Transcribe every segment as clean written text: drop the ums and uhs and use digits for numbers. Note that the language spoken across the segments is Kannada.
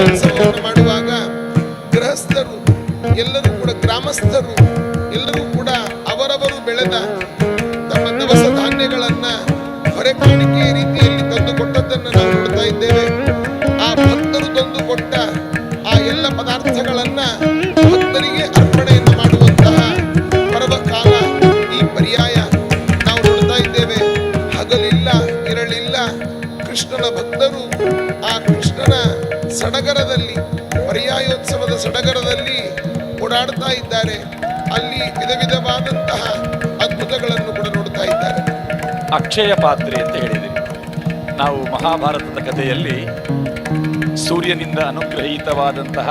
ಉತ್ಸವವನ್ನು ಮಾಡುವಾಗ ಗೃಹಸ್ಥರು ಎಲ್ಲರೂ ಕೂಡ, ಗ್ರಾಮಸ್ಥರು ಎಲ್ಲರೂ ಕೂಡ ಅವರವರು ಬೆಳೆದ ತಮ್ಮ ದವಸ ಧಾನ್ಯಗಳನ್ನ ಹೊರೆ ಕಾಣಿಕೆ ರೀತಿಯಲ್ಲಿ ತಂದು ಕೊಟ್ಟದ್ದನ್ನು ನಾವು ನೋಡ್ತಾ ಇದ್ದೇವೆ. ಆ ಭಕ್ತರು ತಂದು ಕೊಟ್ಟ ಆ ಎಲ್ಲ ಪದಾರ್ಥಗಳನ್ನ ಭಕ್ತರಿಗೆ ಅರ್ಪಣೆಯನ್ನು ಮಾಡುವಂತಹ ಪರ್ವಕಾಲ ಈ ಪರ್ಯಾಯ ನಾವು ನೋಡ್ತಾ ಇದ್ದೇವೆ. ಹಗಲಿಲ್ಲ ಇರಲಿಲ್ಲ ಕೃಷ್ಣನ ಭಕ್ತರು ಆ ಕೃಷ್ಣನ ಸಡಗರದಲ್ಲಿ, ಪರ್ಯಾಯೋತ್ಸವದ ಸಡಗರದಲ್ಲಿ ಓಡಾಡ್ತಾ ಇದ್ದಾರೆ. ಅಲ್ಲಿ ವಿಧ ವಿಧವಾದಂತಹ ಅದ್ಭುತಗಳನ್ನು ಕೂಡ ನೋಡ್ತಾ ಇದ್ದಾರೆ. ಅಕ್ಷಯ ಪಾತ್ರೆ ಅಂತ ಹೇಳಿದೆ. ನಾವು ಮಹಾಭಾರತದ ಕಥೆಯಲ್ಲಿ ಸೂರ್ಯನಿಂದ ಅನುಗ್ರಹೀತವಾದಂತಹ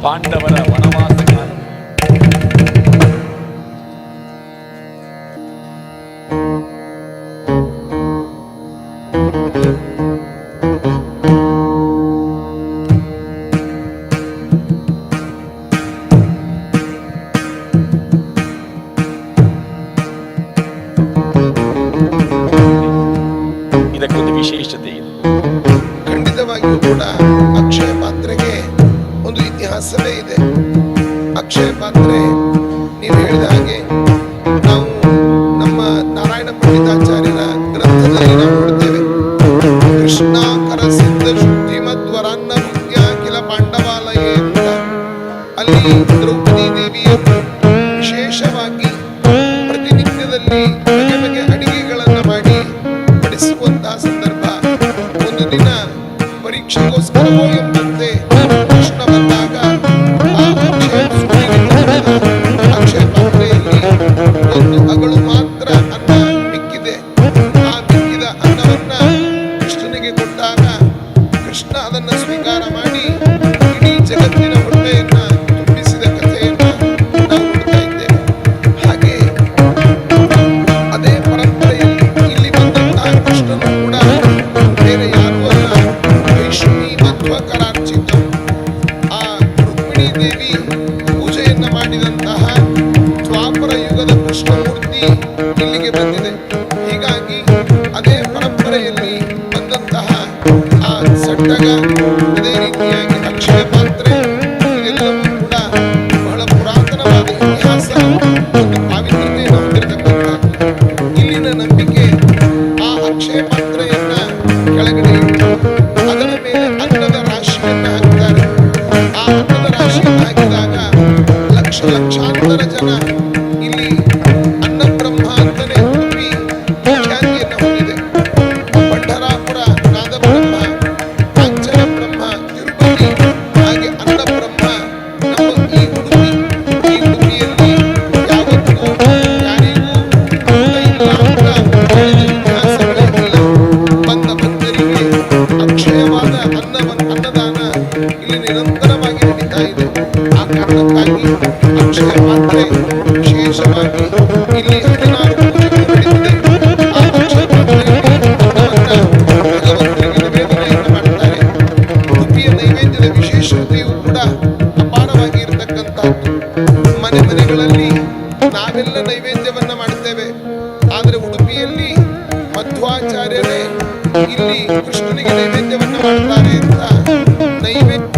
ಪಾಂಡವರ ವನವಾಸ ಕಾಲ, ಇದಕ್ಕೊಂದು ವಿಶೇಷತೆ ಇದೆ. ಖಂಡಿತವಾಗಿಯೂ ಕೂಡ ಅಕ್ಷಯ ಪಾತ್ರೆಗೆ ಒಂದು ಇತಿಹಾಸವೇ ಇದೆ. ಅಕ್ಷಯ ಪಾತ್ರೆ ನೀವು ಹೇಳಿದ ಹಾಗೆ ನಾವು ನಮ್ಮ ನಾರಾಯಣ ಪಂಡಿತಾಚಾರ್ಯರ ಗ್ರಂಥದಲ್ಲಿ ನಾವು ನೋಡ್ತೇವೆ. ಕೃಷ್ಣಾಕರ ಸಿದ್ಧ ಶುದ್ಧಿ ಮಧ್ವರಾನ್ನ ಮುಖ್ಯ ಅಖಿಲ ಪಾಂಡವಾಲಯ ಅಂತ. ಅಲ್ಲಿ ದ್ರೌಪದಿ ದೇವಿಯರು ವಿಶೇಷವಾಗಿ ಪ್ರತಿನಿತ್ಯದಲ್ಲಿ ಬಗೆ ಬಗೆ ಅಡಿಗೆಗಳನ್ನು ಮಾಡಿ ಬಡಿಸುವಂತಹ ಸಂದರ್ಭ. ಒಂದು ದಿನ ಪರೀಕ್ಷೆಗೋಸ್ಕರವೋ ಎಂಬಂತೆ ಕೃಷ್ಣ ಬಂದಾಗ ಆ ಅಕ್ಷಯ ಪಾತ್ರೆಯಲ್ಲಿ ಒಂದು ಅಗಳು ಮಾತ್ರ ಅನ್ನ ಮಿಕ್ಕಿದೆ. ಆ ಮಿಕ್ಕಿದ ಅನ್ನವನ್ನ ಕೃಷ್ಣನಿಗೆ ಕೊಟ್ಟಾಗ ಕೃಷ್ಣ ಅದನ್ನು ಸ್ವೀಕಾರ ಮಾಡಿ ಇಡೀ ಜಗತ್ತಿನ ಹೊಟ್ಟೆಯನ್ನ ತುಂಬಿಸಿದ ಕಥೆಯನ್ನ ನಾವು ನೋಡ್ತಾ ಇದ್ದೇವೆ. ಹಾಗೆ ಅದೇ ಪರಂಪರೆಯಲ್ಲಿ ಇಲ್ಲಿ ಬಂದಂತಹ ಕೃಷ್ಣನು ಕೂಡ ಬೇರೆ ಯಾರೂ ಅಲ್ಲ, ವೈಷ್ಣವಿ ಮಧ್ವಕರಾರ್ಚಿತ ಆ ರುಕ್ಮಿಣಿ ದೇವಿ ಪೂಜೆಯನ್ನ ಮಾಡಿದಂತಹ ದ್ವಾಪರ ಯುಗದ ಕೃಷ್ಣಮೂರ್ತಿ ಇಲ್ಲಿಗೆ ಬಂದಿದೆ. ಹೀಗಾಗಿ ಅದೇ ಪರಂಪರೆಯಲ್ಲಿ ಬಂದಂತಹ ಆ ಸಡ್ಡಗ, ಅದೇ ರೀತಿಯಾಗಿ ಅಕ್ಷಯ ಪಾತ್ರೆ, ಇದೆಲ್ಲವೂ ಕೂಡ ಬಹಳ ಪುರಾತನವಾದ ಇತಿಹಾಸ, ಒಂದು ಪಾವಿತ್ರ್ಯತೆಯನ್ನು ಹೊಂದಿರತಕ್ಕಂಥದ್ದು. ಇಲ್ಲಿನ ನಂಬಿಕೆ ಆ ಅಕ್ಷಯ ಪಾತ್ರೆಯನ್ನ ಕೆಳಗಡೆ ಇಟ್ಟು ಅದರ ಮೇಲೆ ಅನ್ನದ ರಾಶಿಯನ್ನ ಹಾಕ್ತಾರೆ. ಆ ಅನ್ನದ ರಾಶಿಯನ್ನು ಹಾಕಿದಾಗ ಲಕ್ಷಾಂತರ ಜನ ಇಲ್ಲಿ ಅನ್ನ ಬ್ರಹ್ಮ ಅಂತಾನೆ ಉಡುಪಿ ಖ್ಯಾತಿಯನ್ನು ಹೊಂದಿದೆ. ಪಂಢರಾಪುರ ನಾದ ಬ್ರಹ್ಮ, ಕಾಂಚನ ಬ್ರಹ್ಮ ತಿರುಪತಿ, ಹಾಗೆ ಅನ್ನ ಬ್ರಹ್ಮ ನಮ್ಮ ಈ ಉಡುಪಿಯಲ್ಲಿ ಯಾವತ್ತೂ ಯಾರಿಗೂ ಇಲ್ಲ ಅಂತ ಹೇಳಿದ ಇತಿಹಾಸಗಳೇ ಇಲ್ಲ. ಬಂದ ಭಕ್ತರಿಗೆ ಅಕ್ಷಯವಾದ ಅನ್ನದಾನ ಇಲ್ಲಿ ನಿರಂತರವಾಗಿ ನಡೀತಾ ಇದೆ. ಆ ಕಾರಣಕ್ಕಾಗಿ ಅಕ್ಷಯ ಪಾತ್ರೆ ವಿಶೇಷವಾಗಿ ಇಲ್ಲಿ 16 ಪೂಜೆಗಳು ನಡೀತಿದೆ. ಆ ಅಕ್ಷಯ ಪಾತ್ರೆಯಲ್ಲಿ ಅನ್ನವನ್ನ ಭಗವಂತನಿಗೆ ನಿವೇದನೆಯನ್ನು ಮಾಡ್ತಾರೆ. ಉಡುಪಿಯ ನೈವೇದ್ಯದ ವಿಶೇಷತೆಯೂ ಕೂಡ ಅಪಾರವಾಗಿ ಇರತಕ್ಕಂಥದ್ದು. ಮನೆಗಳಲ್ಲಿ ನಾವೆಲ್ಲ ನೈವೇದ್ಯವನ್ನ ಮಾಡ್ತೇವೆ, ಆದರೆ ಉಡುಪಿಯಲ್ಲಿ ಮಧ್ವಾಚಾರ್ಯರೇ ಇಲ್ಲಿ ಕೃಷ್ಣನಿಗೆ ನೈವೇದ್ಯವನ್ನ ಮಾಡ್ತಾರೆ ಅಂತ ನೈವೇದ್ಯ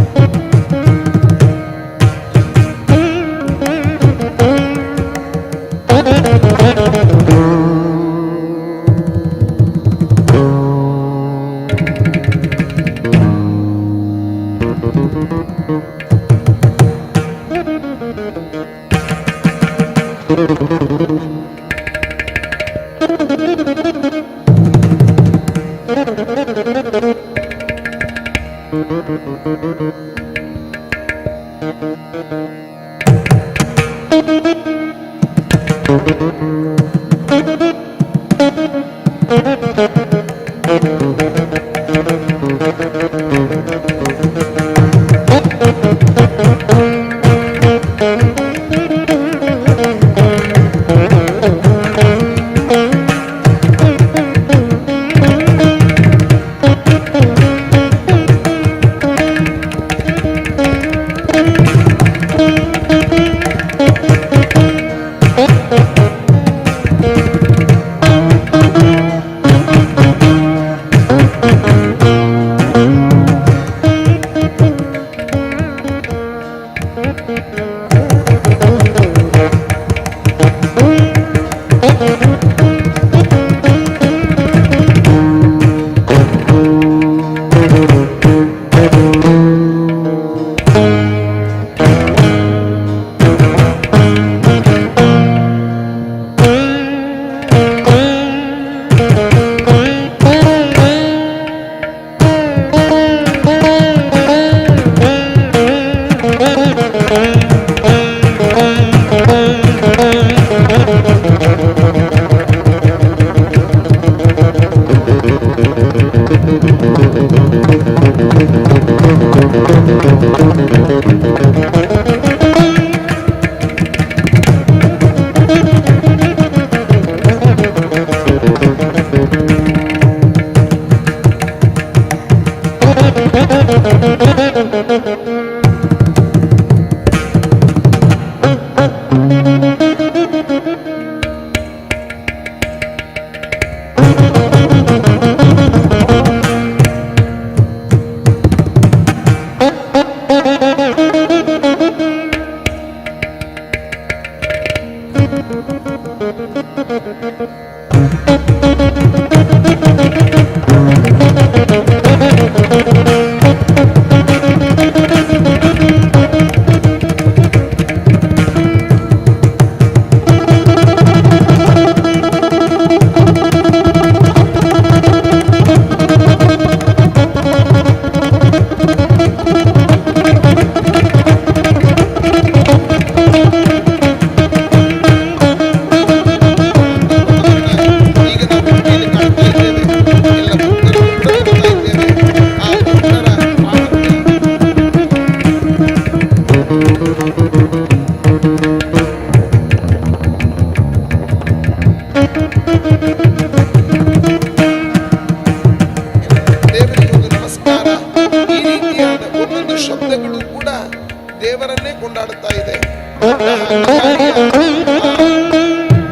ದೇವರನ್ನೇ ಕೊಂಡಾಡುತ್ತಾ ಇದೆ.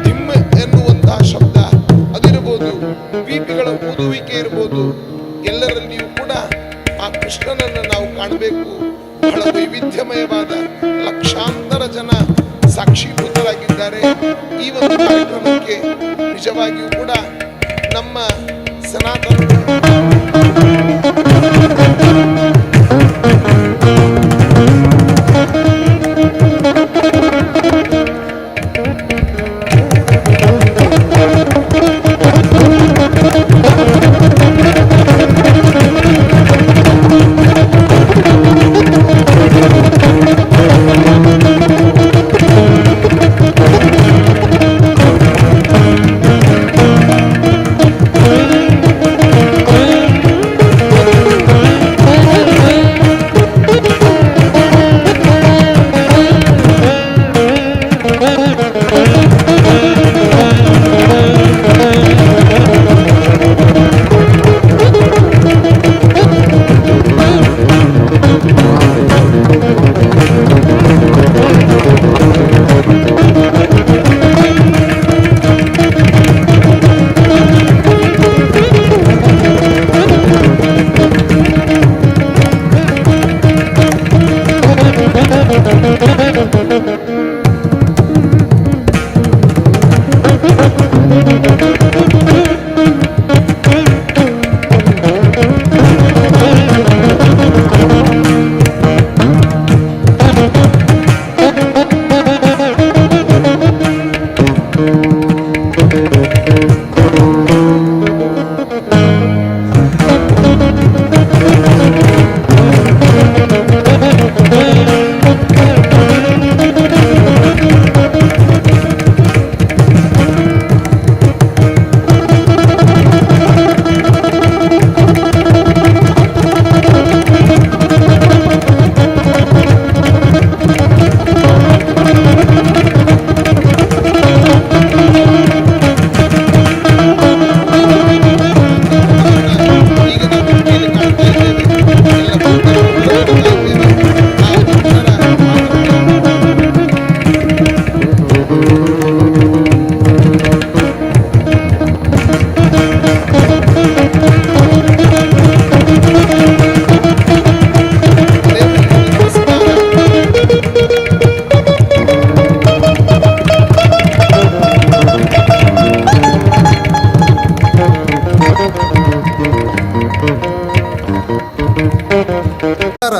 ದಿಮ್ಮ ಎನ್ನುವಂತಹ ಶಬ್ದ ಅದಿರಬಹುದು, ಪೀಪಿಗಳ ಊದುವಿಕೆ ಇರಬಹುದು, ಎಲ್ಲರಲ್ಲಿಯೂ ಕೂಡ ಆ ಕೃಷ್ಣನನ್ನು ನಾವು ಕಾಣಬೇಕು. ಬಹಳ ವೈವಿಧ್ಯಮಯವಾದ ಲಕ್ಷಾಂತರ ಜನ ಸಾಕ್ಷೀಭೂತರಾಗಿದ್ದಾರೆ ಈ ಒಂದು ಕಾರ್ಯಕ್ರಮಕ್ಕೆ. ನಿಜವಾಗಿಯೂ ಕೂಡ ನಮ್ಮ ಸನಾತನ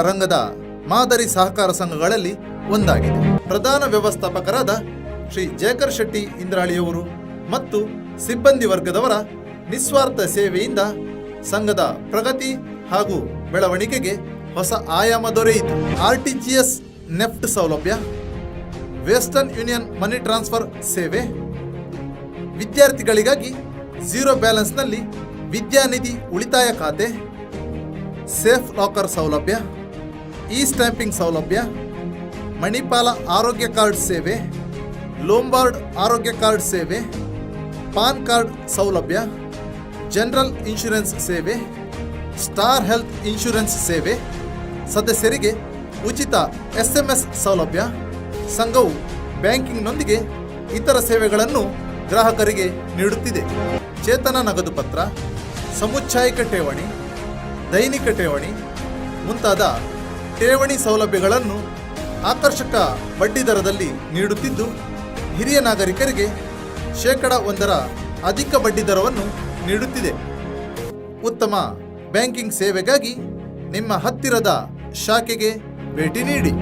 ರಂಗದ ಮಾದರಿ ಸಹಕಾರ ಸಂಘಗಳಲ್ಲಿ ಒಂದಾಗಿದೆ. ಪ್ರಧಾನ ವ್ಯವಸ್ಥಾಪಕರಾದ ಶ್ರೀ ಜಯಕರ್ ಶೆಟ್ಟಿ ಇಂದ್ರಾಳಿಯವರು ಮತ್ತು ಸಿಬ್ಬಂದಿ ವರ್ಗದವರ ನಿಸ್ವಾರ್ಥ ಸೇವೆಯಿಂದ ಸಂಘದ ಪ್ರಗತಿ ಹಾಗೂ ಬೆಳವಣಿಗೆಗೆ ಹೊಸ ಆಯಾಮ ದೊರೆಯಿತು. ಆರ್ಟಿಜಿಎಸ್ ನೆಫ್ಟ್ ಸೌಲಭ್ಯ, ವೆಸ್ಟರ್ನ್ ಯೂನಿಯನ್ ಮನಿ ಟ್ರಾನ್ಸ್ಫರ್ ಸೇವೆ, ವಿದ್ಯಾರ್ಥಿಗಳಿಗಾಗಿ ಝೀರೋ ಬ್ಯಾಲೆನ್ಸ್ನಲ್ಲಿ ವಿದ್ಯಾನಿಧಿ ಉಳಿತಾಯ ಖಾತೆ, ಸೇಫ್ ಲಾಕರ್ ಸೌಲಭ್ಯ, ಇ ಸ್ಟ್ಯಾಂಪಿಂಗ್ ಸೌಲಭ್ಯ, ಮಣಿಪಾಲ ಆರೋಗ್ಯ ಕಾರ್ಡ್ ಸೇವೆ, ಲೋಂಬಾರ್ಡ್ ಆರೋಗ್ಯ ಕಾರ್ಡ್ ಸೇವೆ, ಪಾನ್ ಕಾರ್ಡ್ ಸೌಲಭ್ಯ, ಜನರಲ್ ಇನ್ಶೂರೆನ್ಸ್ ಸೇವೆ, ಸ್ಟಾರ್ ಹೆಲ್ತ್ ಇನ್ಶೂರೆನ್ಸ್ ಸೇವೆ, ಸದಸ್ಯರಿಗೆ ಉಚಿತ SMS ಸೌಲಭ್ಯ. ಸಂಘವು ಬ್ಯಾಂಕಿಂಗ್ನೊಂದಿಗೆ ಇತರ ಸೇವೆಗಳನ್ನು ಗ್ರಾಹಕರಿಗೆ ನೀಡುತ್ತಿದೆ. ಚೇತನ ನಗದು ಪತ್ರ, ಸಮುಚ್ಛಾಯಕ ಠೇವಣಿ, ದೈನಿಕ ಠೇವಣಿ ಮುಂತಾದ ಠೇವಣಿ ಸೌಲಭ್ಯಗಳನ್ನು ಆಕರ್ಷಕ ಬಡ್ಡಿದರದಲ್ಲಿ ನೀಡುತ್ತಿದ್ದು, ಹಿರಿಯ ನಾಗರಿಕರಿಗೆ 1% ಅಧಿಕ ಬಡ್ಡಿದರವನ್ನು ನೀಡುತ್ತಿದೆ. ಉತ್ತಮ ಬ್ಯಾಂಕಿಂಗ್ ಸೇವೆಗಾಗಿ ನಿಮ್ಮ ಹತ್ತಿರದ ಶಾಖೆಗೆ ಭೇಟಿ ನೀಡಿ.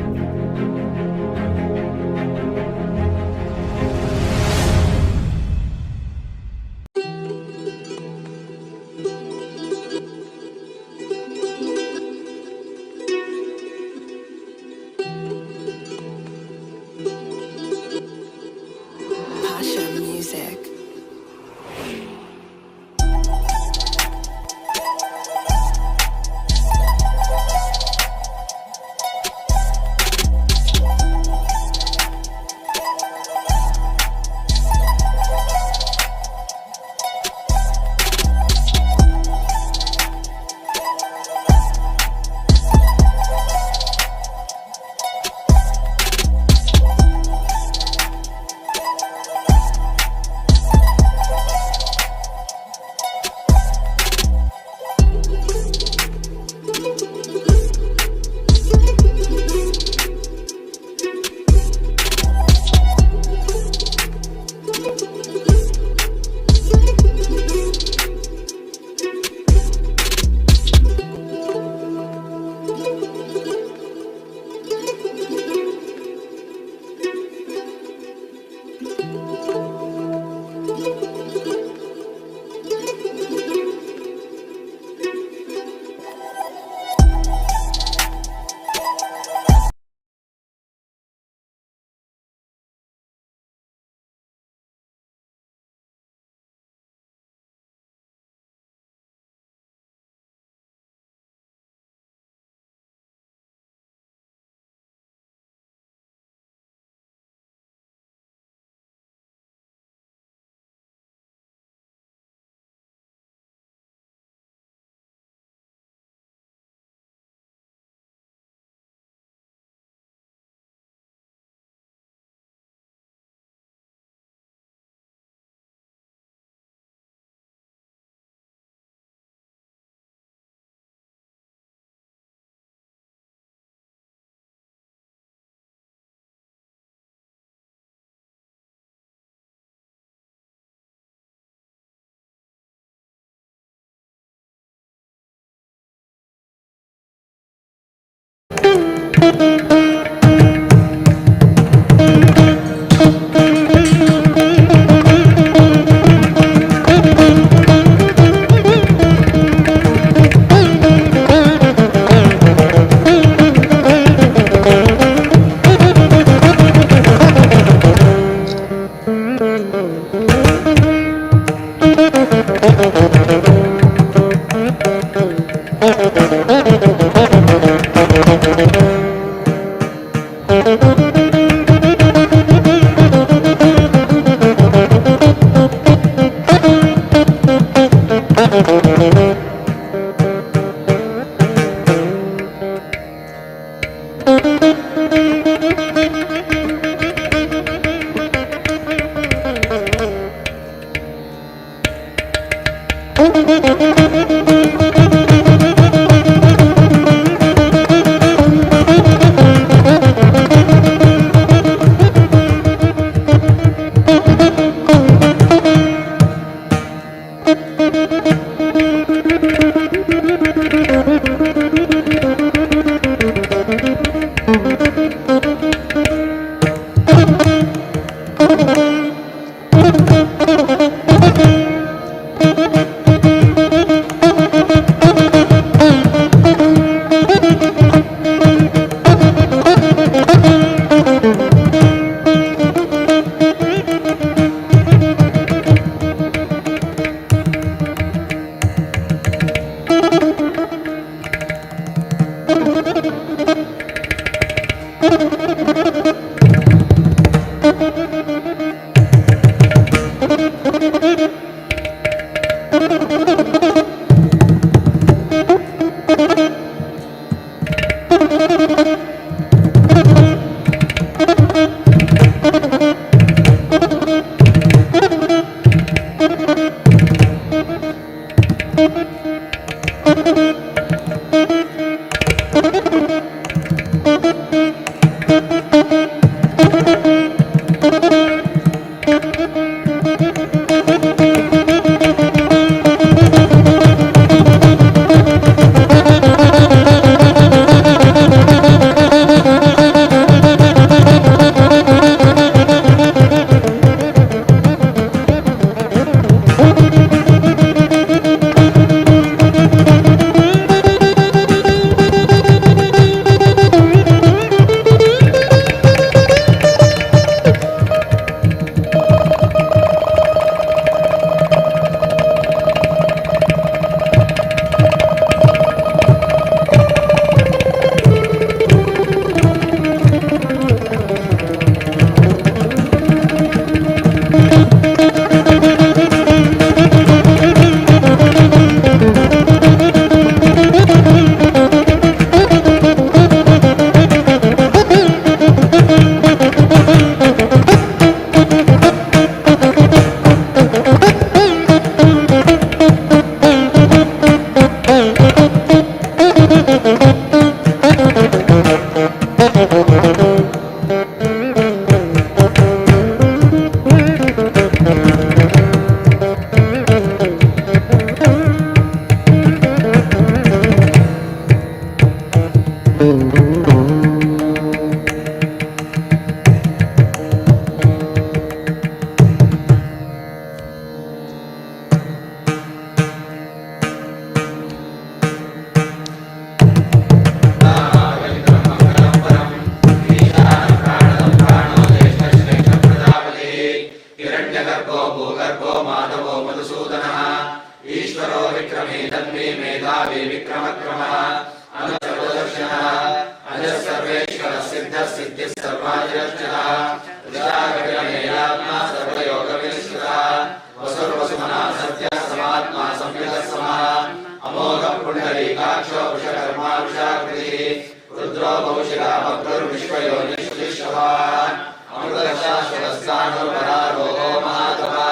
रुद्रो बहुशिरा भक्तुर्विश्वयोनिषुतिष्ठवान् अमृतशाश्वतस्थाणुर्वरारोहो महातपः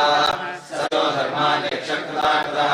सर्वो धर्मान्यक्षकृताकृतः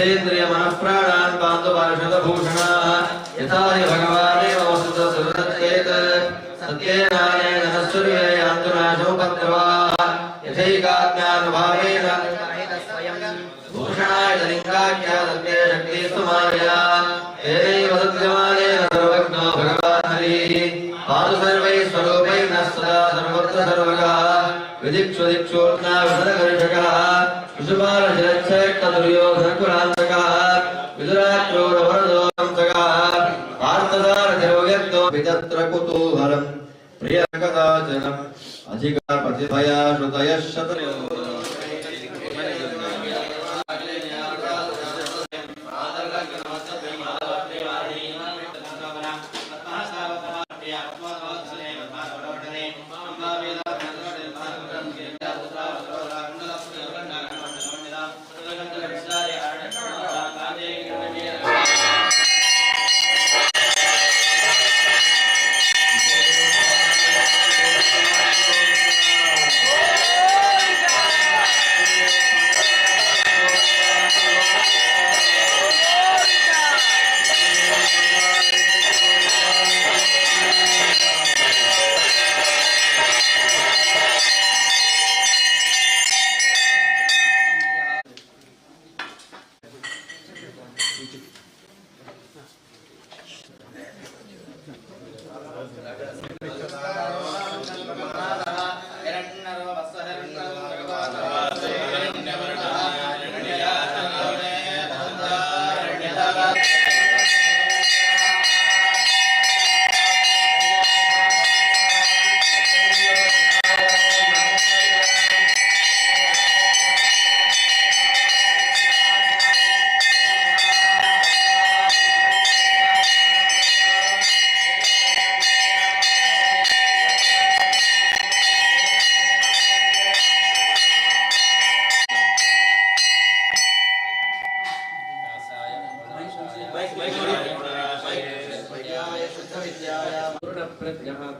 बुद्धेन्द्रिय मनःप्राणान् पान्तु पार्षदभूषणाः यथा हि भगवानेव वसुतो सुरतत्येत सत्येनानेन न सूर्ये यान्तु नाशोपद्रवाः यथैकात्म्यानुभावेन भूषणाय लिङ्गाख्यादत्ते शक्तिस्तु मायया तेनैव सत्यमानेन सर्वज्ञो भगवान् हरिः पातु सर्वैः स्वरूपैः सदा सर्वत्र सर्वगा विदिक्षु दिक्षोर्ना विशदकर्षकः विशुभालशिरच्छेक्तदुर्योधनकुलान्तकः विदुराक्रोरवरदोऽन्तकः पार्थसारथिर्व्यक्तो वितत्र कुतूहलम् प्रियकदाचनम् अधिकारपतिभया श्रुतयः शतयो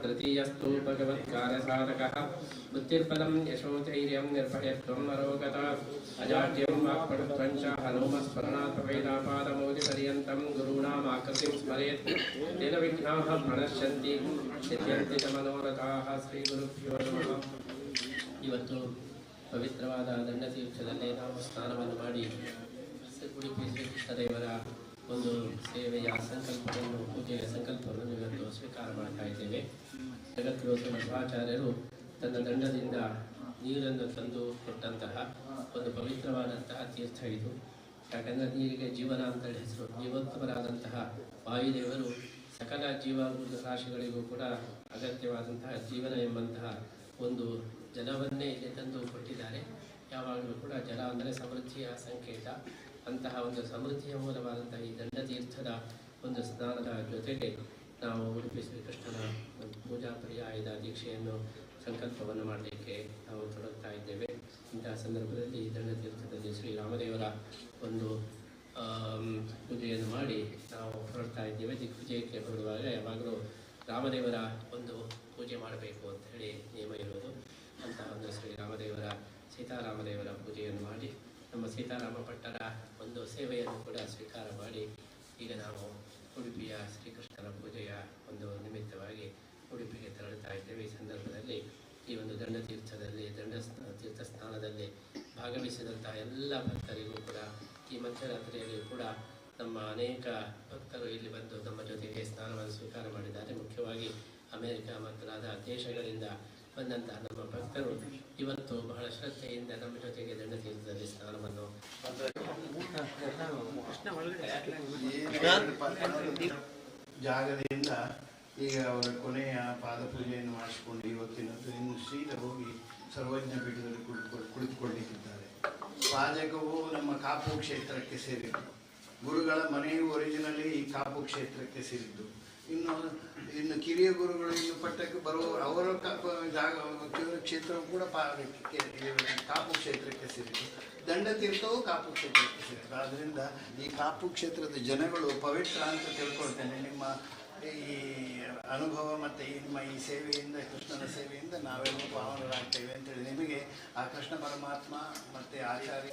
तृतीयस्तु भगवत्कार्यसाधकः बुद्धिर्बलं यशोधैर्यं निर्भयत्वं अरोगता अजाड्यं वाक्पटुत्वं च हनुमस्मरणात् वेदापादमौलिपर्यन्तं गुरूणामाकृतिं स्मरेत् तेन विघ्नाः प्रणश्यन्ति सिद्ध्यन्ति च मनोरथाः ಶ್ರೀಗುರುಭ್ಯೋ ನಮಃ. ಇವತ್ತು ಪವಿತ್ರವಾದ ದಂಡತೀರ್ಥದಲ್ಲಿ ನಾವು ಸ್ನಾನವನ್ನು ಮಾಡಿ ಉಡುಪಿ ಶ್ರೀಕೃಷ್ಣದೇವರ ಒಂದು ಸೇವೆಯ ಸಂಕಲ್ಪವನ್ನು ಪೂಜೆಯ ಸಂಕಲ್ಪವನ್ನು ಇವತ್ತು ಸ್ವೀಕಾರ ಮಾಡ್ತಾ ಇದ್ದೇವೆ. ಜಗದ್ಗುರು ಮಧ್ವಾಚಾರ್ಯರು ತನ್ನ ದಂಡದಿಂದ ನೀರನ್ನು ತಂದು ಕೊಟ್ಟಂತಹ ಒಂದು ಪವಿತ್ರವಾದಂತಹ ತೀರ್ಥ ಇದು. ಯಾಕಂದರೆ ನೀರಿಗೆ ಜೀವನ ಅಂತ ಹೆಸರು. ಜೀವೋತ್ತಮರಾದಂತಹ ವಾಯುದೇವರು ಸಕಲ ಜೀವ ರಾಶಿಗಳಿಗೂ ಕೂಡ ಅಗತ್ಯವಾದಂತಹ ಜೀವನ ಎಂಬಂತಹ ಒಂದು ಜಲವನ್ನೇ ಇಲ್ಲಿ ತಂದು ಕೊಟ್ಟಿದ್ದಾರೆ. ಯಾವಾಗಲೂ ಕೂಡ ಜಲ ಅಂದರೆ ಸಮೃದ್ಧಿಯ ಸಂಕೇತ. ಅಂತಹ ಒಂದು ಸಮೃದ್ಧಿಯ ಮೂಲವಾದಂತಹ ಈ ದಂಡತೀರ್ಥದ ಒಂದು ಸ್ನಾನದ ಜೊತೆಗೆ ನಾವು ಉಡುಪಿ ಶ್ರೀಕೃಷ್ಣನ ಪೂಜಾ ಪರ್ಯಾಯದ ದೀಕ್ಷೆಯನ್ನು ಸಂಕಲ್ಪವನ್ನು ಮಾಡಲಿಕ್ಕೆ ನಾವು ತೊಡಗ್ತಾ ಇದ್ದೇವೆ. ಇಂತಹ ಸಂದರ್ಭದಲ್ಲಿ ದಂಡತೀರ್ಥದಲ್ಲಿ ಶ್ರೀರಾಮದೇವರ ಒಂದು ಪೂಜೆಯನ್ನು ಮಾಡಿ ನಾವು ಹೊರಡ್ತಾ ಇದ್ದೇವೆ. ದಿಗ್ವಿಜಯಕ್ಕೆ ಹೊರಡುವಾಗ ಯಾವಾಗಲೂ ರಾಮದೇವರ ಒಂದು ಪೂಜೆ ಮಾಡಬೇಕು ಅಂತ ಹೇಳಿ ನಿಯಮ ಇರುವುದು. ಅಂತಹ ಒಂದು ಶ್ರೀರಾಮದೇವರ ಸೀತಾರಾಮದೇವರ ಪೂಜೆಯನ್ನು ಮಾಡಿ ನಮ್ಮ ಸೀತಾರಾಮ ಭಟ್ಟರ ಒಂದು ಸೇವೆಯನ್ನು ಕೂಡ ಸ್ವೀಕಾರ ಮಾಡಿ ಈಗ ನಾವು ಉಡುಪಿಯ ಶ್ರೀಕೃಷ್ಣನ ಪೂಜೆಯ ಒಂದು ನಿಮಿತ್ತವಾಗಿ ಉಡುಪಿಗೆ ತೆರಳುತ್ತಾ ಇದ್ದೇವೆ. ಈ ಸಂದರ್ಭದಲ್ಲಿ ಈ ಒಂದು ದಂಡತೀರ್ಥದಲ್ಲಿ ತೀರ್ಥ ಸ್ನಾನದಲ್ಲಿ ಭಾಗವಹಿಸಿದಂತಹ ಎಲ್ಲ ಭಕ್ತರಿಗೂ ಕೂಡ ಈ ಮಧ್ಯರಾತ್ರಿಯಲ್ಲಿ ಕೂಡ ನಮ್ಮ ಅನೇಕ ಭಕ್ತರು ಇಲ್ಲಿ ಬಂದು ನಮ್ಮ ಜೊತೆಗೆ ಸ್ನಾನವನ್ನು ಸ್ವೀಕಾರ ಮಾಡಿದ್ದಾರೆ. ಮುಖ್ಯವಾಗಿ ಅಮೆರಿಕ ಮೊದಲಾದ ದೇಶಗಳಿಂದ ಬಂದಂತಹ ನಮ್ಮ ಭಕ್ತರು ಇವತ್ತು ಬಹಳ ಶ್ರದ್ಧೆಯಿಂದ ನಮ್ಮ ಜೊತೆಗೆ ದಂಡತೀರ್ಥದಲ್ಲಿ ಸ್ನಾನವನ್ನು ಜಾಗದಿಂದ ಈಗ ಅವರ ಕೊನೆಯ ಪಾದಪೂಜೆಯನ್ನು ಮಾಡಿಸಿಕೊಂಡು ಇವತ್ತಿನದ್ದು ಇನ್ನು ಸೀದಾ ಹೋಗಿ ಸರ್ವಜ್ಞ ಪೀಠದಲ್ಲಿ ಕುಳಿತುಕೊಳ್ಳಿಕ್ಕಿದ್ದಾರೆ. ಪಾಜಕವು ನಮ್ಮ ಕಾಪು ಕ್ಷೇತ್ರಕ್ಕೆ ಸೇರಿದ್ದು. ಗುರುಗಳ ಮನೆಯು ಒರಿಜಿನಲಿ ಈ ಕಾಪು ಕ್ಷೇತ್ರಕ್ಕೆ ಸೇರಿದ್ದು. ಇನ್ನು ಕಿರಿಯ ಗುರುಗಳು ಇನ್ನು ಪಟ್ಟಕ್ಕೆ ಬರುವ ಅವರ ಕ್ಷೇತ್ರವು ಕೂಡ ಕಾಪು ಕ್ಷೇತ್ರಕ್ಕೆ ಸೇರಿದ್ದು. ದಂಡತೀರ್ಥವು ಕಾಪು ಕ್ಷೇತ್ರಕ್ಕೆ ಸೇರಿದ್ದು. ಆದ್ದರಿಂದ ಈ ಕಾಪು ಕ್ಷೇತ್ರದ ಜನಗಳು ಪವಿತ್ರ ಅಂತ ತಿಳ್ಕೊಳ್ತೇನೆ. ನಿಮ್ಮ ಈ ಅನುಭವ ಮತ್ತು ನಿಮ್ಮ ಈ ಸೇವೆಯಿಂದ, ಕೃಷ್ಣನ ಸೇವೆಯಿಂದ ನಾವೆಲ್ಲರೂ ಪಾವನರಾಗ್ತೇವೆ ಅಂತೇಳಿ ನಿಮಗೆ ಆ ಕೃಷ್ಣ ಪರಮಾತ್ಮ ಮತ್ತು ಆಚಾರ್ಯ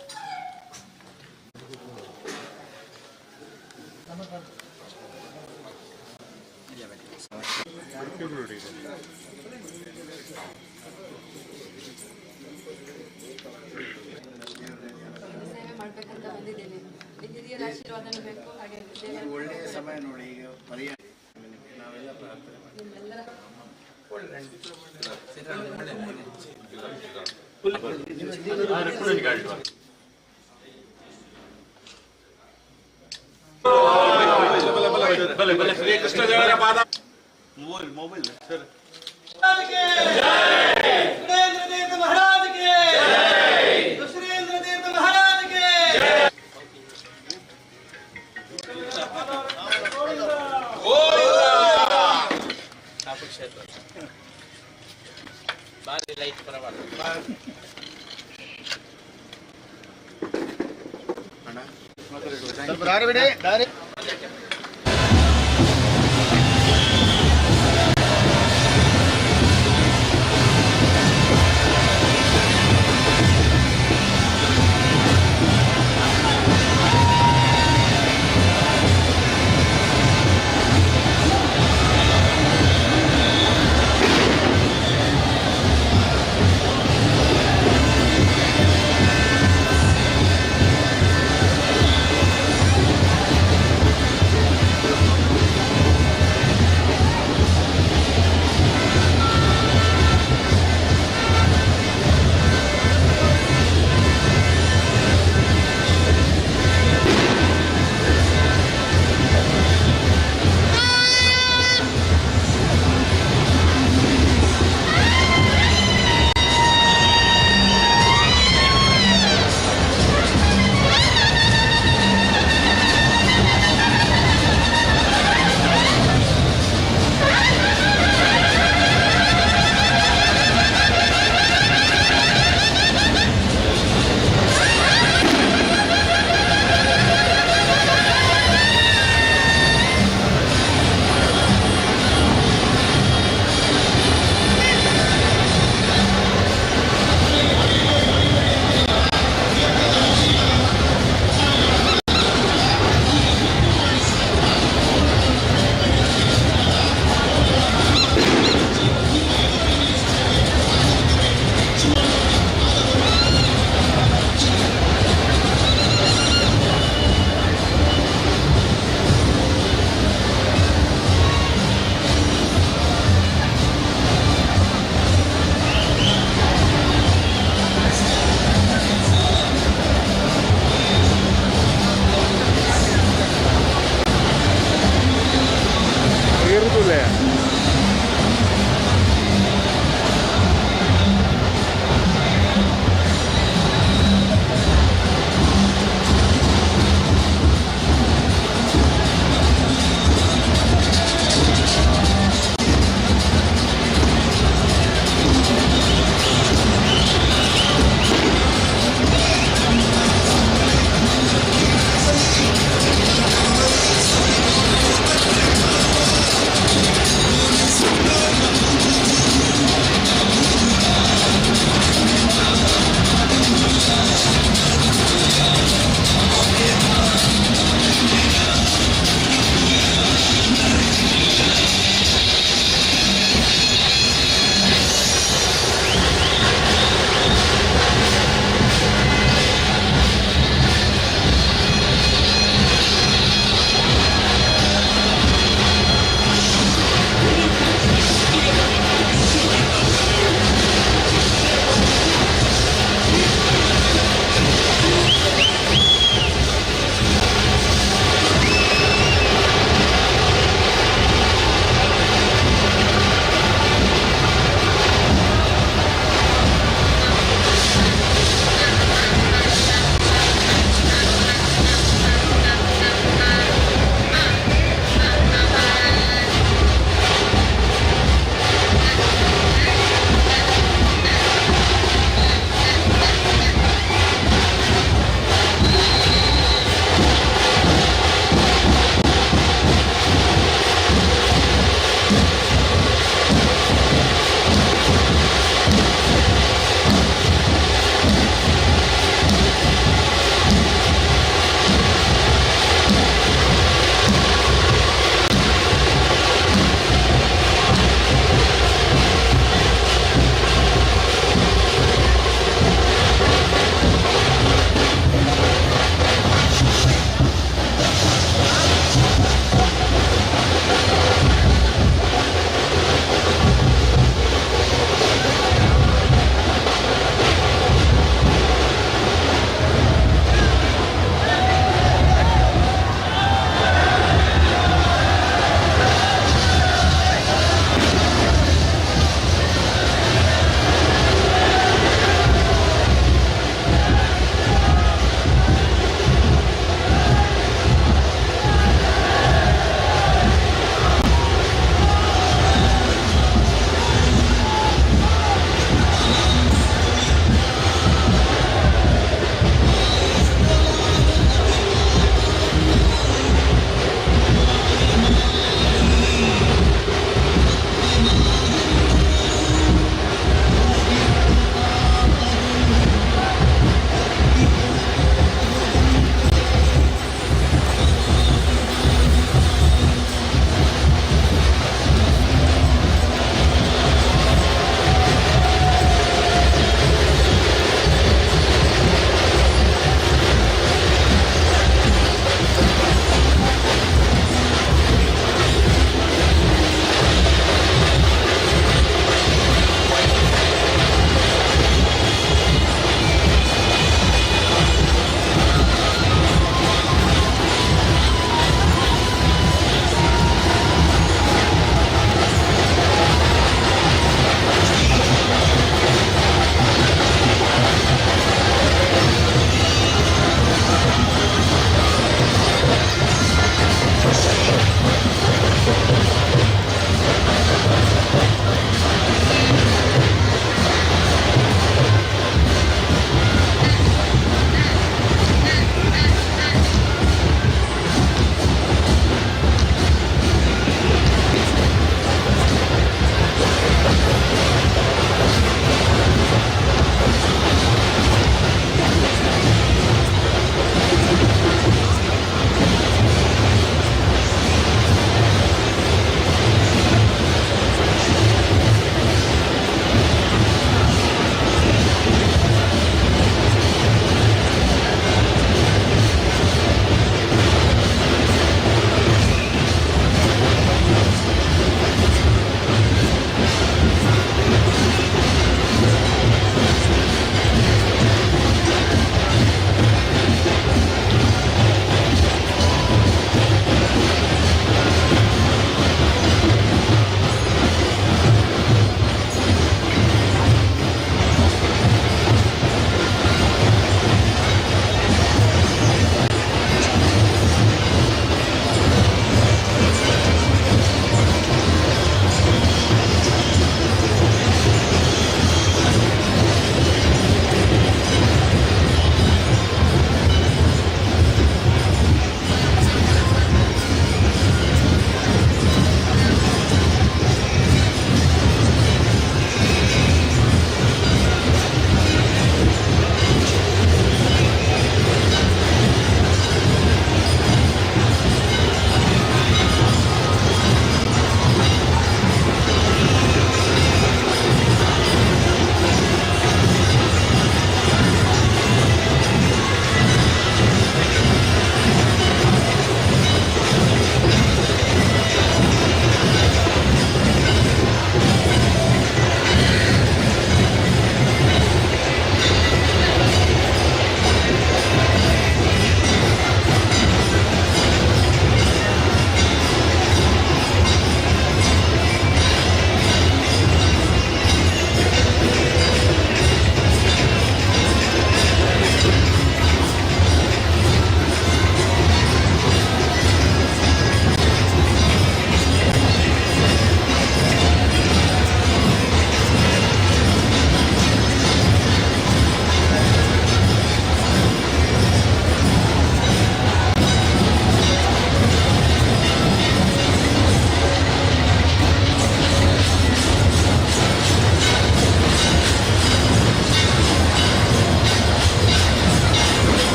ಸೇವೆ ಮಾಡ್ಬೇಕಂತ ಬಂದಿದ್ದೇನೆ. ಹಿರಿಯರ ಆಶೀರ್ವಾದನೂ ಬೇಕು, ಹಾಗೆ ಈಗ ಒಳ್ಳೆಯ ಸಮಯ ನೋಡಿ, ಈಗ ಪರ್ಯಾಯ ನಾವೆಲ್ಲ ಪ್ರಾರ್ಥನೆ ಮಾಡಿ ನಿಮ್ಮೆಲ್ಲರ ಸ್ವಲ್ಪ ದಾರಿ ಬಿಡಿ, ದಾರಿ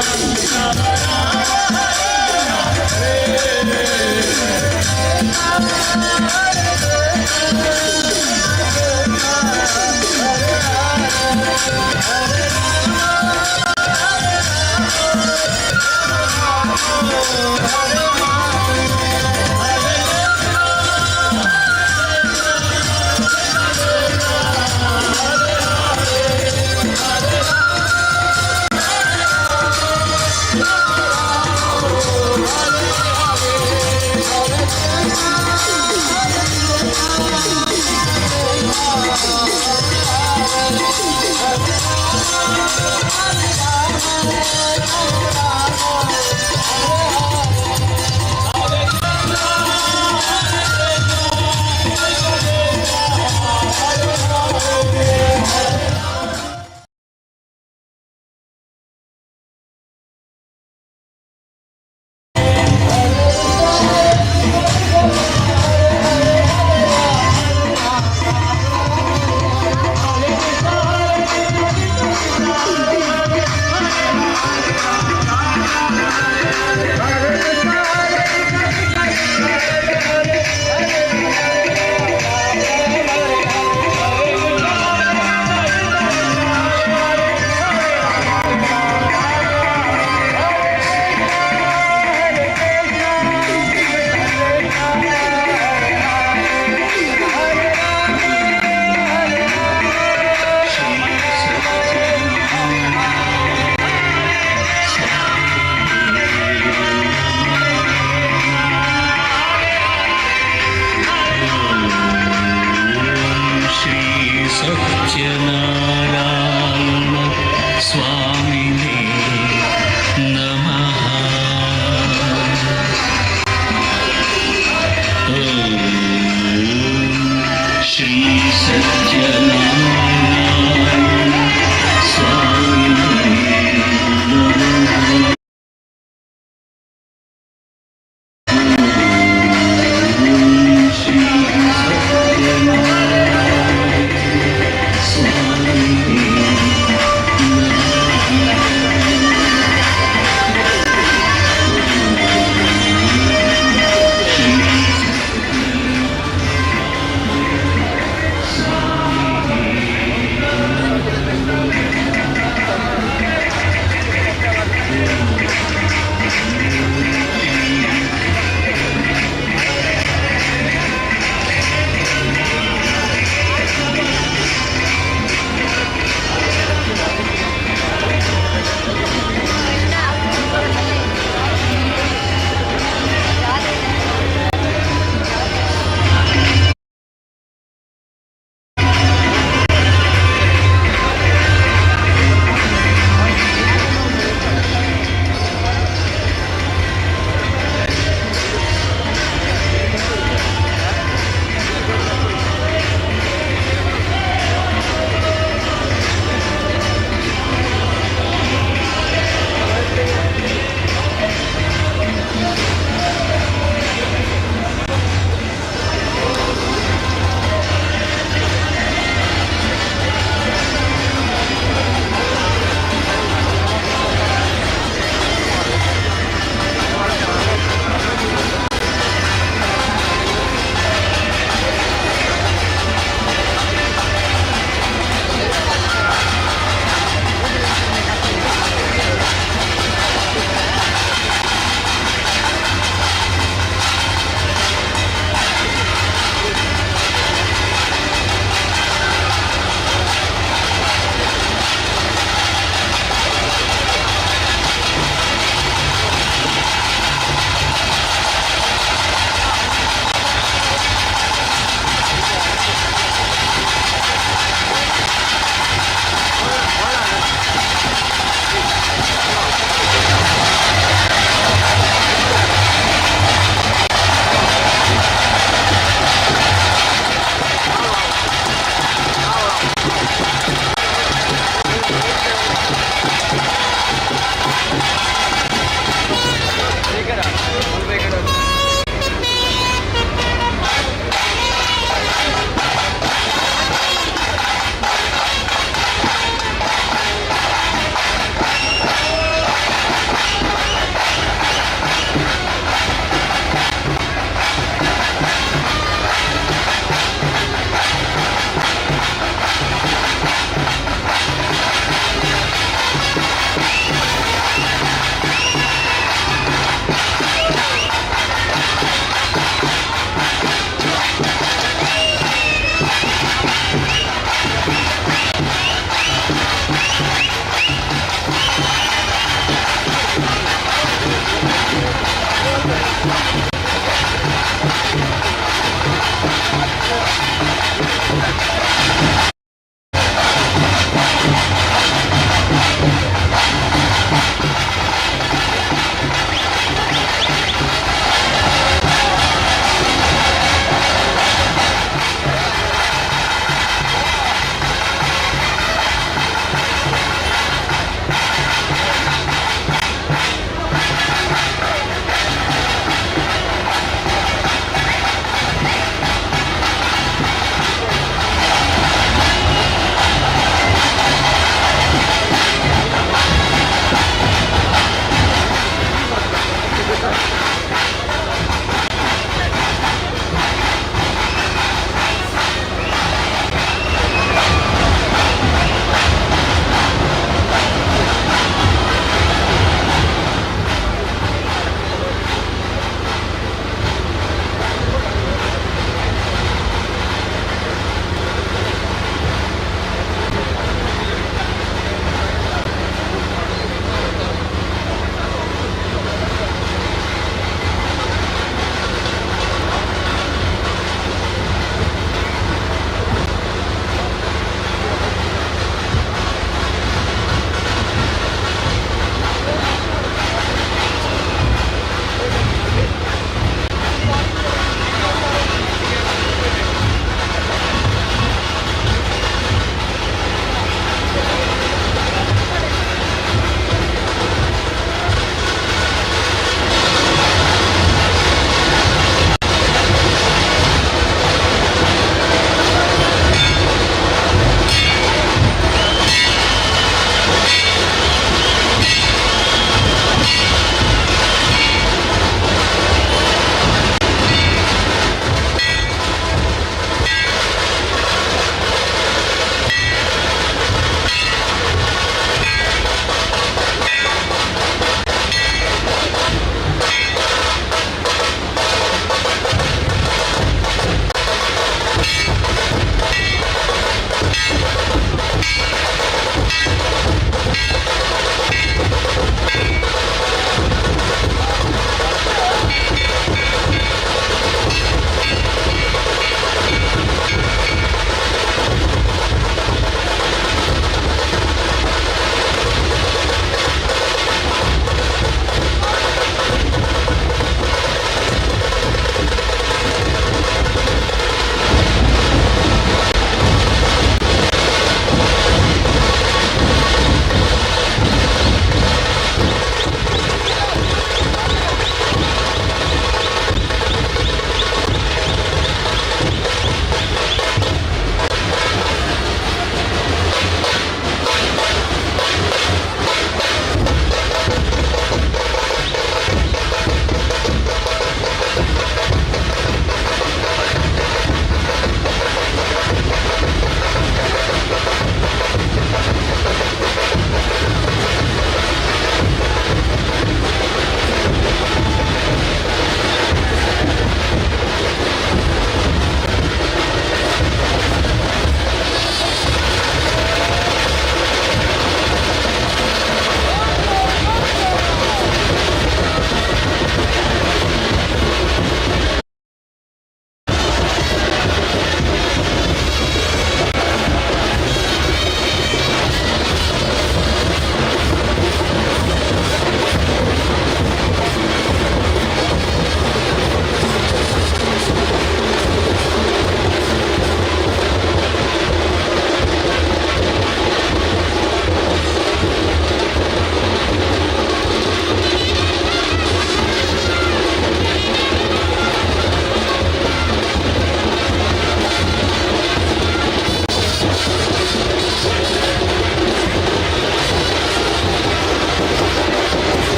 Hare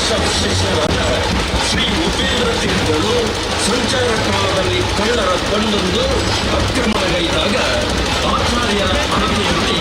ಶಿಷ್ಯರಾದ ಶ್ರೀ ಉಪೇಂದ್ರ ತೀರ್ಥರು ಸಂಚಾರ ಕಾಲದಲ್ಲಿ ಕಳ್ಳರ ತಂಡೊಂದು ಆಕ್ರಮಣಗೈದಾಗ ಆಚಾರ್ಯರ ಆಜ್ಞೆಯಲ್ಲಿ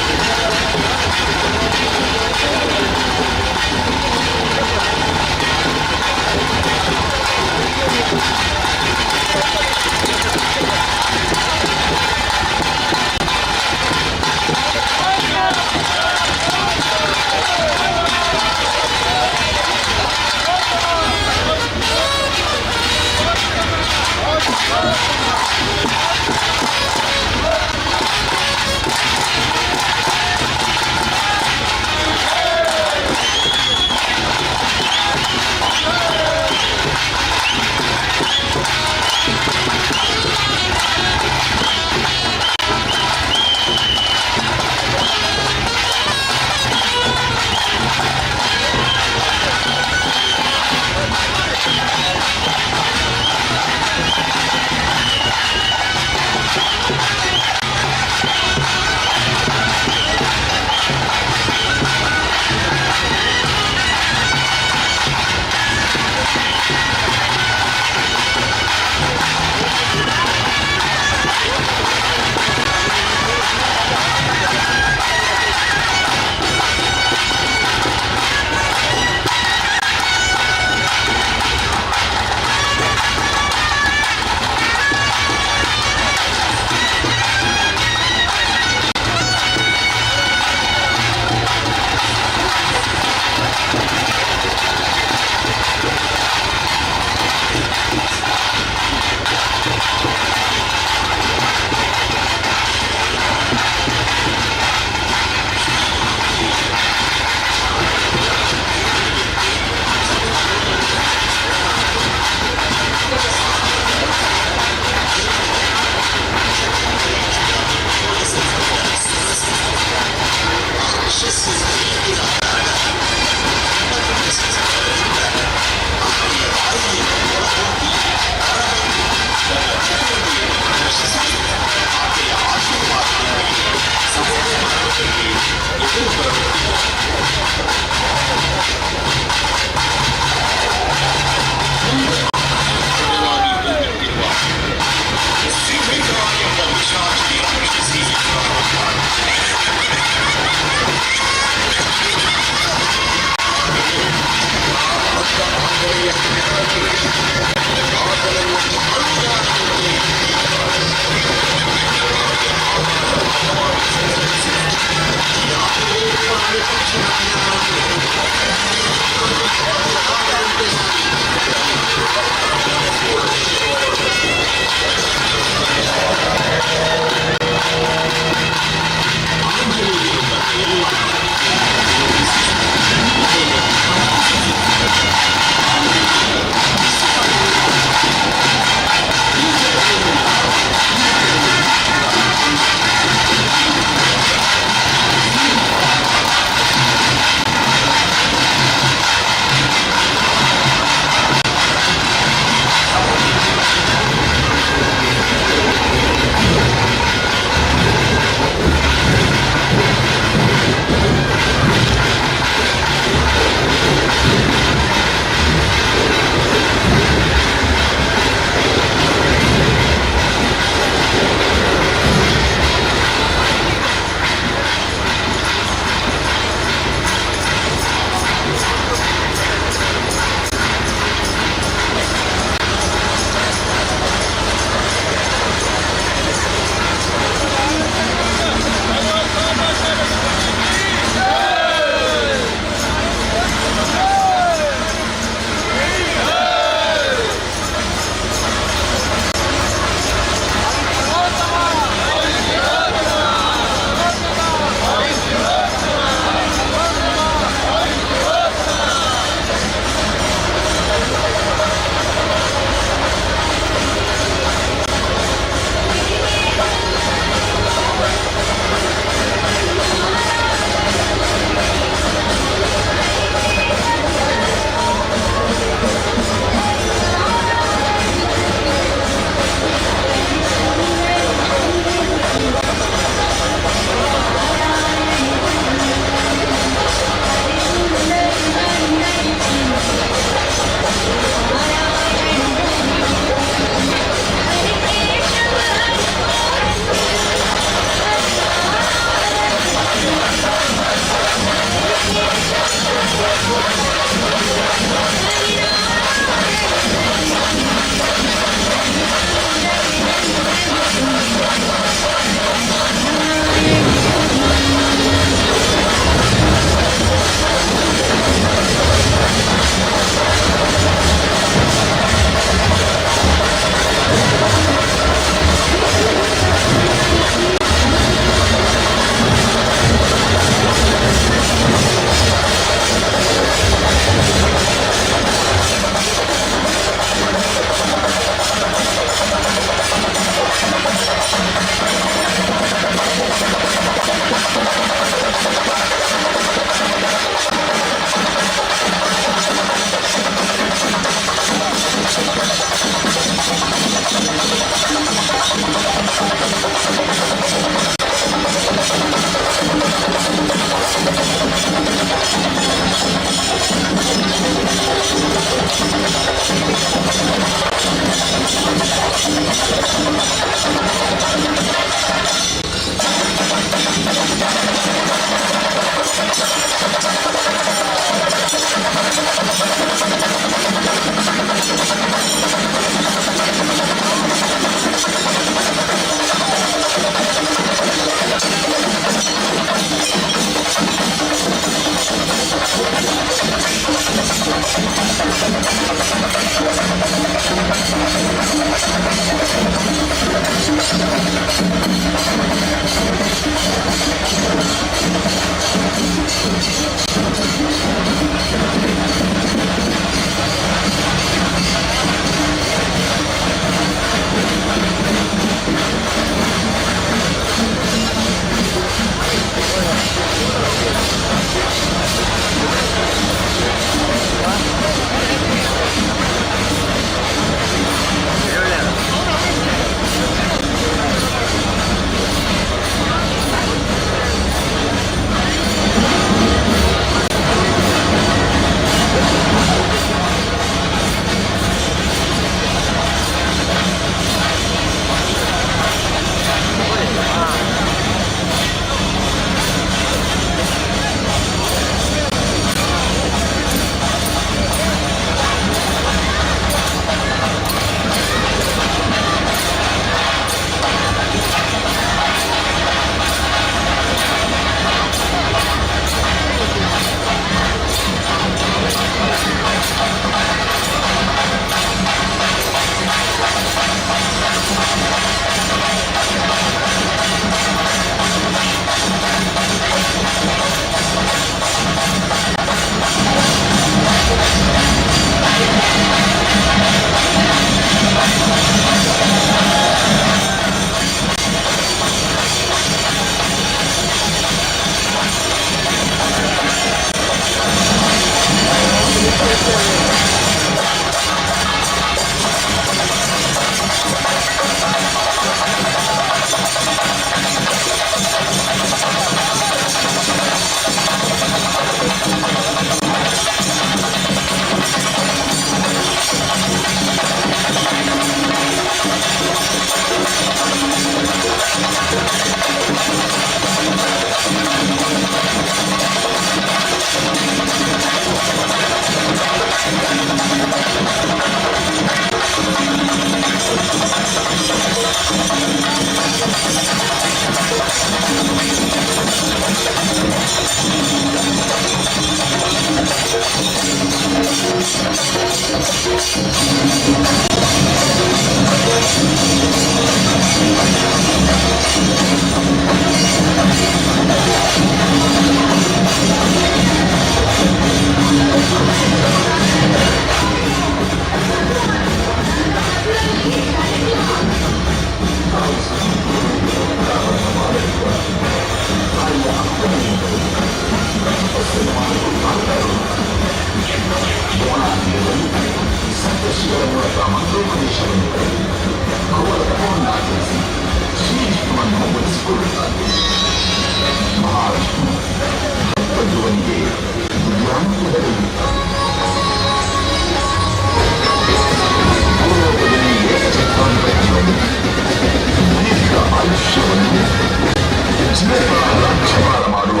ರಾಜ್ಯಭಾರ ಮಾಡುವ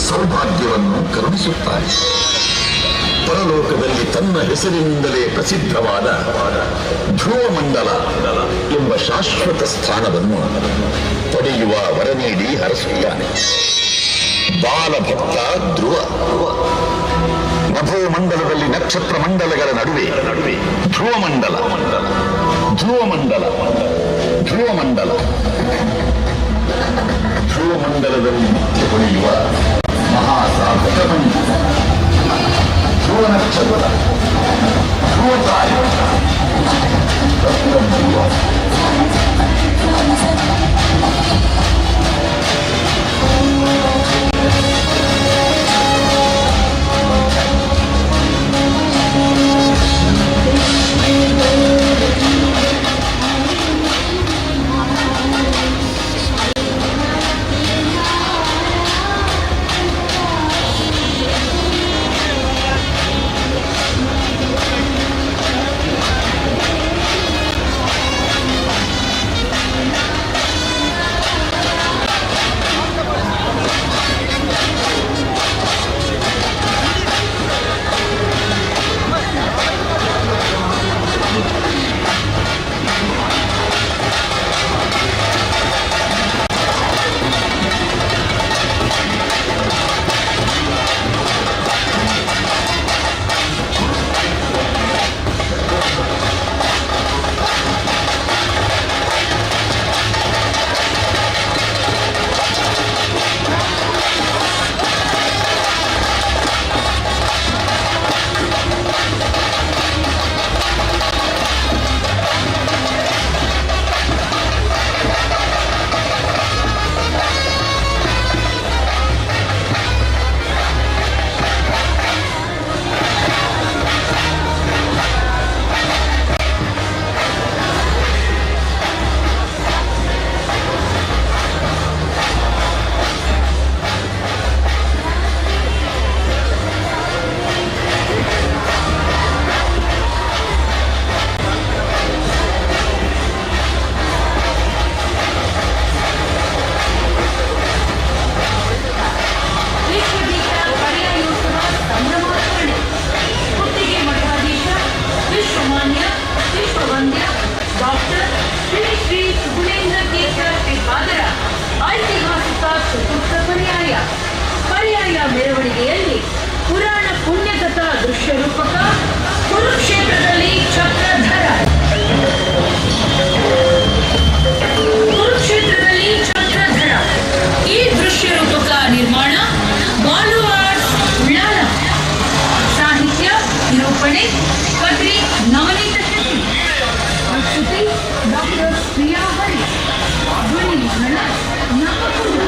ಸೌಭಾಗ್ಯವನ್ನು ಕರುಣಿಸುತ್ತಾರೆ. ಪರಲೋಕದಲ್ಲಿ ತನ್ನ ಹೆಸರಿನಿಂದಲೇ ಪ್ರಸಿದ್ಧವಾದ ಧ್ರುವಮಂಡಲ ಎಂಬ ಶಾಶ್ವತ ಸ್ಥಾನವನ್ನು ಪಡೆಯುವ ವರ ನೀಡಿ ಹರಸುತ್ತಾನೆ. ಬಾಲಭಕ್ತ ಧ್ರುವ ನಭೋಮಂಡಲದಲ್ಲಿ ನಕ್ಷತ್ರ ಮಂಡಲಗಳ ನಡುವೆ ಧ್ರುವಮಂಡಲ ಧ್ರುವಮಂಡಲ ಧ್ರುವಮಂಡಲ ಧ್ರುವಮಂಡಲದಲ್ಲಿ ಮುಖ್ಯ ಹೊಳೆಯುವ ಮಹಾಸಾಧಕ ಧ್ರುವ ನಕ್ಷತ್ರ ಧ್ರುವತಾಯ ಮೆರವಣಿಗೆಯಲ್ಲಿ ಪುರಾಣ ಪುಣ್ಯಕಥಾ ದೃಶ್ಯ ರೂಪಕ ಕುರುಕ್ಷೇತ್ರದಲ್ಲಿ ಚಕ್ರಧರ ಈ ದೃಶ್ಯ ರೂಪಕ ನಿರ್ಮಾಣ ಬಾಲು ಆರ್ಟ್ಸ್ ಉಳ್ಳಾಲ. ಸಾಹಿತ್ಯ ನಿರೂಪಣೆ ಕದ್ರಿ ನವನೀತ ಶೆಟ್ಟಿ. ಪ್ರಸ್ತುತಿ ಡಾಕ್ಟರ್ ಪ್ರಿಯಾ ಹರಿ. ಧ್ವನಿ ಮುದ್ರಣ ನಾಗಪುರ.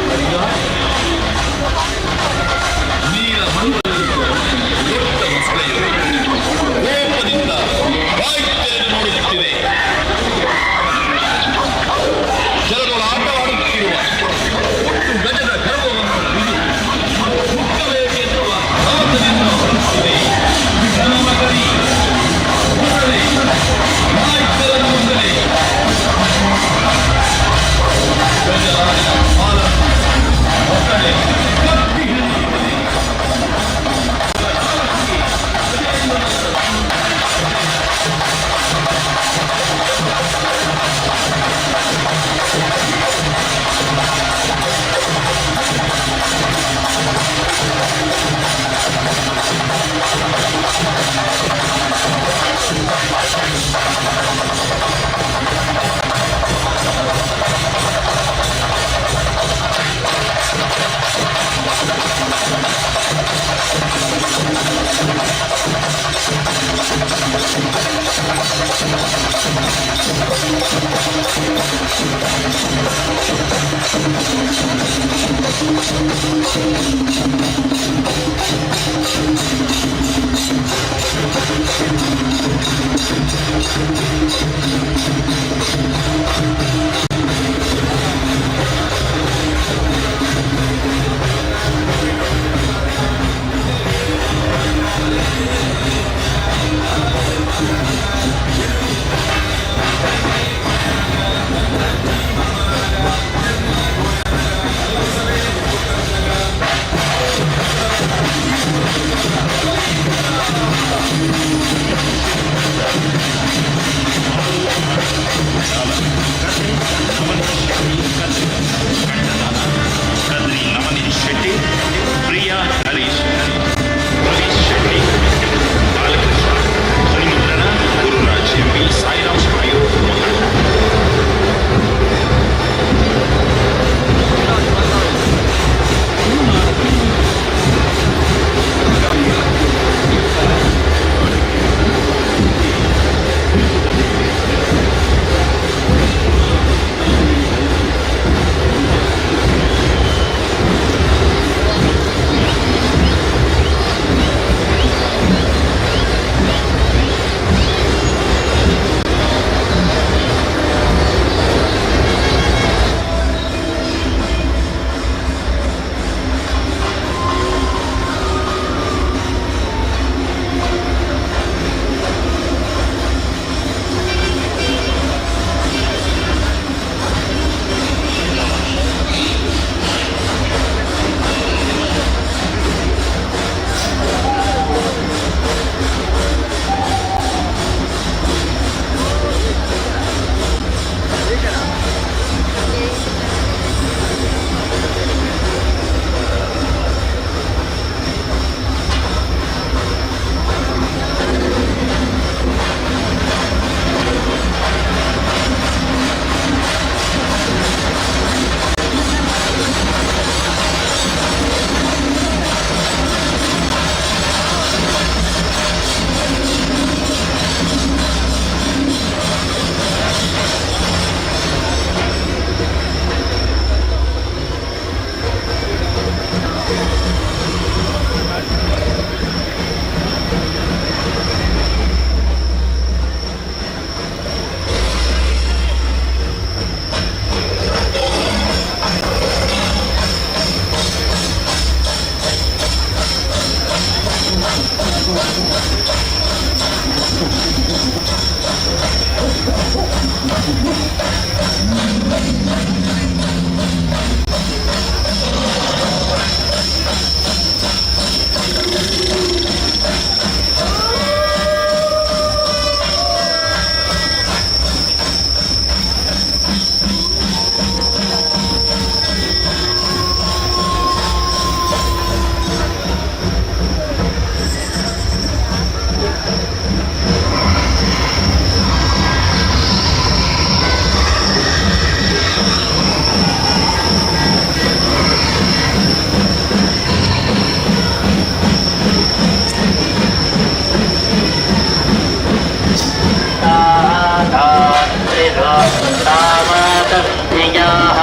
तस्त्रियाः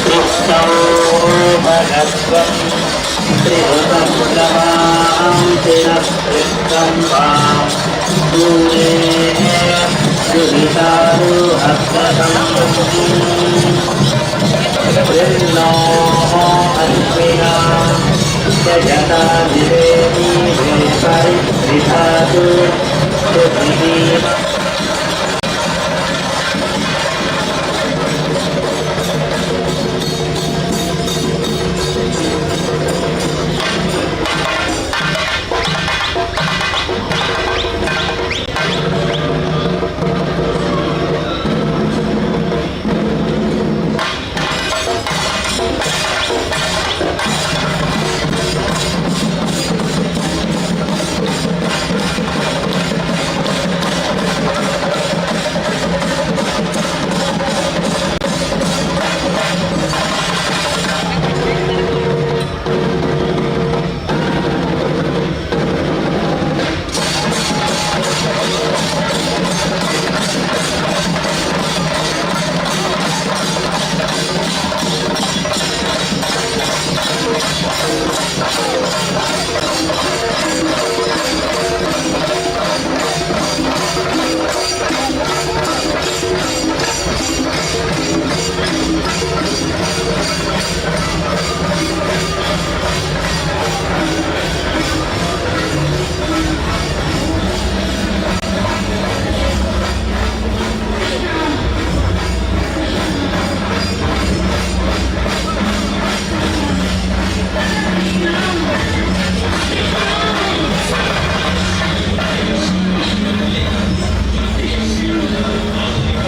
दृष्टौ भगत्वं त्रिभुवप्रभां तिरस्कृतं वां दूरे दुहितारुहस्तं वृन्नो अन्विना जगता विवेदी परिधातु पृथिवीं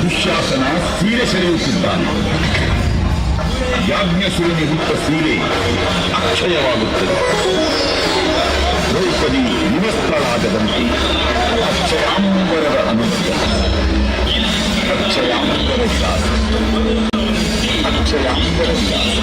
ದುಶ್ಯಾಸನ ಸೀರೆ ಸೆಳೆಯುತ್ತಿದ್ದಾನೆ. ಯಾಜ್ಞಸೂನಿ ಹುಟ್ಟ ಸೀರೆ ಅಕ್ಷಯವಾಗುತ್ತದೆ. ದ್ರೌಪದಿ ವಿವಸ್ತ್ರಳಾಗದಂತೆ ಅಕ್ಷಯಾಂಬರದ ಅನುಗ್ರಹ. ಅಕ್ಷಯಾಂಬರ ವಿಲಾಸ, ಅಕ್ಷಯಾಂಬರ ವಿಲಾಸ.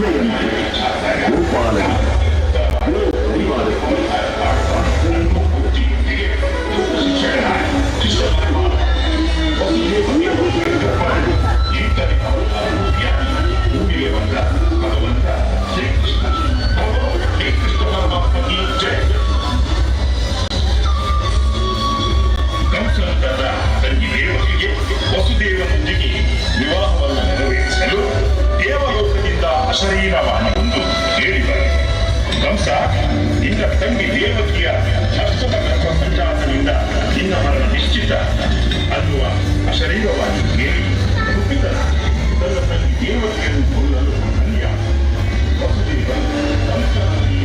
ಕುದುರೆಯಂತೆ ಗೋಪಾಲನಿಗೆ ಕಂಸನಂತರ ತಂಗಿ ದೇವರಿಗೆ ವಸುದೇವನೊಂದಿಗೆ ವಿವಾಹವನ್ನು ನೆರವೇರಿಸಲು ದೇವಲೋಕದಿಂದ ಅಶರೀರವಾಣಿಯೊಂದು ಕೇಳಿದರು. ಕಂಸ, ನಿನ್ನ ತಂಗಿ ದೇವಕಿಯ ಹಸ್ತದ ಗರ್ಭ ಸಂಜಾತನಿಂದ ನಿನ್ನ ಮರಣ ನಿಶ್ಚಿತ ಅನ್ನುವ ಅಶರೀರವಾಣಿ ಕೇಳಿ ಕುಪಿತನ ತನ್ನ ತಂಗಿ ದೇವಕಿಯನ್ನು ಕೊಲ್ಲಲು ಅನ್ಯ ವಸುದೇವ ಕಂಸನಲ್ಲಿ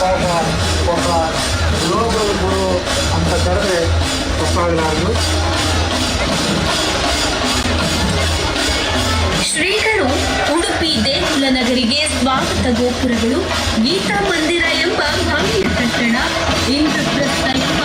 ಇವಾಗ ಒಬ್ಬ ಗ್ಲೋಬಲ್ ಗುರು ಅಂತ ಕರೆದ್ರೆ ತಪ್ಪಾಗಲಾರದು. ಶ್ರೀಗಳು ಉಡುಪಿ ದೇಗುಲ ನಗರಿಗೆ ಸ್ವಾಗತ ಗೋಪುರಗಳು, ಗೀತಾ ಮಂದಿರ ಎಂಬ ಭವ್ಯ ಕಟ್ಟಡ, ಇಂದ್ರಪ್ರಸ್ಥ ಎಂಬ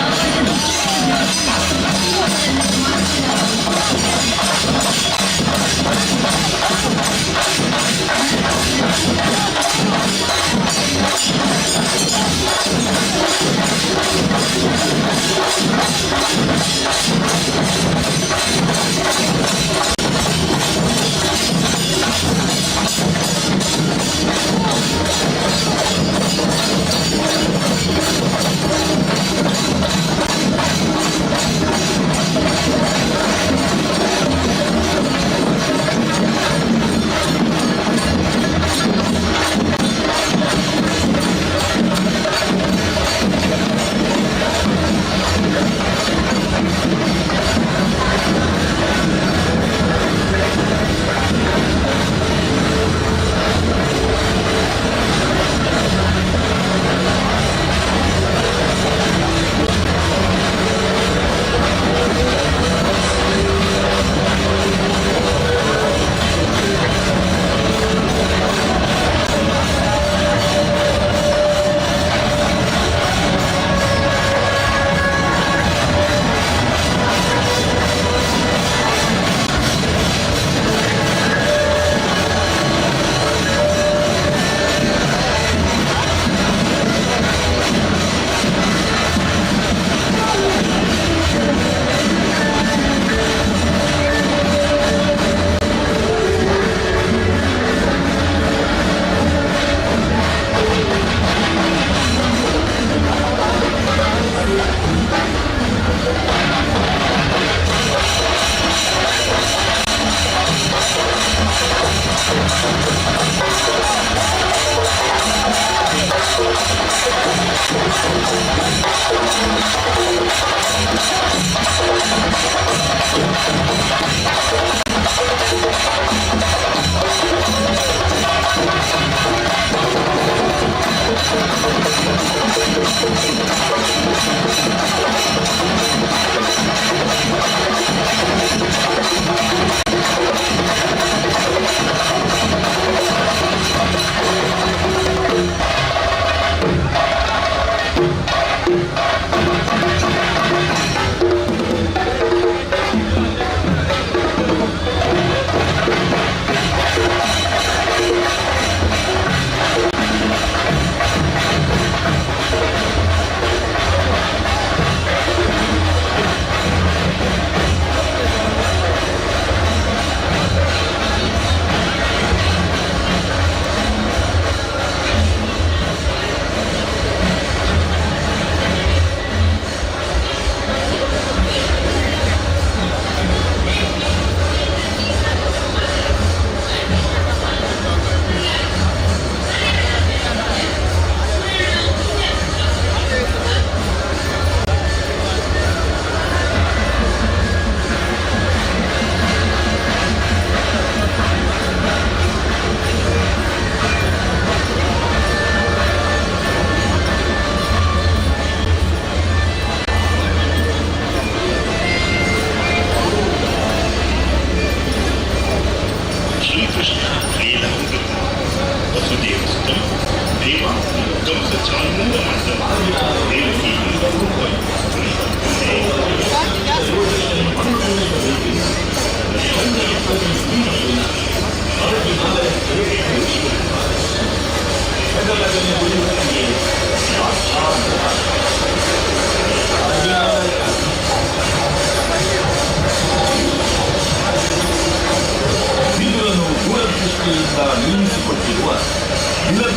ನಿರ್ಮಿಸಿಕೊಟ್ಟಿರುವ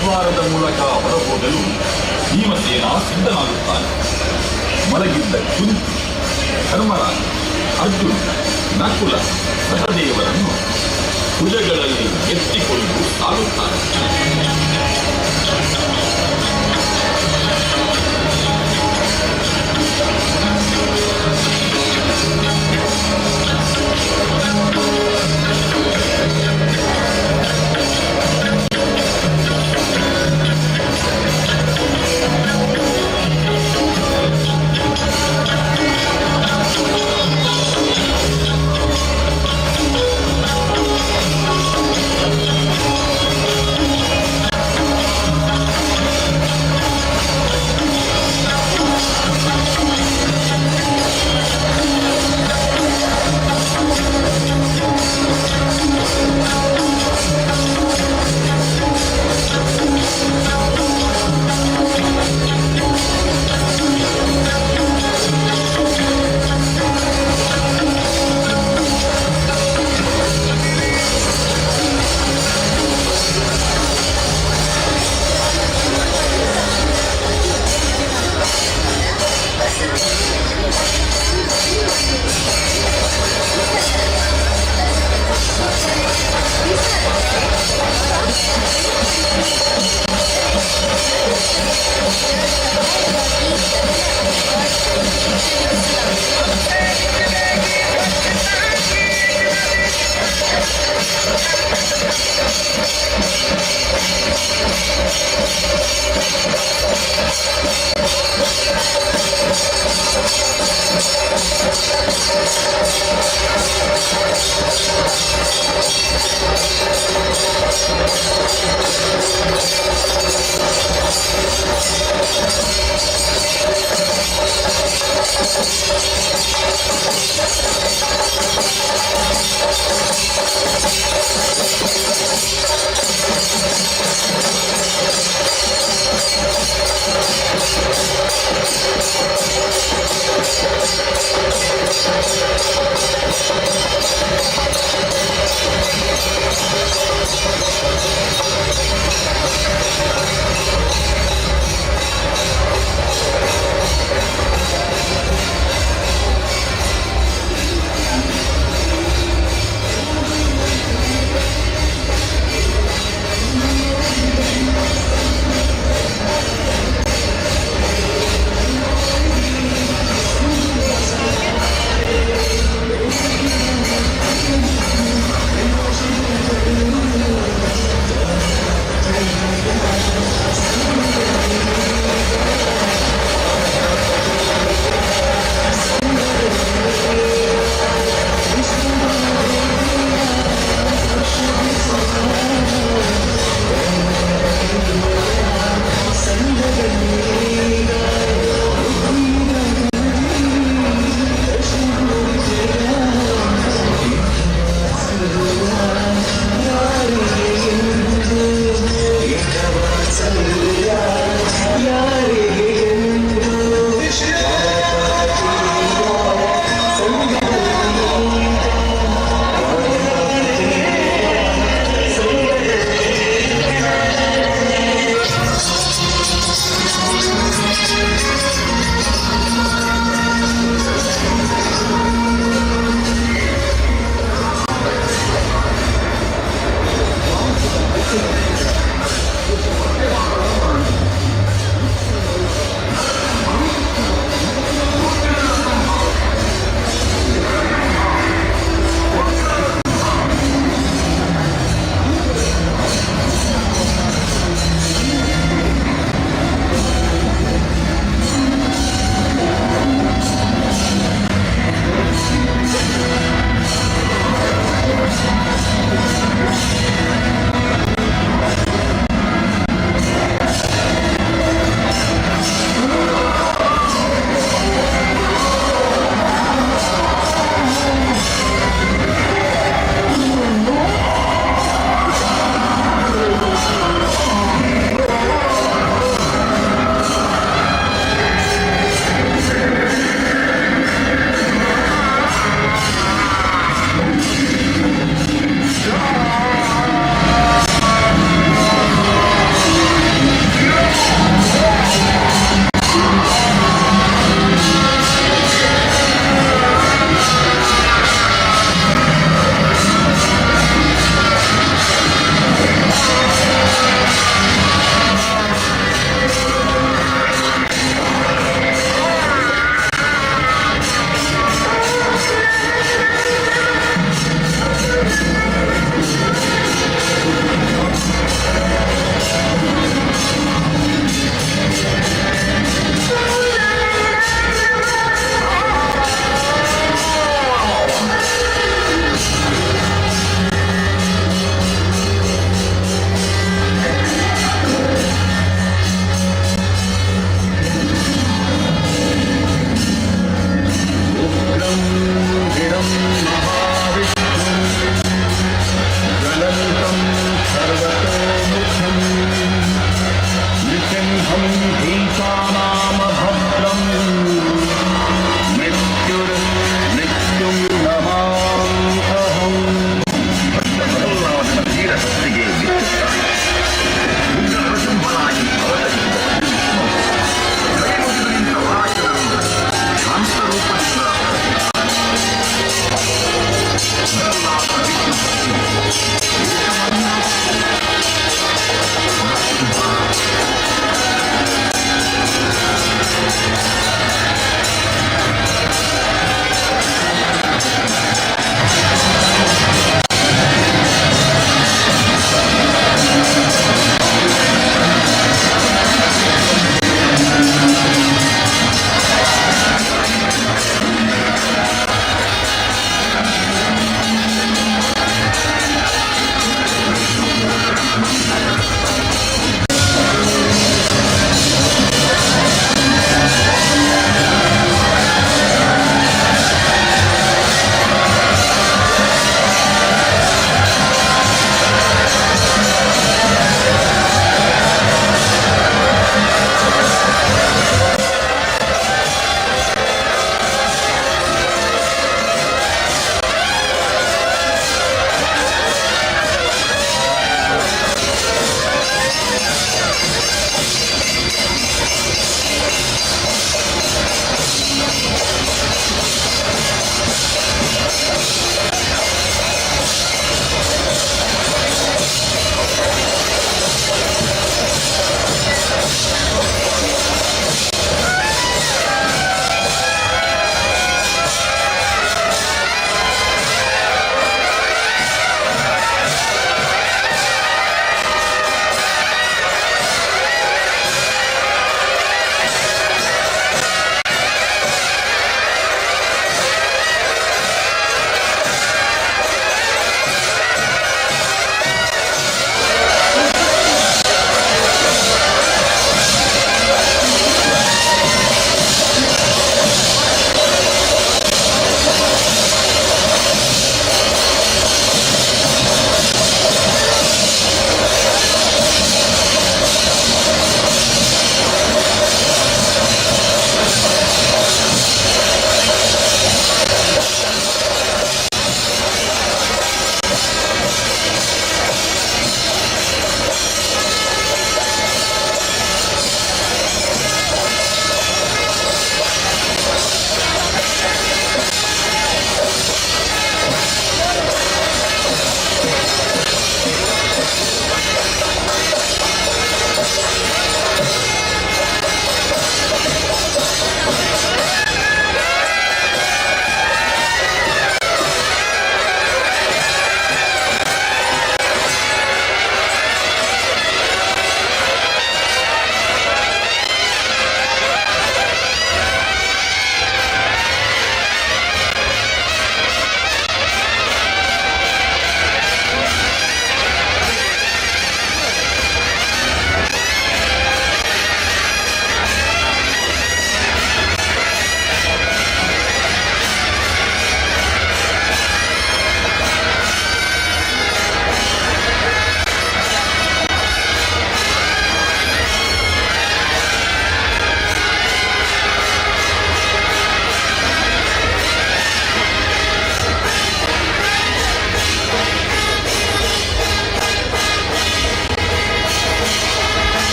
ದ್ವಾರದ ಮೂಲಕ ಹೊರಹೋಗಲು ಭೀಮಸೇನ ಸಿದ್ಧನಾಗುತ್ತಾನೆ. ಮಲಗಿದ್ದ ಕುಂತಿ, ಧರ್ಮರಾಜ, ಅರ್ಜುನ, ನಕುಲ, ಸಹದೇವರನ್ನು ಭುಜಗಳಲ್ಲಿ ಎತ್ತಿಕೊಂಡು ಸಾಗುತ್ತಾನೆ.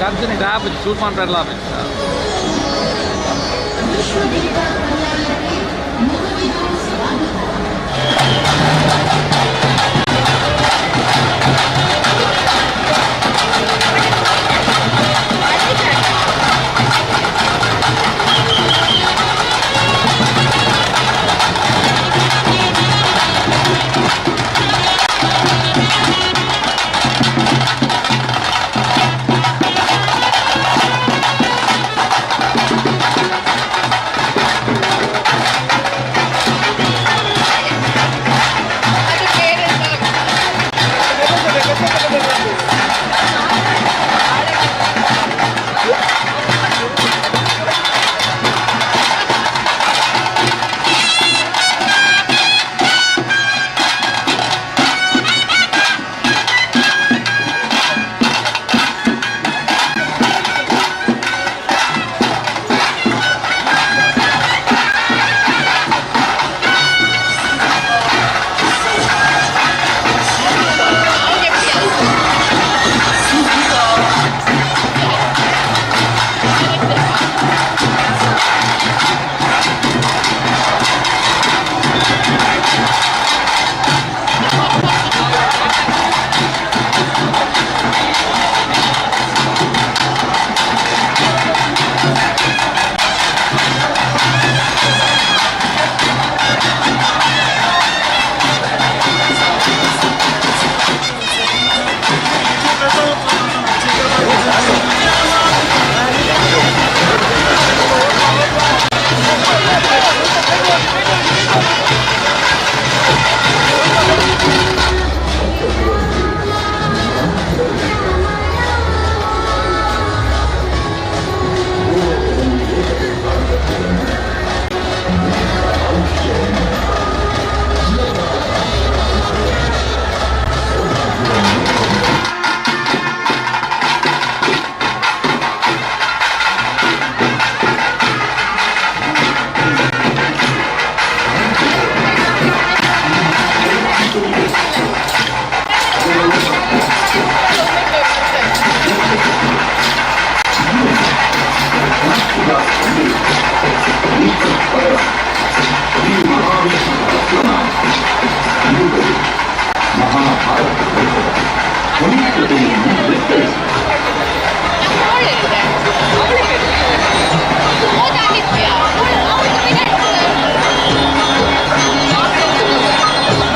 ಅರ್ಜುನ ಇದು ಶೂಟ್ ಮಾಡ್ತಾರಲ್ಲ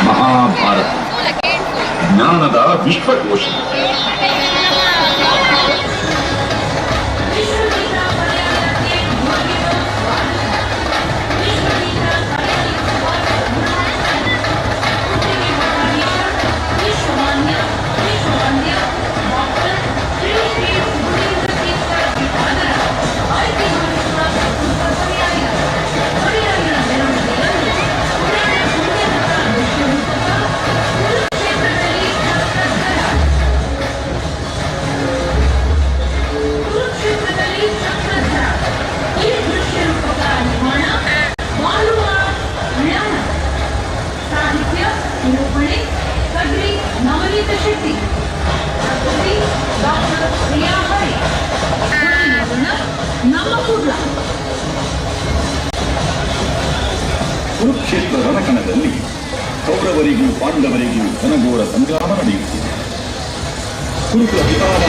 ಮಹಾಭಾರತ ಜ್ಞಾನದ ವಿಶ್ವಕೋಶ. ಕುರುಕ್ಷೇತ್ರ ರಣಕಣದಲ್ಲಿ ಕೌರವರಿಗೂ ಪಾಂಡವರಿಗೂ ಘನಘೋರ ಸಂಗ್ರಾಮ ನಡೆಯುತ್ತಿದೆ. ಕುರುಕುಲ ಪಿತಾಮಹ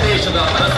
ದೇಶದ ಅರಸ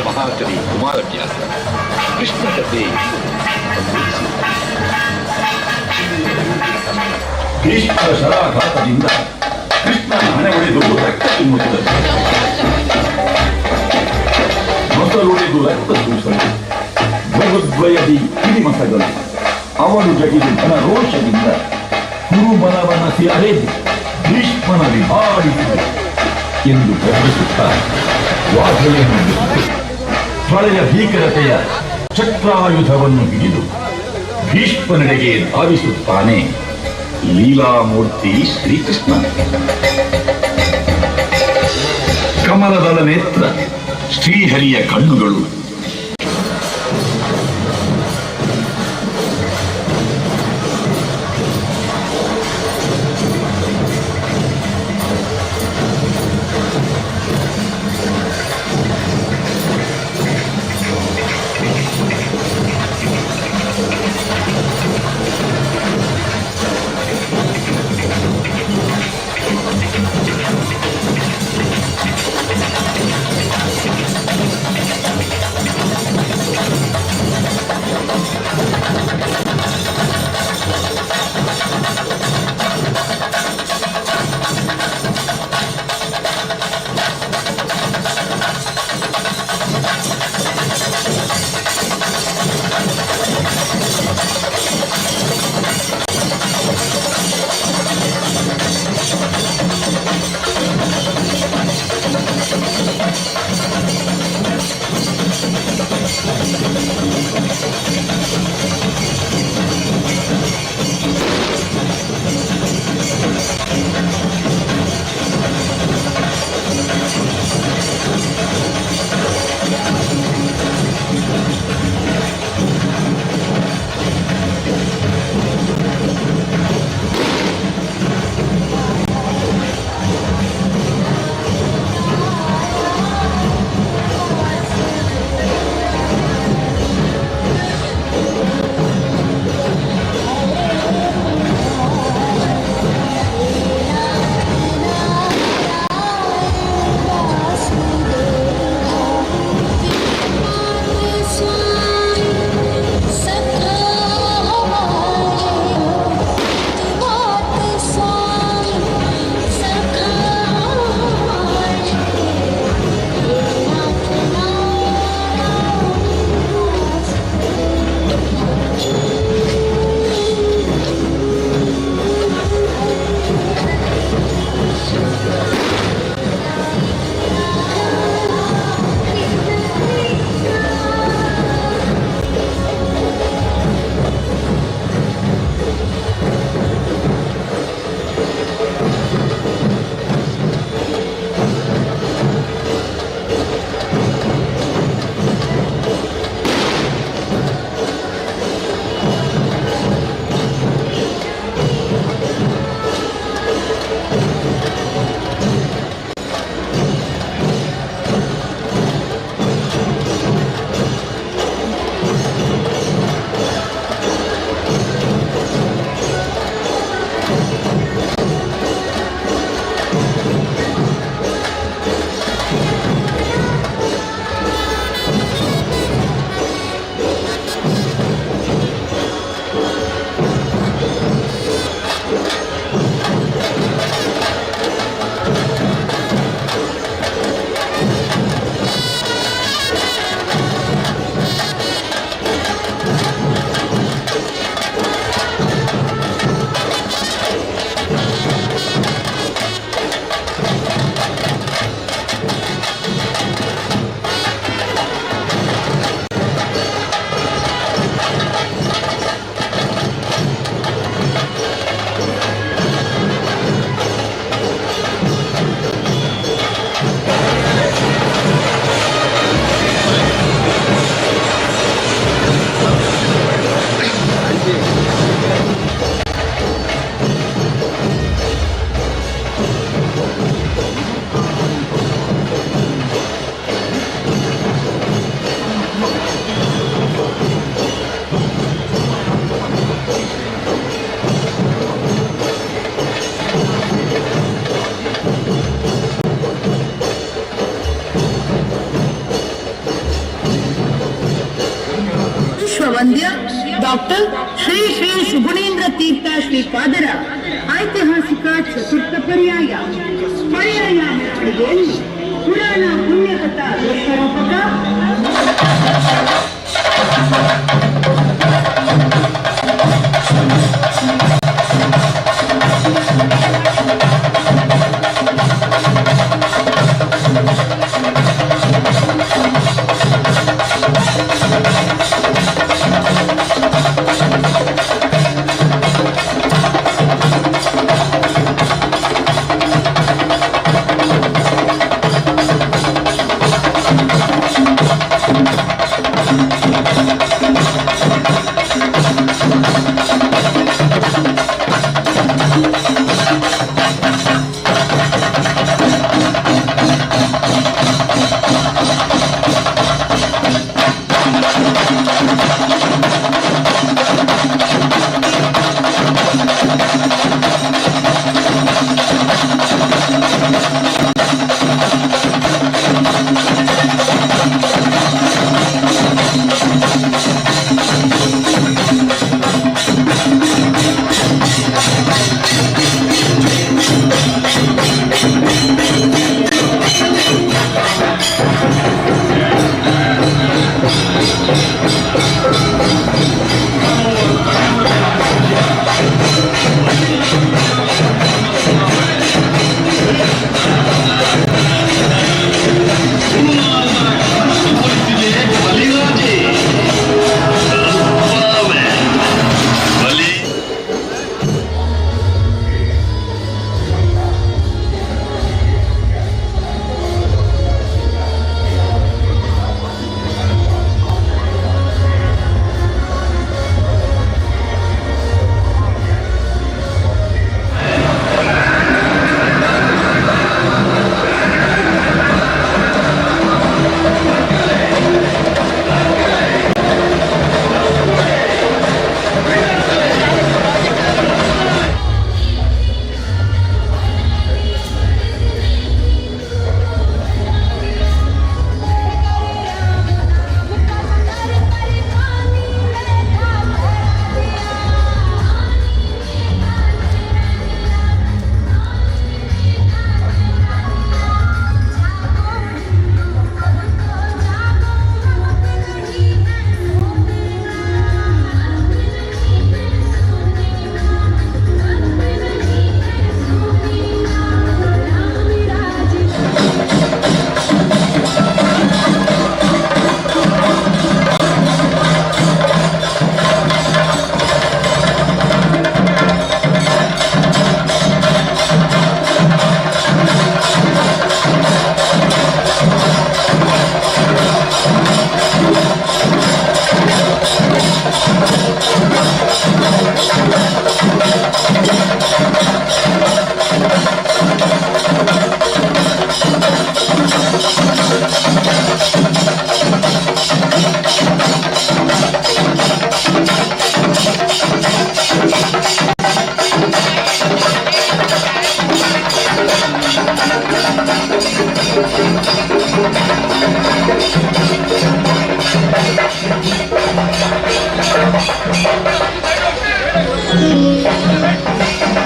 ಮಹಾಕವಿ ಕುಮಾರವ್ಯಾಸ ಕೃಷ್ಣ ಕಥೆ ಭೀಷ್ಮರ ಶರಾಘಾತದಿಂದ ಕೃಷ್ಣನ ಹಣೆ ಒಡೆದು ರಕ್ತ ಚಿಮ್ಮುತ್ತದೆ. ಮೊಸರೊಡೆದು ರಕ್ತ ಸೂಸಲು ಭಗವದ್ವಯದಿ ಕಿಡಿಮಸಗಳು ಅವನು ಜಗಿದು ಘನರೋಷದಿಂದ ಕುರುಬಲವನ ಸಿರಹೇದಿ ಭೀಷ್ಮನ ವಿಭಾಡಿಸಿದೆ ಎಂದು ಗರ್ಜಿಸುತ್ತಾರೆ. ವಾಸನೆಯನ್ನು ಬಿಟ್ಟು ಪ್ರಳಯ ಭೀಕರತೆಯ ಚಕ್ರಾಯುಧವನ್ನು ಹಿಡಿದು ಭೀಷ್ಮನೆಡೆಗೆ ಧಾವಿಸುತ್ತಾನೆ ಲೀಲಾಮೂರ್ತಿ ಶ್ರೀಕೃಷ್ಣ. ಕಮಲದಳ ನೇತ್ರ, ಶ್ರೀಹರಿಯ ಕಣ್ಣುಗಳು. ವಿಶ್ವವಂದ್ಯ ಡಾಕ್ಟರ್ ಶ್ರೀ ಶ್ರೀ ಸುಗುಣೇಂದ್ರ ತೀರ್ಥ ಶ್ರೀಪಾದರ ಐತಿಹಾಸಿಕ ಚತುರ್ಥ ಪರ್ಯಾಯ ಮೆರವಣಿಗೆಯಲ್ಲಿ ಪುರಾಣ ಪುಣ್ಯಕಥಾ ದೃಶ್ಯರೂಪಕ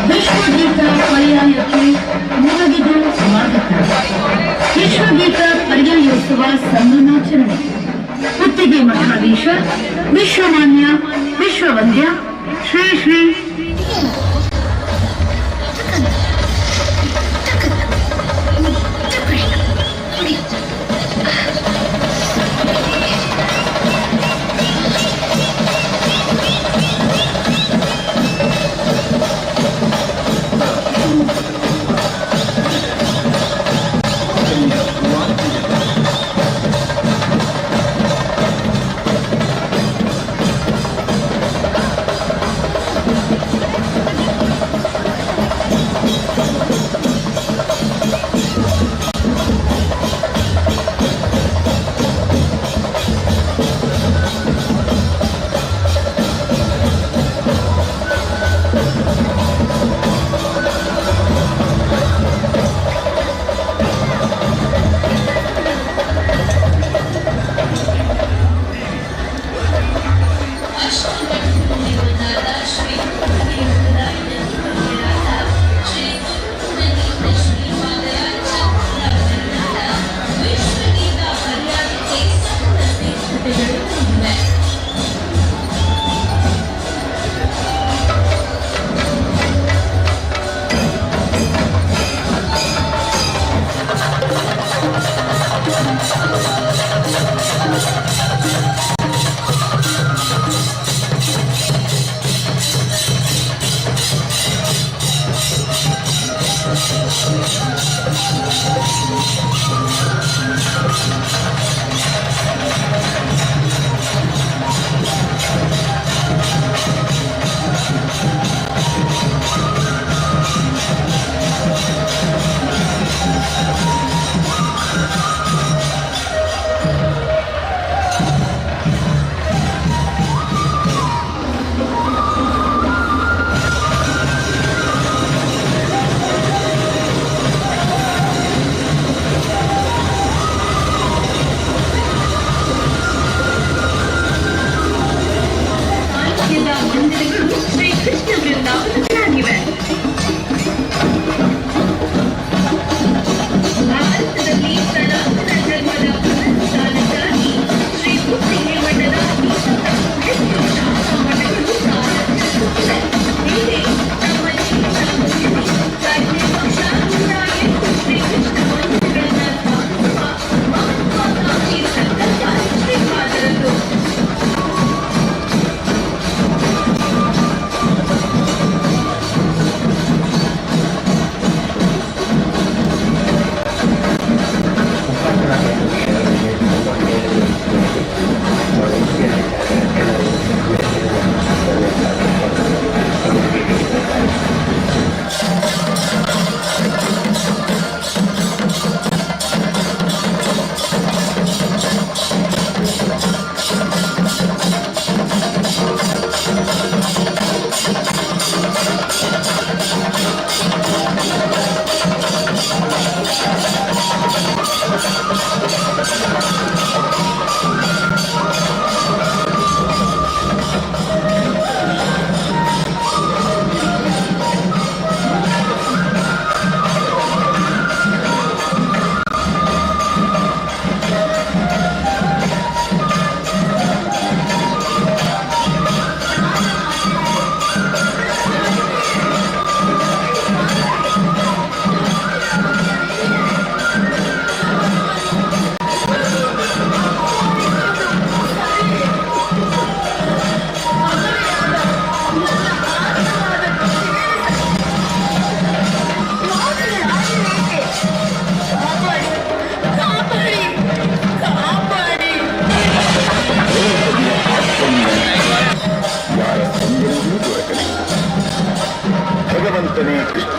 ವಿಶ್ವಗೀತ ಪರ್ಯಾಯಕ್ಕೆ ನಿಮಗಿದು ಸ್ವಾಗತ. ವಿಶ್ವಗೀತ ಪರ್ಯಾಯೋತ್ಸವ ಸಂಭ್ರಮಾಚರಣೆ. ಮುತ್ತಿಗೆ ಮಠಾಧೀಶ ವಿಶ್ವಮಾನ್ಯ ವಿಶ್ವವಂದ್ಯ ಶ್ರೀ ಶ್ರೀ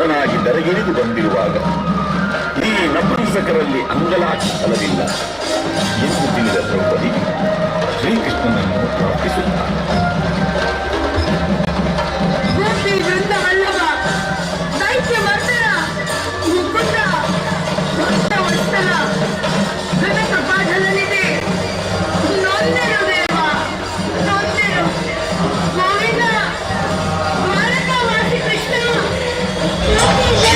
ಶರಣಾಗಿ ದರಗಿಳಿದು ಬಂದಿರುವಾಗ ಈ ನಪುಂಸಕರಲ್ಲಿ ಅಂಗಲಾಚಿ ಫಲವಿಲ್ಲ ಎಂದು ತಿಳಿದ ದ್ರೌಪದಿ ಶ್ರೀಕೃಷ್ಣನನ್ನು ಪ್ರಾರ್ಥಿಸುತ್ತಾನೆ. ಗೋಪಿ ವೃಂದವಲ್ಲಭ, ದೈತ್ಯ ಮರ್ದನ, ಮುಕುಂದ, ಭಕ್ತವತ್ಸಲ, ಘನ ಕಪಾಟದಲ್ಲಿದೆ. ನೊಂದರು ದೇವ, ನೊಂದರು. ಗೋವಿಂದ, ದ್ವಾರಕಾವಾಸಿ ಕೃಷ್ಣ, ಗೋಪೀಶ.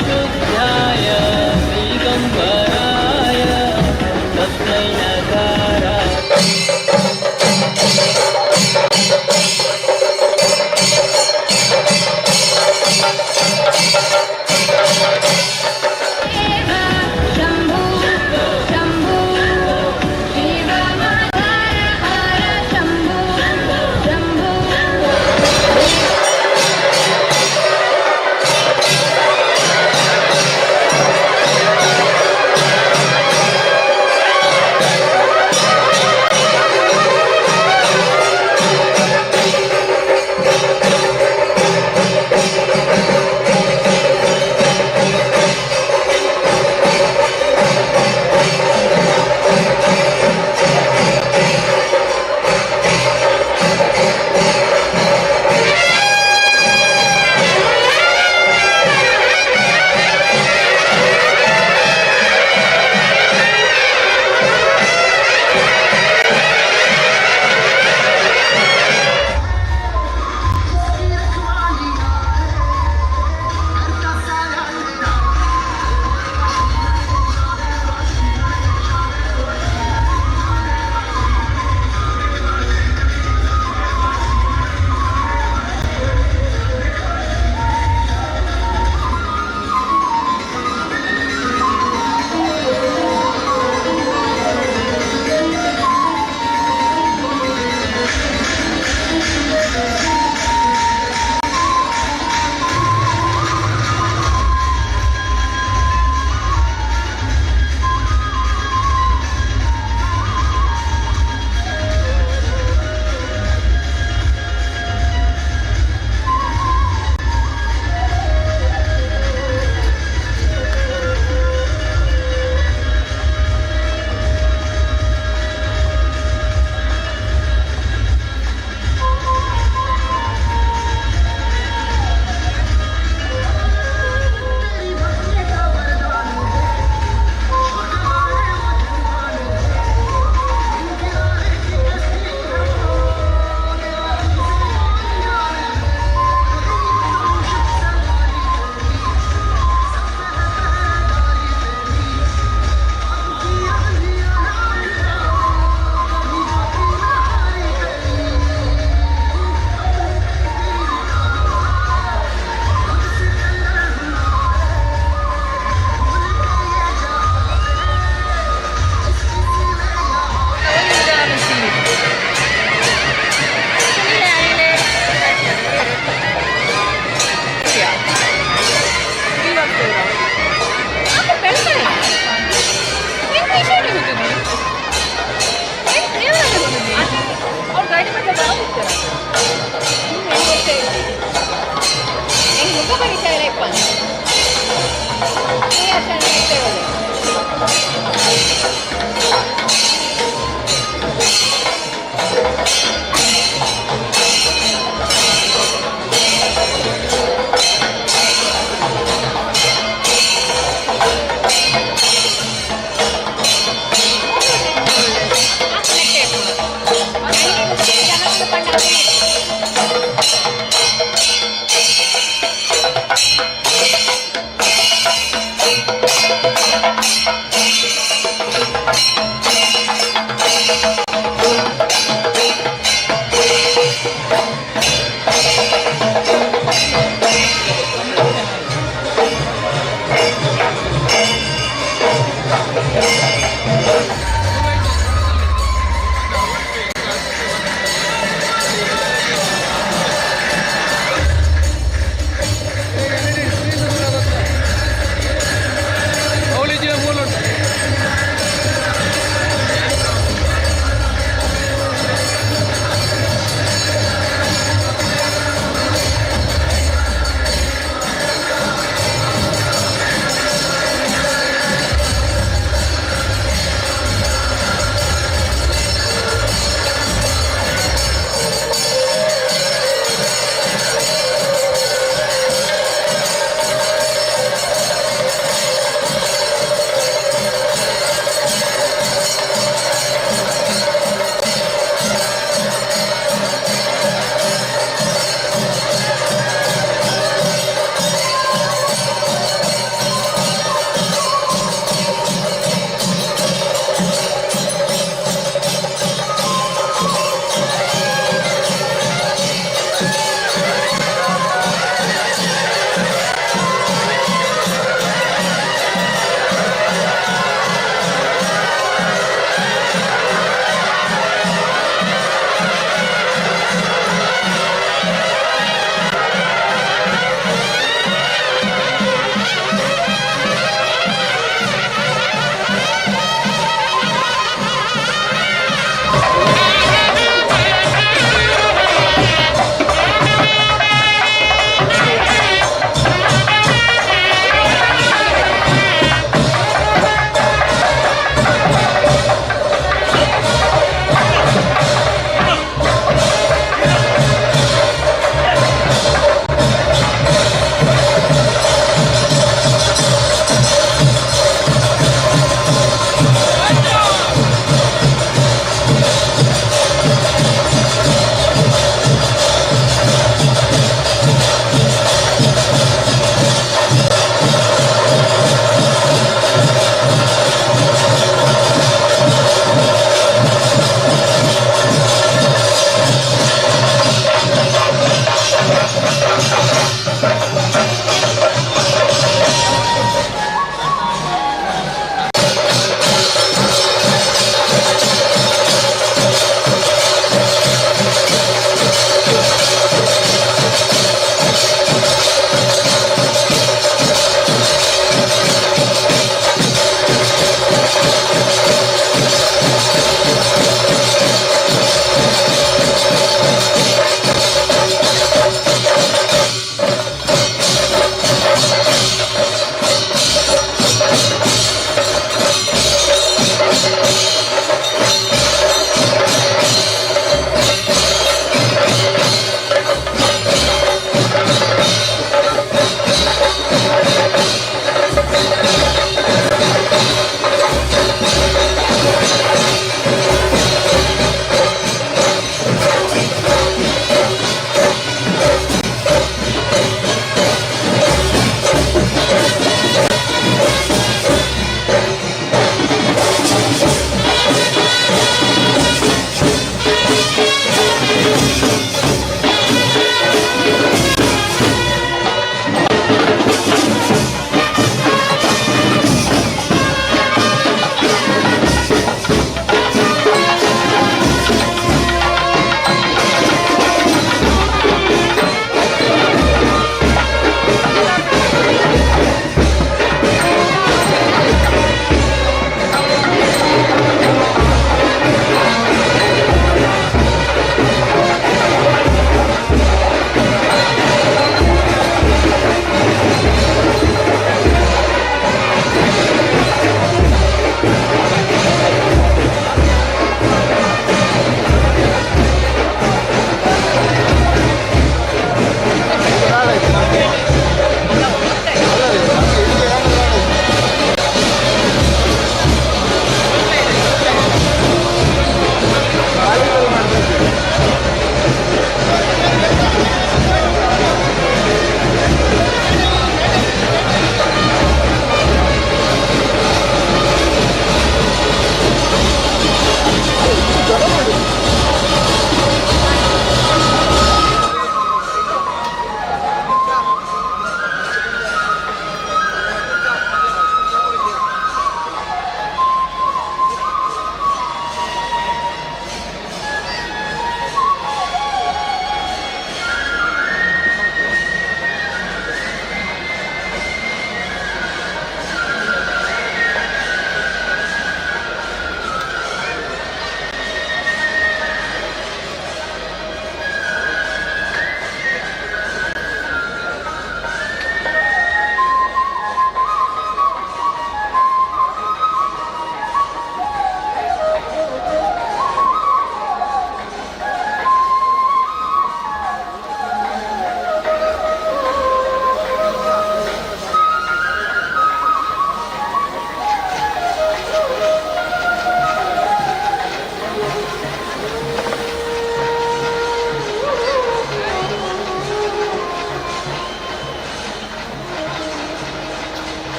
शुद्धाय दिगम्बराय तस्मै नकाराय शम्भो शम्भो शिवमहार हर शम्भो शम्भो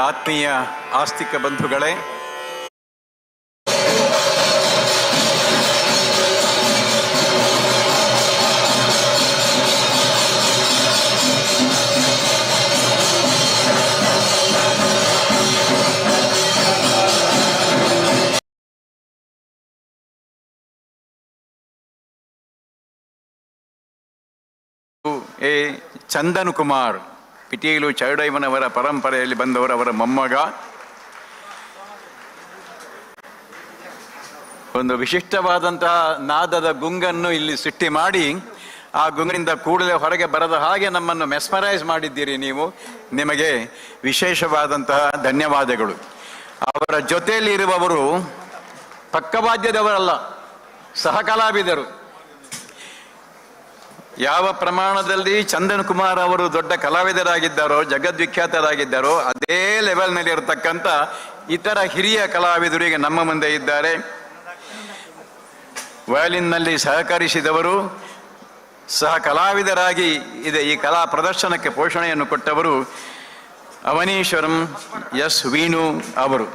ಆತ್ಮೀಯ ಆಸ್ತಿಕ ಬಂಧುಗಳೇ, ಎ ಚಂದನ್ ಕುಮಾರ್ ಪಿಟೀಲು ಚೌಡಯ್ಯನವರ ಪರಂಪರೆಯಲ್ಲಿ ಬಂದವರವರ ಮೊಮ್ಮಗ. ಒಂದು ವಿಶಿಷ್ಟವಾದಂತಹ ನಾದದ ಗುಂಗನ್ನು ಇಲ್ಲಿ ಸೃಷ್ಟಿ ಮಾಡಿ ಆ ಗುಂಗಿನಿಂದ ಕೂಡಲೇ ಹೊರಗೆ ಬರದ ಹಾಗೆ ನಮ್ಮನ್ನು ಮೆಸ್ಮರೈಸ್ ಮಾಡಿದ್ದೀರಿ ನೀವು. ನಿಮಗೆ ವಿಶೇಷವಾದಂತಹ ಧನ್ಯವಾದಗಳು. ಅವರ ಜೊತೆಯಲ್ಲಿ ಇರುವವರು ಪಕ್ಕವಾದ್ಯದವರಲ್ಲ, ಸಹ ಕಲಾವಿದರು. ಯಾವ ಪ್ರಮಾಣದಲ್ಲಿ ಚಂದನ್ ಕುಮಾರ್ ಅವರು ದೊಡ್ಡ ಕಲಾವಿದರಾಗಿದ್ದಾರೋ, ಜಗದ್ವಿಖ್ಯಾತರಾಗಿದ್ದಾರೋ, ಅದೇ ಲೆವೆಲ್ನಲ್ಲಿ ಇರತಕ್ಕಂಥ ಇತರ ಹಿರಿಯ ಕಲಾವಿದರು ಈಗ ನಮ್ಮ ಮುಂದೆ ಇದ್ದಾರೆ. ವಯಲಿನ್ನಲ್ಲಿ ಸಹಕರಿಸಿದವರು, ಸಹ ಕಲಾವಿದರಾಗಿ ಈ ಕಲಾ ಪ್ರದರ್ಶನಕ್ಕೆ ಪೋಷಣೆಯನ್ನು ಕೊಟ್ಟವರು ಅವನೀಶ್ವರಂ ಎಸ್ ವೀಣು ಅವರು.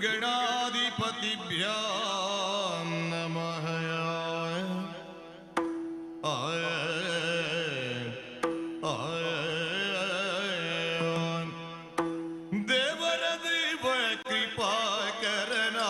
गुरुगणाधिपतिभ्यां नमः। देवर देव कृपा करना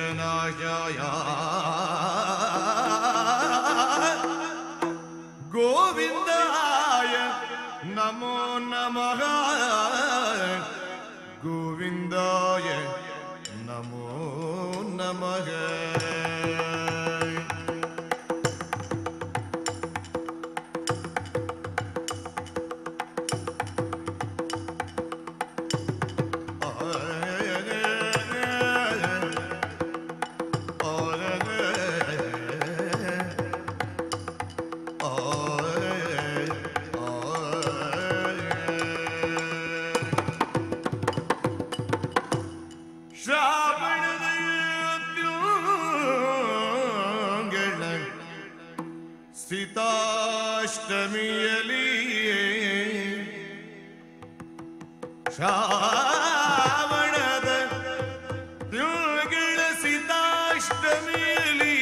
प्रणतक्लेशनाशाय गोविन्दाय नमो नमः। गोविन्दाय नमो नमः। सीताष्टमियली श्रावणद ತಿಂಗಳ सीताष्टमियली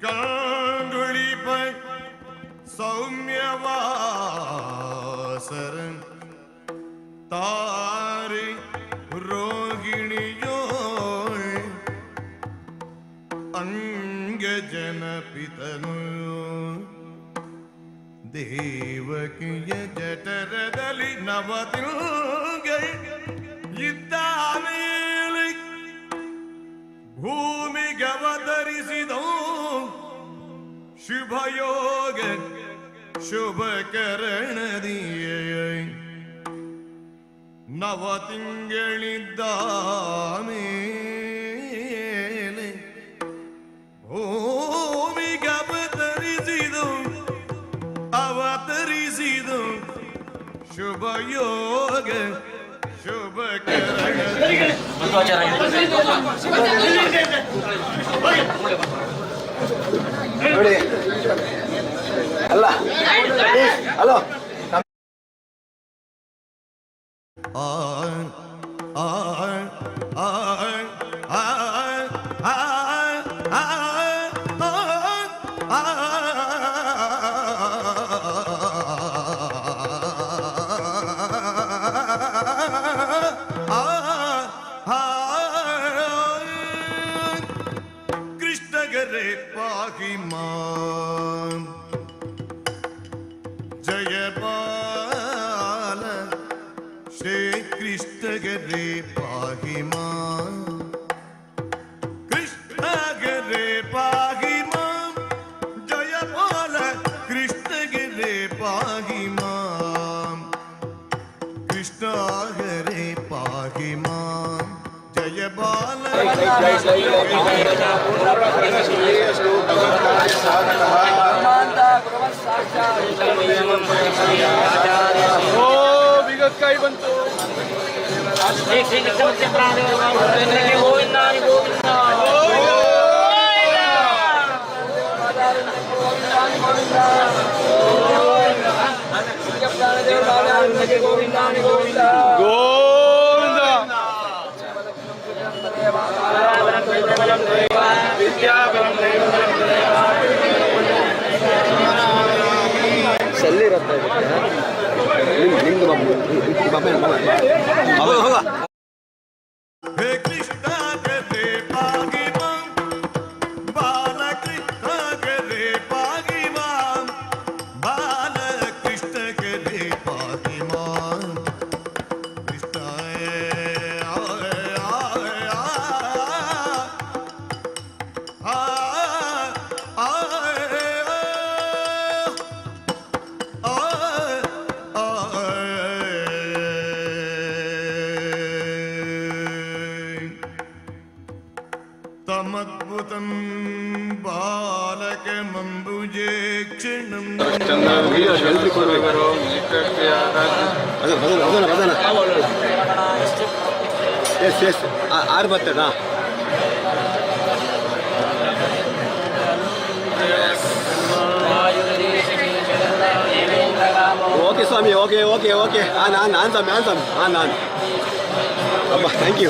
ಕಂಗುಳಿಪ ಸೌಮ್ಯವಾಸರ ತಾರೆ ರೋಹಿಣಿಯೋ ಅಂಗಜನಪಿತನು ದೇವಕಿಯ ಜಠರದಲ್ಲಿ ನವತಿಲ್ ಇದ್ದ ಮೇಲೆ ಭೂಮಿಗವತರಿಸಿದ ಶುಭಯೋಗ ಶುಭಕರಣದಿಯೇ ನವ ತಿಂಗಳಿದ್ದ ಮೇಲೆ ಅವತರಿಸಿದ ಶುಭಯೋಗ ಶುಭಕರಣ ನೋಡಿ ಅಲ್ಲ ಹಲೋ ಆ ಆ ಆ ಆ ಕೃಷ್ಣಗರೆ ಪಾಹಿ ಮಾಂ ಜಯ ಬಾಲ ಶ್ರೀ ಕೃಷ್ಣಗರೆ ಪಾಹಿ ಮಾಂ ಕೃಷ್ಣಗರೆ ಪಾಹಿ ಮಾಂ ಜಯ ಬಾಲ ಕೃಷ್ಣಗರೆ ಪಾಹಿ ಮಾಂ ಕೃಷ್ಣಗರೆ ಪಾಹಿ ಮಾಂ ಜಯ ಬಾಲ ಬಿಗಕ್ಕಾಯಿ ಬಂತು ಹೇ ಕೃಷ್ಣ ಗರೆ ಪಾಗಿ ಮಾಂ ಬಾಲ ಕೃಷ್ಣ ಗರೆ ಪಾಗಿ ಮಾಂ ಬಾಲ ಕೃಷ್ಣ ಗರೆ ಪಾಗಿ ಮಾಂ ಕೃಷ್ಣ ತಮದ್ಭುತಂ ಬಾಲಕಮಂಬುಜೇ ಕ್ಷಣಂ ಆರು ಬರ್ತದಾ ಓಕೆ ಸ್ವಾಮಿ ಓಕೆ ಓಕೆ ಓಕೆ ನಾನು ಸ್ವಾಮಿ ನಾನು ಅಬ್ಬಾ ಥ್ಯಾಂಕ್ ಯು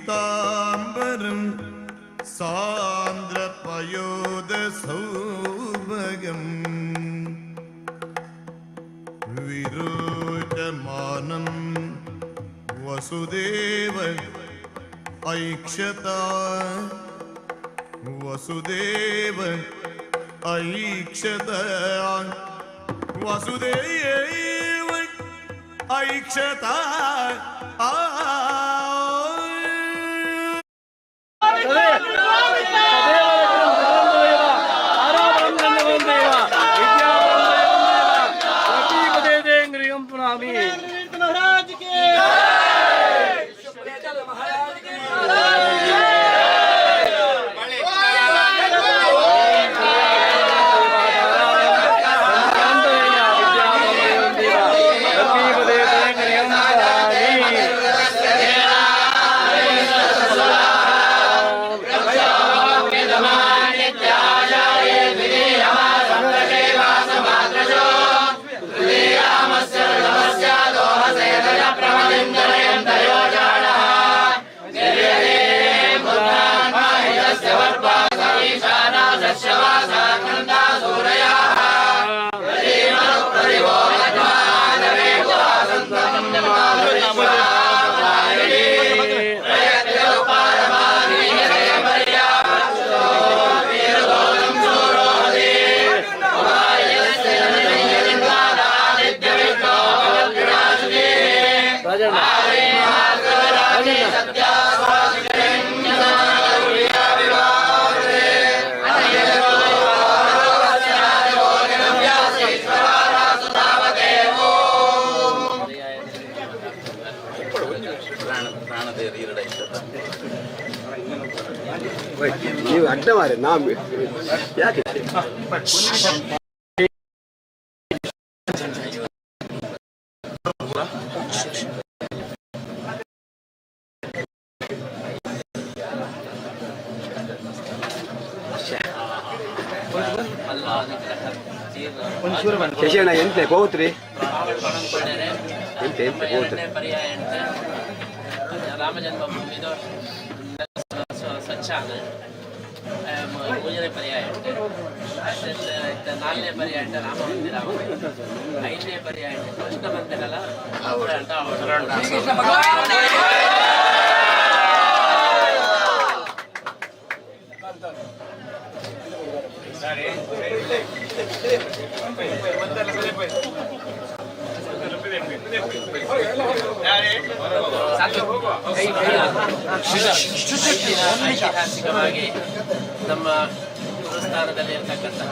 ಪೀತಾಂಬರಂ ಸಾಂದ್ರಪಯೋದ ಸೌಭಗಂ ವಿರೋಚಮಾನಂ ವಸುದೇವ ಐಕ್ಷತಾ ವಸುದೇವ ಐಕ್ಷತ ವಸುದೇವ ಐಕ್ಷತಾ ಅಡ್ಡ ಮಾರೆ ನಾ ಯಾಕೆ ಶಶಿಯಣ್ಣ ಎಂತ ಹೋಗ್ತ್ರಿ ಎಂತ ಎಂತ ಹೋಗ್ತ್ರಿ രാമജന്മഭൂമിയിലോ സ്വച്ഛാണ് ಮೂರನೇ ಪರ್ಯಾಯ ನಾಲ್ಕನೇ ಪರ್ಯಾಯ ರಾಮ ಮಂದಿರ ಐದನೇ ಪರ್ಯಾಯ ಕೃಷ್ಣ ಮಂದಿರಲ್ಲ ಐತಿಹಾಸಿಕವಾಗಿ ನಮ್ಮ ಗುರುಸ್ಥಾನದಲ್ಲಿ ಇರತಕ್ಕಂತಹ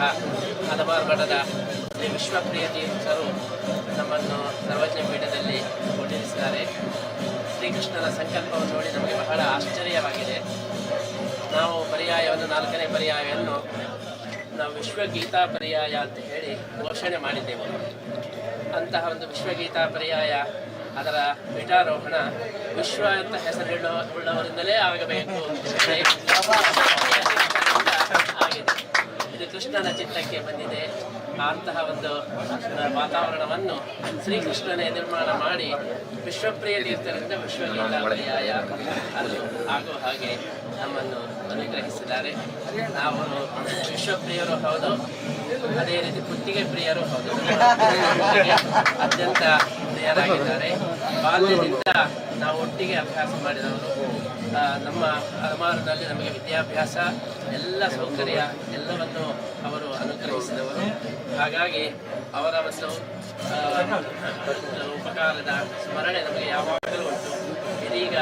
ಹಲವಾರು ಮಠದ ಶ್ರೀ ವಿಶ್ವಪ್ರಿಯ ತೀರ್ಥರು ನಮ್ಮನ್ನು ಸರ್ವಜ್ಞ ಪೀಠದಲ್ಲಿ ಕೊಂಡಿರಿಸಿದ್ದಾರೆ. ಶ್ರೀಕೃಷ್ಣನ ಸಂಕಲ್ಪವನ್ನು ನೋಡಿ ನಮಗೆ ಬಹಳ ಆಶ್ಚರ್ಯವಾಗಿದೆ. ನಾವು ಪರ್ಯಾಯವನ್ನು ನಾಲ್ಕನೇ ಪರ್ಯಾಯವನ್ನು ನಾವು ವಿಶ್ವಗೀತಾ ಪರ್ಯಾಯ ಅಂತ ಹೇಳಿ ಘೋಷಣೆ ಮಾಡಿದ್ದೆವು. ಅಂತಹ ಒಂದು ವಿಶ್ವಗೀತಾ ಪರ್ಯಾಯ ಅದರ ಪೀಠಾರೋಹಣ ವಿಶ್ವ ಅಂತ ಹೆಸರುಳ್ಳವರಿಂದಲೇ ಆಗಬೇಕು ಆಗಿದೆ. ಇದು ಕೃಷ್ಣನ ಚಿತ್ತಕ್ಕೆ ಬಂದಿದೆ. ಅಂತಹ ಒಂದು ವಾತಾವರಣವನ್ನು ಶ್ರೀಕೃಷ್ಣನೇ ನಿರ್ಮಾಣ ಮಾಡಿ ವಿಶ್ವಪ್ರಿಯ ತೀರ್ಥರಿಂದ ವಿಶ್ವಗೀತಾ ಪರ್ಯಾಯ ಅದು ಆಗುವ ಹಾಗೆ ನಮ್ಮನ್ನು ಅನುಗ್ರಹಿಸಿದ್ದಾರೆ. ನಾವು ವಿಶ್ವಪ್ರಿಯರು ಹೌದು, ಅದೇ ರೀತಿ ಕುತ್ತಿಗೆ ಪ್ರಿಯರು ಹೌದು. ಅತ್ಯಂತ ಪ್ರಿಯರಾಗಿದ್ದಾರೆ. ಬಾಲ್ಯದಿಂದ ನಾವು ಒಟ್ಟಿಗೆ ಅಭ್ಯಾಸ ಮಾಡಿದವರು. ನಮ್ಮ ಅಲಮಾರಿನಲ್ಲಿ ನಮಗೆ ವಿದ್ಯಾಭ್ಯಾಸ ಎಲ್ಲ ಸೌಕರ್ಯ ಎಲ್ಲವನ್ನು ಅವರು ಅನುಗ್ರಹಿಸಿದವರು. ಹಾಗಾಗಿ ಅವರ ಒಂದು ಉಪಕಾರದ ಸ್ಮರಣೆ ನಮಗೆ ಯಾವಾಗಲೂ ಉಂಟು. ಇದೀಗ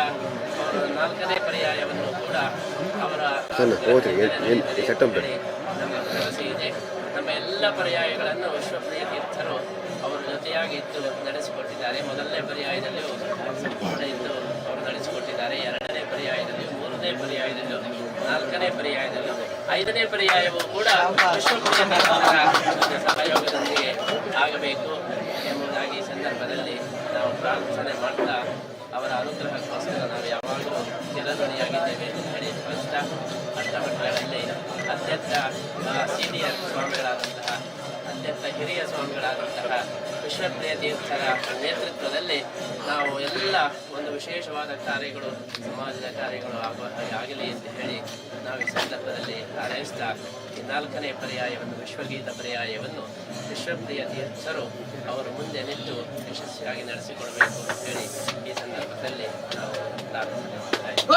ಅವರು ನಾಲ್ಕನೇ ಪರ್ಯಾಯವನ್ನು ಕೂಡ ಅವರ ನಮಗೆ ಭರವಸೆ ಇದೆ. ನಮ್ಮ ಎಲ್ಲ ಪರ್ಯಾಯಗಳನ್ನು ವಿಶ್ವಪ್ರಿಯ ತೀರ್ಥರು ಅವರ ಜೊತೆಯಾಗಿ ಇದ್ದು ನಡೆಸಿಕೊಟ್ಟಿದ್ದಾರೆ. ಮೊದಲನೇ ಪರ್ಯಾಯದಲ್ಲಿಯೂ ಸಂಪೂರ್ಣ ಇದ್ದು ಅವರು ನಡೆಸಿಕೊಟ್ಟಿದ್ದಾರೆ. ಎರಡನೇ ಪರ್ಯಾಯದಲ್ಲಿಯೂ, ಮೂರನೇ ಪರ್ಯಾಯದಲ್ಲಿಯೂ, ನಾಲ್ಕನೇ ಪರ್ಯಾಯದಲ್ಲಿಯೂ, ಐದನೇ ಪರ್ಯಾಯವೂ ಕೂಡ ವಿಶ್ವಪ್ರಿಯ ತೀರ್ಥರ ಸಹಯೋಗದೊಂದಿಗೆ ಆಗಬೇಕು ಎಂಬುದಾಗಿ ಈ ಸಂದರ್ಭದಲ್ಲಿ ನಾವು ಪ್ರಾರ್ಥನೆ ಮಾಡ್ತಾ ಅವರ ಅನುಗ್ರಹಕ್ಕೋಸ್ಕರ ನಾವು ಯಾವಾಗಲೂ ಚಿರಋಣಿಯಾಗಿದ್ದೇವೆ ಎಂದು ಹೇಳಿ ಭಾವಿಸ್ತಾ ಅಷ್ಟಮಠಗಳಲ್ಲಿ ಅತ್ಯಂತ ಸೀನಿಯರ್ ಸ್ವಾಮಿಗಳಾದಂತಹ ಅತ್ಯಂತ ಹಿರಿಯ ಸ್ವಾಮಿಗಳಾದಂತಹ ವಿಶ್ವಪ್ರಿಯ ತೀರ್ಥರ ನೇತೃತ್ವದಲ್ಲಿ ನಾವು ಎಲ್ಲ ಒಂದು ವಿಶೇಷವಾದ ಕಾರ್ಯಗಳು, ಸಮಾಜದ ಕಾರ್ಯಗಳು ಆಗುವ ಹಾಗೆ ಆಗಲಿ ಅಂತ ಹೇಳಿ ನಾವು ಈ ಸಂದರ್ಭದಲ್ಲಿ ಹಾರೈಸ್ತಾ ಈ ನಾಲ್ಕನೇ ಪರ್ಯಾಯವನ್ನು ವಿಶ್ವಗೀತ ಪರ್ಯಾಯವನ್ನು ವಿಶ್ವಪ್ರಿಯ ತೀರ್ಥರು ಅವರು ಮುಂದೆ ನಿಂತು ಯಶಸ್ವಿಯಾಗಿ ನಡೆಸಿಕೊಡಬೇಕು ಅಂತ ಹೇಳಿ ಈ ಸಂದರ್ಭದಲ್ಲಿ ನಾವು ಪ್ರಾರ್ಥನೆ ಮಾಡ್ತಾ ಇದ್ದೇವೆ.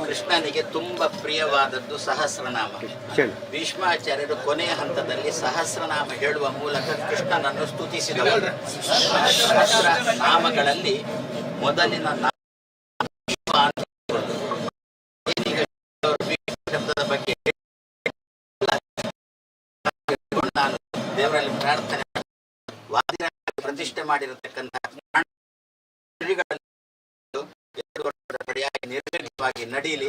ಕೃಷ್ಣನಿಗೆ ತುಂಬಾ ಪ್ರಿಯವಾದದ್ದು ಸಹಸ್ರನಾಮ. ಭೀಷ್ಮಾಚಾರ್ಯರು ಕೊನೆಯ ಹಂತದಲ್ಲಿ ಸಹಸ್ರನಾಮ ಹೇಳುವ ಮೂಲಕ ಕೃಷ್ಣನನ್ನು ಸ್ತುತಿಸಿದವರು. ಸಹಸ್ರನಾಮಗಳಲ್ಲಿ ಮೊದಲಿನ ಶಬ್ದದ ಬಗ್ಗೆ ನಾನು ದೇವರಲ್ಲಿ ಪ್ರಾರ್ಥನೆ ವಾದಿನ ಪ್ರತಿಷ್ಠೆ ಮಾಡಿರತಕ್ಕಂತಹ ನಿರ್ವಿಘ್ನವಾಗಿ ನಡೀಲಿ,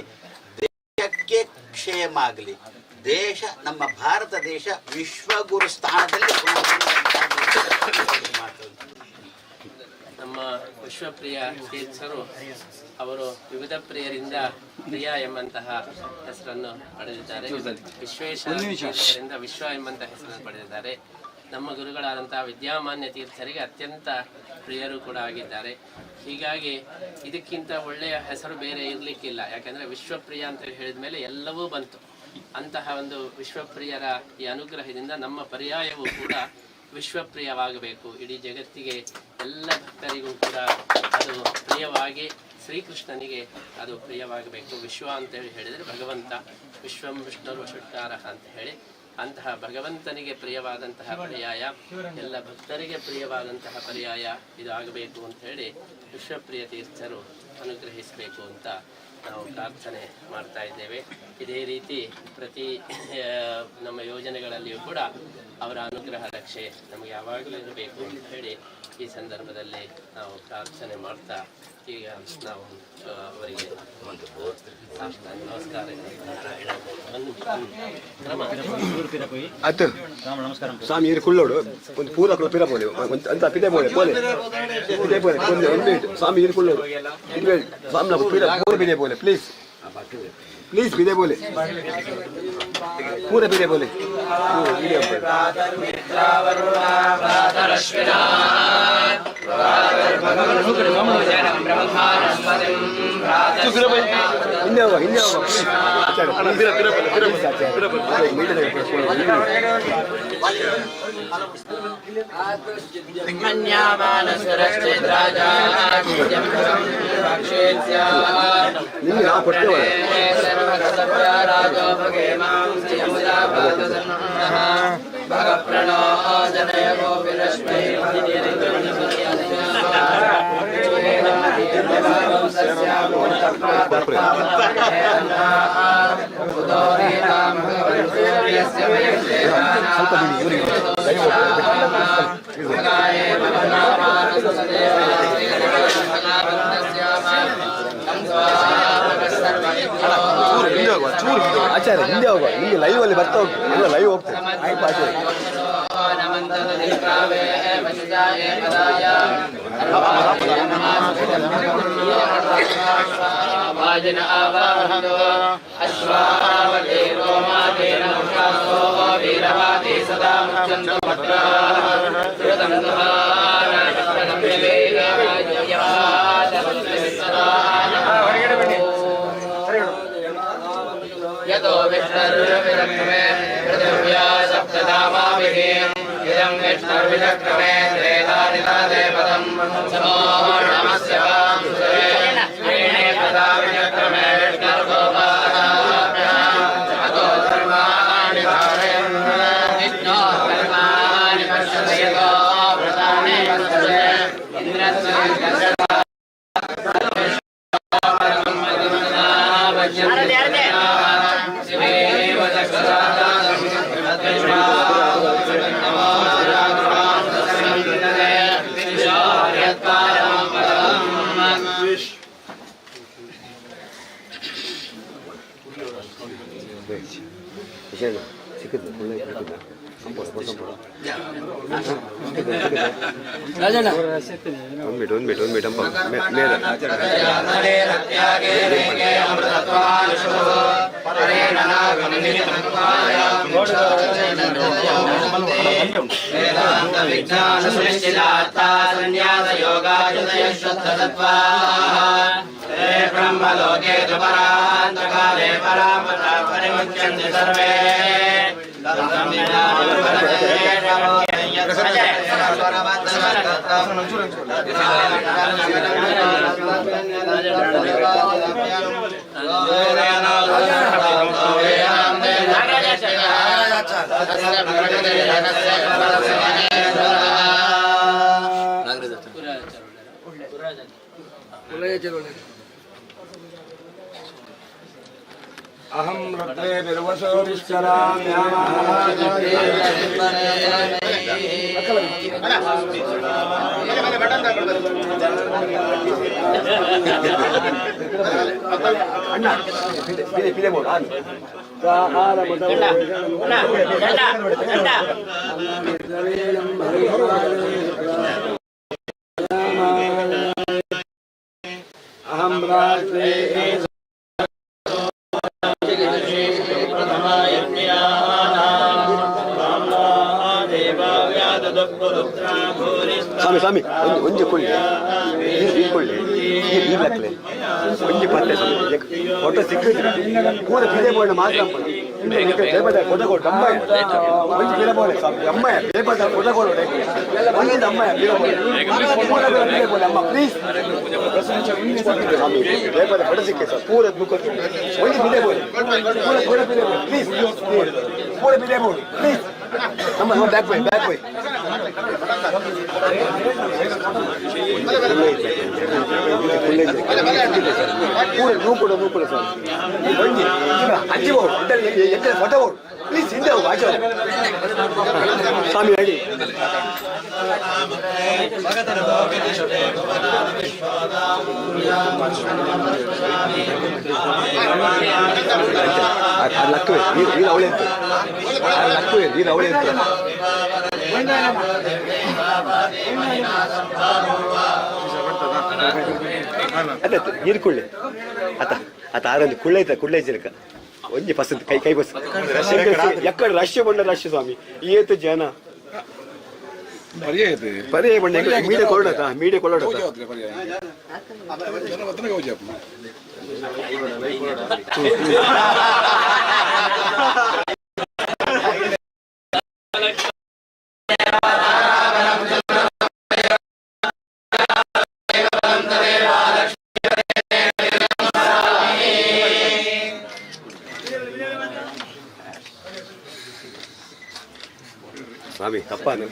ದೇಶಕ್ಕೆ ಕ್ಷೇಮ ಆಗಲಿ, ದೇಶ ನಮ್ಮ ಭಾರತ ದೇಶ ವಿಶ್ವಗುರು ಸ್ಥಾನದಲ್ಲಿ ನಮ್ಮ ವಿಶ್ವಪ್ರಿಯ ತೀರ್ಥರು ಅವರು ವಿವಿಧ ಪ್ರಿಯರಿಂದ ಪ್ರಿಯ ಎಂಬಂತಹ ಹೆಸರನ್ನು ಪಡೆದಿದ್ದಾರೆ. ವಿಶ್ವೇಶ್ವರರಿಂದ ವಿಶ್ವ ಎಂಬಂತಹ ಹೆಸರನ್ನು ಪಡೆದಿದ್ದಾರೆ. ನಮ್ಮ ಗುರುಗಳಾದಂತಹ ವಿದ್ಯಾಮಾನ್ಯ ತೀರ್ಥರಿಗೆ ಅತ್ಯಂತ ಪ್ರಿಯರು ಕೂಡ ಆಗಿದ್ದಾರೆ. ಹೀಗಾಗಿ ಇದಕ್ಕಿಂತ ಒಳ್ಳೆಯ ಹೆಸರು ಬೇರೆ ಇರಲಿಕ್ಕಿಲ್ಲ. ಯಾಕಂದರೆ ವಿಶ್ವಪ್ರಿಯ ಅಂತ ಹೇಳಿದ ಮೇಲೆ ಎಲ್ಲವೂ ಬಂತು. ಅಂತಹ ಒಂದು ವಿಶ್ವಪ್ರಿಯರ ಈ ಅನುಗ್ರಹದಿಂದ ನಮ್ಮ ಪರ್ಯಾಯವೂ ಕೂಡ ವಿಶ್ವಪ್ರಿಯವಾಗಬೇಕು. ಇಡೀ ಜಗತ್ತಿಗೆ ಎಲ್ಲ ಭಕ್ತರಿಗೂ ಕೂಡ ಅದು ಪ್ರಿಯವಾಗಿ ಶ್ರೀಕೃಷ್ಣನಿಗೆ ಅದು ಪ್ರಿಯವಾಗಬೇಕು. ವಿಶ್ವ ಅಂತೇಳಿ ಹೇಳಿದರೆ ಭಗವಂತ, ವಿಶ್ವಂ ವಿಷ್ಣುರು ವಷಟ್ಕಾರಃ ಅಂತ ಹೇಳಿ ಅಂತಹ ಭಗವಂತನಿಗೆ ಪ್ರಿಯವಾದಂತಹ ಪರ್ಯಾಯ, ಎಲ್ಲ ಭಕ್ತರಿಗೆ ಪ್ರಿಯವಾದಂತಹ ಪರ್ಯಾಯ ಇದು ಆಗಬೇಕು ಅಂತ ಹೇಳಿ ವಿಶ್ವಪ್ರಿಯ ತೀರ್ಥರು ಅನುಗ್ರಹಿಸಬೇಕು ಅಂತ ನಾವು ಪ್ರಾರ್ಥನೆ ಮಾಡ್ತಾ ಇದ್ದೇವೆ. ಇದೇ ರೀತಿ ಪ್ರತಿ ನಮ್ಮ ಯೋಜನೆಗಳಲ್ಲಿಯೂ ಕೂಡ ಅವರ ಅನುಗ್ರಹ ರಕ್ಷೆ ನಮಗೆ ಯಾವಾಗಲೂ ಇರಬೇಕು ಅಂತ ಹೇಳಿ ಈ ಸಂದರ್ಭದಲ್ಲಿ ನಾವು ಪ್ರಾರ್ಥನೆ ಮಾಡ್ತಾ ಈಗ ನಾವು ಅವರಿಗೆ ಒಂದು ಸಾಷ್ಟಾಂಗ ನಮಸ್ಕಾರ ಅದು ಸ್ವಾಮಿ ಇರು ಕುಳ್ಳೋಡು ಒಂದು ಪೂರ ಕುಳ ಪಿರ ಬೋಲೆ ಅಂತ ಪಿದೆ ಬೋಲೆ ಬೋಲೆ ಪಿದೆ ಬೋಲೆ ಒಂದು ಮಿನಿಟ್ ಸ್ವಾಮಿ ಇರು ಕುಳ್ಳೋಡು ಸ್ವಾಮಿ ನಾವು ಪಿರ ಪೂರ ಪಿದೆ ಬೋಲೆ ಪ್ಲೀಸ್ प्लीज पीदे बोले पूरे पीदे बोले हिंदे होगा आचार्य हिंदी होगा हिंदी लाइव वाले ಬರ್ತಾ ಹೋಗ್ತಾರೆ ಲೈವ್ ಹೋಗ್ತಾರೆ ಆಯ್ತು ಆಚಾರ್ಯ यतो विष्णुर्विदक्रमे पृथिव्या सप्तधामाभिः इदं विष्णुर्विदक्रमे त्रेधानिधादे पदं समो नमस्य वांसुरे श्रीणे पदा विदक्रमे विष्णुर्गोपादाभ्याम् अतो धर्माणि धारयन् विष्णो धर्माणि पश्यति यतो व्रतानि पश्यते इन्द्रस्य ब्रह्मलोके परान्तकाले परामता परिमुच्यन्ते सर्वे अहं रत्ने विर्वशो अहं रात्रे ಸ್ವಾಮಿ ಸ್ವಾಮಿ ಒಂಜಿ ಕೊಳ್ಳಿ ಕೊಳ್ಳಿ ಈಗ್ಲೇ ಒಂಜಿ ಪತ್ತೆ ಸ್ವಾಮಿ ಫೋಟೋ ಸಿಕ್ಕಿದ್ರೆ ಪೂರ ಪಿದೆ ಬೋರ್ಡ್ ಮಾತ್ರ ಕೊಡಗೋಡು ಅಮ್ಮಯ್ಯ ಒಂಜಿ ಪಿದೆ ಬೋರ್ಡ್ ಸ್ವಾಮಿ ಅಮ್ಮಯ್ಯ ಬೇಬದ ಕೊಡಗೋಡು ಒಂಜಿಂದ ಅಮ್ಮಯ್ಯ ಪಿದೆ ಬೋರ್ಡ್ ಅಮ್ಮ ಪ್ಲೀಸ್ ಸ್ವಾಮಿ ಬೇಬದ ಫೋಟೋ ಸಿಕ್ಕಿ ಸರ್ ಪೂರ ಬುಕ್ ಒಂಜಿ ಪಿದೆ ಬೋರ್ಡ್ ಪೂರ ಪಿದೆ ಬೋರ್ಡ್ ಪ್ಲೀಸ್ ಪೂರ ಪಿದೆ ಬೋರ್ಡ್ ಪ್ಲೀಸ್ ನಮ್ಮ ಬ್ಯಾಕ್ ಬಾಯ್ నువ్వు కూడా సార్ అజ్జి ఎంత ఫోటో ప్లీజ్ ಹಿಂದೆ ಹೋಗು ಆಚೆ ಸ್ವಾಮಿ ಹೇಳಿ ಲಕ್ಕುವೆ ನೀನು ಅವಳೆ ಅಂತ ಲಕ್ಕುವೆ ನೀನು ಅವಳೆ ಅಂತ ಅದ ನೀರು ಕುಳ್ಳೆ ಆತ ಆರಲ್ಲಿ ಕುಳ್ಳೆ ಐತ ಕುಳ್ಳೆ ಜರಕ ಒಂಜಿ ಪಸಂದ್ ಕೈ ಬಸ್ ಎಕ್ಕಡ ರಶ್ಯ ಬಂಡ ರಶ್ಯ ಸ್ವಾಮಿ ಏತು ಜನ ಪರ್ಯಾಯ ಬಂಡ ಮೀಡಿಯಾ ಕೊಳ್ಳೋಡ ಸ್ವಾಮಿ ತಪ್ಪಾನು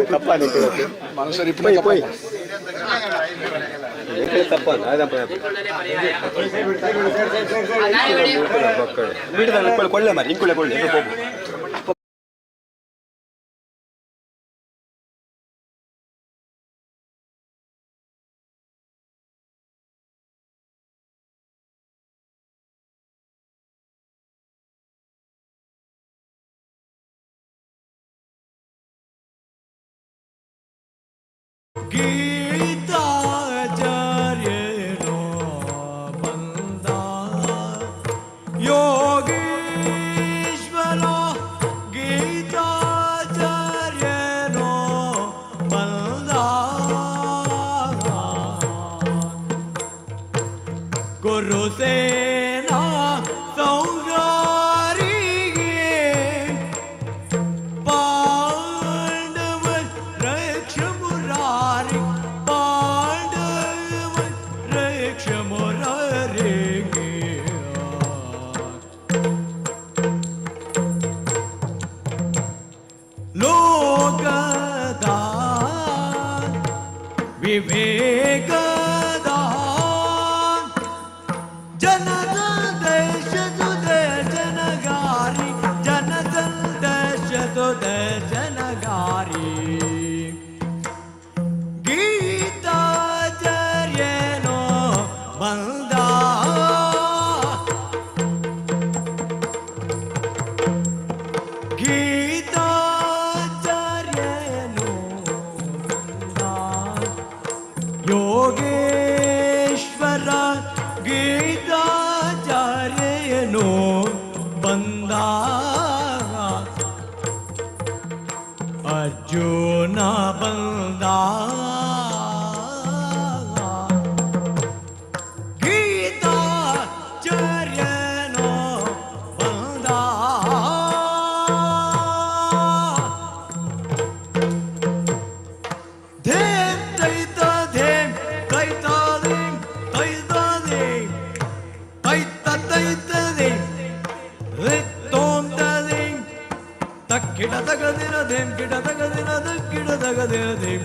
ತಪ್ಪಾನು ತಪ್ಪಾನು ಕೊಳ್ಳೆ ಮಾರಿ ಇಂಕುಳೆ ಕೊಳ್ಳೆ ಗೀತಾಚಾರ್ಯನೋ ಬಂದ ಯೋಗೀಶ್ವರ ಗೀತಾಚಾರ್ಯನೋ ಬಂದ ಗುರುಸೇನಾ ಸೌರಾರಿಗೆ ಪಾಂಡವನ್ ರಕ್ಷ ಮುರಾರಿ ಪಾಂಡವನ್ ರಕ್ಷ ಮುರಾರಿಗೆ ಲೋಕದ ವಿವೇಕದ ಜನದ ದೇಶದ ಜನಗಾರಿ ಜನದ ದೇಶದ ಜನಗಾರಿ ಗೀತಾಚಾರ್ಯನೋ ಬಂದ ಗೀತಾಚಾರ್ಯನೋ ಬಂದ ಯೋಗೇಶ್ವರ ಗೀತಾಚಾರ್ಯನೋ ಬಂದ ಅರ್ಜುನ ಬಂದ ಗೀತಾಚಾರ್ಯನೋ ಬಂದ ಧೇಮ್ ತೈತ ಧೇಮ್ ತೈತ ಧೇಮ್ ತೈತ ಧೇಮ್ ತೈತ ತೈತ ಧೇಮ್ ರಿತ್ತೋಂ ಧೇಮ್ ತಕ್ಕಿಡ ತಗದಿನ ಧೇಮ್ ಕಿಡ ತಗದಿನ ತಕ್ಕಿಡ ತಗದಿನ ಧೇಮ್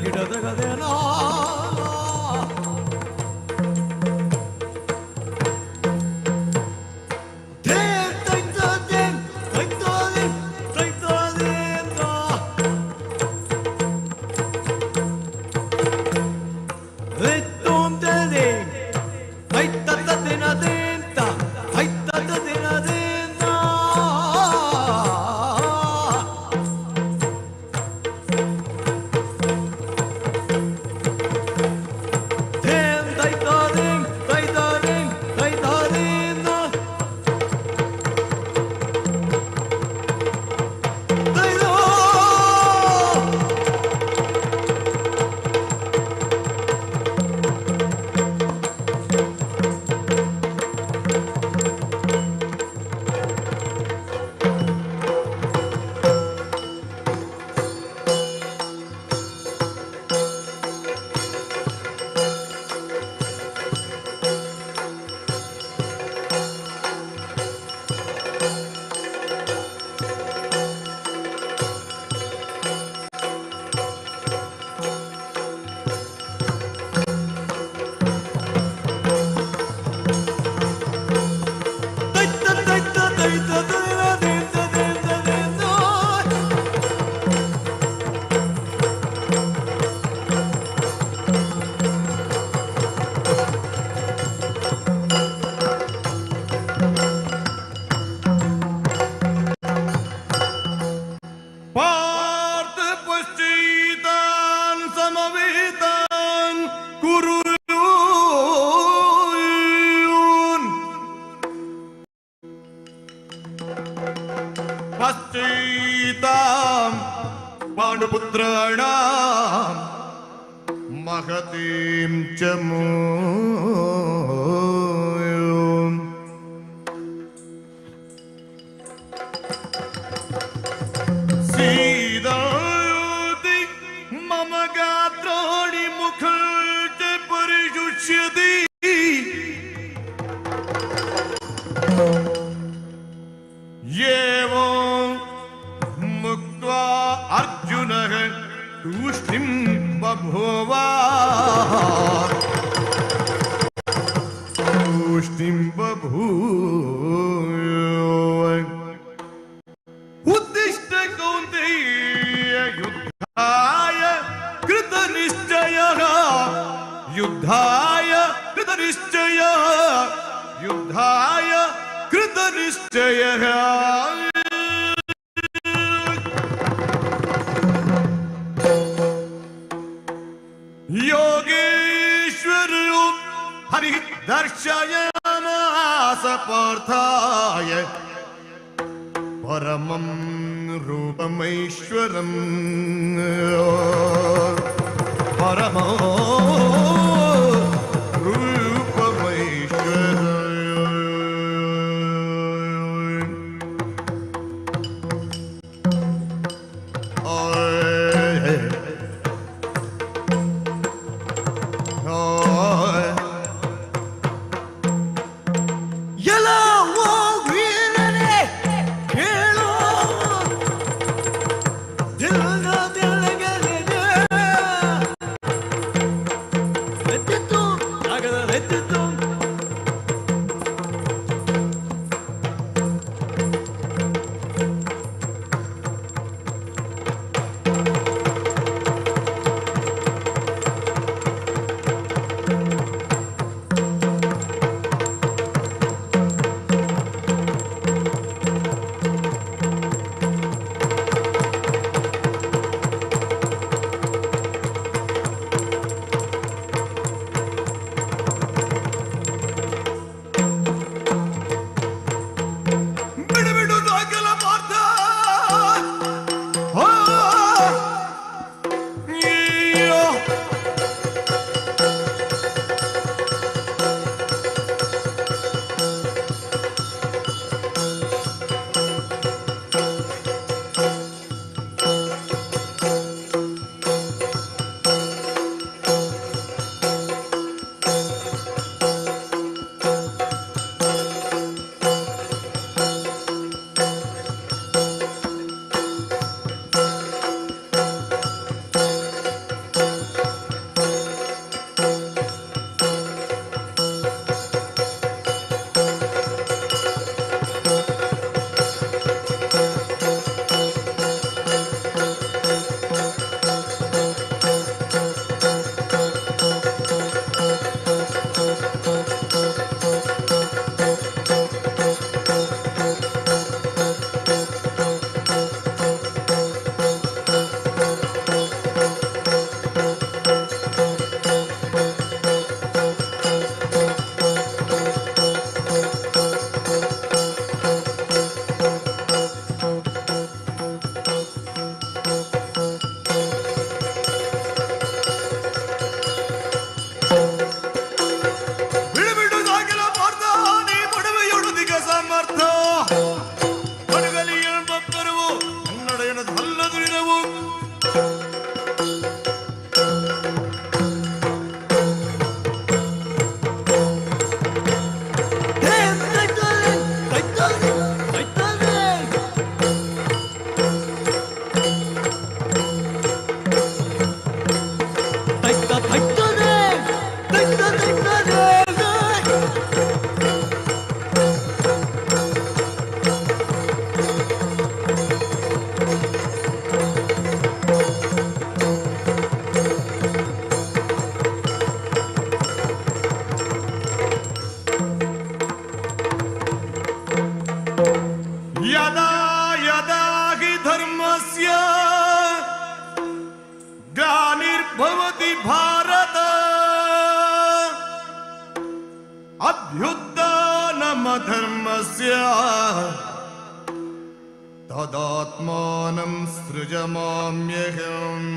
पार्थ पश्चितान् समवेतान् कुरुन् पश्चितां पाण्डुपुत्राणां महतीं च मूयम् सीदायुति मम गात्राणि मुखं च परिशुष्यति एवं मुक्त्वा अर्जुनः तूष्णीं बभूव तूष्णीं बभूव उद्दिष्ट कौन्तेय युद्धाय कृतनिश्चयः युद्धाय कृतनिश्चयः युद्धाय कृतनिश्चयः योगेश्वरो हरिः दर्शयामास पार्थाय परमं रूपमैश्वरम् परमो अभ्युत्थानमधर्मस्य तदात्मानं सृजमाम्यहम्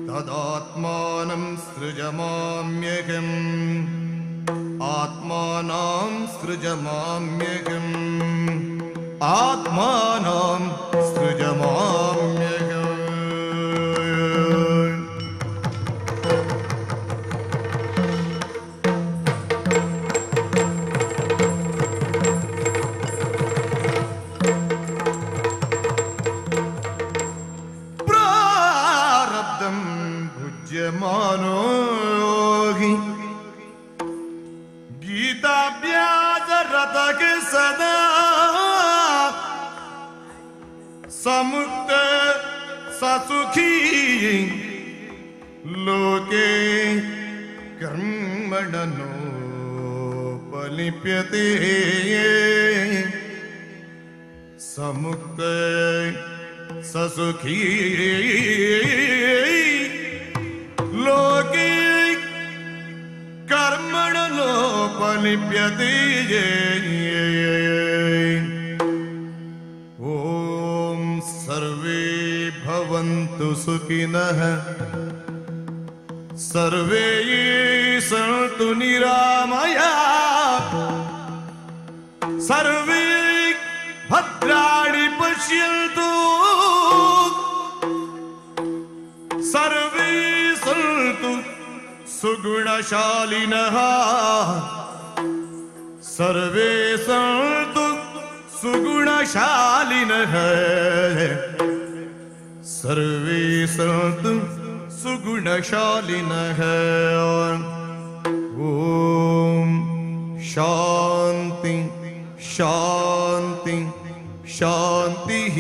तदात्मानं सृजमाम्यहम् आत्मानं सृजमाम्यहम् आत्मानं सृजमाम्यहम् प्रारब्धं भुज्यमानो हि गीताभ्यासरतः सदा समुक्त ससुखी लोके कर्मणोपलिप्यते समुक्त ससुखी लोके कर्मणोपलिप्यते ॐ सर्वे भवन्तु सुखिनः सर्वे सन्तु निरामयाः सर्वे भद्राणि पश्यन्तु सर्वे सन्तु सुगुणशालिनः सर्वे सन्तु सुगुणशालिनः सर्वे सन्तु सुगुणशालिनः ॐ शान्ति शान्ति शान्तिः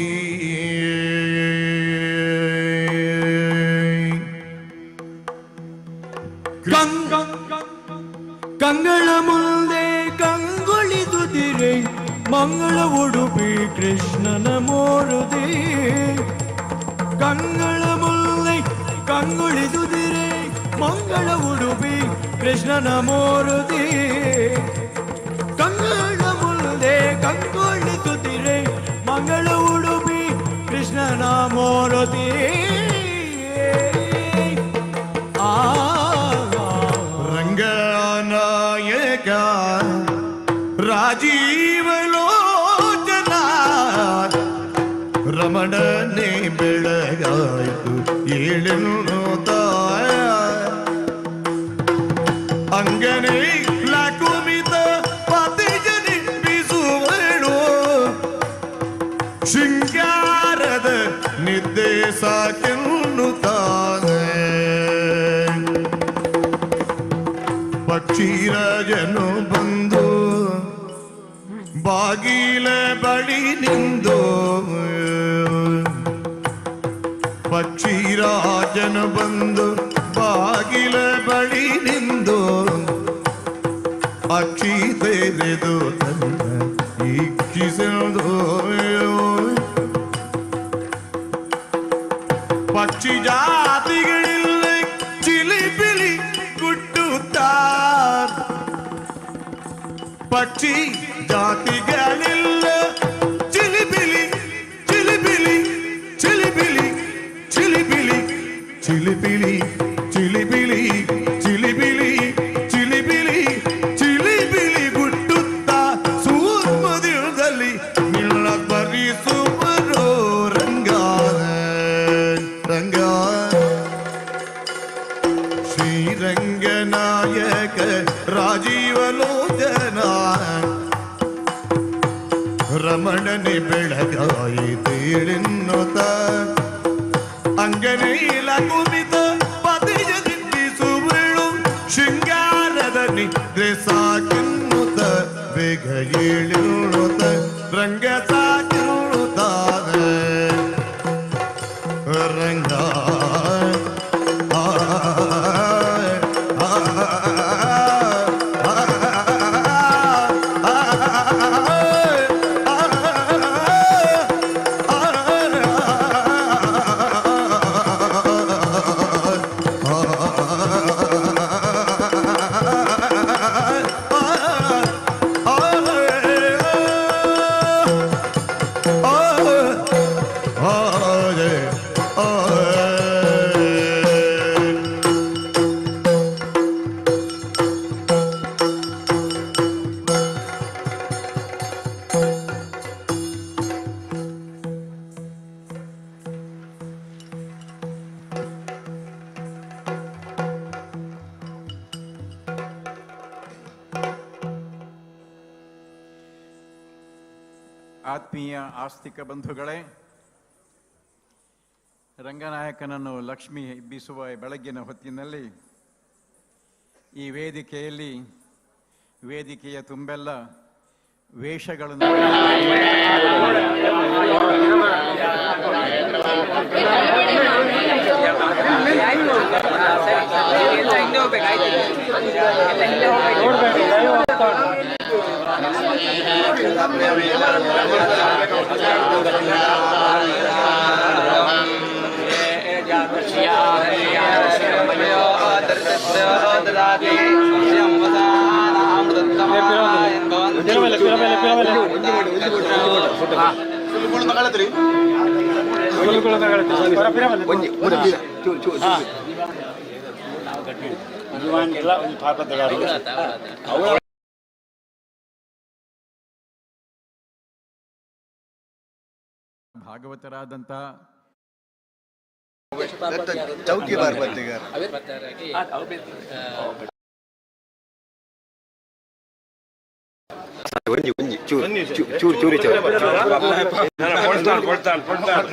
ಕಂಗಳ ಮುಂದೆ ಕಂಗೊಳಿದುದಿರೆ ಮಂಗಳ ಉಡುಪಿ ಕೃಷ್ಣನ ಮೋರುದೆ ಕಂಗಳ ಮುಂದೆ ಕಂಗೊಳಿದುದಿರೆ ಮಂಗಳ ಉಡುಪಿ ಕೃಷ್ಣನ ಮೋರುದೆ ಕಂಗಳ ಮುಂದೆ ಕಂಗೊಳಿದುದಿರೆ ಮಂಗಳ ಉಡುಪಿ ಕೃಷ್ಣನ ಮೋರುದೆ ರಂಗನಾಯಕ ರಾಜೀವ ಲೋಚನ ರಮಣನೆ ಬೆಳಗಾಯಿತು ಏಳೆನು ತಾಯ ಅಂಗನೆ ಲಕುಮಿತ ಪತಿಜನಿ ಬಿಸುವಳು ಶೃಂಗಾರದ ನಿರ್ದೇಶಕೆನ್ನುತ್ತಾನೆ ಪಕ್ಷಿರಾಜನು ಬಂದು ಬಾಗಿಲ ಬಳಿ ನಿಂದು ಪಕ್ಷಿರಾಜನು ಬಂದು ಬಾಗಿಲ ಬಳಿ ನಿಂದು ಅಕ್ಷಿ ತೆರೆದು ತನ್ನ ಈಕ್ಷಿಸದು ಪಕ್ಷಿ ಜಾತಿಗಳಿಲ್ಲ ಚಿಲಿಪಿಲಿ ಗುಟ್ಟುತ್ತಾರ ಪಕ್ಷಿ ಜಾತಿಗಳಿಲ್ಲ ಚಿಲಿಪಿಲಿ ಚಿಲಿಪಿಲಿ ಚಿಲಿಪಿಲಿ ಚಿಲಿಪಿಲಿ ಚಿಲಿಪಿಲಿ ಚಿಲಿಪಿಲಿ ಚಿಲಿಪಿಲಿ ಚಿಲಿಪಿಲಿ ಚಿಲಿಪಿಲಿ ಗುಟ್ಟುತ್ತಾ ಸೂಕ್ಷ್ಮದಿನದಲ್ಲಿ ನಿನ್ನ ಬರಿಸುವರು ರಂಗ ರಂಗ ಶ್ರೀರಂಗನಾಯಕ ರಾಜೀವಲೋಚನ ರಮಣನೆ ಬೆಳಗಾಯಿ ತೇಳೆನ್ನುತ್ತ ಅಂಗನೆಯಿಲ ಕುಮಿತ ಪತಿಜ ನಿಂದಿಸುವಳು ಶೃಂಗಾರದ ನಿದ್ರೆ ಸಾಕಿನ್ನುತ್ತ ಬೇಗ ಏಳುತ್ತ ರಂಗ ಸಾಕಿನ್ನುತ್ತಾನೆ ರಂಗ ಆತ್ಮೀಯ ಆಸ್ತಿಕ ಬಂಧುಗಳೇ, ರಂಗನಾಯಕನನ್ನು ಲಕ್ಷ್ಮಿ ಎಬ್ಬಿಸುವ ಬೆಳಗ್ಗಿನ ಹೊತ್ತಿನಲ್ಲಿ ಈ ವೇದಿಕೆಯ ತುಂಬೆಲ್ಲ ವೇಷಗಳನ್ನು ಭಾಗವತರಾದಂತಹ ಚೌಕಿ ಬಾರ್ಬತ್ತಿಗಾರ ಚೂರಿ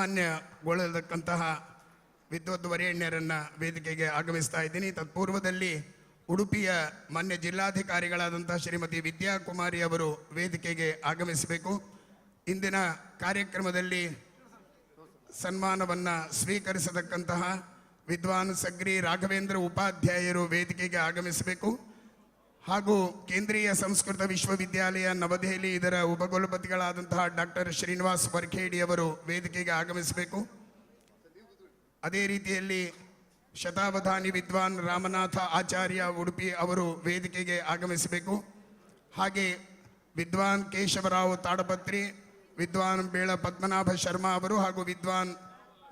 ಸನ್ಮಾನ್ಯಗೊಳ್ಳತಕ್ಕಂತಹ ವಿದ್ವದ್ವರೇಣ್ಯರನ್ನು ವೇದಿಕೆಗೆ ಆಗಮಿಸ್ತಾ ಇದ್ದೀನಿ. ತತ್ಪೂರ್ವದಲ್ಲಿ ಉಡುಪಿಯ ಮಾನ್ಯ ಜಿಲ್ಲಾಧಿಕಾರಿಗಳಾದಂತಹ ಶ್ರೀಮತಿ ವಿದ್ಯಾಕುಮಾರಿ ಅವರು ವೇದಿಕೆಗೆ ಆಗಮಿಸಬೇಕು. ಇಂದಿನ ಕಾರ್ಯಕ್ರಮದಲ್ಲಿ ಸನ್ಮಾನವನ್ನು ಸ್ವೀಕರಿಸತಕ್ಕಂತಹ ವಿದ್ವಾನ್ ಸಗ್ರಿ ರಾಘವೇಂದ್ರ ಉಪಾಧ್ಯಾಯರು ವೇದಿಕೆಗೆ ಆಗಮಿಸಬೇಕು. ಹಾಗೂ ಕೇಂದ್ರೀಯ ಸಂಸ್ಕೃತ ವಿಶ್ವವಿದ್ಯಾಲಯ ನವದೆಹಲಿ ಇದರ ಉಪಕುಲಪತಿಗಳಾದಂತಹ ಡಾಕ್ಟರ್ ಶ್ರೀನಿವಾಸ್ ವರ್ಖೇಡಿ ಅವರು ವೇದಿಕೆಗೆ ಆಗಮಿಸಬೇಕು. ಅದೇ ರೀತಿಯಲ್ಲಿ ಶತಾವಧಾನಿ ವಿದ್ವಾನ್ ರಾಮನಾಥ ಆಚಾರ್ಯ ಉಡುಪಿ ಅವರು ವೇದಿಕೆಗೆ ಆಗಮಿಸಬೇಕು. ಹಾಗೆ ವಿದ್ವಾನ್ ಕೇಶವರಾವ್ ತಾಡಪತ್ರಿ ವಿದ್ವಾನ್ ಬೇಳ ಪದ್ಮನಾಭ ಶರ್ಮಾ ಅವರು ಹಾಗೂ ವಿದ್ವಾನ್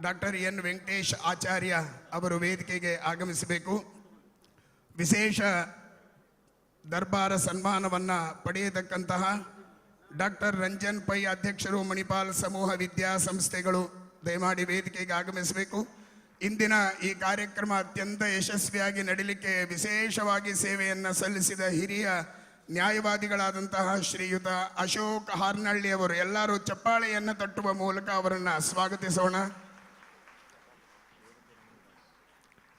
ಡಾಕ್ಟರ್ ಎನ್ ವೆಂಕಟೇಶ್ ಆಚಾರ್ಯ ಅವರು ವೇದಿಕೆಗೆ ಆಗಮಿಸಬೇಕು. ವಿಶೇಷ ದರ್ಬಾರ ಸನ್ಮಾನವನ್ನು ಪಡೆಯತಕ್ಕಂತಹ ಡಾಕ್ಟರ್ ರಂಜನ್ ಪೈ ಅಧ್ಯಕ್ಷರು ಮಣಿಪಾಲ್ ಸಮೂಹ ವಿದ್ಯಾಸಂಸ್ಥೆಗಳು ದಯಮಾಡಿ ವೇದಿಕೆಗೆ ಆಗಮಿಸಬೇಕು. ಇಂದಿನ ಈ ಕಾರ್ಯಕ್ರಮ ಅತ್ಯಂತ ಯಶಸ್ವಿಯಾಗಿ ನಡೀಲಿಕ್ಕೆ ವಿಶೇಷವಾಗಿ ಸೇವೆಯನ್ನು ಸಲ್ಲಿಸಿದ ಹಿರಿಯ ನ್ಯಾಯವಾದಿಗಳಾದಂತಹ ಶ್ರೀಯುತ ಅಶೋಕ್ ಹಾರ್ನಳ್ಳಿ ಅವರು, ಎಲ್ಲರೂ ಚಪ್ಪಾಳೆಯನ್ನು ತಟ್ಟುವ ಮೂಲಕ ಅವರನ್ನು ಸ್ವಾಗತಿಸೋಣ.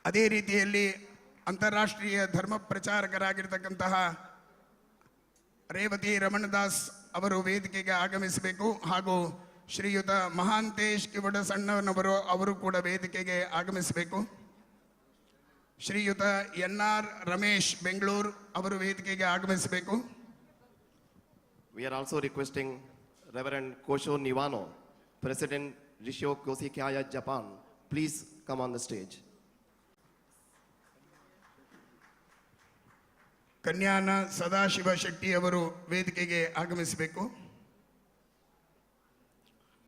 ಅದೇ ರೀತಿಯಲ್ಲಿ ಅಂತಾರಾಷ್ಟ್ರೀಯ ಧರ್ಮ ಪ್ರಚಾರಕರಾಗಿರ್ತಕ್ಕಂತಹ ರೇವತಿ ರಮಣದಾಸ್ ಅವರು ವೇದಿಕೆಗೆ ಆಗಮಿಸಬೇಕು. ಹಾಗೂ ಶ್ರೀಯುತ ಮಹಾಂತೇಶ್ ಕಿವಡ ಸಣ್ಣನವರು ಅವರು ಕೂಡ ವೇದಿಕೆಗೆ ಆಗಮಿಸಬೇಕು. ಶ್ರೀಯುತ ಎನ್.ಆರ್. ರಮೇಶ್ ಬೆಂಗಳೂರು ಅವರು ವೇದಿಕೆಗೆ ಆಗಮಿಸಬೇಕು. We are also requesting Reverend Kosho Niwano, President Rishio Kosikaya, Japan. Please come on the stage. Kanyana Sadashiva Shetty ಅವರು ವೇದಿಕೆಗೆ ಆಗಮಿಸಬೇಕು.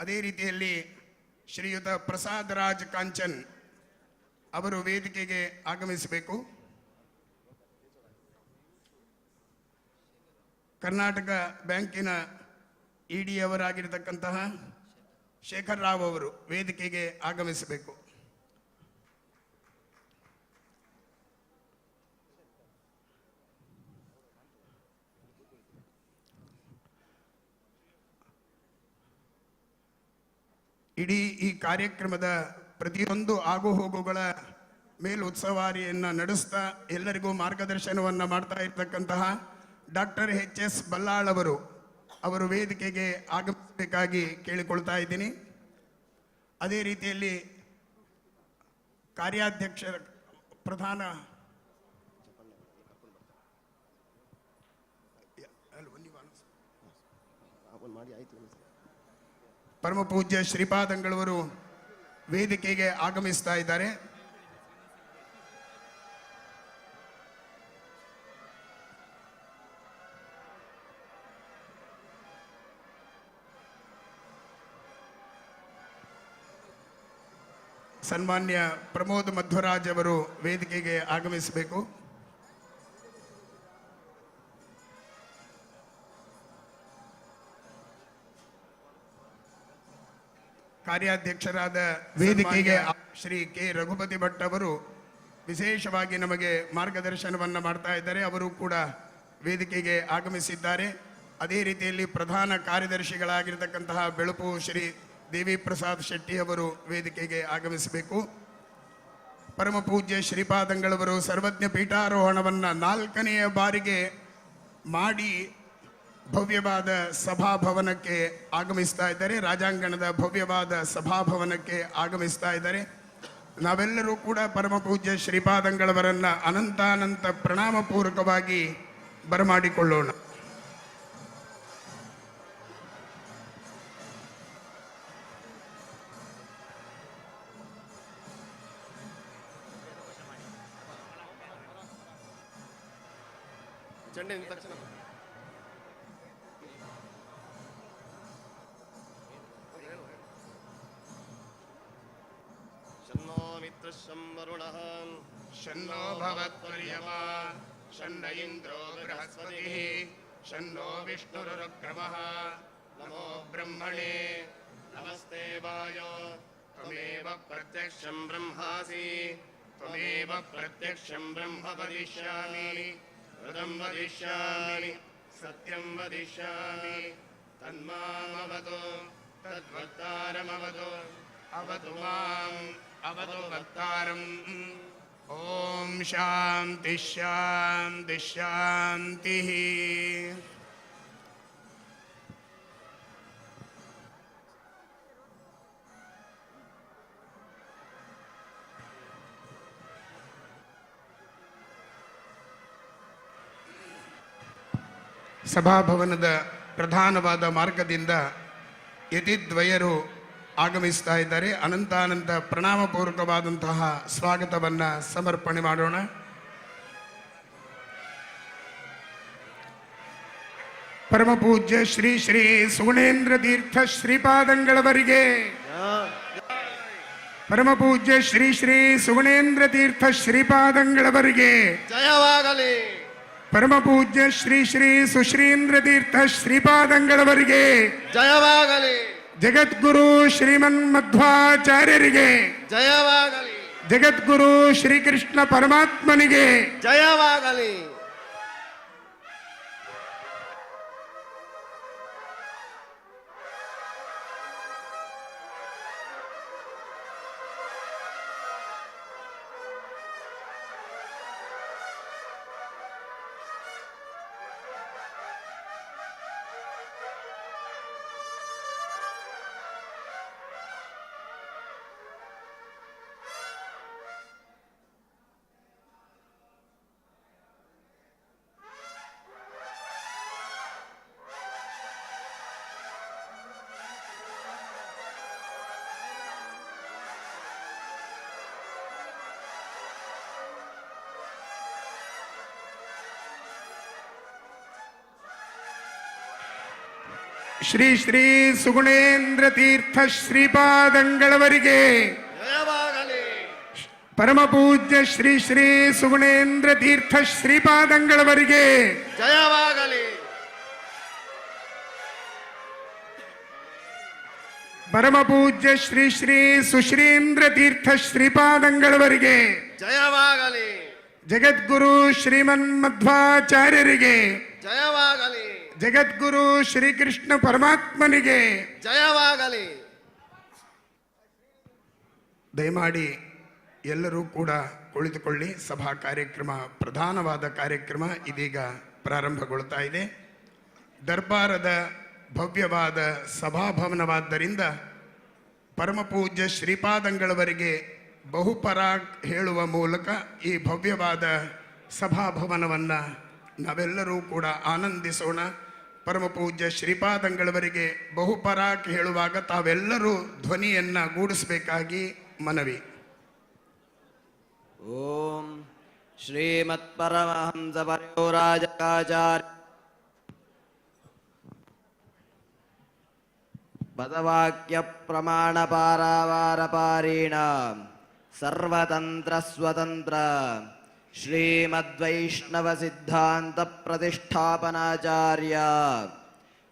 ಅದೇ ರೀತಿಯಲ್ಲಿ ಶ್ರೀಯುತ ಪ್ರಸಾದ್ ರಾಜ್ ಕಾಂಚನ್ ಅವರು ವೇದಿಕೆಗೆ ಆಗಮಿಸಬೇಕು. ಕರ್ನಾಟಕ ಬ್ಯಾಂಕಿನ ಇಡಿ ಅವರಾಗಿರ್ತಕ್ಕಂತಹ ಶೇಖರ್ ರಾವ್ ಅವರು ವೇದಿಕೆಗೆ ಆಗಮಿಸಬೇಕು. ಇಡೀ ಈ ಕಾರ್ಯಕ್ರಮದ ಪ್ರತಿಯೊಂದು ಆಗುಹೋಗುಗಳ ಮೇಲುತ್ಸವಾರಿಯನ್ನು ನಡೆಸ್ತಾ ಎಲ್ಲರಿಗೂ ಮಾರ್ಗದರ್ಶನವನ್ನು ಮಾಡ್ತಾ ಇರ್ತಕ್ಕಂತಹ ಡಾಕ್ಟರ್ ಎಚ್.ಎಸ್. ಬಲ್ಲಾಳ್ ಅವರು ವೇದಿಕೆಗೆ ಆಗಮಿಸಬೇಕಾಗಿ ಕೇಳಿಕೊಳ್ತಾ ಇದ್ದೀನಿ. ಅದೇ ರೀತಿಯಲ್ಲಿ ಕಾರ್ಯಾಧ್ಯಕ್ಷ ಪ್ರಧಾನ ಪರಮ ಪೂಜ್ಯ ಶ್ರೀಪಾದಂಗಳವರು ವೇದಿಕೆಗೆ ಆಗಮಿಸ್ತಾ ಇದ್ದಾರೆ. ಸನ್ಮಾನ್ಯ ಪ್ರಮೋದ್ ಮಧ್ವರಾಜ್ ಅವರು ವೇದಿಕೆಗೆ ಆಗಮಿಸಬೇಕು. ಕಾರ್ಯಾಧ್ಯಕ್ಷರಾದ ವೇದಿಕೆಗೆ ಶ್ರೀ ಕೆ ರಘುಪತಿ ಭಟ್ ಅವರು ವಿಶೇಷವಾಗಿ ನಮಗೆ ಮಾರ್ಗದರ್ಶನವನ್ನು ಮಾಡ್ತಾ ಇದ್ದಾರೆ. ಅವರು ಕೂಡ ವೇದಿಕೆಗೆ ಆಗಮಿಸಿದ್ದಾರೆ. ಅದೇ ರೀತಿಯಲ್ಲಿ ಪ್ರಧಾನ ಕಾರ್ಯದರ್ಶಿಗಳಾಗಿರ್ತಕ್ಕಂತಹ ಬೆಳಪು ಶ್ರೀ ದೇವಿ ಪ್ರಸಾದ್ ಶೆಟ್ಟಿ ಅವರು ವೇದಿಕೆಗೆ ಆಗಮಿಸಬೇಕು. ಪರಮ ಪೂಜ್ಯ ಶ್ರೀಪಾದಂಗಳವರು ಸರ್ವಜ್ಞ ಪೀಠಾರೋಹಣವನ್ನು 4ನೇ ಬಾರಿಗೆ ಮಾಡಿ ಭವ್ಯವಾದ ಸಭಾಭವನಕ್ಕೆ ಆಗಮಿಸ್ತಾ ಇದ್ದಾರೆ. ರಾಜಾಂಗಣದ ಭವ್ಯವಾದ ಸಭಾಭವನಕ್ಕೆ ಆಗಮಿಸ್ತಾ ಇದ್ದಾರೆ. ನಾವೆಲ್ಲರೂ ಕೂಡ ಪರಮ ಪೂಜ್ಯ ಶ್ರೀಪಾದಂಗಳವರನ್ನು ಅನಂತಾನಂತ ಪ್ರಣಾಮಪೂರ್ವಕವಾಗಿ ಬರಮಾಡಿಕೊಳ್ಳೋಣ. शन्नो मित्रशं वरुणः शन्नो भवत्वर्यमा शन्न इन्द्रो बृहस्पतिः शन्नो विष्णुरुक्रमः नमो ब्रह्मणे नमस्ते वायो त्वमेव प्रत्यक्षं ब्रह्मासि त्वमेव प्रत्यक्षं ब्रह्म वदिष्यामि वृदं वदिष्यामि सत्यं वदिष्यामि तन्मामवतु तद्वक्तारमवतु अवतु माम् अवतु वक्तारम्. ओम शांति शांति शांति. ಸಭಾಭವನದ ಪ್ರಧಾನವಾದ ಮಾರ್ಗದಿಂದ ಯತಿದ್ವಯರು ಆಗಮಿಸ್ತಾ ಇದ್ದಾರೆ. ಅನಂತಾನಂತ ಪ್ರಣಾಮಪೂರ್ವಕವಾದಂತಹ ಸ್ವಾಗತವನ್ನು ಸಮರ್ಪಣೆ ಮಾಡೋಣ. ಪರಮ ಪೂಜ್ಯ ಶ್ರೀ ಶ್ರೀ ಸುಗುಣೇಂದ್ರ ತೀರ್ಥ ಶ್ರೀಪಾದಂಗಳವರಿಗೆ, ಪರಮ ಪೂಜ್ಯ ಶ್ರೀ ಶ್ರೀ ಸುಗುಣೇಂದ್ರ ತೀರ್ಥ ಶ್ರೀಪಾದಂಗಳವರಿಗೆ ಜಯವಾಗಲಿ. ಪರಮ ಪೂಜ್ಯ ಶ್ರೀ ಶ್ರೀ ಸುಶ್ರೀಂದ್ರ ತೀರ್ಥ ಶ್ರೀಪಾದಂಗಳವರಿಗೆ ಜಯವಾಗಲಿ. ಜಗದ್ಗುರು ಶ್ರೀಮನ್ ಮಧ್ವಾಚಾರ್ಯರಿಗೆ ಜಯವಾಗಲಿ. ಜಗದ್ಗುರು ಶ್ರೀಕೃಷ್ಣ ಪರಮಾತ್ಮನಿಗೆ ಜಯವಾಗಲಿ. ಶ್ರೀ ಶ್ರೀ ಸುಗುಣೇಂದ್ರ ತೀರ್ಥ ಶ್ರೀಪಾದಂಗಳವರಿಗೆ ಜಯವಾಗಲಿ. ಪರಮ ಪೂಜ್ಯ ಶ್ರೀ ಶ್ರೀ ಸುಗುಣೇಂದ್ರ ತೀರ್ಥ ಶ್ರೀಪಾದಂಗಳವರಿಗೆ ಜಯವಾಗಲಿ. ಪರಮ ಪೂಜ್ಯ ಶ್ರೀ ಶ್ರೀ ಸುಶ್ರೀಂದ್ರ ತೀರ್ಥ ಶ್ರೀಪಾದಂಗಳವರಿಗೆ ಜಯವಾಗಲಿ. ಜಗದ್ಗುರು ಶ್ರೀಮನ್ ಮಧ್ವಾಚಾರ್ಯರಿಗೆ ಜಯವಾಗಲಿ. ಜಗದ್ಗುರು ಶ್ರೀಕೃಷ್ಣ ಪರಮಾತ್ಮನಿಗೆ ಜಯವಾಗಲಿ. ದಯಮಾಡಿ ಎಲ್ಲರೂ ಕೂಡ ಕುಳಿತುಕೊಳ್ಳಿ. ಸಭಾ ಕಾರ್ಯಕ್ರಮ, ಪ್ರಧಾನವಾದ ಕಾರ್ಯಕ್ರಮ ಇದೀಗ ಪ್ರಾರಂಭಗೊಳ್ತಾ ಇದೆ. ದರ್ಬಾರದ ಭವ್ಯವಾದ ಸಭಾಭವನವಾದ್ದರಿಂದ ಪರಮ ಪೂಜ್ಯ ಶ್ರೀಪಾದಂಗಳವರಿಗೆ ಬಹುಪರಾಗ್ ಹೇಳುವ ಮೂಲಕ ಈ ಭವ್ಯವಾದ ಸಭಾಭವನವನ್ನು ನಾವೆಲ್ಲರೂ ಕೂಡ ಆನಂದಿಸೋಣ. ಪರಮ ಪೂಜ್ಯ ಶ್ರೀಪಾದಂಗಳವರಿಗೆ ಬಹುಪರಾಕ್ ಹೇಳುವಾಗ ತಾವೆಲ್ಲರೂ ಧ್ವನಿಯನ್ನು ಗೂಡಿಸಬೇಕಾಗಿ ಮನವಿ. ಓಂ ಶ್ರೀಮತ್ ಪರಮಹಂಸ ಪರಿವ್ರಾಜಕಾಚಾರ್ಯ ಪದವಾಕ್ಯ ಪ್ರಮಾಣ ಪಾರಾವಾರ ಪಾರೀಣ ಸರ್ವತಂತ್ರ ಸ್ವತಂತ್ರ ಶ್ರೀಮದ್ವೈಷ್ಣವ ಸಿದ್ಧಾಂತ ಪ್ರತಿಷ್ಠಾಪನಾಚಾರ್ಯ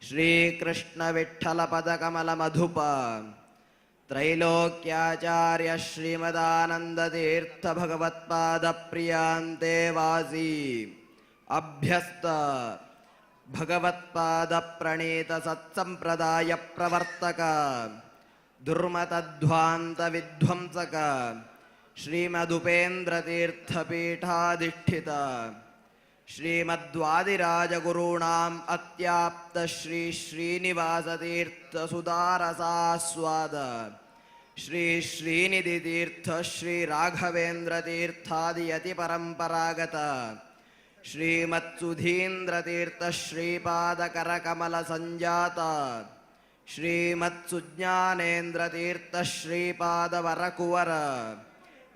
ಶ್ರೀಕೃಷ್ಣ ವಿಠ್ಠಲ ಪದಕಮಲ ಮಧುಪ ತ್ರೈಲೋಕ್ಯಾಚಾರ್ಯ ಶ್ರೀಮದಾನಂದ ತೀರ್ಥ ಭಗವತ್ಪಾದ ಪ್ರಿಯಾಂತೆ ವಾಸಿ ಅಭ್ಯಸ್ತ ಭಗವತ್ಪಾದ ಪ್ರಣೀತ ಸತ್ಸಂಪ್ರದಾಯ ಪ್ರವರ್ತಕ ದುರ್ಮತಧ್ವಾಂತ ವಿಧ್ವಂಸಕ ಶ್ರೀಮದುಪೇಂದ್ರ ತೀರ್ಥಪೀಠಾಧಿಷ್ಠಿತ ಶ್ರೀಮದ್ವಾದಿರಾಜಗುರುಣಾಂ ಅತ್ಯಾಪ್ತ ಶ್ರೀ ಶ್ರೀನಿವಾಸ ತೀರ್ಥ ಸುಧಾರಸಾಸ್ವಾದ ಶ್ರೀ ಶ್ರೀನಿಧಿ ತೀರ್ಥ ಶ್ರೀ ರಾಘವೇಂದ್ರ ತೀರ್ಥಾದಿ ಯತಿ ಪರಂಪರಾಗತ ಶ್ರೀಮತ್ಸುಧೀಂದ್ರ ತೀರ್ಥ ಶ್ರೀಪಾದ ಕರಕಮಲ ಸಂಜಾತ ಶ್ರೀಮತ್ಸುಜ್ಞಾನೇಂದ್ರ ತೀರ್ಥ ಶ್ರೀಪಾದ ವರಕುವರ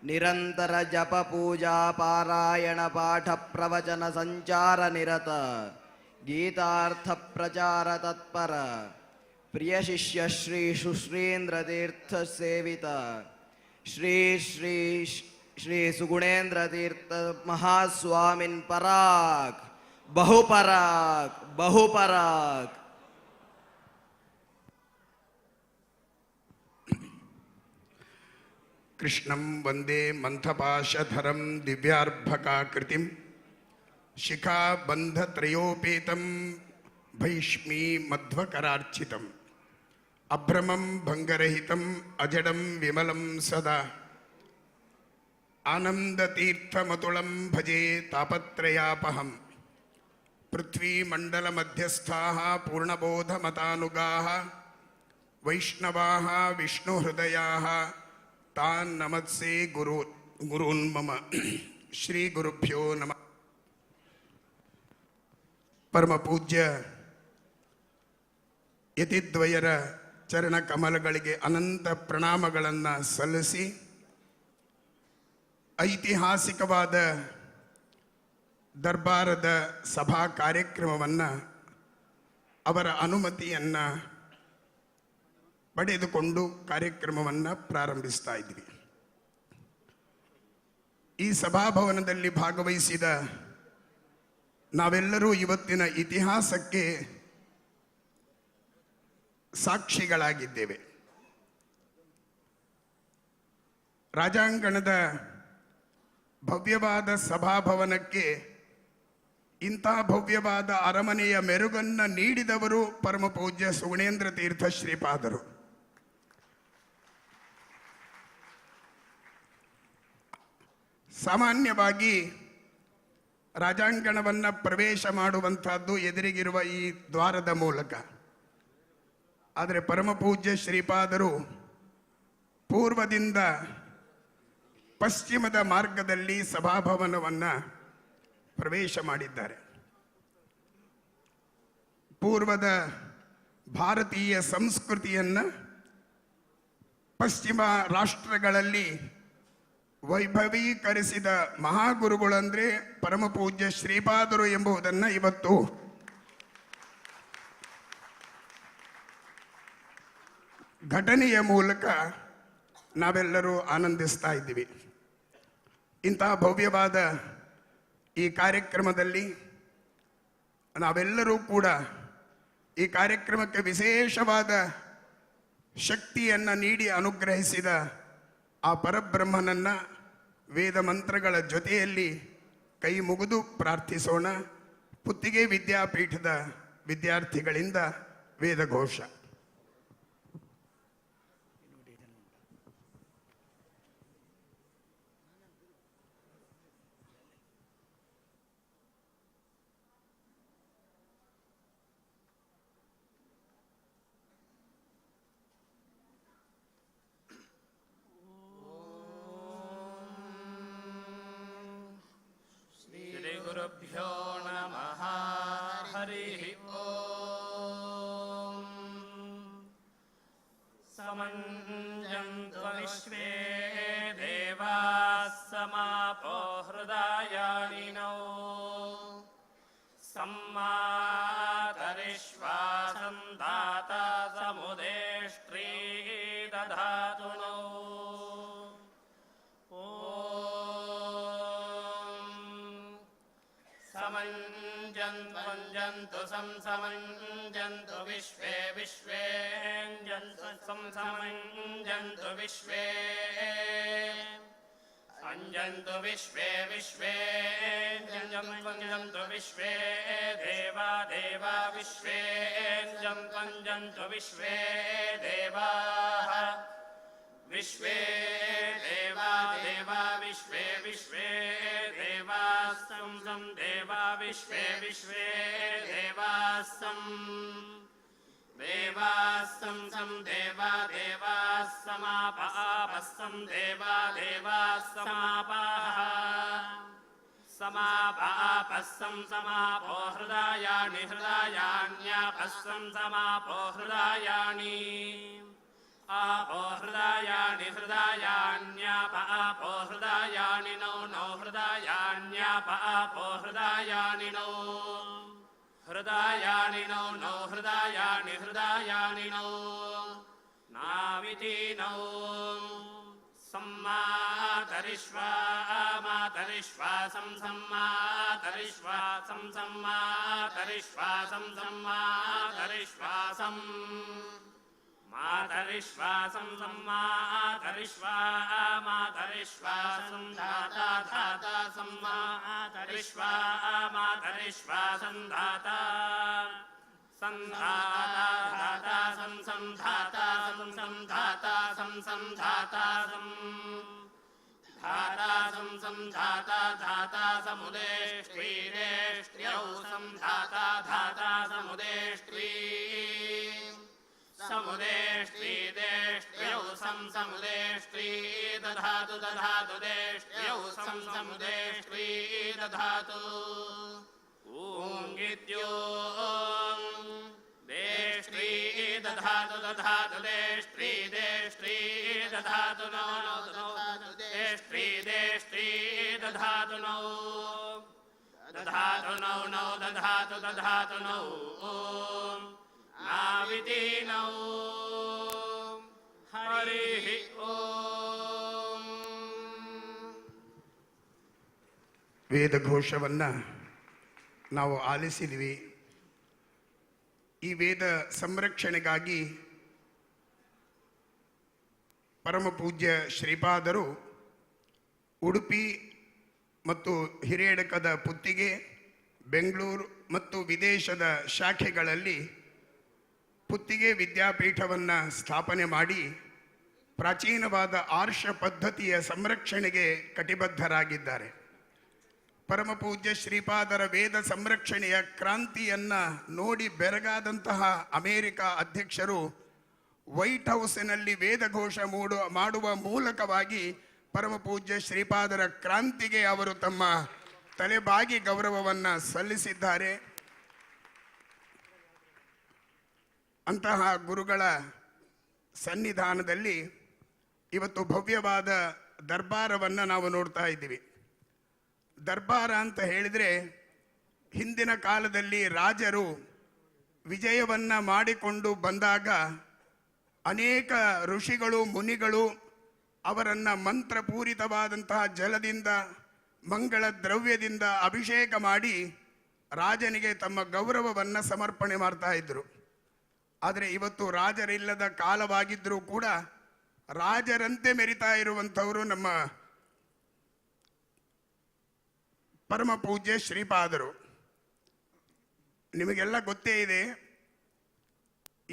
ನಿರಂತರ ಜಪ ಪೂಜಾ ಪಾರಾಯಣ ಪಾಠ ಪ್ರವಚನ ಸಂಚಾರ ನಿರತ ಗೀತಾರ್ಥ ಪ್ರಚಾರ ತತ್ಪರ ಪ್ರಿಯ ಶಿಷ್ಯ ಶ್ರೀ ಸುಶ್ರೀಂದ್ರ ತೀರ್ಥ ಸೇವಿತ ಶ್ರೀ ಶ್ರೀ ಶ್ರೀ ಸುಗುಣೇಂದ್ರ ತೀರ್ಥ ಮಹಾಸ್ವಾಮಿನ್ ಪರಾಕ್ ಬಹುಪರಾಕ್ ಬಹುಪರಾಕ್. ಕೃಷ್ಣಂ ವಂದೇ ಮಂಥಪಾಶಧರಂ ದಿವ್ಯಾರ್ಭಕಾಕೃತಿಂ ಶಿಖಾಬಂಧತ್ರಯೋಪೇತಂ ಭೈಷ್ಮೀ ಮಧ್ವಕರಾರ್ಚಿತಂ ಅಭ್ರಮಂ ಭಂಗರಹಿತಂ ಅಜಡಂ ವಿಮಲಂ ಸದಾ ಆನಂದತೀರ್ಥಮತುಳಂ ಭಜೆ ತಾಪತ್ರಯಾಪಹಂ. ಪೃಥ್ವೀಮಂಡಲಮಧ್ಯಸ್ಥಾಃ ಪೂರ್ಣಬೋಧಮತಾನುಗಾಃ ವೈಷ್ಣವಾಃ ವಿಷ್ಣುಹೃದಯಾಃ ತಾನ್ ನಮತ್ಸೆ ಗುರೂನ್ ಮಮ. ಶ್ರೀ ಗುರುಭ್ಯೋ ನಮಃ. ಪರಮ ಪೂಜ್ಯ ಯತಿದ್ವಯರ ಚರಣ ಕಮಲಗಳಿಗೆ ಅನಂತ ಪ್ರಣಾಮಗಳನ್ನು ಸಲ್ಲಿಸಿ ಐತಿಹಾಸಿಕವಾದ ದರ್ಬಾರದ ಸಭಾ ಕಾರ್ಯಕ್ರಮವನ್ನು ಅವರ ಅನುಮತಿಯನ್ನು ಪಡೆದುಕೊಂಡು ಕಾರ್ಯಕ್ರಮವನ್ನು ಪ್ರಾರಂಭಿಸ್ತಾ ಇದ್ವಿ. ಈ ಸಭಾಭವನದಲ್ಲಿ ಭಾಗವಹಿಸಿದ ನಾವೆಲ್ಲರೂ ಇವತ್ತಿನ ಇತಿಹಾಸಕ್ಕೆ ಸಾಕ್ಷಿಗಳಾಗಿದ್ದೇವೆ. ರಾಜಾಂಗಣದ ಭವ್ಯವಾದ ಸಭಾಭವನಕ್ಕೆ ಇಂಥ ಭವ್ಯವಾದ ಅರಮನೆಯ ಮೆರುಗನ್ನು ನೀಡಿದವರು ಪರಮ ಪೂಜ್ಯ ಸುಗುಣೇಂದ್ರ ತೀರ್ಥ ಶ್ರೀಪಾದರು. ಸಾಮಾನ್ಯವಾಗಿ ರಾಜಾಂಗಣವನ್ನು ಪ್ರವೇಶ ಮಾಡುವಂಥದ್ದು ಎದುರಿಗಿರುವ ಈ ದ್ವಾರದ ಮೂಲಕ. ಆದರೆ ಪರಮ ಪೂಜ್ಯ ಶ್ರೀಪಾದರು ಪೂರ್ವದಿಂದ ಪಶ್ಚಿಮದ ಮಾರ್ಗದಲ್ಲಿ ಸಭಾಭವನವನ್ನು ಪ್ರವೇಶ ಮಾಡಿದ್ದಾರೆ. ಪೂರ್ವದ ಭಾರತೀಯ ಸಂಸ್ಕೃತಿಯನ್ನು ಪಶ್ಚಿಮ ರಾಷ್ಟ್ರಗಳಲ್ಲಿ ವೈಭವೀಕರಿಸಿದ ಮಹಾಗುರುಗಳಂದರೆ ಪರಮ ಪೂಜ್ಯ ಶ್ರೀಪಾದರು ಎಂಬುದನ್ನು ಇವತ್ತು ಘಟನೆಯ ಮೂಲಕ ನಾವೆಲ್ಲರೂ ಆನಂದಿಸ್ತಾ ಇದ್ದೀವಿ. ಇಂತಹ ಭವ್ಯವಾದ ಈ ಕಾರ್ಯಕ್ರಮದಲ್ಲಿ ನಾವೆಲ್ಲರೂ ಕೂಡ ಈ ಕಾರ್ಯಕ್ರಮಕ್ಕೆ ವಿಶೇಷವಾದ ಶಕ್ತಿಯನ್ನು ನೀಡಿ ಅನುಗ್ರಹಿಸಿದ ಆ ಪರಬ್ರಹ್ಮನನ್ನು ವೇದ ಮಂತ್ರಗಳ ಜೊತೆಯಲ್ಲಿ ಕೈ ಮುಗಿದು ಪ್ರಾರ್ಥಿಸೋಣ. ಪುತ್ತಿಗೆ ವಿದ್ಯಾಪೀಠದ ವಿದ್ಯಾರ್ಥಿಗಳಿಂದ ವೇದಘೋಷ. ಗುರುಭ್ಯೋ ನಮಃ. ಹರಿ ಓಂ. ಸಮಂಜಂತು ವಿಶ್ವೇ ದೇವಾಃ ಸಮಾಪೋ ಹೃದಯಾನಿನೋ ಸಮ್ಮಾತರಿಶ್ವಾಸಂ ದಾತ ಸಮುದೇಷ್ಟ್ರೀ ದಧಾತು ನೋ. ಸಮಂಜಂತು ಸಂಸಮಂಜಂತು ವಿಶ್ವೇ ಸಂಸಮಂಜಂತು ವಿಶ್ವೇ ಅಂಜಂತು ವಿಶ್ವೇ ಅಂಜಂತು ವಿಶ್ವೇ ದೇವಾ ದೇವಾ ವಿಶ್ವೇ ಅಂಜಂತು ವಿಶ್ವೇ ದೇವಾಃ ವಿಶ್ವೇ ದೇವಾ ದೇವಾ ವಿಶ್ವೇ ದೇವಾಃ ಸಂ ದೇವಾ ವಿಶ್ವೇ ದೇವಾಃ ಸಂ ದೇವಾ ದೇವಾಃ ಸಮಾಪಃ ದೇವಾ ದೇವಾಃ ಸಮಾಪಃ ಸಮಾಪೋ ಹೃದಯಾನಿ ಹೃದಯಾನ್ಯಾಪಃ ಸಮಾಪೋ ಹೃದಯಾನಿ आपो हृदयानि हृदयान्याप आपो हृदयानि नौ नौ हृदयान्याप आपो हृदयानि नौ हृदयानि नौ नौ हृदयानि हृदयानि नौ नाविति नौ सम्मातरिष्वा मातरिश्वासं सम्मातरिश्वासं सम्मातरिश्वासं सम्मातरिश्वासम् मातरिश्वासं मातरिश्वासं धाता धाता सम्मातरिश्वा मातरिश्वासं धाता संधाता धाता संधाता संधाता संधाता धाता संधाता धाता समुदेष्ट्वीरेष्ट्यौ संधाता धाता समुदेष्ट्वी समुदेष्ट्वी देष्ट्यौ समुदेष्ट्वी दधातु दधातु देष्ट्यौ समुदेष्ट्वी दधातु ॐगित्यो देष्ट्वी दधातु दधातु देष्ट्वी देष्ट्वी दधातु नो देष्ट्वी देष्ट्वी दधातु नो दधातु नौ नौ दधातु दधातु नौ ॐ नाविति नौ हरिः ॐ. ವೇದಘೋಷವನ್ನು ನಾವು ಆಲಿಸಿದ್ವಿ. ಈ ವೇದ ಸಂರಕ್ಷಣೆಗಾಗಿ ಪರಮ ಪೂಜ್ಯ ಶ್ರೀಪಾದರು ಉಡುಪಿ ಮತ್ತು ಹಿರೇಡಕದ ಪುತ್ತಿಗೆ, ಬೆಂಗಳೂರು ಮತ್ತು ವಿದೇಶದ ಶಾಖೆಗಳಲ್ಲಿ ಪುತ್ತಿಗೆ ವಿದ್ಯಾಪೀಠವನ್ನು ಸ್ಥಾಪನೆ ಮಾಡಿ ಪ್ರಾಚೀನವಾದ ಆರ್ಷ ಪದ್ಧತಿಯ ಸಂರಕ್ಷಣೆಗೆ ಕಟಿಬದ್ಧರಾಗಿದ್ದಾರೆ. ಪರಮ ಪೂಜ್ಯ ಶ್ರೀಪಾದರ ವೇದ ಸಂರಕ್ಷಣೆಯ ಕ್ರಾಂತಿಯನ್ನು ನೋಡಿ ಬೆರಗಾದಂತಹ ಅಮೇರಿಕ ಅಧ್ಯಕ್ಷರು ವೈಟ್ ಹೌಸಿನಲ್ಲಿ ವೇದಘೋಷ ಮಾಡುವ ಮೂಲಕವಾಗಿ ಪರಮ ಪೂಜ್ಯ ಶ್ರೀಪಾದರ ಕ್ರಾಂತಿಗೆ ಅವರು ತಮ್ಮ ತಲೆಬಾಗಿ ಗೌರವವನ್ನು ಸಲ್ಲಿಸಿದ್ದಾರೆ. ಅಂತಹ ಗುರುಗಳ ಸನ್ನಿಧಾನದಲ್ಲಿ ಇವತ್ತು ಭವ್ಯವಾದ ದರ್ಬಾರವನ್ನು ನಾವು ನೋಡ್ತಾ ಇದ್ದೀವಿ. ದರ್ಬಾರ ಅಂತ ಹೇಳಿದರೆ ಹಿಂದಿನ ಕಾಲದಲ್ಲಿ ರಾಜರು ವಿಜಯವನ್ನು ಮಾಡಿಕೊಂಡು ಬಂದಾಗ ಅನೇಕ ಋಷಿಗಳು ಮುನಿಗಳು ಅವರನ್ನು ಮಂತ್ರಪೂರಿತವಾದಂತಹ ಜಲದಿಂದ ಮಂಗಳ ದ್ರವ್ಯದಿಂದ ಅಭಿಷೇಕ ಮಾಡಿ ರಾಜನಿಗೆ ತಮ್ಮ ಗೌರವವನ್ನು ಸಮರ್ಪಣೆ ಮಾಡ್ತಾ ಇದ್ದರು. ಆದರೆ ಇವತ್ತು ರಾಜರಿಲ್ಲದ ಕಾಲವಾಗಿದ್ದರೂ ಕೂಡ ರಾಜರಂತೆ ಮೆರಿತಾ ಇರುವಂಥವರು ನಮ್ಮ ಪರಮ ಪೂಜ್ಯ ಶ್ರೀಪಾದರು. ನಿಮಗೆಲ್ಲ ಗೊತ್ತೇ ಇದೆ,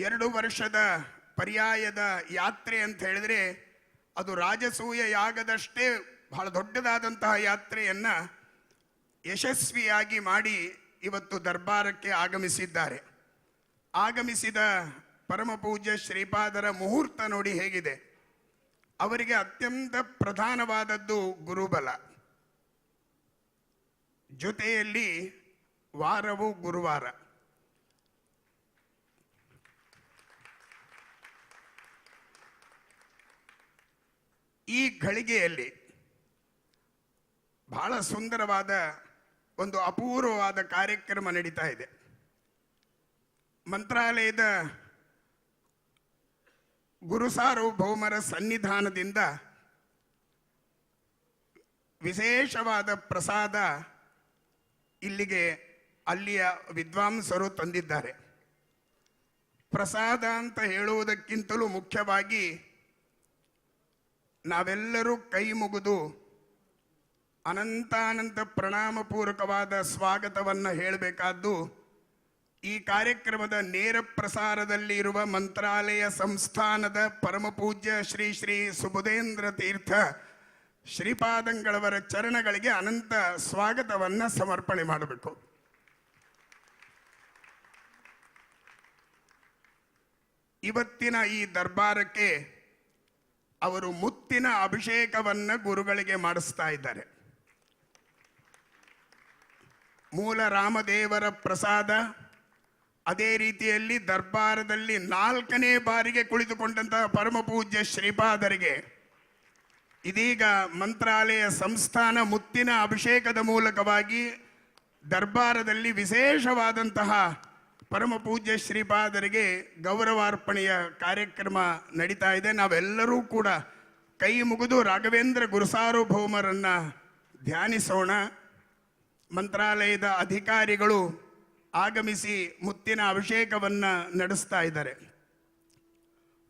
2 ವರ್ಷದ ಪರ್ಯಾಯದ ಯಾತ್ರೆ ಅಂತ ಹೇಳಿದರೆ ಅದು ರಾಜಸೂಯ ಯಾಗದಷ್ಟೇ ಬಹಳ ದೊಡ್ಡದಾದಂತಹ ಯಾತ್ರೆಯನ್ನು ಯಶಸ್ವಿಯಾಗಿ ಮಾಡಿ ಇವತ್ತು ದರ್ಬಾರಕ್ಕೆ ಆಗಮಿಸಿದ್ದಾರೆ. ಆಗಮಿಸಿದ ಪರಮ ಪೂಜ್ಯ ಶ್ರೀಪಾದರ ಮುಹೂರ್ತ ನೋಡಿ ಹೇಗಿದೆ. ಅವರಿಗೆ ಅತ್ಯಂತ ಪ್ರಧಾನವಾದದ್ದು ಗುರುಬಲ, ಜೊತೆಯಲ್ಲಿ ವಾರವು ಗುರುವಾರ. ಈ ಘಳಿಗೆಯಲ್ಲಿ ಬಹಳ ಸುಂದರವಾದ ಒಂದು ಅಪೂರ್ವವಾದ ಕಾರ್ಯಕ್ರಮ ನಡೀತಾ ಇದೆ. ಮಂತ್ರಾಲಯದ ಗುರುಸಾರ್ವಭೌಮರ ಸನ್ನಿಧಾನದಿಂದ ವಿಶೇಷವಾದ ಪ್ರಸಾದ ಇಲ್ಲಿಗೆ ಅಲ್ಲಿಯ ವಿದ್ವಾಂಸರು ತಂದಿದ್ದಾರೆ. ಪ್ರಸಾದ ಅಂತ ಹೇಳುವುದಕ್ಕಿಂತಲೂ ಮುಖ್ಯವಾಗಿ ನಾವೆಲ್ಲರೂ ಕೈ ಮುಗಿದು ಅನಂತಾನಂತ ಪ್ರಣಾಮಪೂರ್ವಕವಾದ ಸ್ವಾಗತವನ್ನು ಹೇಳಬೇಕಾದ್ದು ಈ ಕಾರ್ಯಕ್ರಮದ ನೇರ ಪ್ರಸಾರದಲ್ಲಿ ಇರುವ ಮಂತ್ರಾಲಯ ಸಂಸ್ಥಾನದ ಪರಮಪೂಜ್ಯ ಶ್ರೀ ಶ್ರೀ ಸುಬುಧೇಂದ್ರ ತೀರ್ಥ ಶ್ರೀಪಾದಂಗಳವರ ಚರಣಗಳಿಗೆ ಅನಂತ ಸ್ವಾಗತವನ್ನು ಸಮರ್ಪಣೆ ಮಾಡಬೇಕು. ಇವತ್ತಿನ ಈ ದರ್ಬಾರಕ್ಕೆ ಅವರು ಮುತ್ತಿನ ಅಭಿಷೇಕವನ್ನು ಗುರುಗಳಿಗೆ ಮಾಡಿಸ್ತಾ ಇದ್ದಾರೆ. ಮೂಲ ರಾಮದೇವರ ಪ್ರಸಾದ, ಅದೇ ರೀತಿಯಲ್ಲಿ ದರ್ಬಾರದಲ್ಲಿ 4ನೇ ಬಾರಿಗೆ ಕುಳಿತುಕೊಂಡಂತಹ ಪರಮ ಪೂಜ್ಯ ಶ್ರೀಪಾದರಿಗೆ ಇದೀಗ ಮಂತ್ರಾಲಯ ಸಂಸ್ಥಾನ ಮುತ್ತಿನ ಅಭಿಷೇಕದ ಮೂಲಕವಾಗಿ ದರ್ಬಾರದಲ್ಲಿ ವಿಶೇಷವಾದಂತಹ ಪರಮ ಪೂಜ್ಯ ಶ್ರೀಪಾದರಿಗೆ ಗೌರವಾರ್ಪಣೆಯ ಕಾರ್ಯಕ್ರಮ ನಡೀತಾ ಇದೆ. ನಾವೆಲ್ಲರೂ ಕೂಡ ಕೈ ಮುಗಿದು ರಾಘವೇಂದ್ರ ಗುರುಸಾರ್ವಭೌಮರನ್ನು ಧ್ಯಾನಿಸೋಣ. ಮಂತ್ರಾಲಯದ ಅಧಿಕಾರಿಗಳು ಆಗಮಿಸಿ ಮುತ್ತಿನ ಅಭಿಷೇಕವನ್ನು ನಡೆಸ್ತಾ ಇದ್ದಾರೆ.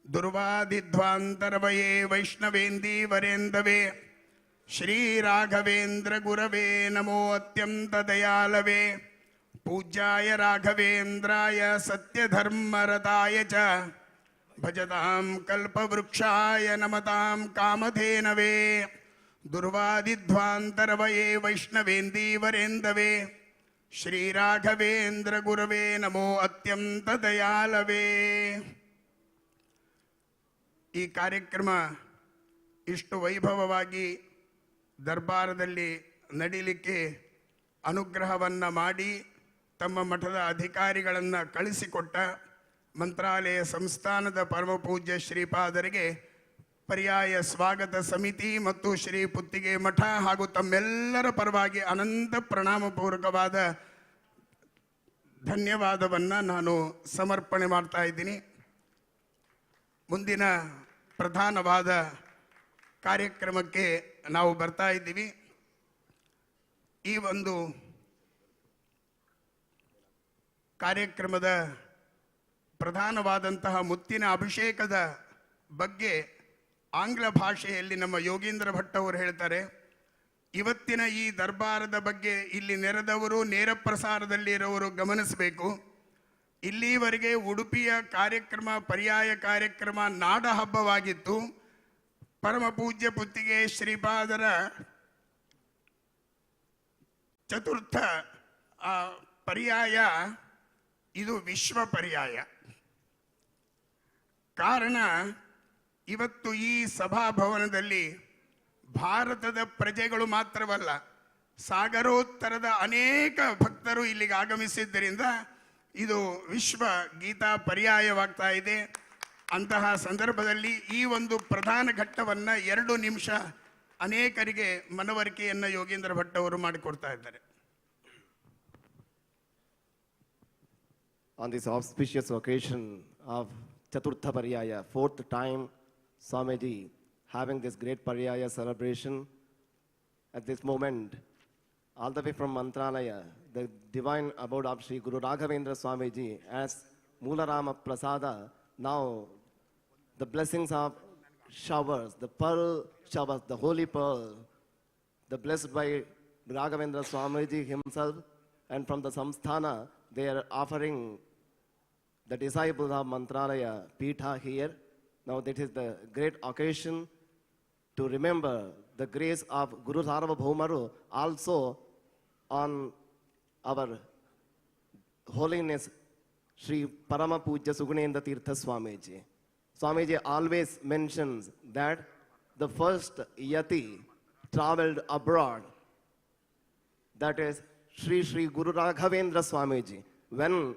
ದುರ್ವಾದಿಧ್ವಾಂತರವಯೇ ವೈಷ್ಣವೇಂದಿ ವರೇಂದವೇ ಶ್ರೀ ರಾಘವೇಂದ್ರ ಗುರವೇ ನಮೋ ಅತ್ಯಂತ ದಯಾಲವೇ ಪೂಜ್ಯಾಯ ರಾಘವೇಂದ್ರಾಯ ಸತ್ಯಧರ್ಮರತಾಯ ಚ ಭಜತಾಂ ಕಲ್ಪವೃಕ್ಷಾಯ ನಮತಾಂ ಕಾಮಧೇನವೇ ದುರ್ವಾದಿಧ್ವಾಂತರವಯೇ ವೈಷ್ಣವೇಂದಿ ವರೇಂದವೇ ಶ್ರೀ ರಾಘವೇಂದ್ರ ಗುರವೇ ನಮೋ ಅತ್ಯಂತ ದಯಾಲವೇ. ಈ ಕಾರ್ಯಕ್ರಮ ಇಷ್ಟು ವೈಭವವಾಗಿ ದರ್ಬಾರದಲ್ಲಿ ನಡೀಲಿಕ್ಕೆ ಅನುಗ್ರಹವನ್ನು ಮಾಡಿ ತಮ್ಮ ಮಠದ ಅಧಿಕಾರಿಗಳನ್ನು ಕಳಿಸಿಕೊಟ್ಟ ಮಂತ್ರಾಲಯ ಸಂಸ್ಥಾನದ ಪರಮಪೂಜ್ಯ ಶ್ರೀಪಾದರಿಗೆ ಪರ್ಯಾಯ ಸ್ವಾಗತ ಸಮಿತಿ ಮತ್ತು ಶ್ರೀ ಪುತ್ತಿಗೆ ಮಠ ಹಾಗೂ ತಮ್ಮೆಲ್ಲರ ಪರವಾಗಿ ಅನಂತ ಪ್ರಣಾಮಪೂರ್ವಕವಾದ ಧನ್ಯವಾದವನ್ನು ನಾನು ಸಮರ್ಪಣೆ ಮಾಡ್ತಾ ಇದ್ದೀನಿ. ಮುಂದಿನ ಪ್ರಧಾನವಾದ ಕಾರ್ಯಕ್ರಮಕ್ಕೆ ನಾವು ಬರ್ತಾ ಇದ್ದೀವಿ. ಈ ಒಂದು ಕಾರ್ಯಕ್ರಮದ ಪ್ರಧಾನವಾದಂತಹ ಮುತ್ತಿನ ಅಭಿಷೇಕದ ಬಗ್ಗೆ ಆಂಗ್ಲ ಭಾಷೆಯಲ್ಲಿ ನಮ್ಮ ಯೋಗೀಂದ್ರ ಭಟ್ ಅವರು ಹೇಳ್ತಾರೆ. ಇವತ್ತಿನ ಈ ದರ್ಬಾರದ ಬಗ್ಗೆ ಇಲ್ಲಿ ನೆರೆದವರು ನೇರ ಪ್ರಸಾರದಲ್ಲಿ ಇರೋರು ಗಮನಿಸಬೇಕು. ಇಲ್ಲಿವರೆಗೆ ಉಡುಪಿಯ ಕಾರ್ಯಕ್ರಮ ಪರ್ಯಾಯ ಕಾರ್ಯಕ್ರಮ ನಾಡ ಹಬ್ಬವಾಗಿತ್ತು. ಪರಮ ಪೂಜ್ಯ ಪುತ್ತಿಗೆ ಶ್ರೀಪಾದರ ಚತುರ್ಥ ಪರ್ಯಾಯ ಇದು ವಿಶ್ವ ಪರ್ಯಾಯ. ಕಾರಣ ಇವತ್ತು ಈ ಸಭಾಭವನದಲ್ಲಿ ಭಾರತದ ಪ್ರಜೆಗಳು ಮಾತ್ರವಲ್ಲ, ಸಾಗರೋತ್ತರದ ಅನೇಕ ಭಕ್ತರು ಇಲ್ಲಿಗೆ ಆಗಮಿಸಿದ್ದರಿಂದ ಇದು ವಿಶ್ವ ಗೀತಾ ಪರ್ಯಾಯವಾಗ್ತಾ ಇದೆ. ಅಂತಹ ಸಂದರ್ಭದಲ್ಲಿ ಈ ಒಂದು ಪ್ರಧಾನ ಘಟ್ಟವನ್ನು 2 ನಿಮಿಷ ಅನೇಕರಿಗೆ ಮನವರಿಕೆಯನ್ನು ಯೋಗೀಂದ್ರ ಭಟ್ ಅವರು ಮಾಡಿಕೊಡ್ತಾ ಇದ್ದಾರೆ. On this auspicious occasion of Chaturtha Paryaya, 4th time Swamiji having this great Paryaya celebration, at this moment, all the way from Mantralaya, the divine abode of Sri Guru Raghavendra Swamiji as Moolarama Prasada, now the blessings of showers, the pearl showers, the holy pearl, the blessed by Raghavendra Swamiji himself, and from the Samsthana, they are offering the disciples of Mantralaya Pitha here. Now that is the great occasion to remember the grace of Guru Sarvabhaumaru also on our holiness Sri Parama Pujya Sugunendra Tirtha Swamiji. Swamiji always mentions that the first yati traveled abroad, that is Sri Guru Raghavendra Swamiji. When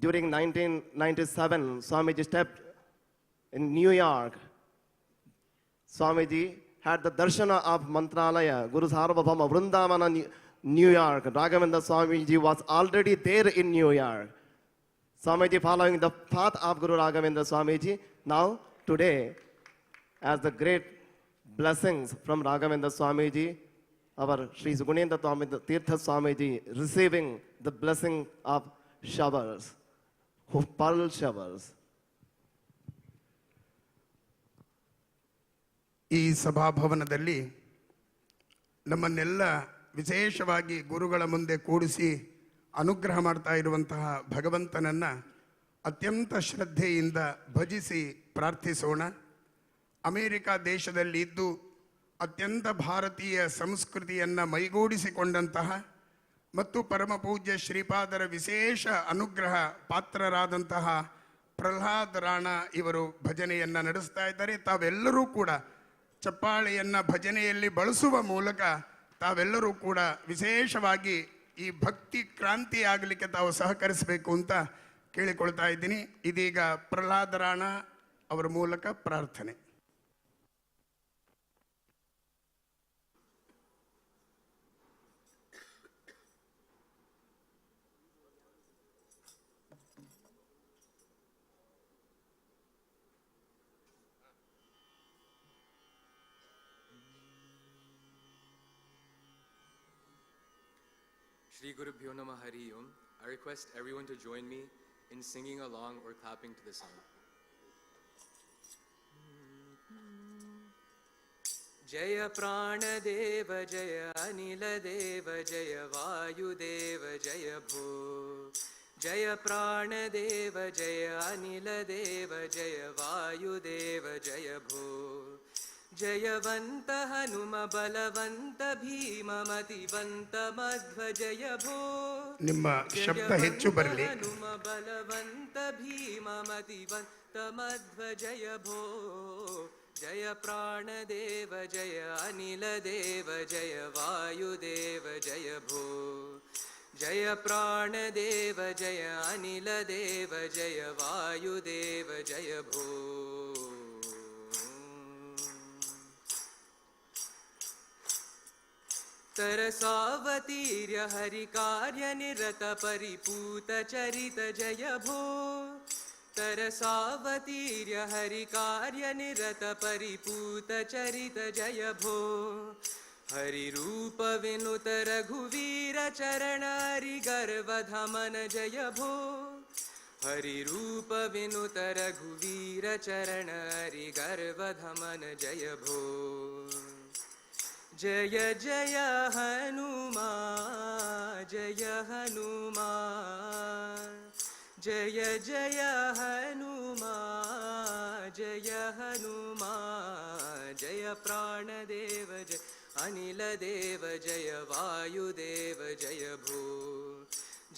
during 1997 Swamiji stepped in New York, Swamiji had the darshana of Mantralaya, Guru Sarvabhauma Vrindavana, New York. Raghavendra Swamiji was already there in New York. Swamiji following the path of Guru Raghavendra Swamiji, now today as the great blessings from Raghavendra Swamiji, our Sri Sugunendra Tirtha Swamiji receiving the blessing of showers, pearl showers. ಈ ಸಭಾಭವನದಲ್ಲಿ ನಮ್ಮನ್ನೆಲ್ಲ ವಿಶೇಷವಾಗಿ ಗುರುಗಳ ಮುಂದೆ ಕೂಡಿಸಿ ಅನುಗ್ರಹ ಮಾಡ್ತಾ ಇರುವಂತಹ ಭಗವಂತನನ್ನು ಅತ್ಯಂತ ಶ್ರದ್ಧೆಯಿಂದ ಭಜಿಸಿ ಪ್ರಾರ್ಥಿಸೋಣ. ಅಮೇರಿಕಾ ದೇಶದಲ್ಲಿ ಇದ್ದು ಅತ್ಯಂತ ಭಾರತೀಯ ಸಂಸ್ಕೃತಿಯನ್ನು ಮೈಗೂಡಿಸಿಕೊಂಡಂತಹ ಮತ್ತು ಪರಮ ಪೂಜ್ಯ ಶ್ರೀಪಾದರ ವಿಶೇಷ ಅನುಗ್ರಹ ಪಾತ್ರರಾದಂತಹ ಪ್ರಹ್ಲಾದ್ ರಾಣ ಇವರು ಭಜನೆಯನ್ನು ನಡೆಸ್ತಾ ಇದ್ದಾರೆ. ತಾವೆಲ್ಲರೂ ಕೂಡ ಚಪ್ಪಾಳೆಯನ್ನು ಭಜನೆಯಲ್ಲಿ ಬಳಸುವ ಮೂಲಕ ತಾವೆಲ್ಲರೂ ಕೂಡ ವಿಶೇಷವಾಗಿ ಈ ಭಕ್ತಿ ಕ್ರಾಂತಿ ಆಗಲಿಕ್ಕೆ ತಾವು ಸಹಕರಿಸಬೇಕು ಅಂತ ಕೇಳಿಕೊಳ್ತಾ ಇದ್ದೀನಿ. ಇದೀಗ ಪ್ರಹ್ಲಾದ್ ರಾಣ ಅವರ ಮೂಲಕ ಪ್ರಾರ್ಥನೆ. Shri Guru Bhyo Namah Hari Om. I request everyone to join me in singing along or clapping to the song. Jaya Prana Deva Jaya Anila Deva Jaya Vayu Deva Jaya Bho. Jaya Prana Deva Jaya Anila Deva Jaya Vayu Deva Jaya Bho. जयवंत हनुम बलवंत भीम मतिवंत मध्वजय भो. ನಿಮ್ಮ ಶಬ್ದ ಹೆಚ್ಚು ಬರಲಿ. हनुम बलवंत भीम मतिवंत मध्वजय भो. जय प्राण देव जय अनिल देव जय वायु देव जय भो. जय प्राण देव जय अनिल देव जय वायु देव जय भो. तरसावतीर्य हरिकार्यनिरत परिपूत चरित जय भो तरसावतीर्य हरिकार्यनिरत परिपूत चरित जय भो हरिरूप विनुत रघुवीर चरण हरिगर्वधमन जय भो हरिरूप विनुत रघुवीर चरण हरिगर्वधमन जय भो जय जय हनुमान जय हनुमान जय जय हनुमान जय हनुमान जय प्राणदेव जय अनिल देव जय वायुदेव जय भो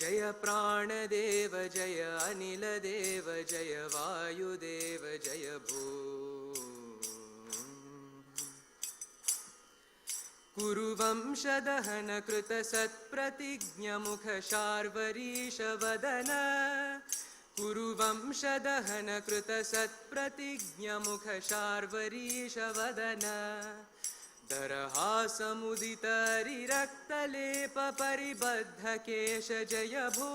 जय प्राणदेव जय अनिल देव जय वायुदेव जय भो कुरुवंशदहन कृत सत्प्रतिज्ञमुख शार्वरीश वदन कुरुवंशदहन कृत सत्प्रतिज्ञमुख शार्वरीश वदन दरहासमुदितरिरक्तलेप परिबद्ध केश जय भो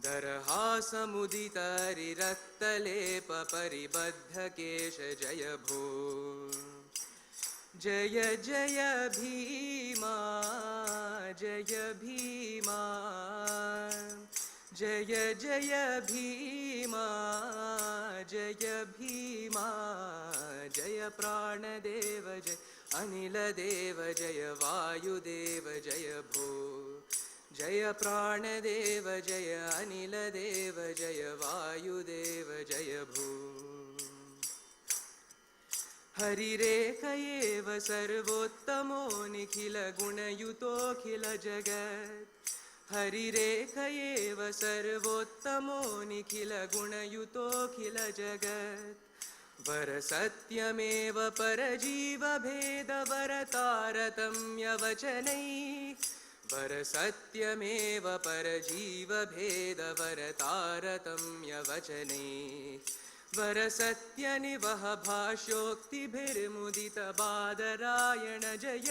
दरहासमुदितरिरक्तलेप परिबद्ध केश जय भो जय जय भीमा जय भीमा जय जय भीमा जय भीमा जय प्राणदेव जय अनिल देव जय वायुदेव जय भो जय प्राणदेव जय अनिल देव जय वायुदेव जय भो हरिरेखयेव सर्वोत्तमो निखिल गुणयुतोऽखिल जगत् हरिरेखयेव सर्वोत्तमो निखिल गुणयुतोऽखिल जगत् वरसत्यमेव परजीवभेदवरतारतम्यवचनैः वरसत्यमेव परजीवभेदवरतारतम्यवचनैः वरसत्यनिवह भाष्योक्तिभिर्मुदितबादरायण जय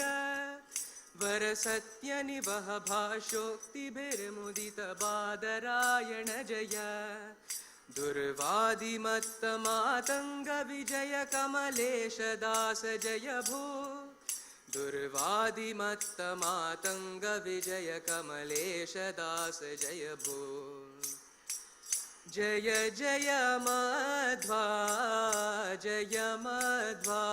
वरसत्यनिवह भाष्योक्तिभिर्मुदितबादरायण जय दुर्वादिमत्तमातङ्गविजय कमलेश दास जय भो दुर्वादिमत्तमातङ्गविजय कमलेश दास जय भो जय जय मध्वा जय मध्वा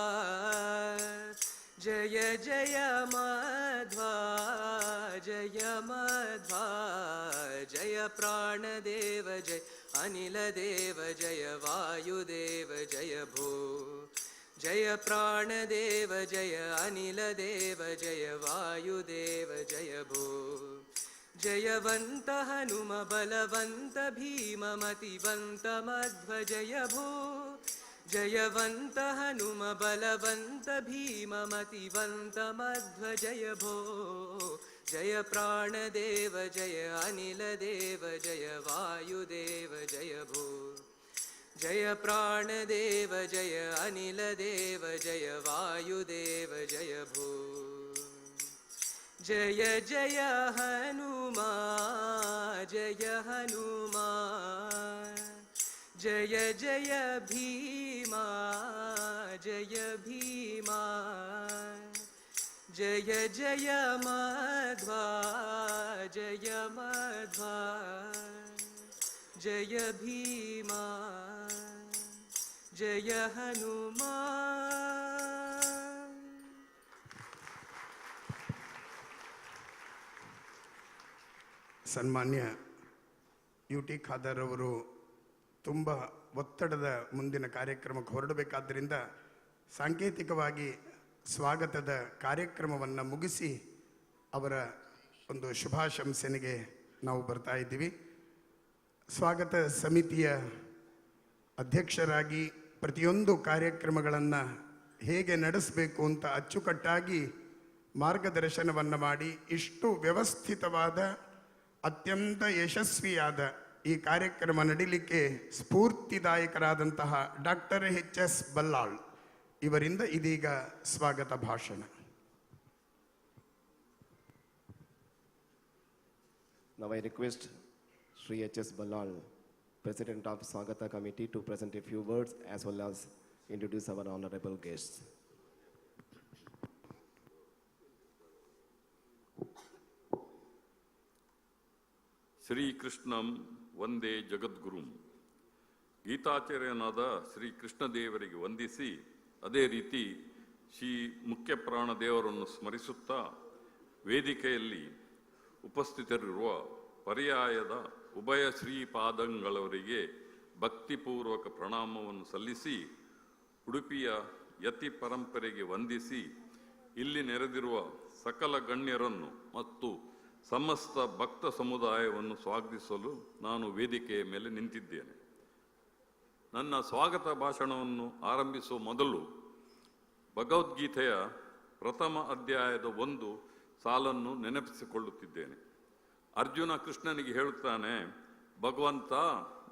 जय जय मध्वा जय मध्वा जय प्राणदेव जय अनिल देव जय वायुदेव जय भो जय प्राणदेव जय अनिल देव जय वायुदेव जय भो जयवन्त हनुम बलवन्त भीम मतिवन्त मध्व जय भो जयवन्त हनुम बलवन्त भीम मतिवन्त मध्व जय भो जय प्राणदेव जय अनिल देव जय वायुदेव जय भो जय प्राणदेव जय अनिल देव जय वायुदेव जय भो जय जय हनुमान जय हनुमान जय जय भीमा जय भीमा जय जय मध्वा जय मध्वा जय भीमा जय हनुमान ಸನ್ಮಾನ್ಯ ಯು ಟಿ ಖಾದರ್ ಅವರು ತುಂಬ ಒತ್ತಡದ ಮುಂದಿನ ಕಾರ್ಯಕ್ರಮಕ್ಕೆ ಹೊರಡಬೇಕಾದ್ದರಿಂದ ಸಾಂಕೇತಿಕವಾಗಿ ಸ್ವಾಗತದ ಕಾರ್ಯಕ್ರಮವನ್ನು ಮುಗಿಸಿ ಅವರ ಒಂದು ಶುಭಾಶಂಸನೆಗೆ ನಾವು ಬರ್ತಾ ಇದ್ದೀವಿ. ಸ್ವಾಗತ ಸಮಿತಿಯ ಅಧ್ಯಕ್ಷರಾಗಿ ಪ್ರತಿಯೊಂದು ಕಾರ್ಯಕ್ರಮಗಳನ್ನು ಹೇಗೆ ನಡೆಸಬೇಕು ಅಂತ ಅಚ್ಚುಕಟ್ಟಾಗಿ ಮಾರ್ಗದರ್ಶನವನ್ನು ಮಾಡಿ ಇಷ್ಟು ವ್ಯವಸ್ಥಿತವಾದ ಅತ್ಯಂತ ಯಶಸ್ವಿಯಾದ ಈ ಕಾರ್ಯಕ್ರಮ ನಡೀಲಿಕ್ಕೆ ಸ್ಫೂರ್ತಿದಾಯಕರಾದಂತಹ ಡಾಕ್ಟರ್ ಎಚ್.ಎಸ್. ಬಲ್ಲಾಳ್ ಇವರಿಂದ ಇದೀಗ ಸ್ವಾಗತ ಭಾಷಣ. Now I request Sri H.S. Ballal, President of Swagata Committee, to present a few words as well as introduce our honorable guests. ಶ್ರೀಕೃಷ್ಣಂ Vande ಜಗದ್ಗುರುಂ. ಗೀತಾಚಾರ್ಯನಾದ Shri ಕೃಷ್ಣದೇವರಿಗೆ ವಂದಿಸಿ ಅದೇ ರೀತಿ ಶ್ರೀ ಮುಖ್ಯ ಪ್ರಾಣ ದೇವರನ್ನು ಸ್ಮರಿಸುತ್ತಾ ವೇದಿಕೆಯಲ್ಲಿ ಉಪಸ್ಥಿತರಿರುವ ಪರ್ಯಾಯದ ಉಭಯ ಶ್ರೀಪಾದಂಗಳವರಿಗೆ ಭಕ್ತಿಪೂರ್ವಕ ಪ್ರಣಾಮವನ್ನು ಸಲ್ಲಿಸಿ ಉಡುಪಿಯ ಯತಿ ಪರಂಪರೆಗೆ ವಂದಿಸಿ ಇಲ್ಲಿ ನೆರೆದಿರುವ ಸಕಲ ಗಣ್ಯರನ್ನು ಮತ್ತು ಸಮಸ್ತ ಭಕ್ತ ಸಮುದಾಯವನ್ನು ಸ್ವಾಗತಿಸಲು ನಾನು ವೇದಿಕೆಯ ಮೇಲೆ ನಿಂತಿದ್ದೇನೆ. ನನ್ನ ಸ್ವಾಗತ ಭಾಷಣವನ್ನು ಆರಂಭಿಸುವ ಮೊದಲು ಭಗವದ್ಗೀತೆಯ ಪ್ರಥಮ ಅಧ್ಯಾಯದ ಒಂದು ಸಾಲನ್ನು ನೆನಪಿಸಿಕೊಳ್ಳುತ್ತಿದ್ದೇನೆ. ಅರ್ಜುನ ಕೃಷ್ಣನಿಗೆ ಹೇಳುತ್ತಾನೆ, ಭಗವಂತ,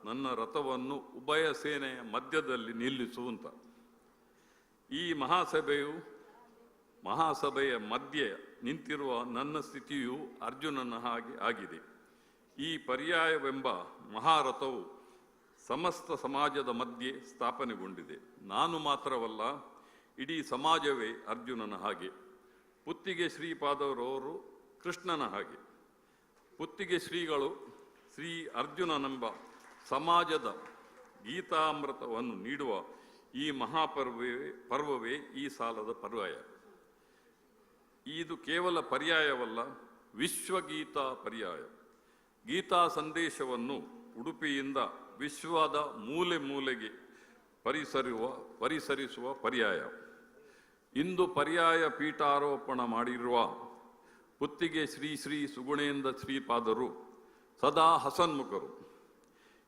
ನನ್ನ ರಥವನ್ನು ಉಭಯ ಸೇನೆಯ ಮಧ್ಯದಲ್ಲಿ ನಿಲ್ಲಿಸುವಂತ. ಈ ಮಹಾಸಭೆಯ ಮಧ್ಯೆ ನಿಂತಿರುವ ನನ್ನ ಸ್ಥಿತಿಯು ಅರ್ಜುನನ ಹಾಗೆ ಆಗಿದೆ. ಈ ಪರ್ಯಾಯವೆಂಬ ಮಹಾರಥವು ಸಮಸ್ತ ಸಮಾಜದ ಮಧ್ಯೆ ಸ್ಥಾಪನೆಗೊಂಡಿದೆ. ನಾನು ಮಾತ್ರವಲ್ಲ, ಇಡೀ ಸಮಾಜವೇ ಅರ್ಜುನನ ಹಾಗೆ. ಪುತ್ತಿಗೆ ಶ್ರೀಪಾದರವರು ಕೃಷ್ಣನ ಹಾಗೆ. ಪುತ್ತಿಗೆ ಶ್ರೀಗಳು ಶ್ರೀ ಅರ್ಜುನನೆಂಬ ಸಮಾಜದ ಗೀತಾಮೃತವನ್ನು ನೀಡುವ ಈ ಪರ್ವವೇ ಈ ಸಾಲದ ಪರ್ಯಾಯ. ಇದು ಕೇವಲ ಪರ್ಯಾಯವಲ್ಲ, ವಿಶ್ವಗೀತಾ ಪರ್ಯಾಯ. ಗೀತಾ ಸಂದೇಶವನ್ನು ಉಡುಪಿಯಿಂದ ವಿಶ್ವದ ಮೂಲೆ ಮೂಲೆಗೆ ಪರಿಸರಿಸುವ ಪರ್ಯಾಯ. ಇಂದು ಪರ್ಯಾಯ ಪೀಠಾರೋಪಣ ಮಾಡಿರುವ ಪುತ್ತಿಗೆ ಶ್ರೀ ಶ್ರೀ ಸುಗುಣೇಂದ್ರ ಶ್ರೀಪಾದರು ಸದಾ ಹಸನ್ಮುಖರು.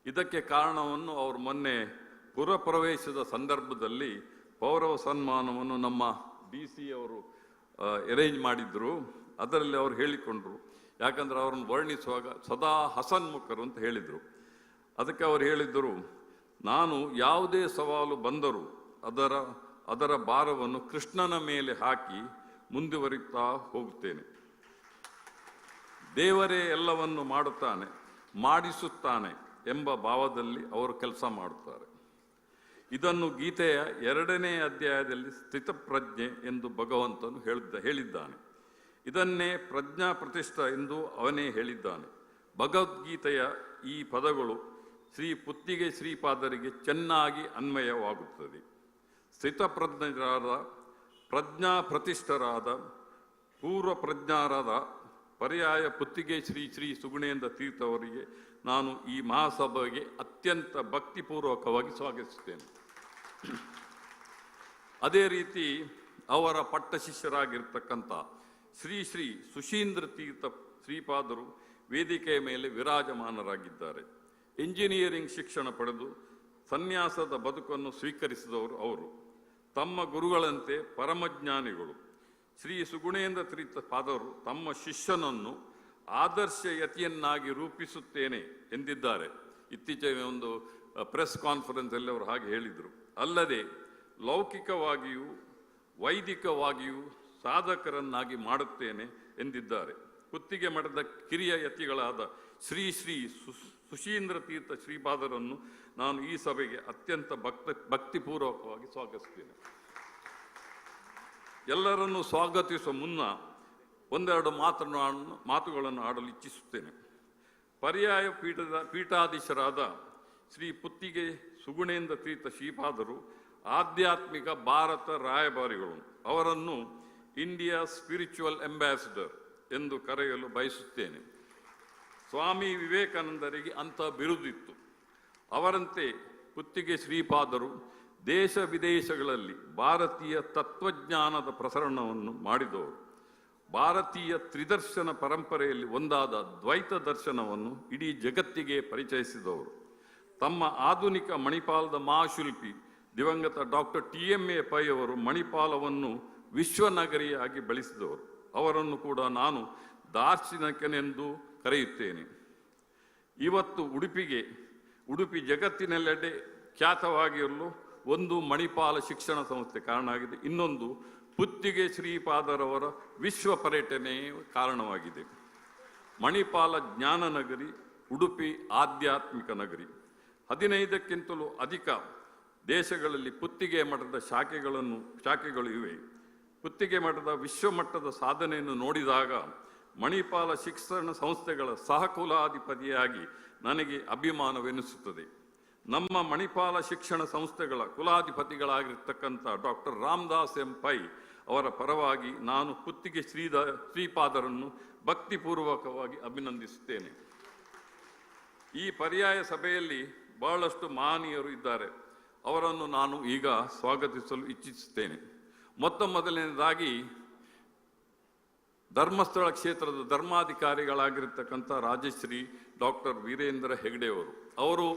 ಇದಕ್ಕೆ ಕಾರಣವನ್ನು ಅವರು ಮೊನ್ನೆ ಪುರಪ್ರವೇಶದ ಸಂದರ್ಭದಲ್ಲಿ ಪೌರವ ಸನ್ಮಾನವನ್ನು ನಮ್ಮ DC ಅವರು ಅರೇಂಜ್ ಮಾಡಿದ್ರು. ಅದರಲ್ಲಿ ಅವರು ಹೇಳಿಕೊಂಡ್ರು. ಯಾಕಂದ್ರೆ ಅವರನ್ನು ವರ್ಣಿಸುವಾಗ ಸದಾ ಹಸನ್ಮುಖರು ಅಂತ ಹೇಳಿದರು. ಅದಕ್ಕೆ ಅವರು ಹೇಳಿದರು, ನಾನು ಯಾವುದೇ ಸವಾಲು ಬಂದರೂ ಅದರ ಭಾರವನ್ನು ಕೃಷ್ಣನ ಮೇಲೆ ಹಾಕಿ ಮುಂದುವರಿತಾ ಹೋಗುತ್ತೇನೆ. ದೇವರೇ ಎಲ್ಲವನ್ನು ಮಾಡುತ್ತಾನೆ, ಮಾಡಿಸುತ್ತಾನೆ ಎಂಬ ಭಾವದಲ್ಲಿ ಅವರು ಕೆಲಸ ಮಾಡುತ್ತಾರೆ. ಇದನ್ನು ಗೀತೆಯ 2ನೇ ಅಧ್ಯಾಯದಲ್ಲಿ ಸ್ಥಿತಪ್ರಜ್ಞೆ ಎಂದು ಭಗವಂತನು ಹೇಳಿದ್ದಾನೆ. ಇದನ್ನೇ ಪ್ರಜ್ಞಾ ಪ್ರತಿಷ್ಠಾ ಎಂದು ಅವನೇ ಹೇಳಿದ್ದಾನೆ. ಭಗವದ್ಗೀತೆಯ ಈ ಪದಗಳು ಶ್ರೀ ಪುತ್ತಿಗೆ ಶ್ರೀಪಾದರಿಗೆ ಚೆನ್ನಾಗಿ ಅನ್ವಯವಾಗುತ್ತದೆ. ಸ್ಥಿತಪ್ರಜ್ಞರಾದ, ಪ್ರಜ್ಞಾ ಪ್ರತಿಷ್ಠರಾದ, ಪೂರ್ವ ಪ್ರಜ್ಞಾರಾದ ಪರ್ಯಾಯ ಪುತ್ತಿಗೆ ಶ್ರೀ ಶ್ರೀ ಸುಗುಣೇಂದ್ರ ತೀರ್ಥವರಿಗೆ ನಾನು ಈ ಮಹಾಸಭೆಗೆ ಅತ್ಯಂತ ಭಕ್ತಿಪೂರ್ವಕವಾಗಿ ಸ್ವಾಗತಿಸುತ್ತೇನೆ. ಅದೇ ರೀತಿ ಅವರ ಪಟ್ಟ ಶಿಷ್ಯರಾಗಿರ್ತಕ್ಕಂಥ ಶ್ರೀ ಶ್ರೀ ಸುಶೀಂದ್ರ ತೀರ್ಥ ಶ್ರೀಪಾದರು ವೇದಿಕೆಯ ಮೇಲೆ ವಿರಾಜಮಾನರಾಗಿದ್ದಾರೆ. ಇಂಜಿನಿಯರಿಂಗ್ ಶಿಕ್ಷಣ ಪಡೆದು ಸನ್ಯಾಸದ ಬದುಕನ್ನು ಸ್ವೀಕರಿಸಿದವರು ಅವರು. ತಮ್ಮ ಗುರುಗಳಂತೆ ಪರಮಜ್ಞಾನಿಗಳು. ಶ್ರೀ ಸುಗುಣೇಂದ್ರ ತೀರ್ಥ ಪಾದರು ತಮ್ಮ ಶಿಷ್ಯನನ್ನು ಆದರ್ಶ ಯತಿಯನ್ನಾಗಿ ರೂಪಿಸುತ್ತೇನೆ ಎಂದಿದ್ದಾರೆ. ಇತ್ತೀಚೆಗೆ ಒಂದು ಪ್ರೆಸ್ ಕಾನ್ಫರೆನ್ಸಲ್ಲಿ ಅವರು ಹಾಗೆ ಹೇಳಿದರು. ಅಲ್ಲದೆ ಲೌಕಿಕವಾಗಿಯೂ ವೈದಿಕವಾಗಿಯೂ ಸಾಧಕರನ್ನಾಗಿ ಮಾಡುತ್ತೇನೆ ಎಂದಿದ್ದಾರೆ. ಪುತ್ತಿಗೆ ಮಠದ ಕಿರಿಯ ಯತಿಗಳಾದ ಶ್ರೀ ಶ್ರೀ ಸುಶೀಂದ್ರ ತೀರ್ಥ ಶ್ರೀಪಾದರನ್ನು ನಾನು ಈ ಸಭೆಗೆ ಅತ್ಯಂತ ಭಕ್ತಿಪೂರ್ವಕವಾಗಿ ಸ್ವಾಗತಿಸುತ್ತೇನೆ. ಎಲ್ಲರನ್ನು ಸ್ವಾಗತಿಸುವ ಮುನ್ನ ಒಂದೆರಡು ಮಾತುಗಳನ್ನು ಆಡಲು ಇಚ್ಛಿಸುತ್ತೇನೆ. ಪರ್ಯಾಯ ಪೀಠಾಧೀಶರಾದ ಶ್ರೀ ಪುತ್ತಿಗೆ ಸುಗುಣೇಂದ್ರ ತೀರ್ಥ ಶ್ರೀಪಾದರು ಆಧ್ಯಾತ್ಮಿಕ ಭಾರತ ರಾಯಭಾರಿಗಳು. ಅವರನ್ನು ಇಂಡಿಯಾ ಸ್ಪಿರಿಚುವಲ್ ಅಂಬಾಸಿಡರ್ ಎಂದು ಕರೆಯಲು ಬಯಸುತ್ತೇನೆ. ಸ್ವಾಮಿ ವಿವೇಕಾನಂದರಿಗೆ ಅಂಥ ಬಿರುದಿತ್ತು. ಅವರಂತೆ ಪುತ್ತಿಗೆ ಶ್ರೀಪಾದರು ದೇಶ ವಿದೇಶಗಳಲ್ಲಿ ಭಾರತೀಯ ತತ್ವಜ್ಞಾನದ ಪ್ರಸರಣವನ್ನು ಮಾಡಿದವರು. ಭಾರತೀಯ ತ್ರಿದರ್ಶನ ಪರಂಪರೆಯಲ್ಲಿ ಒಂದಾದ ದ್ವೈತ ದರ್ಶನವನ್ನು ಇಡೀ ಜಗತ್ತಿಗೆ ಪರಿಚಯಿಸಿದವರು. ತಮ್ಮ ಆಧುನಿಕ ಮಣಿಪಾಲದ ಮಹಾಶಿಲ್ಪಿ ದಿವಂಗತ ಡಾಕ್ಟರ್ TMA ಪೈ ಅವರು ಮಣಿಪಾಲವನ್ನು ವಿಶ್ವನಗರಿಯಾಗಿ ಬೆಳೆಸಿದವರು. ಅವರನ್ನು ಕೂಡ ನಾನು ದಾರ್ಶನಿಕನೆಂದು ಕರೆಯುತ್ತೇನೆ. ಇವತ್ತು ಉಡುಪಿ ಜಗತ್ತಿನೆಲ್ಲೆಡೆ ಖ್ಯಾತವಾಗಿರಲು ಒಂದು ಮಣಿಪಾಲ ಶಿಕ್ಷಣ ಸಂಸ್ಥೆ ಕಾರಣ ಆಗಿದೆ. ಇನ್ನೊಂದು ಪುತ್ತಿಗೆ ಶ್ರೀಪಾದರವರ ವಿಶ್ವ ಪರ್ಯಟನೆ ಕಾರಣವಾಗಿದೆ. ಮಣಿಪಾಲ ಜ್ಞಾನ ನಗರಿ, ಉಡುಪಿ ಆಧ್ಯಾತ್ಮಿಕ ನಗರಿ. 15ಕ್ಕಿಂತಲೂ ಅಧಿಕ ದೇಶಗಳಲ್ಲಿ ಪುತ್ತಿಗೆ ಮಠದ ಶಾಖೆಗಳು ಇವೆ. ಪುತ್ತಿಗೆ ಮಠದ ವಿಶ್ವಮಟ್ಟದ ಸಾಧನೆಯನ್ನು ನೋಡಿದಾಗ ಮಣಿಪಾಲ ಶಿಕ್ಷಣ ಸಂಸ್ಥೆಗಳ ಸಹಕುಲಾಧಿಪತಿಯಾಗಿ ನನಗೆ ಅಭಿಮಾನವೆನಿಸುತ್ತದೆ. ನಮ್ಮ ಮಣಿಪಾಲ ಶಿಕ್ಷಣ ಸಂಸ್ಥೆಗಳ ಕುಲಾಧಿಪತಿಗಳಾಗಿರ್ತಕ್ಕಂಥ ಡಾಕ್ಟರ್ ರಾಮದಾಸ್ ಎಂ ಪೈ ಅವರ ಪರವಾಗಿ ನಾನು ಪುತ್ತಿಗೆ ಶ್ರೀಪಾದರನ್ನು ಭಕ್ತಿಪೂರ್ವಕವಾಗಿ ಅಭಿನಂದಿಸುತ್ತೇನೆ. ಈ ಪರ್ಯಾಯ ಸಭೆಯಲ್ಲಿ ಬಹಳಷ್ಟು ಮಹನೀಯರು ಇದ್ದಾರೆ. ಅವರನ್ನು ನಾನು ಈಗ ಸ್ವಾಗತಿಸಲು ಇಚ್ಛಿಸುತ್ತೇನೆ. ಮೊದಲನೇದಾಗಿ ಧರ್ಮಸ್ಥಳ ಕ್ಷೇತ್ರದ ಧರ್ಮಾಧಿಕಾರಿಗಳಾಗಿರ್ತಕ್ಕಂಥ ರಾಜಶ್ರೀ ಡಾಕ್ಟರ್ ವೀರೇಂದ್ರ ಹೆಗ್ಡೆಯವರು. ಅವರು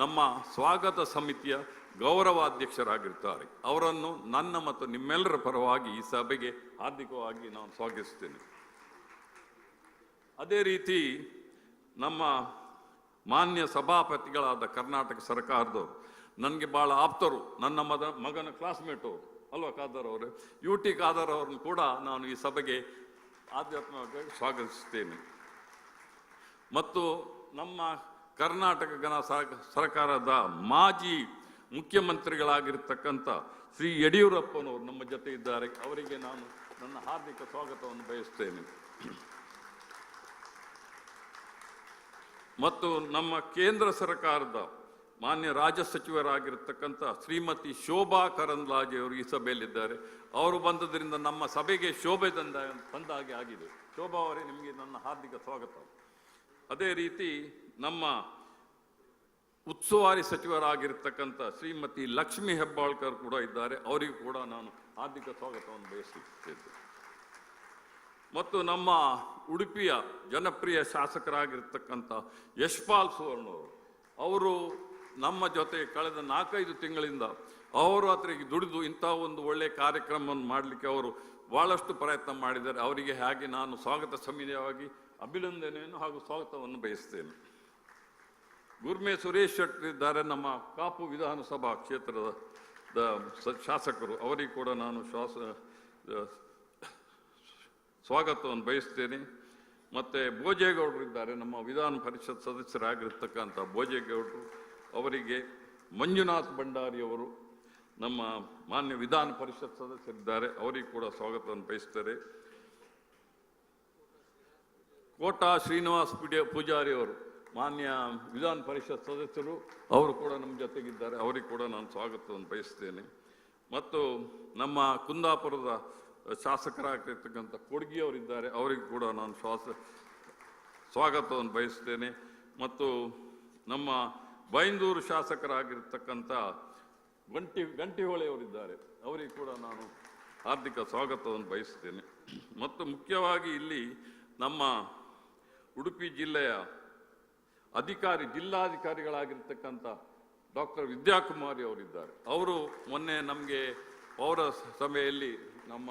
ನಮ್ಮ ಸ್ವಾಗತ ಸಮಿತಿಯ ಗೌರವಾಧ್ಯಕ್ಷರಾಗಿರ್ತಾರೆ. ಅವರನ್ನು ನನ್ನ ಮತ್ತು ನಿಮ್ಮೆಲ್ಲರ ಪರವಾಗಿ ಈ ಸಭೆಗೆ ಹಾರ್ದಿಕವಾಗಿ ನಾನು ಸ್ವಾಗತಿಸುತ್ತೇನೆ. ಅದೇ ರೀತಿ ನಮ್ಮ ಮಾನ್ಯ ಸಭಾಪತಿಗಳಾದ ಕರ್ನಾಟಕ ಸರ್ಕಾರದವರು, ನನಗೆ ಭಾಳ ಆಪ್ತರು, ನನ್ನ ಮಗನ ಕ್ಲಾಸ್ಮೇಟು ಅಲ್ವಾ ಖಾದರ್ ಅವರೇ, UT ಖಾದರ್ ಅವರನ್ನು ಕೂಡ ನಾನು ಈ ಸಭೆಗೆ ಆಧ್ಯಾತ್ಮಿಕವಾಗಿ ಸ್ವಾಗತಿಸುತ್ತೇನೆ. ಮತ್ತು ನಮ್ಮ ಕರ್ನಾಟಕ ಸರ್ಕಾರದ ಮಾಜಿ ಮುಖ್ಯಮಂತ್ರಿಗಳಾಗಿರ್ತಕ್ಕಂಥ ಶ್ರೀ ಯಡಿಯೂರಪ್ಪನವರು ನಮ್ಮ ಜೊತೆ ಇದ್ದಾರೆ. ಅವರಿಗೆ ನಾನು ನನ್ನ ಹಾರ್ದಿಕ ಸ್ವಾಗತವನ್ನು ಬಯಸುತ್ತೇನೆ. ಮತ್ತು ನಮ್ಮ ಕೇಂದ್ರ ಸರ್ಕಾರದ ಮಾನ್ಯ ರಾಜ್ಯ ಸಚಿವರಾಗಿರ್ತಕ್ಕಂಥ ಶ್ರೀಮತಿ ಶೋಭಾ ಕರಂದ್ಲಾಜೆ ಅವರು ಈ ಸಭೆಯಲ್ಲಿದ್ದಾರೆ. ಅವರು ಬಂದದ್ರಿಂದ ನಮ್ಮ ಸಭೆಗೆ ಶೋಭೆ ತಂದಾಗೆ ಆಗಿದೆ. ಶೋಭಾ ಅವರೇ, ನಿಮಗೆ ನನ್ನ ಹಾರ್ದಿಕ ಸ್ವಾಗತ. ಅದೇ ರೀತಿ ನಮ್ಮ ಉಸ್ತುವಾರಿ ಸಚಿವರಾಗಿರ್ತಕ್ಕಂಥ ಶ್ರೀಮತಿ ಲಕ್ಷ್ಮೀ ಹೆಬ್ಬಾಳ್ಕರ್ ಕೂಡ ಇದ್ದಾರೆ. ಅವರಿಗೂ ಕೂಡ ನಾನು ಹಾರ್ದಿಕ ಸ್ವಾಗತವನ್ನು ಬಯಸುತ್ತೇನೆ. ಮತ್ತು ನಮ್ಮ ಉಡುಪಿಯ ಜನಪ್ರಿಯ ಶಾಸಕರಾಗಿರ್ತಕ್ಕಂಥ ಯಶ್ಪಾಲ್ ಸುವರ್ಣ ಅವರು ನಮ್ಮ ಜೊತೆ ಕಳೆದ 4-5 ತಿಂಗಳಿಂದ ಅವರು ಹತ್ತಿರ ದುಡಿದು ಇಂಥ ಒಂದು ಒಳ್ಳೆಯ ಕಾರ್ಯಕ್ರಮವನ್ನು ಮಾಡಲಿಕ್ಕೆ ಅವರು ಬಹಳಷ್ಟು ಪ್ರಯತ್ನ ಮಾಡಿದ್ದಾರೆ. ಅವರಿಗೆ ಹಾಗೆ ನಾನು ಸ್ವಾಗತ ಸಮಿತಿಯಾಗಿ ಅಭಿನಂದನೆಯನ್ನು ಹಾಗೂ ಸ್ವಾಗತವನ್ನು ಬಯಸ್ತೇನೆ. ಗುರ್ಮೆ ಸುರೇಶ್ ಶೆಟ್ಟಿ ಇದ್ದಾರೆ, ನಮ್ಮ ಕಾಪು ವಿಧಾನಸಭಾ ಕ್ಷೇತ್ರದ ಶಾಸಕರು. ಅವರಿಗೆ ಕೂಡ ನಾನು ಸ್ವಾಗತವನ್ನು ಬಯಸ್ತೇನೆ. ಮತ್ತು ಭೋಜೇಗೌಡರು ಇದ್ದಾರೆ, ನಮ್ಮ ವಿಧಾನ ಪರಿಷತ್ ಸದಸ್ಯರಾಗಿರ್ತಕ್ಕಂಥ ಭೋಜೇಗೌಡರು. ಅವರಿಗೆ ಮಂಜುನಾಥ್ ಭಂಡಾರಿಯವರು ನಮ್ಮ ಮಾನ್ಯ ವಿಧಾನ ಪರಿಷತ್ ಸದಸ್ಯರಿದ್ದಾರೆ. ಅವರಿಗೆ ಕೂಡ ಸ್ವಾಗತವನ್ನು ಬಯಸ್ತಾರೆ. ಕೋಟಾ ಶ್ರೀನಿವಾಸ್ ಪೂಜಾರಿ ಅವರು ಮಾನ್ಯ ವಿಧಾನ ಪರಿಷತ್ ಸದಸ್ಯರು, ಅವರು ಕೂಡ ನಮ್ಮ ಜೊತೆಗಿದ್ದಾರೆ. ಅವರಿಗೆ ಕೂಡ ನಾನು ಸ್ವಾಗತವನ್ನು ಬಯಸ್ತೇನೆ. ಮತ್ತು ನಮ್ಮ ಕುಂದಾಪುರದ ಶಾಸಕರಾಗಿರ್ತಕ್ಕಂಥ ಕೊಡ್ಗಿಯವರಿದ್ದಾರೆ, ಅವರಿಗೆ ಕೂಡ ನಾನು ಸ್ವಾಗತವನ್ನು ಬಯಸ್ತೇನೆ. ಮತ್ತು ನಮ್ಮ ಬೈಂದೂರು ಶಾಸಕರಾಗಿರ್ತಕ್ಕಂಥ ಗಂಟಿಹೊಳೆಯವರಿದ್ದಾರೆ, ಅವರಿಗೆ ಕೂಡ ನಾನು ಹಾರ್ದಿಕ ಸ್ವಾಗತವನ್ನು ಬಯಸ್ತೇನೆ. ಮತ್ತು ಮುಖ್ಯವಾಗಿ ಇಲ್ಲಿ ನಮ್ಮ ಉಡುಪಿ ಜಿಲ್ಲೆಯ ಜಿಲ್ಲಾಧಿಕಾರಿಗಳಾಗಿರ್ತಕ್ಕಂಥ ಡಾಕ್ಟರ್ ವಿದ್ಯಾಕುಮಾರಿ ಅವರಿದ್ದಾರೆ. ಅವರು ಮೊನ್ನೆ ನಮಗೆ ಪೌರ ಸಭೆಯಲ್ಲಿ ನಮ್ಮ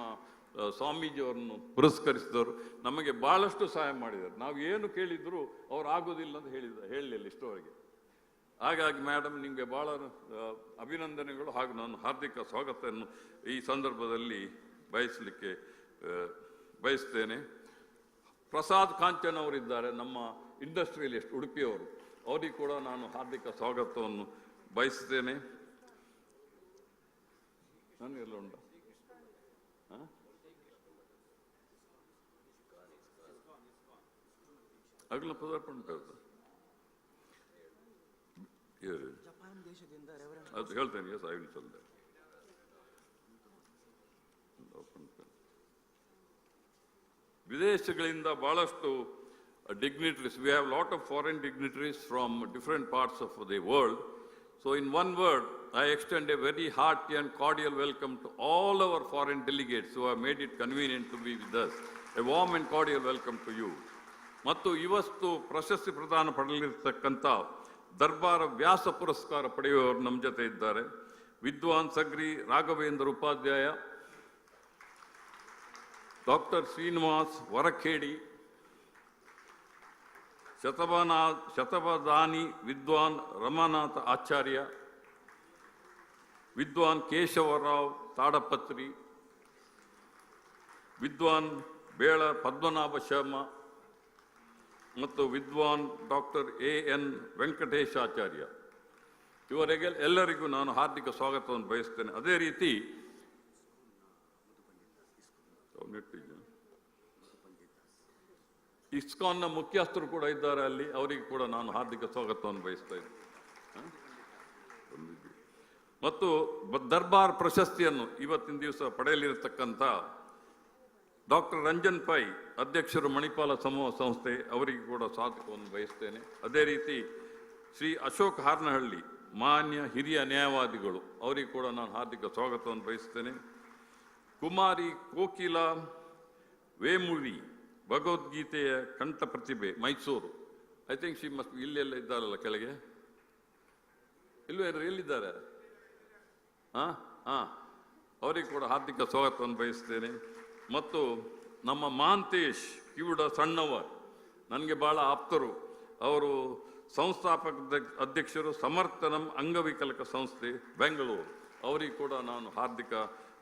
ಸ್ವಾಮೀಜಿಯವರನ್ನು ಪುರಸ್ಕರಿಸಿದವರು. ನಮಗೆ ಭಾಳಷ್ಟು ಸಹಾಯ ಮಾಡಿದ್ದಾರೆ. ನಾವು ಏನು ಕೇಳಿದ್ರು ಅವ್ರು ಆಗೋದಿಲ್ಲ ಅಂತ ಹೇಳಲಿಲ್ಲ ಇಷ್ಟವರೆಗೆ. ಹಾಗಾಗಿ ಮೇಡಮ್, ನಿಮಗೆ ಭಾಳ ಅಭಿನಂದನೆಗಳು ಹಾಗೂ ನಾನು ಹಾರ್ದಿಕ ಸ್ವಾಗತವನ್ನು ಈ ಸಂದರ್ಭದಲ್ಲಿ ಬಯಸ್ತೇನೆ. ಪ್ರಸಾದ್ ಕಾಂಚನ್ ಅವರಿದ್ದಾರೆ, ನಮ್ಮ ಇಂಡಸ್ಟ್ರಿಯಲಿಸ್ಟ್ ಉಡುಪಿಯವರು. ಅವರಿಗೆ ಕೂಡ ನಾನು ಹಾರ್ದಿಕ ಸ್ವಾಗತವನ್ನು ಬಯಸ್ತೇನೆ. ನನಗೆಲ್ಲ ಉಂಟ ಅಗಲ ಪದಾರ್ಪಣೆ ಅದು ಹೇಳ್ತೇನೆ. Yes, I will tell that. ವಿದೇಶಗಳಿಂದ ಬಹಳಷ್ಟು dignitaries. We have a lot of foreign dignitaries from different parts of the world. So in one word, I extend a very hearty and cordial welcome to all our foreign delegates who have made it convenient to be with us. A warm and cordial welcome to you. ಮತ್ತು ಇವತ್ತು ಪ್ರಶಸ್ತಿ ಪ್ರದಾನ ಪಡೆಯಲಿರ್ತಕ್ಕಂಥ ದರ್ಬಾರ ವ್ಯಾಸ ಪುರಸ್ಕಾರ ಪಡೆಯುವವರು ನಮ್ಮ ಜೊತೆ ಇದ್ದಾರೆ. ವಿದ್ವಾನ್ ಸಗ್ರಿ ರಾಘವೇಂದ್ರ ಉಪಾಧ್ಯಾಯ, ಡಾಕ್ಟರ್ ಶ್ರೀನಿವಾಸ್ ವರಖೇಡಿ, ಶತವದಾನಿ ವಿದ್ವಾನ್ ರಮಾನಾಥ ಆಚಾರ್ಯ, ವಿದ್ವಾನ್ ಕೇಶವರಾವ್ ತಾಡಪತ್ರಿ, ವಿದ್ವಾನ್ ಬೇಳ ಪದ್ಮನಾಭ ಶರ್ಮ, ಮತ್ತು ವಿದ್ವಾನ್ ಡಾಕ್ಟರ್ ಎನ್ ವೆಂಕಟೇಶಾಚಾರ್ಯ ಇವರಿಗೆ ಎಲ್ಲರಿಗೂ ನಾನು ಹಾರ್ದಿಕ ಸ್ವಾಗತವನ್ನು ಬಯಸ್ತೇನೆ. ಅದೇ ರೀತಿ ಇಸ್ಕಾನ್ನ ಮುಖ್ಯಸ್ಥರು ಕೂಡ ಇದ್ದಾರೆ ಅಲ್ಲಿ, ಅವರಿಗೆ ಕೂಡ ನಾನು ಹಾರ್ದಿಕ ಸ್ವಾಗತವನ್ನು ಬಯಸ್ತಾ ಇದ್ದೇನೆ. ಮತ್ತು ದರ್ಬಾರ್ ಪ್ರಶಸ್ತಿಯನ್ನು ಇವತ್ತಿನ ದಿವಸ ಪಡೆಯಲಿರತಕ್ಕಂಥ ಡಾಕ್ಟರ್ ರಂಜನ್ ಪೈ ಅಧ್ಯಕ್ಷರು ಮಣಿಪಾಲ ಸಮೂಹ ಸಂಸ್ಥೆ, ಅವರಿಗೆ ಕೂಡ ಸ್ವಾಗತವನ್ನು ಬಯಸ್ತೇನೆ. ಅದೇ ರೀತಿ ಶ್ರೀ ಅಶೋಕ್ ಹಾರ್ನಹಳ್ಳಿ ಮಾನ್ಯ ಹಿರಿಯ ನ್ಯಾಯವಾದಿಗಳು, ಅವರಿಗೆ ಕೂಡ ನಾನು ಹಾರ್ದಿಕ ಸ್ವಾಗತವನ್ನು ಬಯಸ್ತೇನೆ. ಕುಮಾರಿ ಕೋಕಿಲ ವೇಮುರಿ ಭಗವದ್ಗೀತೆಯ ಕಂಠ ಪ್ರತಿಭೆ Mysuru, I think she must ಇಲ್ಲೆಲ್ಲ ಇದ್ದಾರಲ್ಲ ಕೆಳಗೆ, ಇಲ್ವೇ ಎಲ್ಲಿದ್ದಾರೆ? ಅವರಿಗೆ ಕೂಡ ಹಾರ್ದಿಕ ಸ್ವಾಗತವನ್ನು ಬಯಸ್ತೇನೆ. ಮತ್ತು ನಮ್ಮ ಮಹಾಂತೇಶ್ ಕಿವುಡ ಸಣ್ಣವರ್ ನನಗೆ ಭಾಳ ಆಪ್ತರು, ಅವರು ಸಂಸ್ಥಾಪಕ ಅಧ್ಯಕ್ಷರು ಸಮರ್ಥನಂ ಅಂಗವಿಕಲಕ ಸಂಸ್ಥೆ ಬೆಂಗಳೂರು, ಅವರಿಗೆ ಕೂಡ ನಾನು ಹಾರ್ದಿಕ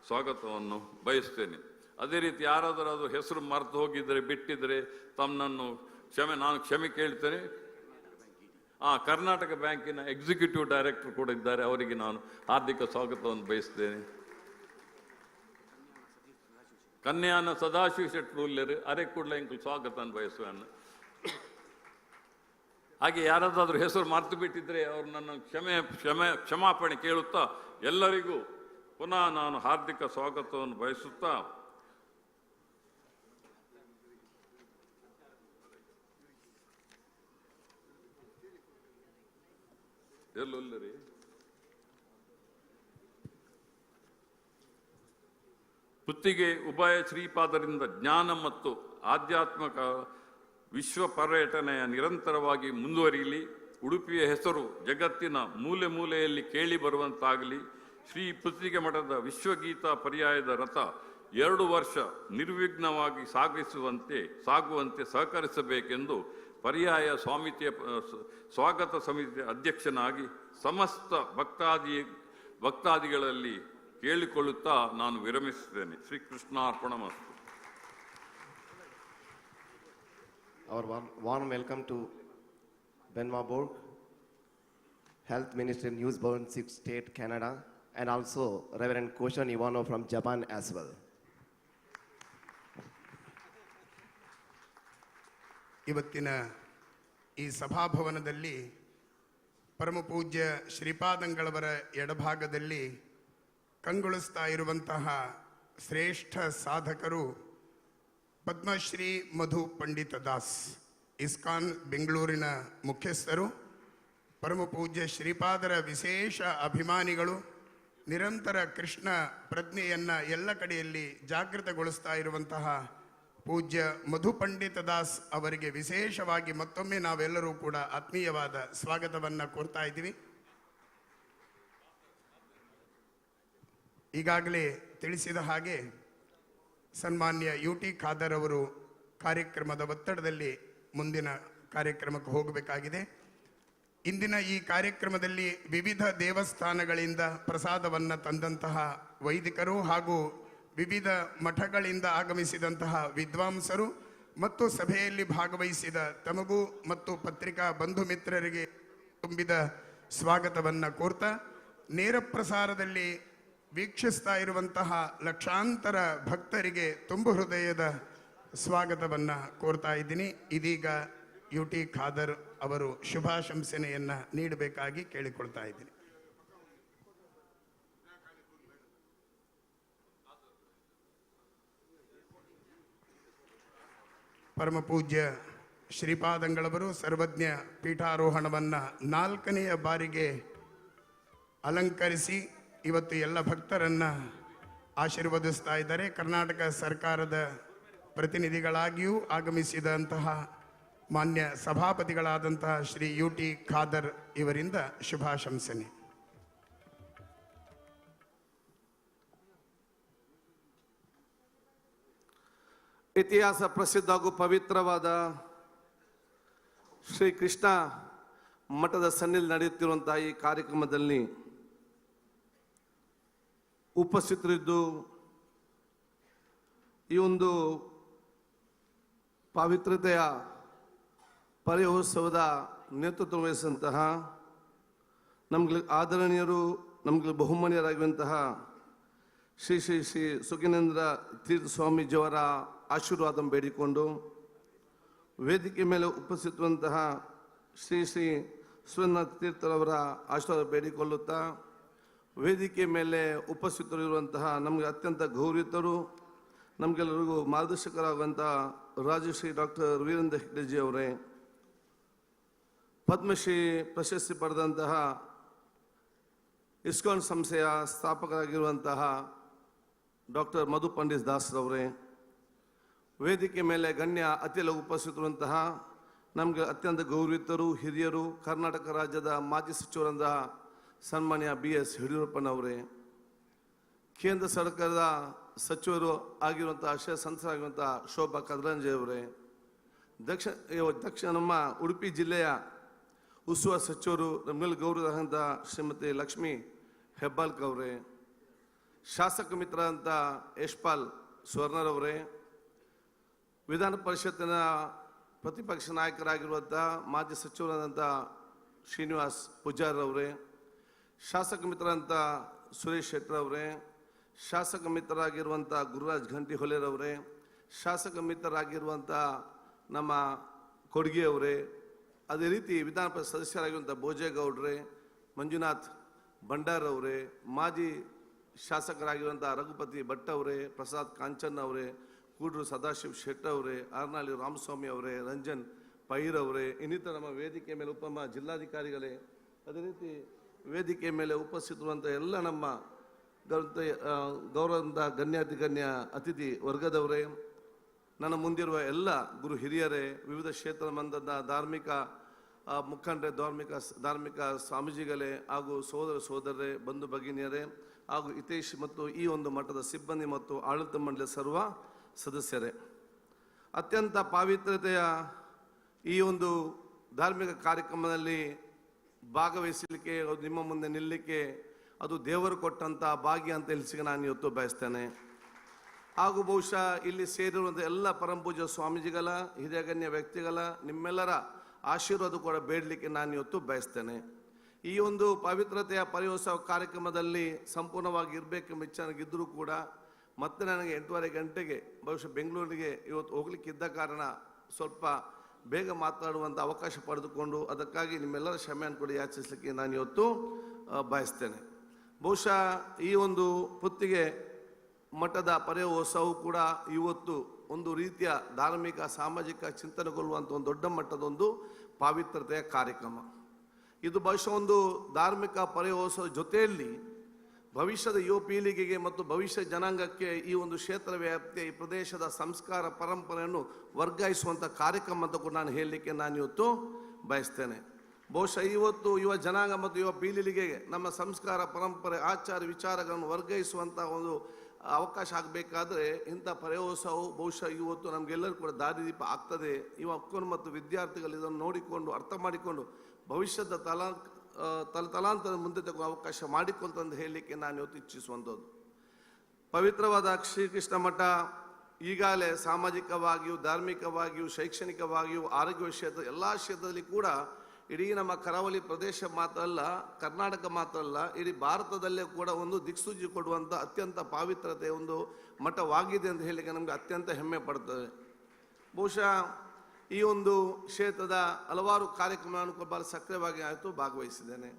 ಸ್ವಾಗತವನ್ನು ಬಯಸ್ತೇನೆ. ಅದೇ ರೀತಿ ಯಾರಾದರೂ ಅದು ಹೆಸರು ಮರೆತು ಹೋಗಿದ್ದರೆ ಬಿಟ್ಟಿದ್ದರೆ ತಮ್ಮನ್ನು ನಾನು ಕ್ಷಮೆ ಕೇಳ್ತೇನೆ. ಕರ್ನಾಟಕ ಬ್ಯಾಂಕಿನ ಎಕ್ಸಿಕ್ಯೂಟಿವ್ ಡೈರೆಕ್ಟರ್ ಕೂಡ ಇದ್ದಾರೆ, ಅವರಿಗೆ ನಾನು ಹಾರ್ದಿಕ ಸ್ವಾಗತವನ್ನು ಬಯಸ್ತೇನೆ. ಕನ್ಯಾನ ಸದಾಶಿವ ಶೆಟ್ರು ಇಲ್ಲರು ಅರೆ ಕೂಡಲೇ ಇಂಕು ಸ್ವಾಗತವನ್ನು ಬಯಸುವನು. ಹಾಗೆ ಯಾರಾದರೂ ಹೆಸರು ಮರೆತು ಬಿಟ್ಟಿದ್ರೆ ಅವರು ನನ್ನ ಕ್ಷಮಾಪಣೆ ಕೇಳುತ್ತಾ ಎಲ್ಲರಿಗೂ ಪುನಃ ನಾನು ಹಾರ್ದಿಕ ಸ್ವಾಗತವನ್ನು ಬಯಸುತ್ತಾ ಎಲ್ಲೊಲ್ಲರಿ ಪುತ್ತಿಗೆ ಉಭಯ ಶ್ರೀಪಾದರಿಂದ ಜ್ಞಾನ ಮತ್ತು ಆಧ್ಯಾತ್ಮಿಕ ವಿಶ್ವ ಪರ್ಯಟನೆಯ ನಿರಂತರವಾಗಿ ಮುಂದುವರಿಯಲಿ. ಉಡುಪಿಯ ಹೆಸರು ಜಗತ್ತಿನ ಮೂಲೆ ಮೂಲೆಯಲ್ಲಿ ಕೇಳಿ ಬರುವಂತಾಗಲಿ. ಶ್ರೀ ಪುತ್ತಿಗೆ ಮಠದ ವಿಶ್ವಗೀತಾ ಪರ್ಯಾಯದ ರಥ 2 ವರ್ಷ ನಿರ್ವಿಘ್ನವಾಗಿ ಸಾಗುವಂತೆ ಸಹಕರಿಸಬೇಕೆಂದು ಪರ್ಯಾಯ ಸ್ವಾಗತ ಸಮಿತಿಯ ಅಧ್ಯಕ್ಷನಾಗಿ ಸಮಸ್ತ ಭಕ್ತಾದಿಗಳಲ್ಲಿ ಕೇಳಿಕೊಳ್ಳುತ್ತಾ ನಾನು ವಿರಮಿಸುತ್ತೇನೆ. ಶ್ರೀಕೃಷ್ಣಾರ್ಪಣಮಸ್ತು. Our warm welcome to Benoit Bourque, Health Minister in New Brunswick State, Canada, and also Reverend Koshan Ivanov from Japan as well. ಇವತ್ತಿನ ಈ ಸಭಾಭವನದಲ್ಲಿ ಪರಮ ಪೂಜ್ಯ ಶ್ರೀಪಾದಂಗಳವರ ಎಡಭಾಗದಲ್ಲಿ ಕಂಗೊಳಿಸ್ತಾ ಇರುವಂತಹ ಶ್ರೇಷ್ಠ ಸಾಧಕರು ಪದ್ಮಶ್ರೀ ಮಧು ಪಂಡಿತ ದಾಸ್, ಇಸ್ಕಾನ್ ಬೆಂಗಳೂರಿನ ಮುಖ್ಯಸ್ಥರು, ಪರಮ ಪೂಜ್ಯ ಶ್ರೀಪಾದರ ವಿಶೇಷ ಅಭಿಮಾನಿಗಳು, ನಿರಂತರ ಕೃಷ್ಣ ಪ್ರಜ್ಞೆಯನ್ನು ಎಲ್ಲ ಕಡೆಯಲ್ಲಿ ಜಾಗೃತಗೊಳಿಸ್ತಾ ಇರುವಂತಹ ಪೂಜ್ಯ ಮಧು ಪಂಡಿತ ದಾಸ್ ಅವರಿಗೆ ವಿಶೇಷವಾಗಿ ಮತ್ತೊಮ್ಮೆ ನಾವೆಲ್ಲರೂ ಕೂಡ ಆತ್ಮೀಯವಾದ ಸ್ವಾಗತವನ್ನು ಕೋರ್ತಾ ಇದ್ದೀವಿ. ಈಗಾಗಲೇ ತಿಳಿಸಿದ ಹಾಗೆ ಸನ್ಮಾನ್ಯ UT ಖಾದರ್ ಅವರು ಕಾರ್ಯಕ್ರಮದ ಒತ್ತಡದಲ್ಲಿ ಮುಂದಿನ ಕಾರ್ಯಕ್ರಮಕ್ಕೆ ಹೋಗಬೇಕಾಗಿದೆ. ಇಂದಿನ ಈ ಕಾರ್ಯಕ್ರಮದಲ್ಲಿ ವಿವಿಧ ದೇವಸ್ಥಾನಗಳಿಂದ ಪ್ರಸಾದವನ್ನು ತಂದಂತಹ ವೈದಿಕರು ಹಾಗೂ ವಿವಿಧ ಮಠಗಳಿಂದ ಆಗಮಿಸಿದಂತಹ ವಿದ್ವಾಂಸರು ಮತ್ತು ಸಭೆಯಲ್ಲಿ ಭಾಗವಹಿಸಿದ ತಮಗೂ ಮತ್ತು ಪತ್ರಿಕಾ ಬಂಧು ಮಿತ್ರರಿಗೆ ತುಂಬಿದ ಸ್ವಾಗತವನ್ನು ಕೋರ್ತಾ, ನೇರ ಪ್ರಸಾರದಲ್ಲಿ ವೀಕ್ಷಿಸ್ತಾ ಇರುವಂತಹ ಲಕ್ಷಾಂತರ ಭಕ್ತರಿಗೆ ತುಂಬು ಹೃದಯದ ಸ್ವಾಗತವನ್ನು ಕೋರ್ತಾ ಇದ್ದೀನಿ. ಇದೀಗ UT ಖಾದರ್ ಅವರು ಶುಭಾಶಂಸನೆಯನ್ನು ನೀಡಬೇಕಾಗಿ ಕೇಳಿಕೊಳ್ತಾ ಇದ್ದೀನಿ. ಪರಮ ಪೂಜ್ಯ ಶ್ರೀಪಾದಂಗಳವರು ಸರ್ವಜ್ಞ ಪೀಠಾರೋಹಣವನ್ನು 4ನೇ ಬಾರಿಗೆ ಅಲಂಕರಿಸಿ ಇವತ್ತು ಎಲ್ಲ ಭಕ್ತರನ್ನು ಆಶೀರ್ವದಿಸ್ತಾ ಇದ್ದಾರೆ. ಕರ್ನಾಟಕ ಸರ್ಕಾರದ ಪ್ರತಿನಿಧಿಗಳಾಗಿಯೂ ಆಗಮಿಸಿದಂತಹ ಮಾನ್ಯ ಸಭಾಪತಿಗಳಾದಂತಹ ಶ್ರೀ UT ಖಾದರ್ ಇವರಿಂದ ಶುಭಾಶಂಸನೆ. ಇತಿಹಾಸ ಪ್ರಸಿದ್ಧ ಹಾಗೂ ಪವಿತ್ರವಾದ ಶ್ರೀಕೃಷ್ಣ ಮಠದ ಸನ್ನಿಧಿಯಲ್ಲಿ ನಡೆಯುತ್ತಿರುವಂತಹ ಈ ಕಾರ್ಯಕ್ರಮದಲ್ಲಿ ಉಪಸ್ಥಿತರಿದ್ದು ಈ ಒಂದು ಪವಿತ್ರತೆಯ ಪರ್ಯೋತ್ಸವದ ನೇತೃತ್ವ ವಹಿಸಿದಂತಹ ನಮಗೆ ಆದರಣೀಯರು, ನಮಗೆ ಬಹುಮಾನ್ಯರಾಗುವಂತಹ ಶ್ರೀ ಶ್ರೀ ಶ್ರೀ ಸುಖಿನೇಂದ್ರ ತೀರ್ಥ ಸ್ವಾಮೀಜಿಯವರ ಆಶೀರ್ವಾದ ಬೇಡಿಕೊಂಡು, ವೇದಿಕೆ ಮೇಲೆ ಉಪಸ್ಥಿತವಂತಹ ಶ್ರೀ ಶ್ರೀ ಸುರೇಂದ್ರ ತೀರ್ಥರವರ ಆಶೀರ್ವಾದ ಬೇಡಿಕೊಳ್ಳುತ್ತಾ, ವೇದಿಕೆ ಮೇಲೆ ಉಪಸ್ಥಿತರಿರುವಂತಹ ನಮಗೆ ಅತ್ಯಂತ ಗೌರವಿತರು, ನಮಗೆಲ್ಲರಿಗೂ ಮಾರ್ಗದರ್ಶಕರಾಗುವಂತಹ ರಾಜಶ್ರೀ ಡಾಕ್ಟರ್ ವೀರೇಂದ್ರ ಹೆಗ್ಡೆಜಿ ಅವರೇ, ಪದ್ಮಶ್ರೀ ಪ್ರಶಸ್ತಿ ಪಡೆದಂತಹ ಇಸ್ಕಾನ್ ಸಂಸ್ಥೆಯ ಸ್ಥಾಪಕರಾಗಿರುವಂತಹ ಡಾಕ್ಟರ್ ಮಧು ಪಂಡಿತ್ ದಾಸ್ರವರೇ, ವೇದಿಕೆ ಮೇಲೆ ಗಣ್ಯ ಅತಿಥಿಗಳು ಉಪಸ್ಥಿತರುವಂತಹ ನಮಗೆ ಅತ್ಯಂತ ಗೌರವಿತರು, ಹಿರಿಯರು, ಕರ್ನಾಟಕ ರಾಜ್ಯದ ಮಾಜಿ ಸಚಿವರಾದ ಸನ್ಮಾನ್ಯ BS ಯಡಿಯೂರಪ್ಪನವರೇ, ಕೇಂದ್ರ ಸರ್ಕಾರದ ಸಚಿವರು ಆಗಿರುವಂಥ ಸಂಸದರಾಗಿರುವಂಥ ಶೋಭಾ ಕರಂದ್ಲಾಜೆ ಅವರೇ, ದಕ್ಷಿಣ ನಮ್ಮ ಉಡುಪಿ ಜಿಲ್ಲೆಯ ಉಸ್ತುವಾರಿ ಸಚಿವರು ನಮ್ಮೆಲ್ಲ ಗೌರವದಂಥ ಶ್ರೀಮತಿ ಲಕ್ಷ್ಮೀ ಹೆಬ್ಬಾಳ್ಕರ್ ಅವರೇ, ಶಾಸಕ ಮಿತ್ರರಂಥ ಯಶ್ಪಾಲ್ ಸ್ವರ್ಣರವರೇ, ವಿಧಾನ ಪರಿಷತ್ತಿನ ಪ್ರತಿಪಕ್ಷ ನಾಯಕರಾಗಿರುವಂಥ ಮಾಜಿ ಸಚಿವರಾದಂಥ ಶ್ರೀನಿವಾಸ್ ಪೂಜಾರವರೇ, ಶಾಸಕ ಮಿತ್ರರಂಥ ಸುರೇಶ್ ಶೆಟ್ಟರ್ ಅವರೇ, ಶಾಸಕ ಮಿತ್ರರಾಗಿರುವಂಥ ಗುರುರಾಜ್ ಘಂಟಿ ಹೊಲೆರವರೇ, ಶಾಸಕ ಮಿತ್ರರಾಗಿರುವಂಥ ನಮ್ಮ ಕೊಡ್ಗೆ ಅವರೇ, ಅದೇ ರೀತಿ ವಿಧಾನ ಪರಿಷತ್ ಸದಸ್ಯರಾಗಿರುವಂಥ ಭೋಜೇಗೌಡ್ರೆ, ಮಂಜುನಾಥ್ ಭಂಡಾರವರೇ, ಮಾಜಿ ಶಾಸಕರಾಗಿರುವಂಥ ರಘುಪತಿ ಭಟ್ ಅವರೇ, ಪ್ರಸಾದ್ ಕಾಂಚನ್ ಅವರೇ, ಕೂಡ್ರು ಸದಾಶಿವ್ ಶೆಟ್ಟಿ ಅವರೇ, ಆರ್ನಾಳಿ ರಾಮಸ್ವಾಮಿ ಅವರೇ, ರಂಜನ್ ಪೈರ್ ಅವರೇ, ಇನ್ನಿತರ ನಮ್ಮ ವೇದಿಕೆ ಮೇಲೆ ಜಿಲ್ಲಾಧಿಕಾರಿಗಳೇ, ಅದೇ ರೀತಿ ವೇದಿಕೆ ಮೇಲೆ ಉಪಸ್ಥಿತರುವಂಥ ಎಲ್ಲ ನಮ್ಮ ಗೌರವದ ಗಣ್ಯ ಅತಿಥಿ ವರ್ಗದವರೇ, ನನ್ನ ಮುಂದಿರುವ ಎಲ್ಲ ಗುರು ಹಿರಿಯರೇ, ವಿವಿಧ ಕ್ಷೇತ್ರ ಮಂದದ ಧಾರ್ಮಿಕ ಮುಖಂಡರೇ, ಧಾರ್ಮಿಕ ಸ್ವಾಮೀಜಿಗಳೇ, ಹಾಗೂ ಸೋದರರೇ, ಬಂಧು ಭಗಿನಿಯರೇ, ಹಾಗೂ ಹಿತೈಷಿ ಮತ್ತು ಈ ಒಂದು ಮಠದ ಸಿಬ್ಬಂದಿ ಮತ್ತು ಆಡಳಿತ ಮಂಡಳಿಯ ಸರ್ವ ಸದಸ್ಯರೇ, ಅತ್ಯಂತ ಪಾವಿತ್ರತೆಯ ಈ ಒಂದು ಧಾರ್ಮಿಕ ಕಾರ್ಯಕ್ರಮದಲ್ಲಿ ಭಾಗವಹಿಸಲಿಕ್ಕೆ, ನಿಮ್ಮ ಮುಂದೆ ನಿಲ್ಲಲಿಕ್ಕೆ ಅದು ದೇವರು ಕೊಟ್ಟಂಥ ಭಾಗ್ಯ ಅಂತ ಹೇಳಿಸಿಗೆ ನಾನು ಇವತ್ತು ಬಯಸ್ತೇನೆ. ಹಾಗೂ ಬಹುಶಃ ಇಲ್ಲಿ ಸೇರಿರುವಂಥ ಎಲ್ಲ ಪರಮಪೂಜ್ಯ ಸ್ವಾಮೀಜಿಗಳ, ಹಿರಿಯಗಣ್ಯ ವ್ಯಕ್ತಿಗಳ, ನಿಮ್ಮೆಲ್ಲರ ಆಶೀರ್ವಾದ ಕೂಡ ಬೇಡಲಿಕ್ಕೆ ನಾನು ಇವತ್ತು ಬಯಸ್ತೇನೆ. ಈ ಒಂದು ಪವಿತ್ರತೆಯ ಪರ್ಯೋತ್ಸವ ಕಾರ್ಯಕ್ರಮದಲ್ಲಿ ಸಂಪೂರ್ಣವಾಗಿ ಇರಬೇಕೆಂಬ ಇಚ್ಛೆ ನನಗಿದ್ದರೂ ಕೂಡ ಮತ್ತೆ ನನಗೆ 8:30 ಗಂಟೆಗೆ ಬಹುಶಃ ಬೆಂಗಳೂರಿಗೆ ಇವತ್ತು ಹೋಗ್ಲಿಕ್ಕಿದ್ದ ಕಾರಣ ಸ್ವಲ್ಪ ಬೇಗ ಮಾತನಾಡುವಂಥ ಅವಕಾಶ ಪಡೆದುಕೊಂಡು ಅದಕ್ಕಾಗಿ ನಿಮ್ಮೆಲ್ಲರ ಕ್ಷಮೆಯನ್ನು ಕೂಡ ಯಾಚಿಸಲಿಕ್ಕೆ ನಾನು ಇವತ್ತು ಬಯಸ್ತೇನೆ. ಬಹುಶಃ ಈ ಒಂದು ಹೊತ್ತಿಗೆ ಮಠದ ಪರ್ಯೋತ್ಸವವು ಕೂಡ ಇವತ್ತು ಒಂದು ರೀತಿಯ ಧಾರ್ಮಿಕ ಸಾಮಾಜಿಕ ಚಿಂತನೆಗೊಳ್ಳುವಂಥ ಒಂದು ದೊಡ್ಡ ಮಟ್ಟದ ಒಂದು ಪಾವಿತ್ರತೆಯ ಕಾರ್ಯಕ್ರಮ. ಇದು ಬಹುಶಃ ಒಂದು ಧಾರ್ಮಿಕ ಪರ್ಯೋತ್ಸವದ ಜೊತೆಯಲ್ಲಿ ಭವಿಷ್ಯದ ಯುವ ಪೀಳಿಗೆಗೆ ಮತ್ತು ಭವಿಷ್ಯ ಜನಾಂಗಕ್ಕೆ ಈ ಒಂದು ಕ್ಷೇತ್ರ ವ್ಯಾಪ್ತಿಯ ಈ ಪ್ರದೇಶದ ಸಂಸ್ಕಾರ ಪರಂಪರೆಯನ್ನು ವರ್ಗಾಯಿಸುವಂಥ ಕಾರ್ಯಕ್ರಮ ಅಂತ ಕೂಡ ನಾನು ಹೇಳಲಿಕ್ಕೆ ನಾನು ಇವತ್ತು ಬಯಸ್ತೇನೆ. ಬಹುಶಃ ಇವತ್ತು ಯುವ ಜನಾಂಗ ಮತ್ತು ಯುವ ಪೀಳಿಗೆಗೆ ನಮ್ಮ ಸಂಸ್ಕಾರ ಪರಂಪರೆ ಆಚಾರ ವಿಚಾರಗಳನ್ನು ವರ್ಗಾಯಿಸುವಂಥ ಒಂದು ಅವಕಾಶ ಆಗಬೇಕಾದ್ರೆ ಇಂಥ ಪರ್ಯೋತ್ಸವವು ಬಹುಶಃ ಇವತ್ತು ನಮಗೆಲ್ಲರೂ ಕೂಡ ದಾರಿದೀಪ ಆಗ್ತದೆ. ಯುವಕರು ಮತ್ತು ವಿದ್ಯಾರ್ಥಿಗಳು ಇದನ್ನು ನೋಡಿಕೊಂಡು ಅರ್ಥ ಮಾಡಿಕೊಂಡು ಭವಿಷ್ಯದ ತಲಾಂತರದ ಮುಂದೆ ತಗೋ ಅವಕಾಶ ಮಾಡಿಕೊಳ್ತಂದು ಹೇಳಲಿಕ್ಕೆ ನಾನು ಇವತ್ತು ಇಚ್ಛಿಸುವಂಥದ್ದು. ಪವಿತ್ರವಾದ ಶ್ರೀಕೃಷ್ಣ ಮಠ ಈಗಾಗಲೇ ಸಾಮಾಜಿಕವಾಗಿಯೂ ಧಾರ್ಮಿಕವಾಗಿಯೂ ಶೈಕ್ಷಣಿಕವಾಗಿಯೂ ಆರೋಗ್ಯ ಕ್ಷೇತ್ರ ಎಲ್ಲ ಕ್ಷೇತ್ರದಲ್ಲಿ ಕೂಡ ಇಡೀ ನಮ್ಮ ಕರಾವಳಿ ಪ್ರದೇಶ ಮಾತ್ರ ಅಲ್ಲ, ಕರ್ನಾಟಕ ಮಾತ್ರ ಅಲ್ಲ, ಇಡೀ ಭಾರತದಲ್ಲೇ ಕೂಡ ಒಂದು ದಿಕ್ಸೂಚಿ ಕೊಡುವಂಥ ಅತ್ಯಂತ ಪಾವಿತ್ರತೆ ಒಂದು ಮಠವಾಗಿದೆ ಅಂತ ಹೇಳಲಿಕ್ಕೆ ನಮಗೆ ಅತ್ಯಂತ ಹೆಮ್ಮೆ ಪಡ್ತದೆ. ಬಹುಶಃ ಈ ಒಂದು ಕ್ಷೇತ್ರದ ಹಲವಾರು ಕಾರ್ಯಕ್ರಮಗಳನ್ನು ಭಾಳ ಸಕ್ರಿಯವಾಗಿ ಭಾಗವಹಿಸಿದ್ದೇನೆ.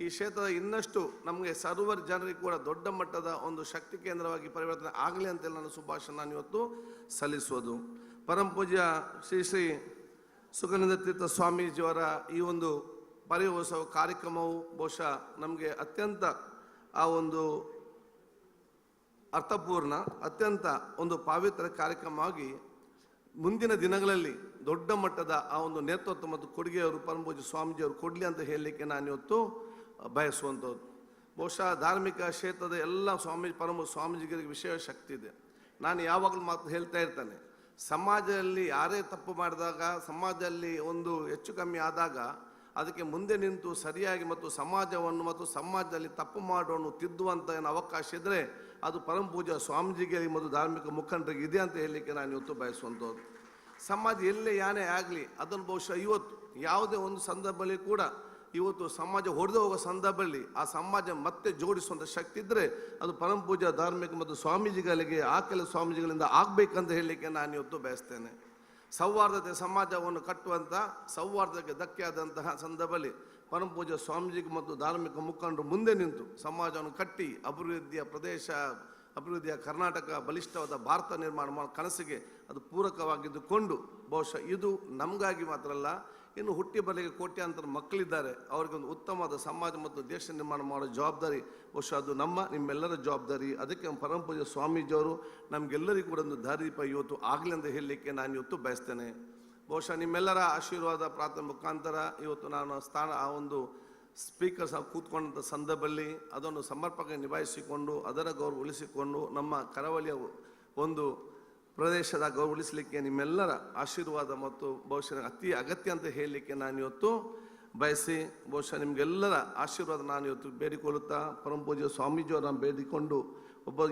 ಈ ಕ್ಷೇತ್ರದ ಇನ್ನಷ್ಟು ನಮಗೆ ಸರ್ವರ್ ಜನರಿಗೆ ಕೂಡ ದೊಡ್ಡ ಮಟ್ಟದ ಒಂದು ಶಕ್ತಿ ಕೇಂದ್ರವಾಗಿ ಪರಿವರ್ತನೆ ಆಗಲಿ ಅಂತೇಳಿ ನಾನು ಶುಭಾಶಯ ನಾನು ಇವತ್ತು ಸಲ್ಲಿಸುವುದು. ಪರಮ ಪೂಜ್ಯ ಶ್ರೀ ಶ್ರೀ ಸುಖಾನಂದ ತೀರ್ಥ ಸ್ವಾಮೀಜಿಯವರ ಈ ಒಂದು ಪರ್ಯೋತ್ಸವ ಕಾರ್ಯಕ್ರಮವು ಬಹುಶಃ ನಮಗೆ ಅತ್ಯಂತ ಆ ಒಂದು ಅರ್ಥಪೂರ್ಣ, ಅತ್ಯಂತ ಒಂದು ಪಾವಿತ್ರ ಕಾರ್ಯಕ್ರಮವಾಗಿ ಮುಂದಿನ ದಿನಗಳಲ್ಲಿ ದೊಡ್ಡ ಮಟ್ಟದ ಆ ಒಂದು ನೇತೃತ್ವ ಮತ್ತು ಕೊಡುಗೆಯವರು ಪರಮಪೂಜ್ಯ ಸ್ವಾಮೀಜಿಯವರು ಕೊಡಲಿ ಅಂತ ಹೇಳಲಿಕ್ಕೆ ನಾನು ಇವತ್ತು ಬಯಸುವಂಥದ್ದು. ಬಹುಶಃ ಧಾರ್ಮಿಕ ಕ್ಷೇತ್ರದ ಎಲ್ಲ ಪರಮ ಸ್ವಾಮೀಜಿಗಳಿಗೆ ವಿಶೇಷ ಶಕ್ತಿ ಇದೆ. ನಾನು ಯಾವಾಗಲೂ ಮಾತು ಹೇಳ್ತಾ ಇರ್ತೇನೆ, ಸಮಾಜದಲ್ಲಿ ಯಾರೇ ತಪ್ಪು ಮಾಡಿದಾಗ, ಸಮಾಜದಲ್ಲಿ ಒಂದು ಹೆಚ್ಚು ಕಮ್ಮಿ ಆದಾಗ ಅದಕ್ಕೆ ಮುಂದೆ ನಿಂತು ಸರಿಯಾಗಿ ಮತ್ತು ಸಮಾಜವನ್ನು ಮತ್ತು ಸಮಾಜದಲ್ಲಿ ತಪ್ಪು ಮಾಡೋನು ತಿದ್ದುವಂಥ ಏನು ಅವಕಾಶ ಇದ್ದರೆ ಅದು ಪರಮ ಪೂಜ್ಯ ಸ್ವಾಮೀಜಿಗೆ ಮತ್ತು ಧಾರ್ಮಿಕ ಮುಖಂಡರಿಗೆ ಇದೆ ಅಂತ ಹೇಳಲಿಕ್ಕೆ ನಾನು ಇವತ್ತು ಬಯಸುವಂಥದ್ದು. ಸಮಾಜ ಎಲ್ಲೇ ಯಾನೇ ಆಗಲಿ ಅದನ್ನು ಬಹುಶಃ ಇವತ್ತು ಯಾವುದೇ ಒಂದು ಸಂದರ್ಭದಲ್ಲಿ ಕೂಡ ಇವತ್ತು ಸಮಾಜ ಹೊಡೆದು ಹೋಗೋ ಸಂದರ್ಭದಲ್ಲಿ ಆ ಸಮಾಜ ಮತ್ತೆ ಜೋಡಿಸುವಂಥ ಶಕ್ತಿ ಇದ್ದರೆ ಅದು ಪರಮ ಪೂಜಾ ಧಾರ್ಮಿಕ ಮತ್ತು ಸ್ವಾಮೀಜಿಗಳಿಗೆ ಆ ಕೆಲವು ಸ್ವಾಮೀಜಿಗಳಿಂದ ಆಗಬೇಕಂತ ಹೇಳಲಿಕ್ಕೆ ನಾನು ಇವತ್ತು ಬಯಸ್ತೇನೆ. ಸೌಹಾರ್ದತೆ ಸಮಾಜವನ್ನು ಕಟ್ಟುವಂಥ ಸೌಹಾರ್ದಕ್ಕೆ ಧಕ್ಕೆ ಆದಂತಹ ಸಂದರ್ಭದಲ್ಲಿ ಪರಮ ಪೂಜಾ ಸ್ವಾಮೀಜಿಗೆ ಮತ್ತು ಧಾರ್ಮಿಕ ಮುಖಂಡರು ಮುಂದೆ ನಿಂತು ಸಮಾಜವನ್ನು ಕಟ್ಟಿ ಅಭಿವೃದ್ಧಿಯ ಕರ್ನಾಟಕ ಬಲಿಷ್ಠವಾದ ಭಾರತ ನಿರ್ಮಾಣ ಮಾಡೋ ಕನಸಿಗೆ ಅದು ಪೂರಕವಾಗಿದ್ದುಕೊಂಡು ಬಹುಶಃ ಇದು ನಮಗಾಗಿ ಮಾತ್ರ ಅಲ್ಲ, ಇನ್ನು ಹುಟ್ಟಿ ಬರಲಿಕ್ಕೆ ಕೋಟ್ಯಾಂತರ ಮಕ್ಕಳಿದ್ದಾರೆ, ಅವ್ರಿಗೊಂದು ಉತ್ತಮವಾದ ಸಮಾಜ ಮತ್ತು ದೇಶ ನಿರ್ಮಾಣ ಮಾಡೋ ಜವಾಬ್ದಾರಿ ಬಹುಶಃ ಅದು ನಿಮ್ಮೆಲ್ಲರ ಜವಾಬ್ದಾರಿ. ಅದಕ್ಕೆ ಪರಮ ಪೂಜ್ಯ ಸ್ವಾಮೀಜಿಯವರು ನಮಗೆಲ್ಲರಿಗೂ ಕೂಡ ಒಂದು ದಾರಿದೀಪ ಇವತ್ತು ಆಗಲಿ ಅಂತ ಹೇಳಲಿಕ್ಕೆ ನಾನು ಇವತ್ತು ಬಯಸ್ತೇನೆ. ಬಹುಶಃ ನಿಮ್ಮೆಲ್ಲರ ಆಶೀರ್ವಾದ ಪ್ರಾರ್ಥನೆ ಮುಖಾಂತರ ಇವತ್ತು ನಾನು ಆ ಒಂದು ಸ್ಪೀಕರ್ ಸಹ ಕೂತ್ಕೊಂಡಂಥ ಸಂದರ್ಭದಲ್ಲಿ ಅದನ್ನು ಸಮರ್ಪಕ ನಿಭಾಯಿಸಿಕೊಂಡು ಅದರ ಗೌರವ ಉಳಿಸಿಕೊಂಡು ನಮ್ಮ ಕರಾವಳಿಯ ಒಂದು ಪ್ರದೇಶದ ಗೌರವ ಉಳಿಸಲಿಕ್ಕೆ ನಿಮ್ಮೆಲ್ಲರ ಆಶೀರ್ವಾದ ಮತ್ತು ಬಹುಶಃ ಅತಿ ಅಗತ್ಯ ಅಂತ ಹೇಳಲಿಕ್ಕೆ ನಾನು ಇವತ್ತು ಬಯಸಿ ಬಹುಶಃ ನಿಮಗೆಲ್ಲರ ಆಶೀರ್ವಾದ ನಾನು ಇವತ್ತು ಬೇಡಿಕೊಳ್ಳುತ್ತಾ ಪರಮ ಪೂಜ್ಯ ಸ್ವಾಮೀಜಿಯವರನ್ನು ಬೇಡಿಕೊಂಡು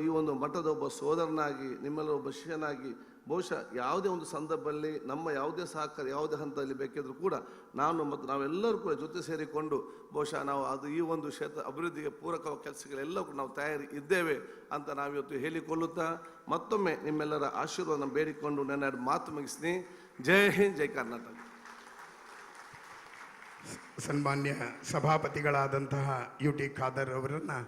ಈ ಒಂದು ಮಠದ ಒಬ್ಬ ಸೋದರನಾಗಿ ನಿಮ್ಮೆಲ್ಲರ ಒಬ್ಬ ಶಿಷ್ಯನಾಗಿ ಬಹುಶಃ ಯಾವುದೇ ಒಂದು ಸಂದರ್ಭದಲ್ಲಿ ನಮ್ಮ ಯಾವುದೇ ಸಹಕಾರ ಯಾವುದೇ ಹಂತದಲ್ಲಿ ಬೇಕಿದ್ರೂ ಕೂಡ ನಾನು ಮತ್ತು ನಾವೆಲ್ಲರೂ ಕೂಡ ಜೊತೆ ಸೇರಿಕೊಂಡು ಬಹುಶಃ ನಾವು ಅದು ಈ ಒಂದು ಕ್ಷೇತ್ರ ಅಭಿವೃದ್ಧಿಗೆ ಪೂರಕ ಕೆಲಸಗಳೆಲ್ಲವೂ ಕೂಡ ನಾವು ತಯಾರಿ ಇದ್ದೇವೆ ಅಂತ ನಾವಿವತ್ತು ಹೇಳಿಕೊಳ್ಳುತ್ತಾ ಮತ್ತೊಮ್ಮೆ ನಿಮ್ಮೆಲ್ಲರ ಆಶೀರ್ವಾದ ಬೇಡಿಕೊಂಡು ನನ್ನ ಮಾತು ಮುಗಿಸ್ತೀನಿ. ಜೈ ಹಿಂದ್, ಜೈ ಕರ್ನಾಟಕ. ಸನ್ಮಾನ್ಯ ಸಭಾಪತಿಗಳಾದಂತಹ ಯು ಟಿ ಖಾದರ್ ಅವರನ್ನು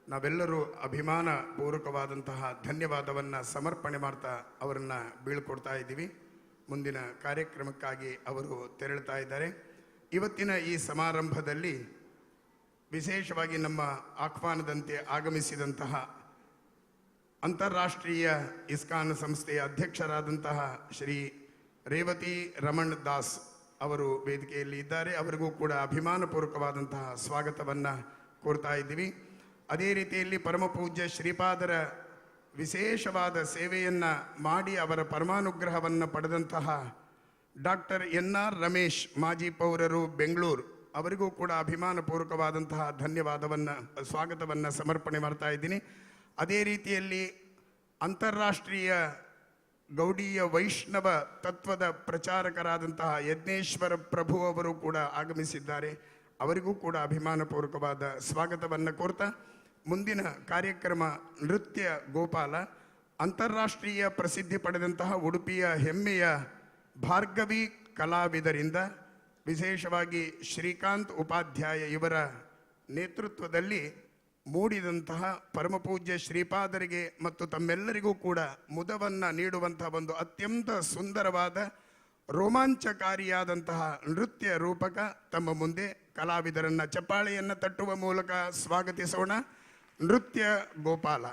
ನಾವೆಲ್ಲರೂ ಅಭಿಮಾನ ಪೂರ್ವಕವಾದಂತಹ ಧನ್ಯವಾದವನ್ನು ಸಮರ್ಪಣೆ ಮಾಡ್ತಾ ಅವರನ್ನು ಬೀಳ್ಕೊಡ್ತಾ ಇದ್ದೀವಿ. ಮುಂದಿನ ಕಾರ್ಯಕ್ರಮಕ್ಕಾಗಿ ಅವರು ತೆರಳುತ್ತಾ ಇದ್ದಾರೆ. ಇವತ್ತಿನ ಈ ಸಮಾರಂಭದಲ್ಲಿ ವಿಶೇಷವಾಗಿ ನಮ್ಮ ಆಹ್ವಾನದಂತೆ ಆಗಮಿಸಿದಂತಹ ಅಂತಾರಾಷ್ಟ್ರೀಯ ಇಸ್ಕಾನ್ ಸಂಸ್ಥೆಯ ಅಧ್ಯಕ್ಷರಾದಂತಹ ಶ್ರೀ ರೇವತಿ ರಮಣ್ ದಾಸ್ ಅವರು ವೇದಿಕೆಯಲ್ಲಿ ಇದ್ದಾರೆ. ಅವರಿಗೂ ಕೂಡ ಅಭಿಮಾನಪೂರ್ವಕವಾದಂತಹ ಸ್ವಾಗತವನ್ನು ಕೋರ್ತಾ ಇದ್ದೀವಿ. ಅದೇ ರೀತಿಯಲ್ಲಿ ಪರಮ ಪೂಜ್ಯ ಶ್ರೀಪಾದರ ವಿಶೇಷವಾದ ಸೇವೆಯನ್ನು ಮಾಡಿ ಅವರ ಪರಮಾನುಗ್ರಹವನ್ನು ಪಡೆದಂತಹ ಡಾಕ್ಟರ್ NR ರಮೇಶ್ ಮಾಜಿ ಪೌರರು ಬೆಂಗಳೂರು ಅವರಿಗೂ ಕೂಡ ಅಭಿಮಾನಪೂರ್ವಕವಾದಂತಹ ಧನ್ಯವಾದವನ್ನು ಸ್ವಾಗತವನ್ನು ಸಮರ್ಪಣೆ ಮಾಡ್ತಾ ಇದ್ದೀನಿ. ಅದೇ ರೀತಿಯಲ್ಲಿ ಅಂತಾರಾಷ್ಟ್ರೀಯ ಗೌಡೀಯ ವೈಷ್ಣವ ತತ್ವದ ಪ್ರಚಾರಕರಾದಂತಹ ಯಜ್ಞೇಶ್ವರ ಪ್ರಭು ಅವರು ಕೂಡ ಆಗಮಿಸಿದ್ದಾರೆ. ಅವರಿಗೂ ಕೂಡ ಅಭಿಮಾನಪೂರ್ವಕವಾದ ಸ್ವಾಗತವನ್ನು ಕೋರ್ತಾ ಮುಂದಿನ ಕಾರ್ಯಕ್ರಮ ನೃತ್ಯ ಗೋಪಾಲ ಅಂತಾರಾಷ್ಟ್ರೀಯ ಪ್ರಸಿದ್ಧಿ ಪಡೆದಂತಹ ಉಡುಪಿಯ ಹೆಮ್ಮೆಯ ಭಾರ್ಗವಿ ಕಲಾವಿದರಿಂದ ವಿಶೇಷವಾಗಿ ಶ್ರೀಕಾಂತ್ ಉಪಾಧ್ಯಾಯ ಇವರ ನೇತೃತ್ವದಲ್ಲಿ ಮೂಡಿದಂತಹ ಪರಮಪೂಜ್ಯ ಶ್ರೀಪಾದರಿಗೆ ಮತ್ತು ತಮ್ಮೆಲ್ಲರಿಗೂ ಕೂಡ ಮುದವನ್ನು ನೀಡುವಂತಹ ಒಂದು ಅತ್ಯಂತ ಸುಂದರವಾದ ರೋಮಾಂಚಕಾರಿಯಾದಂತಹ ನೃತ್ಯ ರೂಪಕ ತಮ್ಮ ಮುಂದೆ ಕಲಾವಿದರನ್ನು ಚಪ್ಪಾಳೆಯನ್ನು ತಟ್ಟುವ ಮೂಲಕ ಸ್ವಾಗತಿಸೋಣ. ನೃತ್ಯ ಗೋಪಾಲ.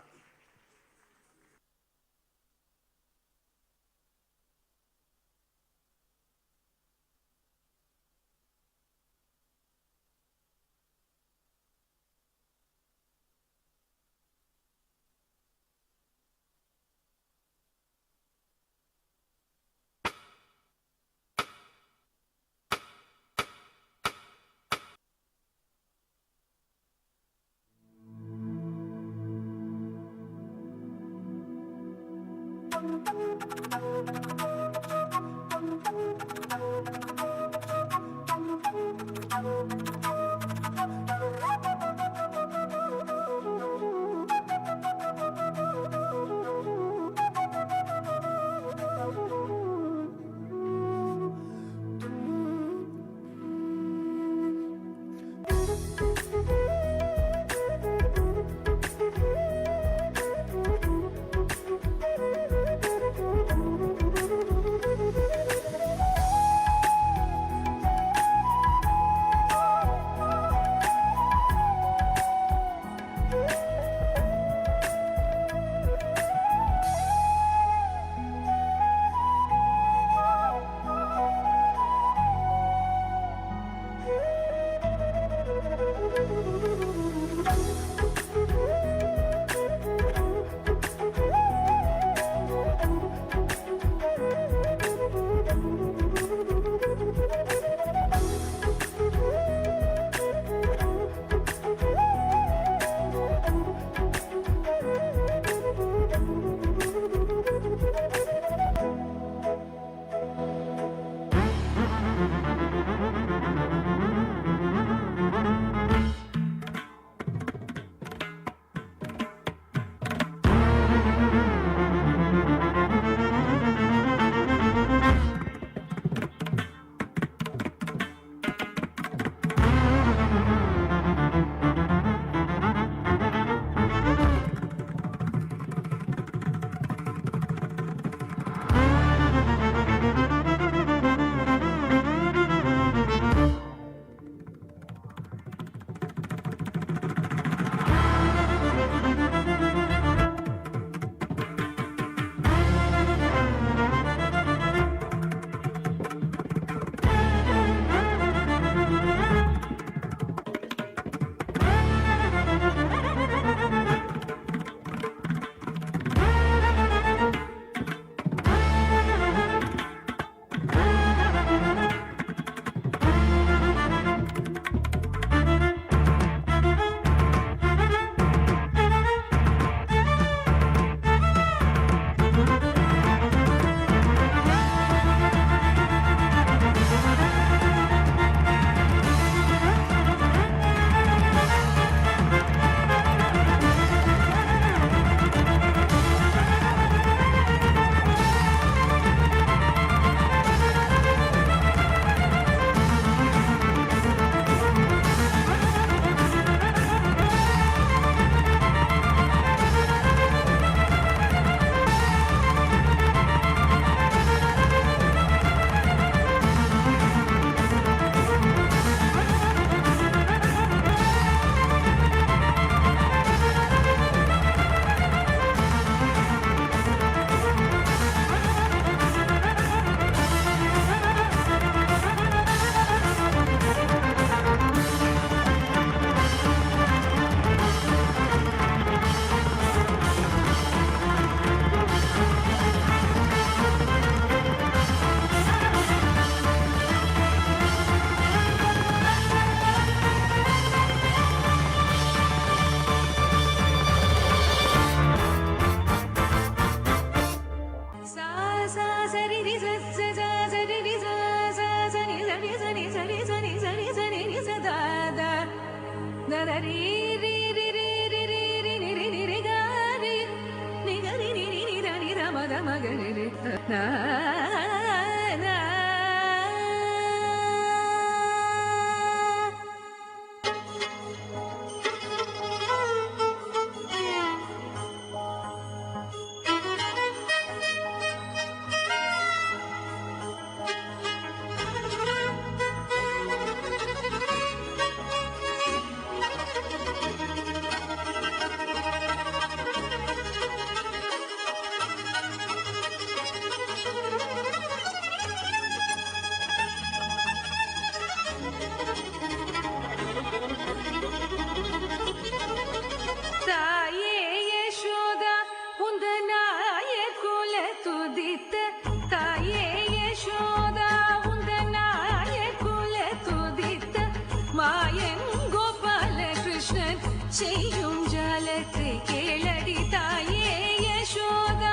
செய்யும் ஜாலத்தை கேளடி தாயே யசோதா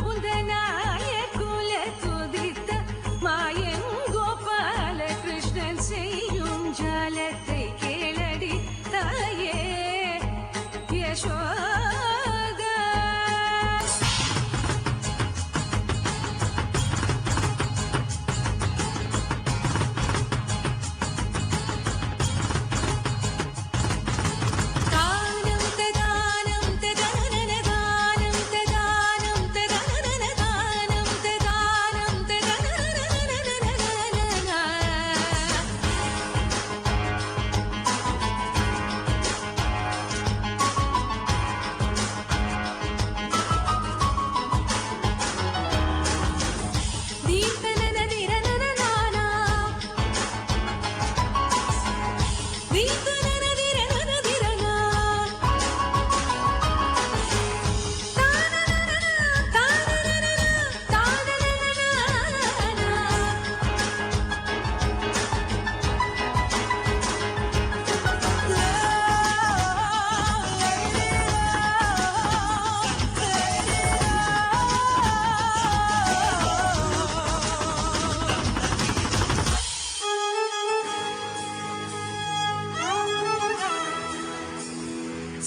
உந்தனாய குல துதித்த மாயன் கோபால கிருஷ்ணன் செய்யும் ஜாலத்தை கேளடி தாயே Yashoda.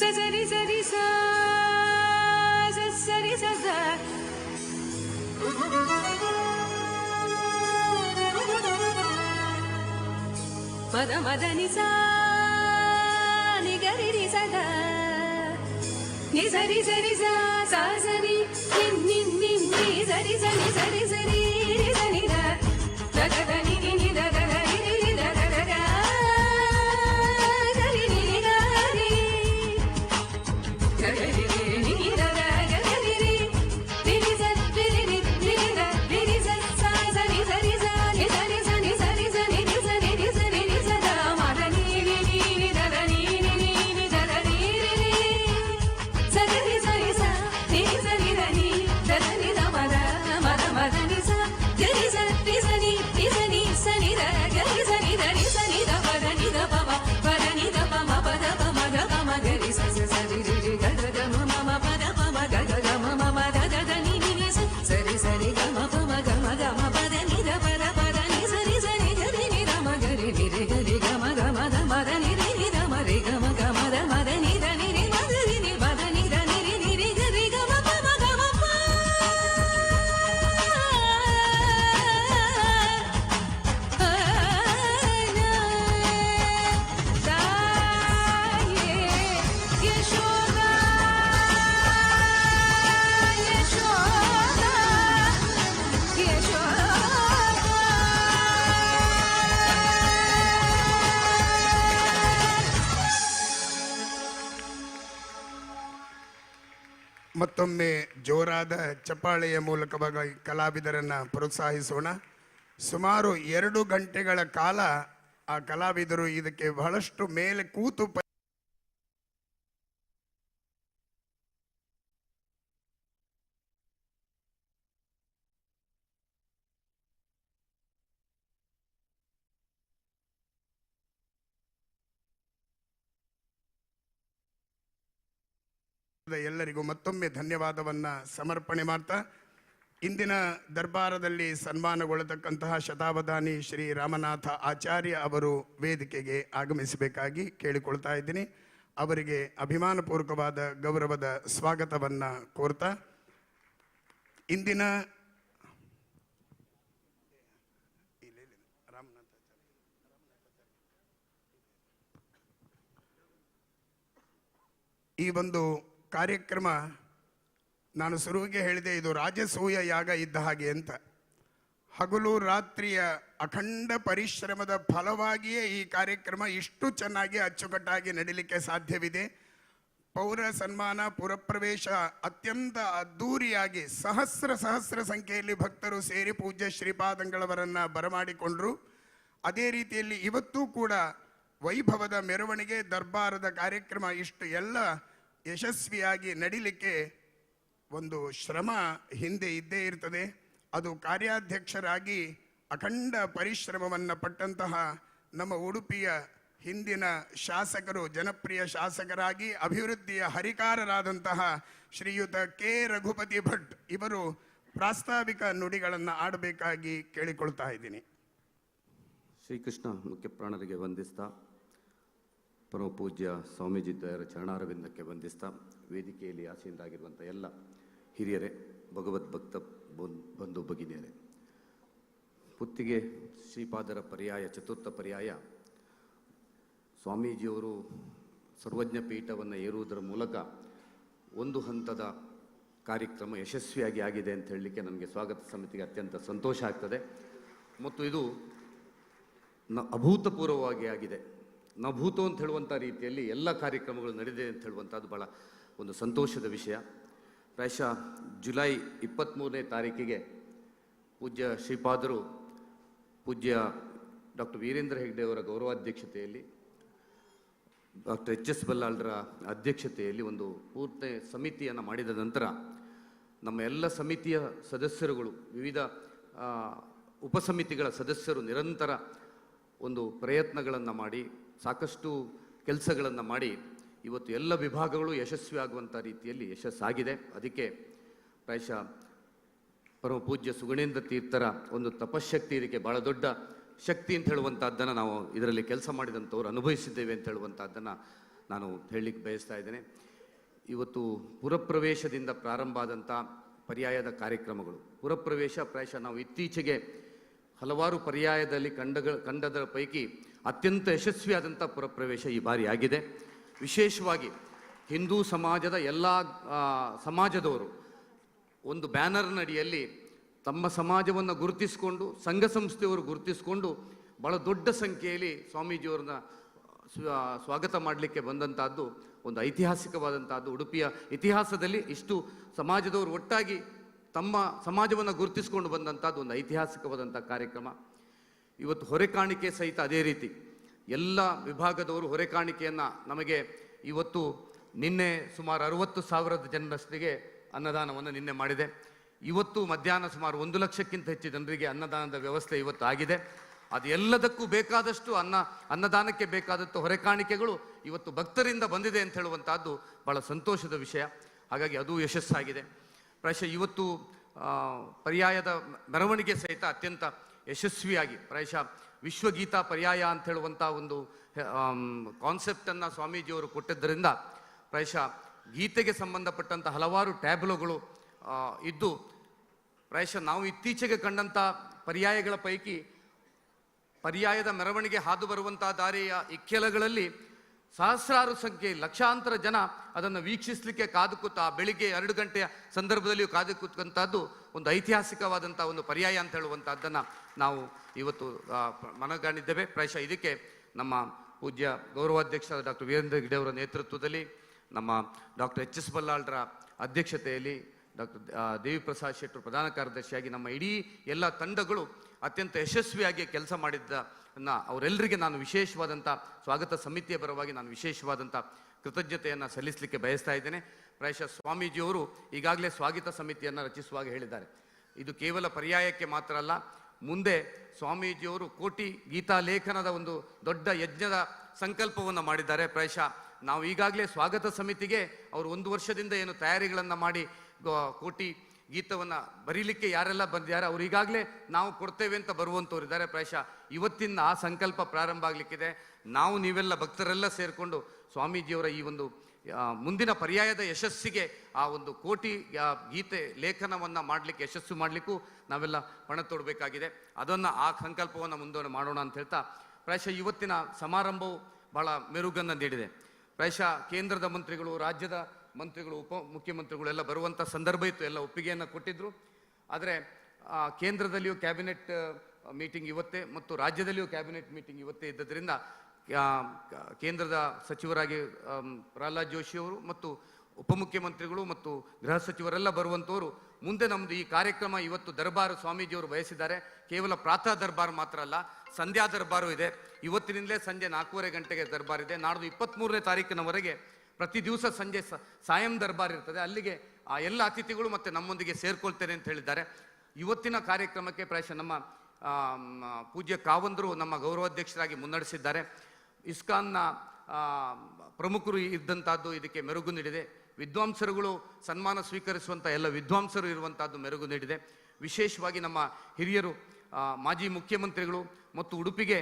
Sari sari sa sari sa sa mada mada ni sa ni gari ni sa da ni sari sari sa sa sari ni ni ni sari sari sari sari ni sari da da da da ni ni da da da ni ni da da da da sari ni ga ni gari ni ni da da gari ni ni sa ni da ni sa sa sari sari sa ni sari sa ni sari sa ni ni sa ni sa ni ni sa da ma da ni ni da da ni ni da da ni ni sa ni sa ni sa ni sa ni da ni da da ni da ma da ni sa gari sa ni sa ni sa ni da gari sa ni da ba da ni da ba ba da ni da ba ma ba da ma gari sa sa sa ri ri ga da da ma ma ba da ma ga ga ga ma ma da da da ni ni sa sa ri sa ri ga ma ba ma ga ba da ni da ba da ni sa ni ga ri ni da ma ga ri ni ri ga ri ga ma da ni ri ni da ma ri ga ma da ni da ni ri ma da ri ni ba da ni da ni ri ni ri ga ri ga ma ba ma ga ma pa ಮತ್ತೊಮ್ಮೆ ಜೋರಾದ ಚಪ್ಪಾಳೆಯ ಮೂಲಕವಾಗಿ ಕಲಾವಿದರನ್ನು ಪ್ರೋತ್ಸಾಹಿಸೋಣ. ಸುಮಾರು 2 ಗಂಟೆಗಳ ಕಾಲ ಆ ಕಲಾವಿದರು ಇದಕ್ಕೆ ಬಹಳಷ್ಟು ಮೇಲೆ ಕೂತು ಎಲ್ಲರಿಗೂ ಮತ್ತೊಮ್ಮೆ ಧನ್ಯವಾದವನ್ನ ಸಮರ್ಪಣೆ ಮಾಡ್ತಾ ಇಂದಿನ ದರ್ಬಾರದಲ್ಲಿ ಸನ್ಮಾನಗೊಳ್ಳತಕ್ಕಂತಹ ಶತಾವಧಾನಿ ಶ್ರೀ ರಾಮನಾಥ ಆಚಾರ್ಯ ಅವರು ವೇದಿಕೆಗೆ ಆಗಮಿಸಬೇಕಾಗಿ ಕೇಳಿಕೊಳ್ತಾ ಇದ್ದೀನಿ. ಅವರಿಗೆ ಅಭಿಮಾನಪೂರ್ವಕವಾದ ಗೌರವದ ಸ್ವಾಗತವನ್ನು ಕೋರ್ತಾ ಇಂದಿನ ಈ ಒಂದು ಕಾರ್ಯಕ್ರಮ ನಾನು ಶುರುವಿಗೆ ಹೇಳಿದೆ, ಇದು ರಾಜಸೂಯ ಯಾಗ ಇದ್ದ ಹಾಗೆ ಅಂತ. ಹಗಲು ರಾತ್ರಿಯ ಅಖಂಡ ಪರಿಶ್ರಮದ ಫಲವಾಗಿಯೇ ಈ ಕಾರ್ಯಕ್ರಮ ಇಷ್ಟು ಚೆನ್ನಾಗಿ ಅಚ್ಚುಕಟ್ಟಾಗಿ ನಡೀಲಿಕ್ಕೆ ಸಾಧ್ಯವಿದೆ. ಪೌರ ಸನ್ಮಾನ ಪುರಪ್ರವೇಶ ಅತ್ಯಂತ ಅದ್ಧೂರಿಯಾಗಿ ಸಹಸ್ರ ಸಂಖ್ಯೆಯಲ್ಲಿ ಭಕ್ತರು ಸೇರಿ ಪೂಜ್ಯ ಶ್ರೀಪಾದಂಗಳವರನ್ನು ಬರಮಾಡಿಕೊಂಡರು. ಅದೇ ರೀತಿಯಲ್ಲಿ ಇವತ್ತೂ ಕೂಡ ವೈಭವದ ಮೆರವಣಿಗೆ ದರ್ಬಾರದ ಕಾರ್ಯಕ್ರಮ ಇಷ್ಟು ಎಲ್ಲ ಯಶಸ್ವಿಯಾಗಿ ನಡೀಲಿಕ್ಕೆ ಒಂದು ಶ್ರಮ ಹಿಂದೆ ಇದ್ದೇ ಇರ್ತದೆ. ಅದು ಕಾರ್ಯಾಧ್ಯಕ್ಷರಾಗಿ ಅಖಂಡ ಪರಿಶ್ರಮವನ್ನು ಪಟ್ಟಂತಹ ನಮ್ಮ ಉಡುಪಿಯ ಹಿಂದಿನ ಶಾಸಕರು, ಜನಪ್ರಿಯ ಶಾಸಕರಾಗಿ ಅಭಿವೃದ್ಧಿಯ ಹರಿಕಾರರಾದಂತಹ ಶ್ರೀಯುತ ಕೆ ರಘುಪತಿ ಭಟ್ ಇವರು ಪ್ರಾಸ್ತಾವಿಕ ನುಡಿಗಳನ್ನು ಆಡಬೇಕಾಗಿ ಕೇಳಿಕೊಳ್ತಾ ಇದ್ದೀನಿ. ಶ್ರೀಕೃಷ್ಣ ಮುಖ್ಯ ಪ್ರಾಣರಿಗೆ ವಂದಿಸ್ತಾ, ಪರಮ ಪೂಜ್ಯ ಸ್ವಾಮೀಜಿ ದ್ವಯರ ಚರಣಾರವಿಂದಕ್ಕೆ ವಂದಿಸ್ತಾ, ವೇದಿಕೆಯಲ್ಲಿ ಆಸೆಯಿಂದಾಗಿರುವಂಥ ಎಲ್ಲ ಹಿರಿಯರೇ, ಭಗವದ್ಭಕ್ತ ಬಂಧು ಭಗಿನಿಯರೇ, ಪುತ್ತಿಗೆ ಶ್ರೀಪಾದರ ಪರ್ಯಾಯ, ಚತುರ್ಥ ಪರ್ಯಾಯ ಸ್ವಾಮೀಜಿಯವರು ಸರ್ವಜ್ಞ ಪೀಠವನ್ನು ಏರುವುದರ ಮೂಲಕ ಒಂದು ಹಂತದ ಕಾರ್ಯಕ್ರಮ ಯಶಸ್ವಿಯಾಗಿ ಆಗಿದೆ ಅಂತ ಹೇಳಲಿಕ್ಕೆ ನನಗೆ ಸ್ವಾಗತ ಸಮಿತಿಗೆ ಅತ್ಯಂತ ಸಂತೋಷ ಆಗ್ತದೆ. ಮತ್ತು ಇದು ಅಭೂತಪೂರ್ವವಾಗಿ ಆಗಿದೆ. ನಭೂತೋ ಅಂತ ಹೇಳುವಂಥ ರೀತಿಯಲ್ಲಿ ಎಲ್ಲ ಕಾರ್ಯಕ್ರಮಗಳು ನಡೆದಿದೆ ಅಂತ ಹೇಳುವಂಥದ್ದು ಭಾಳ ಒಂದು ಸಂತೋಷದ ವಿಷಯ. ಪ್ರಾಯಶಃ ಜುಲೈ 23ನೇ ತಾರೀಕಿಗೆ ಪೂಜ್ಯ ಶ್ರೀಪಾದರು ಪೂಜ್ಯ ಡಾಕ್ಟರ್ ವೀರೇಂದ್ರ ಹೆಗ್ಡೆ ಅವರ ಗೌರವಾಧ್ಯಕ್ಷತೆಯಲ್ಲಿ, ಡಾಕ್ಟರ್ ಎಚ್.ಎಸ್. ಬಲ್ಲಾಳರ ಅಧ್ಯಕ್ಷತೆಯಲ್ಲಿ ಒಂದು ಪೂರ್ತಿ ಸಮಿತಿಯನ್ನು ಮಾಡಿದ ನಂತರ ನಮ್ಮ ಎಲ್ಲ ಸಮಿತಿಯ ಸದಸ್ಯರುಗಳು, ವಿವಿಧ ಉಪಸಮಿತಿಗಳ ಸದಸ್ಯರು ನಿರಂತರ ಒಂದು ಪ್ರಯತ್ನಗಳನ್ನು ಮಾಡಿ, ಸಾಕಷ್ಟು ಕೆಲಸಗಳನ್ನು ಮಾಡಿ ಇವತ್ತು ಎಲ್ಲ ವಿಭಾಗಗಳು ಯಶಸ್ವಿ ಆಗುವಂಥ ರೀತಿಯಲ್ಲಿ ಯಶಸ್ಸಾಗಿದೆ. ಅದಕ್ಕೆ ಪ್ರಾಯಶಃ ಪರಮ ಪೂಜ್ಯ ಸುಗುಣೇಂದ್ರ ತೀರ್ಥರ ಒಂದು ತಪಶಕ್ತಿ ಇದಕ್ಕೆ ಭಾಳ ದೊಡ್ಡ ಶಕ್ತಿ ಅಂತ ಹೇಳುವಂಥದ್ದನ್ನು ನಾವು ಇದರಲ್ಲಿ ಕೆಲಸ ಮಾಡಿದಂಥವ್ರು ಅನುಭವಿಸಿದ್ದೇವೆ ಅಂತ ಹೇಳುವಂಥದ್ದನ್ನು ನಾನು ಹೇಳಲಿಕ್ಕೆ ಬಯಸ್ತಾ ಇದ್ದೇನೆ. ಇವತ್ತು ಪುರಪ್ರವೇಶದಿಂದ ಪ್ರಾರಂಭ ಆದಂಥ ಪರ್ಯಾಯದ ಕಾರ್ಯಕ್ರಮಗಳು, ಪುರಪ್ರವೇಶ ಪ್ರಾಯಶಃ ನಾವು ಇತ್ತೀಚೆಗೆ ಹಲವಾರು ಪರ್ಯಾಯದಲ್ಲಿ ಕಂಡದರ ಪೈಕಿ ಅತ್ಯಂತ ಯಶಸ್ವಿಯಾದಂಥ ಪುರಪ್ರವೇಶ ಈ ಬಾರಿ ಆಗಿದೆ. ವಿಶೇಷವಾಗಿ ಹಿಂದೂ ಸಮಾಜದ ಎಲ್ಲ ಸಮಾಜದವರು ಒಂದು ಬ್ಯಾನರ್ನಡಿಯಲ್ಲಿ ತಮ್ಮ ಸಮಾಜವನ್ನು ಗುರುತಿಸಿಕೊಂಡು, ಸಂಘ ಸಂಸ್ಥೆಯವರು ಗುರುತಿಸಿಕೊಂಡು ಭಾಳ ದೊಡ್ಡ ಸಂಖ್ಯೆಯಲ್ಲಿ ಸ್ವಾಮೀಜಿಯವ್ರನ್ನ ಸ್ವಾಗತ ಮಾಡಲಿಕ್ಕೆ ಬಂದಂಥದ್ದು ಒಂದು ಐತಿಹಾಸಿಕವಾದಂಥದ್ದು. ಉಡುಪಿಯ ಇತಿಹಾಸದಲ್ಲಿ ಇಷ್ಟು ಸಮಾಜದವರು ಒಟ್ಟಾಗಿ ತಮ್ಮ ಸಮಾಜವನ್ನು ಗುರುತಿಸಿಕೊಂಡು ಬಂದಂಥದ್ದು ಒಂದು ಐತಿಹಾಸಿಕವಾದಂಥ ಕಾರ್ಯಕ್ರಮ. ಇವತ್ತು ಹೊರೆಕಾಣಿಕೆ ಸಹಿತ ಅದೇ ರೀತಿ ಎಲ್ಲ ವಿಭಾಗದವರು ಹೊರೆಕಾಣಿಕೆಯನ್ನು ನಮಗೆ ಇವತ್ತು ನಿನ್ನೆ ಸುಮಾರು 60,000 ಜನರಷ್ಟಿಗೆ ಅನ್ನದಾನವನ್ನು ನಿನ್ನೆ ಮಾಡಿದೆ. ಇವತ್ತು ಮಧ್ಯಾಹ್ನ ಸುಮಾರು 1 ಲಕ್ಷಕ್ಕಿಂತ ಹೆಚ್ಚು ಜನರಿಗೆ ಅನ್ನದಾನದ ವ್ಯವಸ್ಥೆ ಇವತ್ತು ಆಗಿದೆ. ಅದು ಎಲ್ಲದಕ್ಕೂ ಬೇಕಾದಷ್ಟು ಅನ್ನದಾನಕ್ಕೆ ಬೇಕಾದಷ್ಟು ಹೊರೆಕಾಣಿಕೆಗಳು ಇವತ್ತು ಭಕ್ತರಿಂದ ಬಂದಿದೆ ಅಂತ ಹೇಳುವಂಥದ್ದು ಭಾಳ ಸಂತೋಷದ ವಿಷಯ. ಹಾಗಾಗಿ ಅದು ಯಶಸ್ಸಾಗಿದೆ. ಪ್ರಾಯಶಃ ಇವತ್ತು ಪರ್ಯಾಯದ ಮೆರವಣಿಗೆ ಸಹಿತ ಅತ್ಯಂತ ಯಶಸ್ವಿಯಾಗಿ, ಪ್ರಾಯಶಃ ವಿಶ್ವಗೀತಾ ಪರ್ಯಾಯ ಅಂತ ಹೇಳುವಂಥ ಒಂದು ಕಾನ್ಸೆಪ್ಟನ್ನು ಸ್ವಾಮೀಜಿಯವರು ಕೊಟ್ಟಿದ್ದರಿಂದ ಪ್ರಾಯಶಃ ಗೀತೆಗೆ ಸಂಬಂಧಪಟ್ಟಂಥ ಹಲವಾರು ಟ್ಯಾಬ್ಲೋಗಳು ಇದ್ದು, ಪ್ರಾಯಶಃ ನಾವು ಇತ್ತೀಚೆಗೆ ಕಂಡಂಥ ಪರ್ಯಾಯಗಳ ಪೈಕಿ ಪರ್ಯಾಯದ ಮೆರವಣಿಗೆ ಹಾದು ಬರುವಂಥ ದಾರಿಯ ಇಕ್ಕೆಲಗಳಲ್ಲಿ ಸಹಸ್ರಾರು ಸಂಖ್ಯೆ, ಲಕ್ಷಾಂತರ ಜನ ಅದನ್ನು ವೀಕ್ಷಿಸಲಿಕ್ಕೆ ಕಾದು ಕೂತ ಬೆಳಿಗ್ಗೆ 2 ಗಂಟೆಯ ಸಂದರ್ಭದಲ್ಲಿಯೂ ಕಾದು ಕೂತ್ಕಂಥದ್ದು ಒಂದು ಐತಿಹಾಸಿಕವಾದಂಥ ಒಂದು ಪರ್ಯಾಯ ಅಂತ ಹೇಳುವಂಥದ್ದನ್ನು ನಾವು ಇವತ್ತು ಮನಗಾಣಿದ್ದೇವೆ. ಪ್ರಾಯಶಃ ಇದಕ್ಕೆ ನಮ್ಮ ಪೂಜ್ಯ ಗೌರವಾಧ್ಯಕ್ಷರಾದ ಡಾಕ್ಟರ್ ವೀರೇಂದ್ರ ಹೆಗ್ಡೆ ಅವರ ನೇತೃತ್ವದಲ್ಲಿ, ನಮ್ಮ ಡಾಕ್ಟರ್ ಎಚ್.ಎಸ್. ಬಲ್ಲಾಳರ ಅಧ್ಯಕ್ಷತೆಯಲ್ಲಿ, ಡಾಕ್ಟರ್ ದೇವಿ ಪ್ರಸಾದ್ ಶೆಟ್ಟರು ಪ್ರಧಾನ ಕಾರ್ಯದರ್ಶಿಯಾಗಿ ನಮ್ಮ ಇಡೀ ಎಲ್ಲ ತಂಡಗಳು ಅತ್ಯಂತ ಯಶಸ್ವಿಯಾಗಿ ಕೆಲಸ ಮಾಡಿದ್ದನ್ನು ಅವರೆಲ್ಲರಿಗೆ ನಾನು ವಿಶೇಷವಾದಂಥ ಸ್ವಾಗತ ಸಮಿತಿಯ ಪರವಾಗಿ ನಾನು ವಿಶೇಷವಾದಂಥ ಕೃತಜ್ಞತೆಯನ್ನು ಸಲ್ಲಿಸಲಿಕ್ಕೆ ಬಯಸ್ತಾ ಇದ್ದೇನೆ. ಪ್ರಾಯಶಃ ಸ್ವಾಮೀಜಿಯವರು ಈಗಾಗಲೇ ಸ್ವಾಗತ ಸಮಿತಿಯನ್ನು ರಚಿಸುವಾಗ ಹೇಳಿದ್ದಾರೆ, ಇದು ಕೇವಲ ಪರ್ಯಾಯಕ್ಕೆ ಮಾತ್ರ ಅಲ್ಲ, ಮುಂದೆ ಸ್ವಾಮೀಜಿಯವರು ಕೋಟಿ ಗೀತಾ ಲೇಖನದ ಒಂದು ದೊಡ್ಡ ಯಜ್ಞದ ಸಂಕಲ್ಪವನ್ನು ಮಾಡಿದ್ದಾರೆ. ಪ್ರಾಯಶಃ ನಾವು ಈಗಾಗಲೇ ಸ್ವಾಗತ ಸಮಿತಿಗೆ ಅವರು 1 ವರ್ಷದಿಂದ ಏನು ತಯಾರಿಗಳನ್ನು ಮಾಡಿ ಕೋಟಿ ಗೀತವನ್ನು ಬರೀಲಿಕ್ಕೆ ಯಾರೆಲ್ಲ ಬಂದಿದ್ದಾರೆ ಅವ್ರು ಈಗಾಗಲೇ ನಾವು ಕೊಡ್ತೇವೆ ಅಂತ ಬರುವಂಥವ್ರು ಇದ್ದಾರೆ. ಪ್ರಾಯಶಃ ಇವತ್ತಿನ ಆ ಸಂಕಲ್ಪ ಪ್ರಾರಂಭ ಆಗಲಿಕ್ಕಿದೆ. ನಾವು ನೀವೆಲ್ಲ ಭಕ್ತರೆಲ್ಲ ಸೇರಿಕೊಂಡು ಸ್ವಾಮೀಜಿಯವರ ಈ ಒಂದು ಮುಂದಿನ ಪರ್ಯಾಯದ ಯಶಸ್ಸಿಗೆ ಆ ಒಂದು ಕೋಟಿ ಗೀತೆ ಲೇಖನವನ್ನು ಮಾಡಲಿಕ್ಕೆ ಯಶಸ್ಸು ಮಾಡಲಿಕ್ಕೂ ನಾವೆಲ್ಲ ಪಣ ತೊಡಬೇಕಾಗಿದೆ. ಅದನ್ನು ಆ ಸಂಕಲ್ಪವನ್ನು ಮುಂದೆ ಮಾಡೋಣ ಅಂತ ಹೇಳ್ತಾ ಪ್ರಾಯಶಃ ಇವತ್ತಿನ ಸಮಾರಂಭವು ಬಹಳ ಮೆರುಗನ್ನು ನೀಡಿದೆ. ಪ್ರಾಯಶಃ ಕೇಂದ್ರದ ಮಂತ್ರಿಗಳು, ರಾಜ್ಯದ ಮಂತ್ರಿಗಳು, ಉಪಮುಖ್ಯಮಂತ್ರಿಗಳು ಎಲ್ಲ ಬರುವಂಥ ಸಂದರ್ಭ ಇತ್ತು, ಎಲ್ಲ ಒಪ್ಪಿಗೆಯನ್ನು ಕೊಟ್ಟಿದ್ದರು. ಆದರೆ ಕೇಂದ್ರದಲ್ಲಿಯೂ ಕ್ಯಾಬಿನೆಟ್ ಮೀಟಿಂಗ್ ಇವತ್ತೇ ಮತ್ತು ರಾಜ್ಯದಲ್ಲಿಯೂ ಕ್ಯಾಬಿನೆಟ್ ಮೀಟಿಂಗ್ ಇವತ್ತೇ ಇದ್ದದ್ರಿಂದ ಕೇಂದ್ರದ ಸಚಿವರಾಗಿ ಪ್ರಹ್ಲಾದ್ ಜೋಶಿಯವರು ಮತ್ತು ಉಪಮುಖ್ಯಮಂತ್ರಿಗಳು ಮತ್ತು ಗೃಹ ಸಚಿವರೆಲ್ಲ ಬರುವಂಥವರು ಮುಂದೆ ನಮ್ಮದು ಈ ಕಾರ್ಯಕ್ರಮ ಇವತ್ತು ದರ್ಬಾರ್ ಸ್ವಾಮೀಜಿಯವರು ಬಯಸಿದ್ದಾರೆ. ಕೇವಲ ಪ್ರಾತಃ ದರ್ಬಾರ್ ಮಾತ್ರ ಅಲ್ಲ, ಸಂಧ್ಯಾ ದರ್ಬಾರು ಇದೆ. ಇವತ್ತಿನಿಂದಲೇ ಸಂಜೆ 4:30 ಗಂಟೆಗೆ ದರ್ಬಾರ್ ಇದೆ. ನಾಡ್ದು 23ನೇ ತಾರೀಕಿನವರೆಗೆ ಪ್ರತಿ ದಿವಸ ಸಂಜೆ ಸಾಯಂ ದರ್ಬಾರ್ ಇರ್ತದೆ. ಅಲ್ಲಿಗೆ ಆ ಎಲ್ಲ ಅತಿಥಿಗಳು ಮತ್ತು ನಮ್ಮೊಂದಿಗೆ ಸೇರ್ಕೊಳ್ತೇನೆ ಅಂತ ಹೇಳಿದ್ದಾರೆ. ಇವತ್ತಿನ ಕಾರ್ಯಕ್ರಮಕ್ಕೆ ಪ್ರಾಯಶಃ ನಮ್ಮ ಪೂಜ್ಯ ಕಾವಂದರು ನಮ್ಮ ಗೌರವಾಧ್ಯಕ್ಷರಾಗಿ ಮುನ್ನಡೆಸಿದ್ದಾರೆ. ಇಸ್ಕಾನ್ನ ಪ್ರಮುಖರು ಇದ್ದಂಥದ್ದು ಇದಕ್ಕೆ ಮೆರುಗು ನೀಡಿದೆ. ವಿದ್ವಾಂಸರುಗಳು ಸನ್ಮಾನ ಸ್ವೀಕರಿಸುವಂಥ ಎಲ್ಲ ವಿದ್ವಾಂಸರು ಇರುವಂಥದ್ದು ಮೆರುಗು ನೀಡಿದೆ. ವಿಶೇಷವಾಗಿ ನಮ್ಮ ಹಿರಿಯರು ಮಾಜಿ ಮುಖ್ಯಮಂತ್ರಿಗಳು ಮತ್ತು ಉಡುಪಿಗೆ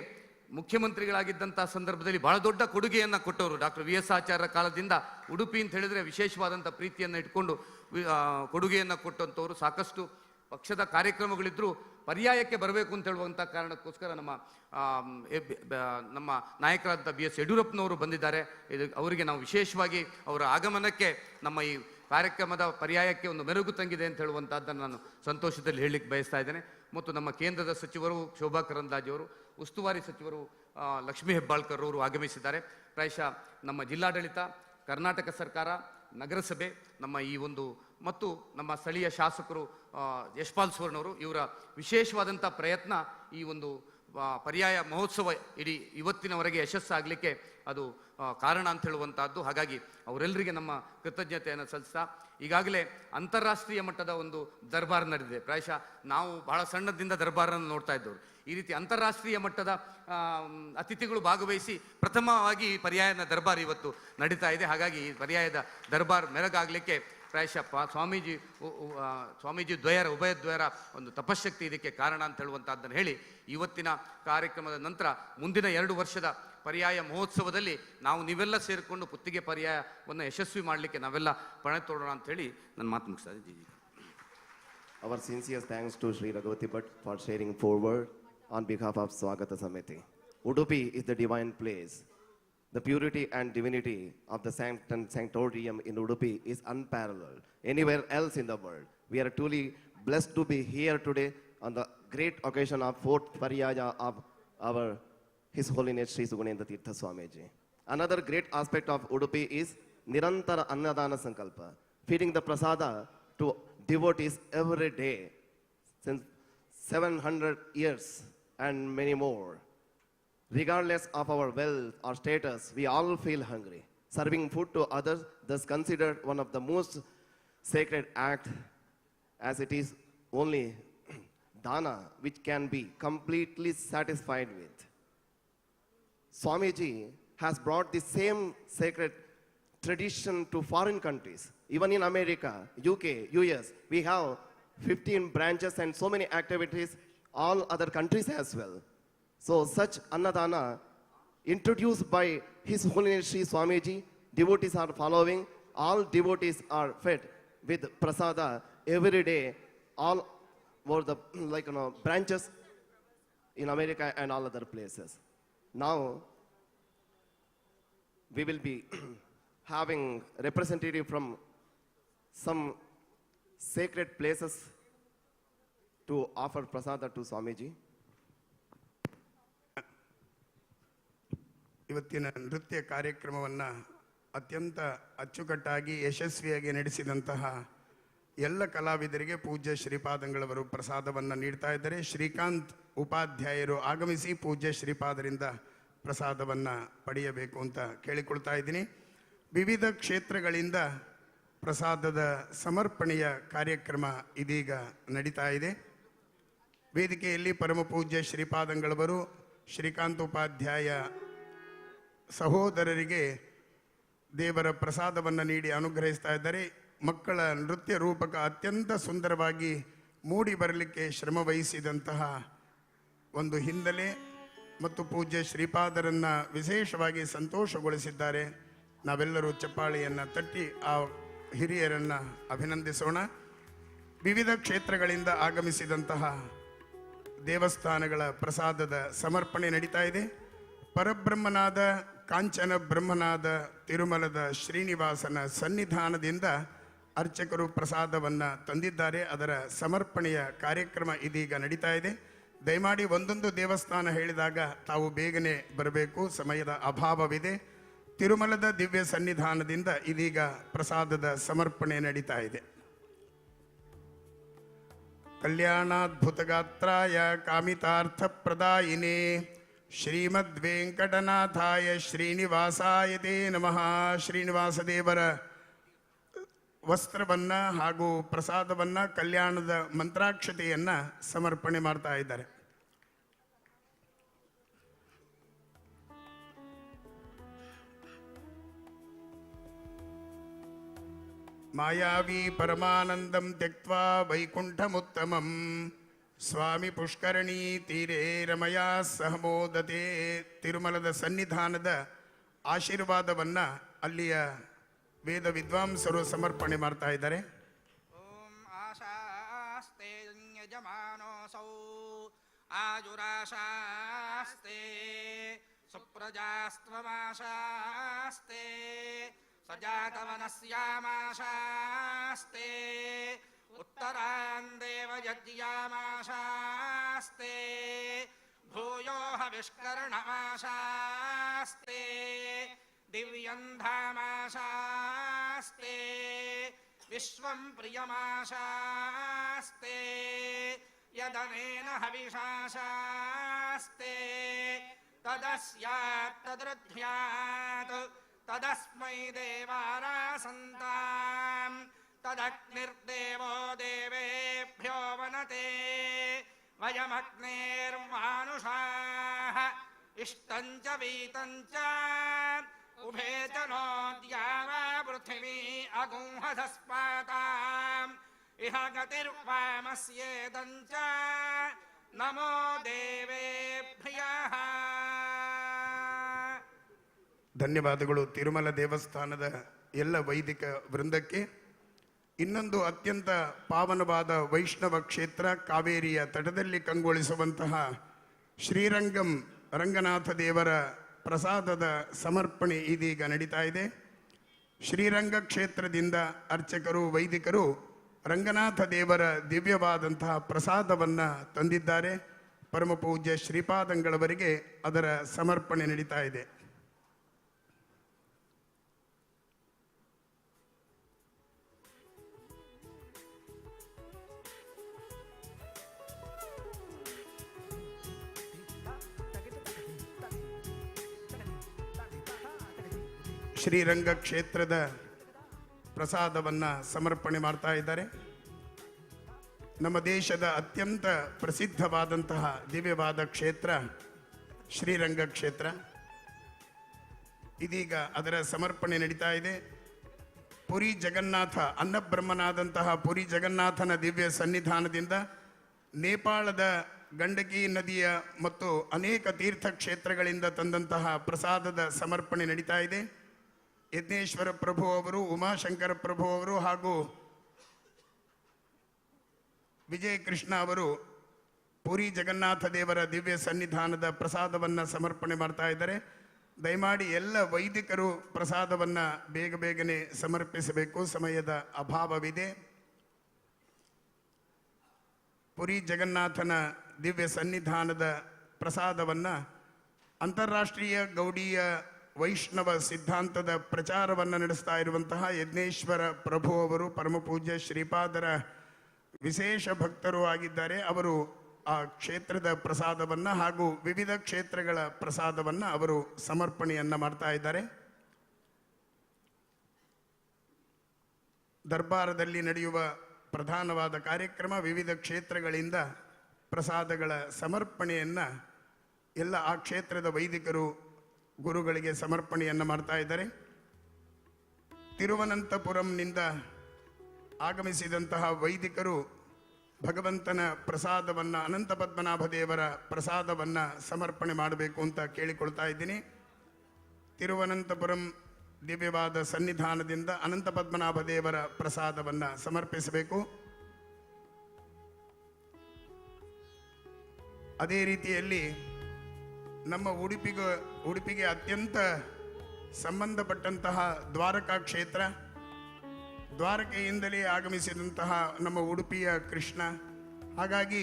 ಮುಖ್ಯಮಂತ್ರಿಗಳಾಗಿದ್ದಂಥ ಸಂದರ್ಭದಲ್ಲಿ ಬಹಳ ದೊಡ್ಡ ಕೊಡುಗೆಯನ್ನು ಕೊಟ್ಟವರು. ಡಾಕ್ಟರ್ VS ಆಚಾರ್ಯರ ಕಾಲದಿಂದ ಉಡುಪಿ ಅಂತ ಹೇಳಿದರೆ ವಿಶೇಷವಾದಂಥ ಪ್ರೀತಿಯನ್ನು ಇಟ್ಕೊಂಡು ಕೊಡುಗೆಯನ್ನು ಕೊಟ್ಟಂಥವ್ರು. ಸಾಕಷ್ಟು ಪಕ್ಷದ ಕಾರ್ಯಕ್ರಮಗಳಿದ್ದರೂ ಪರ್ಯಾಯಕ್ಕೆ ಬರಬೇಕು ಅಂತ ಹೇಳುವಂಥ ಕಾರಣಕ್ಕೋಸ್ಕರ ನಮ್ಮ ನಾಯಕರಾದ BS ಯಡಿಯೂರಪ್ಪನವರು ಬಂದಿದ್ದಾರೆ. ಅವರಿಗೆ ನಾವು ವಿಶೇಷವಾಗಿ ಅವರ ಆಗಮನಕ್ಕೆ ನಮ್ಮ ಈ ಕಾರ್ಯಕ್ರಮದ ಪರ್ಯಾಯಕ್ಕೆ ಒಂದು ಮೆರುಗು ತಂಗಿದೆ ಅಂತ ಹೇಳುವಂಥದ್ದನ್ನು ನಾನು ಸಂತೋಷದಲ್ಲಿ ಹೇಳಲಿಕ್ಕೆ ಬಯಸ್ತಾ ಇದ್ದೇನೆ. ಮತ್ತು ನಮ್ಮ ಕೇಂದ್ರದ ಸಚಿವರು ಶೋಭಾ ಕರಂದ್ಲಾಜೆ ಅವರು, ಉಸ್ತುವಾರಿ ಸಚಿವರು ಲಕ್ಷ್ಮೀ ಹೆಬ್ಬಾಳ್ಕರ್ ಅವರು ಆಗಮಿಸಿದ್ದಾರೆ. ಪ್ರಾಯಶಃ ನಮ್ಮ ಜಿಲ್ಲಾಡಳಿತ, ಕರ್ನಾಟಕ ಸರ್ಕಾರ, ನಗರಸಭೆ, ನಮ್ಮ ಈ ಒಂದು ಮತ್ತು ನಮ್ಮ ಸ್ಥಳೀಯ ಶಾಸಕರು ಯಶ್ಪಾಲ್ ಸುವರ್ಣವರು, ಇವರ ವಿಶೇಷವಾದಂಥ ಪ್ರಯತ್ನ ಈ ಒಂದು ಪರ್ಯಾಯ ಮಹೋತ್ಸವ ಇಡೀ ಇವತ್ತಿನವರೆಗೆ ಯಶಸ್ಸಾಗಲಿಕ್ಕೆ ಅದು ಕಾರಣ ಅಂತ ಹೇಳುವಂಥದ್ದು. ಹಾಗಾಗಿ ಅವರೆಲ್ಲರಿಗೆ ನಮ್ಮ ಕೃತಜ್ಞತೆಯನ್ನು ಸಲ್ಲಿಸ್ತಾ, ಈಗಾಗಲೇ ಅಂತಾರಾಷ್ಟ್ರೀಯ ಮಟ್ಟದ ಒಂದು ದರ್ಬಾರ್ ನಡೆದಿದೆ. ಪ್ರಾಯಶಃ ನಾವು ಬಹಳ ಸಣ್ಣದಿಂದ ದರ್ಬಾರನ್ನು ನೋಡ್ತಾ ಇದ್ದವರು. ಈ ರೀತಿ ಅಂತಾರಾಷ್ಟ್ರೀಯ ಮಟ್ಟದ ಅತಿಥಿಗಳು ಭಾಗವಹಿಸಿ ಪ್ರಥಮವಾಗಿ ಈ ಪರ್ಯಾಯದ ದರ್ಬಾರ್ ಇವತ್ತು ನಡೀತಾ ಇದೆ. ಹಾಗಾಗಿ ಈ ಪರ್ಯಾಯದ ದರ್ಬಾರ್ ಮೆರಗಾಗಲಿಕ್ಕೆ ಪ್ರಾಯಶಃ ಸ್ವಾಮೀಜಿ ದ್ವಯರ ಉಭಯ ದ್ವಯರ ಒಂದು ತಪಶಕ್ತಿ ಇದಕ್ಕೆ ಕಾರಣ ಅಂತ ಹೇಳುವಂಥದ್ದನ್ನು ಹೇಳಿ, ಇವತ್ತಿನ ಕಾರ್ಯಕ್ರಮದ ನಂತರ ಮುಂದಿನ 2 ವರ್ಷದ ಪರ್ಯಾಯ ಮಹೋತ್ಸವದಲ್ಲಿ ನಾವು ನೀವೆಲ್ಲ ಸೇರಿಕೊಂಡು ಪುತ್ತಿಗೆ ಪರ್ಯಾಯವನ್ನು ಯಶಸ್ವಿ ಮಾಡಲಿಕ್ಕೆ ನಾವೆಲ್ಲ ಪಣ ತೊಡೋಣ ಅಂತ ಹೇಳಿ ನನ್ನ ಮಾತು ಮುಗಿಸ್ತಾ ಇದ್ದೀನಿ. Our sincere thanks to Sri Raghavati Bhatt for sharing forward on behalf of Swagata Samiti. Udupi is the divine place. The purity and divinity of the sanctorium in Udupi is unparalleled anywhere else in the world. We are truly blessed to be here today on the great occasion of 4th Pariyaya of our His Holiness Sri Sugunendra Tirtha Swamiji. Another great aspect of Udupi is Nirantara Annadana Sankalpa, feeding the prasada to devotees every day since 700 years and many more. Regardless of our wealth or status, we all feel hungry. Serving food to others thus considered one of the most sacred acts, as it is only dana which can be completely satisfied with. Swamiji has brought the same sacred tradition to foreign countries. Even in America, UK, US, we have 15 branches and so many activities, all other countries as well. So such Annadana introduced by His Holiness Sri Swamiji, devotees are following, all devotees are fed with prasada every day, all over the branches in America and all other places. Now we will be having representative from some sacred places to offer prasada to Swamiji. ಇವತ್ತಿನ ನೃತ್ಯ ಕಾರ್ಯಕ್ರಮವನ್ನು ಅತ್ಯಂತ ಅಚ್ಚುಕಟ್ಟಾಗಿ ಯಶಸ್ವಿಯಾಗಿ ನಡೆಸಿದಂತಹ ಎಲ್ಲ ಕಲಾವಿದರಿಗೆ ಪೂಜ್ಯ ಶ್ರೀಪಾದಂಗಳವರು ಪ್ರಸಾದವನ್ನು ನೀಡ್ತಾ ಇದ್ದಾರೆ. ಶ್ರೀಕಾಂತ್ ಉಪಾಧ್ಯಾಯರು ಆಗಮಿಸಿ ಪೂಜ್ಯ ಶ್ರೀಪಾದರಿಂದ ಪ್ರಸಾದವನ್ನು ಪಡೆಯಬೇಕು ಅಂತ ಕೇಳಿಕೊಳ್ತಾ ಇದ್ದೀನಿ. ವಿವಿಧ ಕ್ಷೇತ್ರಗಳಿಂದ ಪ್ರಸಾದದ ಸಮರ್ಪಣೆಯ ಕಾರ್ಯಕ್ರಮ ಇದೀಗ ನಡೀತಾ ಇದೆ. ವೇದಿಕೆಯಲ್ಲಿ ಪರಮ ಪೂಜ್ಯ ಶ್ರೀಪಾದಂಗಳವರು ಶ್ರೀಕಾಂತ್ ಉಪಾಧ್ಯಾಯ ಸಹೋದರರಿಗೆ ದೇವರ ಪ್ರಸಾದವನ್ನು ನೀಡಿ ಅನುಗ್ರಹಿಸ್ತಾ ಇದ್ದಾರೆ. ಮಕ್ಕಳ ನೃತ್ಯ ರೂಪಕ ಅತ್ಯಂತ ಸುಂದರವಾಗಿ ಮೂಡಿ ಬರಲಿಕ್ಕೆ ಶ್ರಮ ವಹಿಸಿದಂತಹ ಒಂದು ಹಿನ್ನೆಲೆ ಮತ್ತು ಪೂಜ್ಯ ಶ್ರೀಪಾದರನ್ನು ವಿಶೇಷವಾಗಿ ಸಂತೋಷಗೊಳಿಸಿದ್ದಾರೆ. ನಾವೆಲ್ಲರೂ ಚಪ್ಪಾಳೆಯನ್ನು ತಟ್ಟಿ ಆ ಹಿರಿಯರನ್ನು ಅಭಿನಂದಿಸೋಣ. ವಿವಿಧ ಕ್ಷೇತ್ರಗಳಿಂದ ಆಗಮಿಸಿದಂತಹ ದೇವಸ್ಥಾನಗಳ ಪ್ರಸಾದದ ಸಮರ್ಪಣೆ ನಡೀತಾ ಇದೆ. ಪರಬ್ರಹ್ಮನಾದ ಕಾಂಚನ ಬ್ರಹ್ಮನಾದ ತಿರುಮಲದ ಶ್ರೀನಿವಾಸನ ಸನ್ನಿಧಾನದಿಂದ ಅರ್ಚಕರು ಪ್ರಸಾದವನ್ನು ತಂದಿದ್ದಾರೆ. ಅದರ ಸಮರ್ಪಣೆಯ ಕಾರ್ಯಕ್ರಮ ಇದೀಗ ನಡೀತಾ ಇದೆ. ದಯಮಾಡಿ ಒಂದೊಂದು ದೇವಸ್ಥಾನ ಹೇಳಿದಾಗ ತಾವು ಬೇಗನೆ ಬರಬೇಕು, ಸಮಯದ ಅಭಾವವಿದೆ. ತಿರುಮಲದ ದಿವ್ಯ ಸನ್ನಿಧಾನದಿಂದ ಇದೀಗ ಪ್ರಸಾದದ ಸಮರ್ಪಣೆ ನಡೀತಾ ಇದೆ. ಕಲ್ಯಾಣಾದ್ಭುತಗಾತ್ರಾಯ ಕಾಮಿತಾರ್ಥಪ್ರದಾಯಿನೇ ಶ್ರೀಮದ್ವೆಂಕಟನಾಥಾಯ ಶ್ರೀನಿವಾಸಾಯ ತೇ ನಮಃ. ಶ್ರೀನಿವಾಸ ದೇವರ ವಸ್ತ್ರವನ್ನು ಹಾಗೂ ಪ್ರಸಾದವನ್ನು, ಕಲ್ಯಾಣದ ಮಂತ್ರಾಕ್ಷತೆಯನ್ನು ಸಮರ್ಪಣೆ ಮಾಡ್ತಾ ಇದ್ದಾರೆ. ಮಾಯಾವಿ ಪರಮಾನಂದಂ ತ್ಯಕ್ತ್ವಾ ವೈಕುಂಠಮುತ್ತಮಂ ಸ್ವಾಮಿ ಪುಷ್ಕರಣಿ ತೀರೆ ರಮಯಾ ಸಹಮೋದತೆ. ತಿರುಮಲದ ಸನ್ನಿಧಾನದ ಆಶೀರ್ವಾದವನ್ನು ಅಲ್ಲಿಯ ವೇದ ವಿದ್ವಾಂಸರು ಸಮರ್ಪಣೆ ಮಾಡ್ತಾ ಇದ್ದಾರೆ. ಓಂ ಆಶಾಸ್ತೆ ಯಜಮಾನೋಸೌ ಆಜುರಾಶಾಸ್ತೆ ಸುಪ್ರಜಾಸ್ತ್ವಮಾಶಾಸ್ತೆ ಸಜಾತವನಸ್ಯಾಮಾಶಾಸ್ತೆ ಉತ್ತರಾನ್ ದೇವಯಜ್ಞಾಮಾಶಾಸ್ತೆ ಭೂಯೋ ಹವಿಷ್ಕರಣಮಾಶಾಸ್ತೆ ದಿವ್ಯಂ ಧಾಮಾಶಾಸ್ತೆ ವಿಶ್ವಂ ಪ್ರಿಯಮಾಶಾಸ್ತೆ ಯದನೇನ ಹವಿಷಾಶಾಸ್ತೆ ತದಸ್ಯಾತ್ ತದೃಧ್ಯಾತ್ ತದಸ್ಮೈ ದೇವಾರಾಸಂತಾಂ ತದಗ್ನಿರ್ದೇವೋ ದೇವೇಭ್ಯೋ ವನತೆ ವಯಮಗ್ನೇರ್ಮಾನುಷಾಃ ಇಷ್ಟಂಚ ವೀತಂಚ ಉಭೇ ಚ ನೋದ್ಯಾವಾ ಪೃಥಿವೀ ಅಗುಂಹಧಸ್ಪಾತಾಂ ಇಹ ಗತಿರ್ವಾಮಸ್ಯೇದಂಚ ನಮೋ ದೇವೇಭ್ಯಃ. ಧನ್ಯವಾದಗಳು ತಿರುಮಲ ದೇವಸ್ಥಾನದ ಎಲ್ಲ ವೈದಿಕ ವೃಂದಕ್ಕೆ. ಇನ್ನೊಂದು ಅತ್ಯಂತ ಪಾವನವಾದ ವೈಷ್ಣವ ಕ್ಷೇತ್ರ, ಕಾವೇರಿಯ ತಟದಲ್ಲಿ ಕಂಗೊಳಿಸುವಂತಹ ಶ್ರೀರಂಗಂ ರಂಗನಾಥ ದೇವರ ಪ್ರಸಾದದ ಸಮರ್ಪಣೆ ಇದೀಗ ನಡೀತಾ ಇದೆ. ಶ್ರೀರಂಗ ಕ್ಷೇತ್ರದಿಂದ ಅರ್ಚಕರು ವೈದಿಕರು ರಂಗನಾಥ ದೇವರ ದಿವ್ಯವಾದಂತಹ ಪ್ರಸಾದವನ್ನು ತಂದಿದ್ದಾರೆ. ಪರಮ ಪೂಜ್ಯ ಶ್ರೀಪಾದಂಗಳವರಿಗೆ ಅದರ ಸಮರ್ಪಣೆ ನಡೀತಾ ಇದೆ. ಶ್ರೀರಂಗ ಕ್ಷೇತ್ರದ ಪ್ರಸಾದವನ್ನು ಸಮರ್ಪಣೆ ಮಾಡ್ತಾ ಇದ್ದಾರೆ. ನಮ್ಮ ದೇಶದ ಅತ್ಯಂತ ಪ್ರಸಿದ್ಧವಾದಂತಹ ದಿವ್ಯವಾದ ಕ್ಷೇತ್ರ ಶ್ರೀರಂಗ ಕ್ಷೇತ್ರ. ಇದೀಗ ಅದರ ಸಮರ್ಪಣೆ ನಡೀತಾ ಇದೆ. ಪುರಿ ಜಗನ್ನಾಥ ಅನ್ನಬ್ರಹ್ಮನಾದಂತಹ ಪುರಿ ಜಗನ್ನಾಥನ ದಿವ್ಯ ಸನ್ನಿಧಾನದಿಂದ ನೇಪಾಳದ ಗಂಡಕಿ ನದಿಯ ಮತ್ತು ಅನೇಕ ತೀರ್ಥಕ್ಷೇತ್ರಗಳಿಂದ ತಂದಂತಹ ಪ್ರಸಾದದ ಸಮರ್ಪಣೆ ನಡೀತಾ ಇದೆ. ಯಜ್ಞೇಶ್ವರ ಪ್ರಭು ಅವರು, ಉಮಾಶಂಕರ ಪ್ರಭು ಅವರು ಹಾಗೂ ವಿಜಯ ಕೃಷ್ಣ ಅವರು ಪುರಿ ಜಗನ್ನಾಥ ದೇವರ ದಿವ್ಯ ಸನ್ನಿಧಾನದ ಪ್ರಸಾದವನ್ನು ಸಮರ್ಪಣೆ ಮಾಡ್ತಾ ಇದ್ದಾರೆ. ದಯಮಾಡಿ ಎಲ್ಲ ವೈದಿಕರು ಪ್ರಸಾದವನ್ನು ಬೇಗ ಬೇಗನೆ ಸಮರ್ಪಿಸಬೇಕು, ಸಮಯದ ಅಭಾವವಿದೆ. ಪುರಿ ಜಗನ್ನಾಥನ ದಿವ್ಯ ಸನ್ನಿಧಾನದ ಪ್ರಸಾದವನ್ನು ಅಂತಾರಾಷ್ಟ್ರೀಯ ಗೌಡೀಯ ವೈಷ್ಣವ ಸಿದ್ಧಾಂತದ ಪ್ರಚಾರವನ್ನು ನಡೆಸ್ತಾ ಇರುವಂತಹ ಯಜ್ಞೇಶ್ವರ ಪ್ರಭು ಅವರು ಪರಮಪೂಜ್ಯ ಶ್ರೀಪಾದರ ವಿಶೇಷ ಭಕ್ತರು ಆಗಿದ್ದಾರೆ. ಅವರು ಆ ಕ್ಷೇತ್ರದ ಪ್ರಸಾದವನ್ನು ಹಾಗೂ ವಿವಿಧ ಕ್ಷೇತ್ರಗಳ ಪ್ರಸಾದವನ್ನು ಅವರು ಸಮರ್ಪಣೆಯನ್ನು ಮಾಡ್ತಾ ಇದ್ದಾರೆ. ದರ್ಬಾರದಲ್ಲಿ ನಡೆಯುವ ಪ್ರಧಾನವಾದ ಕಾರ್ಯಕ್ರಮ ವಿವಿಧ ಕ್ಷೇತ್ರಗಳಿಂದ ಪ್ರಸಾದಗಳ ಸಮರ್ಪಣೆಯನ್ನು ಎಲ್ಲ ಆ ಕ್ಷೇತ್ರದ ವೈದಿಕರು ಗುರುಗಳಿಗೆ ಸಮರ್ಪಣೆಯನ್ನು ಮಾಡ್ತಾ ಇದ್ದಾರೆ. ತಿರುವನಂತಪುರಂನಿಂದ ಆಗಮಿಸಿದಂತಹ ವೈದಿಕರು ಭಗವಂತನ ಪ್ರಸಾದವನ್ನು, ಅನಂತ ಪದ್ಮನಾಭ ದೇವರ ಪ್ರಸಾದವನ್ನು ಸಮರ್ಪಣೆ ಮಾಡಬೇಕು ಅಂತ ಕೇಳಿಕೊಳ್ತಾ ಇದ್ದೀನಿ. ತಿರುವನಂತಪುರಂ ದಿವ್ಯವಾದ ಸನ್ನಿಧಾನದಿಂದ ಅನಂತ ಪದ್ಮನಾಭ ದೇವರ ಪ್ರಸಾದವನ್ನು ಸಮರ್ಪಿಸಬೇಕು. ಅದೇ ರೀತಿಯಲ್ಲಿ ನಮ್ಮ ಉಡುಪಿಗೆ ಅತ್ಯಂತ ಸಂಬಂಧಪಟ್ಟಂತಹ ದ್ವಾರಕಾ ಕ್ಷೇತ್ರ, ದ್ವಾರಕೆಯಿಂದಲೇ ಆಗಮಿಸಿದಂತಹ ನಮ್ಮ ಉಡುಪಿಯ ಕೃಷ್ಣ. ಹಾಗಾಗಿ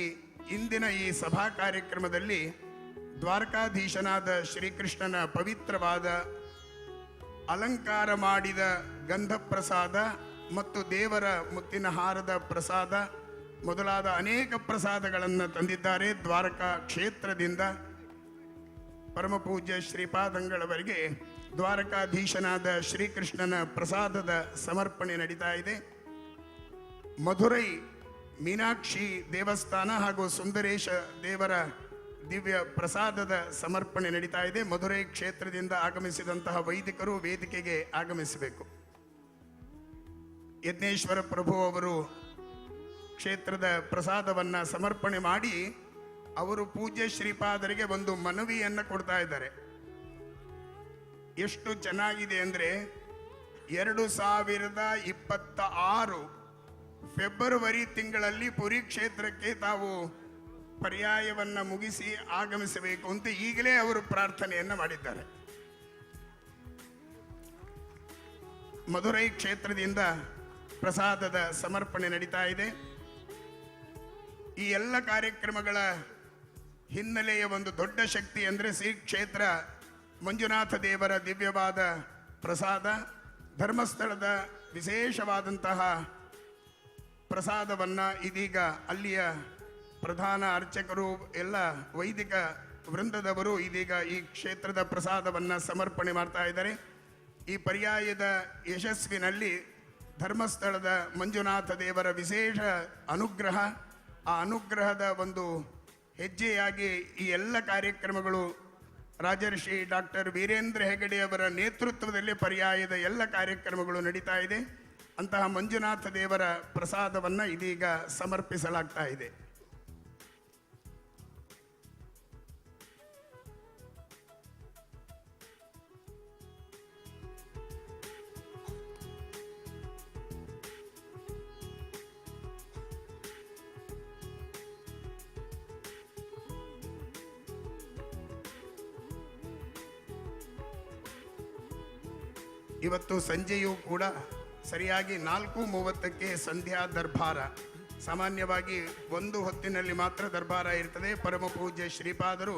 ಇಂದಿನ ಈ ಸಭಾ ಕಾರ್ಯಕ್ರಮದಲ್ಲಿ ದ್ವಾರಕಾಧೀಶನಾದ ಶ್ರೀಕೃಷ್ಣನ ಪವಿತ್ರವಾದ ಅಲಂಕಾರ ಮಾಡಿದ ಗಂಧ ಪ್ರಸಾದ ಮತ್ತು ದೇವರ ಮುತ್ತಿನ ಹಾರದ ಪ್ರಸಾದ ಮೊದಲಾದ ಅನೇಕ ಪ್ರಸಾದಗಳನ್ನು ತಂದಿದ್ದಾರೆ. ದ್ವಾರಕಾ ಕ್ಷೇತ್ರದಿಂದ ಪರಮಪೂಜ್ಯ ಶ್ರೀಪಾದಂಗಳವರಿಗೆ ದ್ವಾರಕಾಧೀಶನಾದ ಶ್ರೀಕೃಷ್ಣನ ಪ್ರಸಾದದ ಸಮರ್ಪಣೆ ನಡೀತಾ ಇದೆ. ಮಧುರೈ ಮೀನಾಕ್ಷಿ ದೇವಸ್ಥಾನ ಹಾಗೂ ಸುಂದರೇಶ ದೇವರ ದಿವ್ಯ ಪ್ರಸಾದದ ಸಮರ್ಪಣೆ ನಡೀತಾ ಇದೆ. ಮಧುರೈ ಕ್ಷೇತ್ರದಿಂದ ಆಗಮಿಸಿದಂತಹ ವೈದಿಕರು ವೇದಿಕೆಗೆ ಆಗಮಿಸಬೇಕು. ಯಜ್ಞೇಶ್ವರ ಪ್ರಭು ಅವರು ಕ್ಷೇತ್ರದ ಪ್ರಸಾದವನ್ನು ಸಮರ್ಪಣೆ ಮಾಡಿ ಅವರು ಪೂಜ್ಯ ಶ್ರೀಪಾದರಿಗೆ ಒಂದು ಮನವಿಯನ್ನು ಕೊಡ್ತಾ ಇದ್ದಾರೆ. ಎಷ್ಟು ಚೆನ್ನಾಗಿದೆ ಅಂದರೆ 2026 ಫೆಬ್ರವರಿ ತಿಂಗಳಲ್ಲಿ ಪುರಿ ಕ್ಷೇತ್ರಕ್ಕೆ ತಾವು ಪರ್ಯಾಯವನ್ನು ಮುಗಿಸಿ ಆಗಮಿಸಬೇಕು ಅಂತ ಈಗಲೇ ಅವರು ಪ್ರಾರ್ಥನೆಯನ್ನು ಮಾಡಿದ್ದಾರೆ. ಮಧುರೈ ಕ್ಷೇತ್ರದಿಂದ ಪ್ರಸಾದದ ಸಮರ್ಪಣೆ ನಡೀತಾ ಇದೆ. ಈ ಎಲ್ಲ ಕಾರ್ಯಕ್ರಮಗಳ ಹಿನ್ನೆಲೆಯ ಒಂದು ದೊಡ್ಡ ಶಕ್ತಿ ಅಂದರೆ ಶ್ರೀ ಕ್ಷೇತ್ರ ಮಂಜುನಾಥ ದೇವರ ದಿವ್ಯವಾದ ಪ್ರಸಾದ, ಧರ್ಮಸ್ಥಳದ ವಿಶೇಷವಾದಂತಹ ಪ್ರಸಾದವನ್ನು ಇದೀಗ ಅಲ್ಲಿಯ ಪ್ರಧಾನ ಅರ್ಚಕರು, ಎಲ್ಲ ವೈದಿಕ ವೃಂದದವರು ಇದೀಗ ಈ ಕ್ಷೇತ್ರದ ಪ್ರಸಾದವನ್ನು ಸಮರ್ಪಣೆ ಮಾಡ್ತಾ ಇದ್ದಾರೆ. ಈ ಪರ್ಯಾಯದ ಯಶಸ್ವಿನಲ್ಲಿ ಧರ್ಮಸ್ಥಳದ ಮಂಜುನಾಥ ದೇವರ ವಿಶೇಷ ಅನುಗ್ರಹ, ಆ ಅನುಗ್ರಹದ ಒಂದು ಹೆಜ್ಜೆಯಾಗಿ ಈ ಎಲ್ಲ ಕಾರ್ಯಕ್ರಮಗಳು ರಾಜರ್ಷಿ ಡಾಕ್ಟರ್ ವೀರೇಂದ್ರ ಹೆಗಡೆ ಅವರ ನೇತೃತ್ವದಲ್ಲಿ ಪರ್ಯಾಯದ ಎಲ್ಲ ಕಾರ್ಯಕ್ರಮಗಳು ನಡೀತಾ ಇದೆ. ಅಂತಹ ಮಂಜುನಾಥ ದೇವರ ಪ್ರಸಾದವನ್ನು ಇದೀಗ ಸಮರ್ಪಿಸಲಾಗ್ತಾ ಇದೆ. ಇವತ್ತು ಸಂಜೆಯೂ ಕೂಡ ಸರಿಯಾಗಿ 4:30ಕ್ಕೆ ಸಂಧ್ಯಾ ದರ್ಬಾರ. ಸಾಮಾನ್ಯವಾಗಿ ಒಂದು ಹೊತ್ತಿನಲ್ಲಿ ಮಾತ್ರ ದರ್ಬಾರ ಇರ್ತದೆ. ಪರಮ ಪೂಜ್ಯ ಶ್ರೀಪಾದರು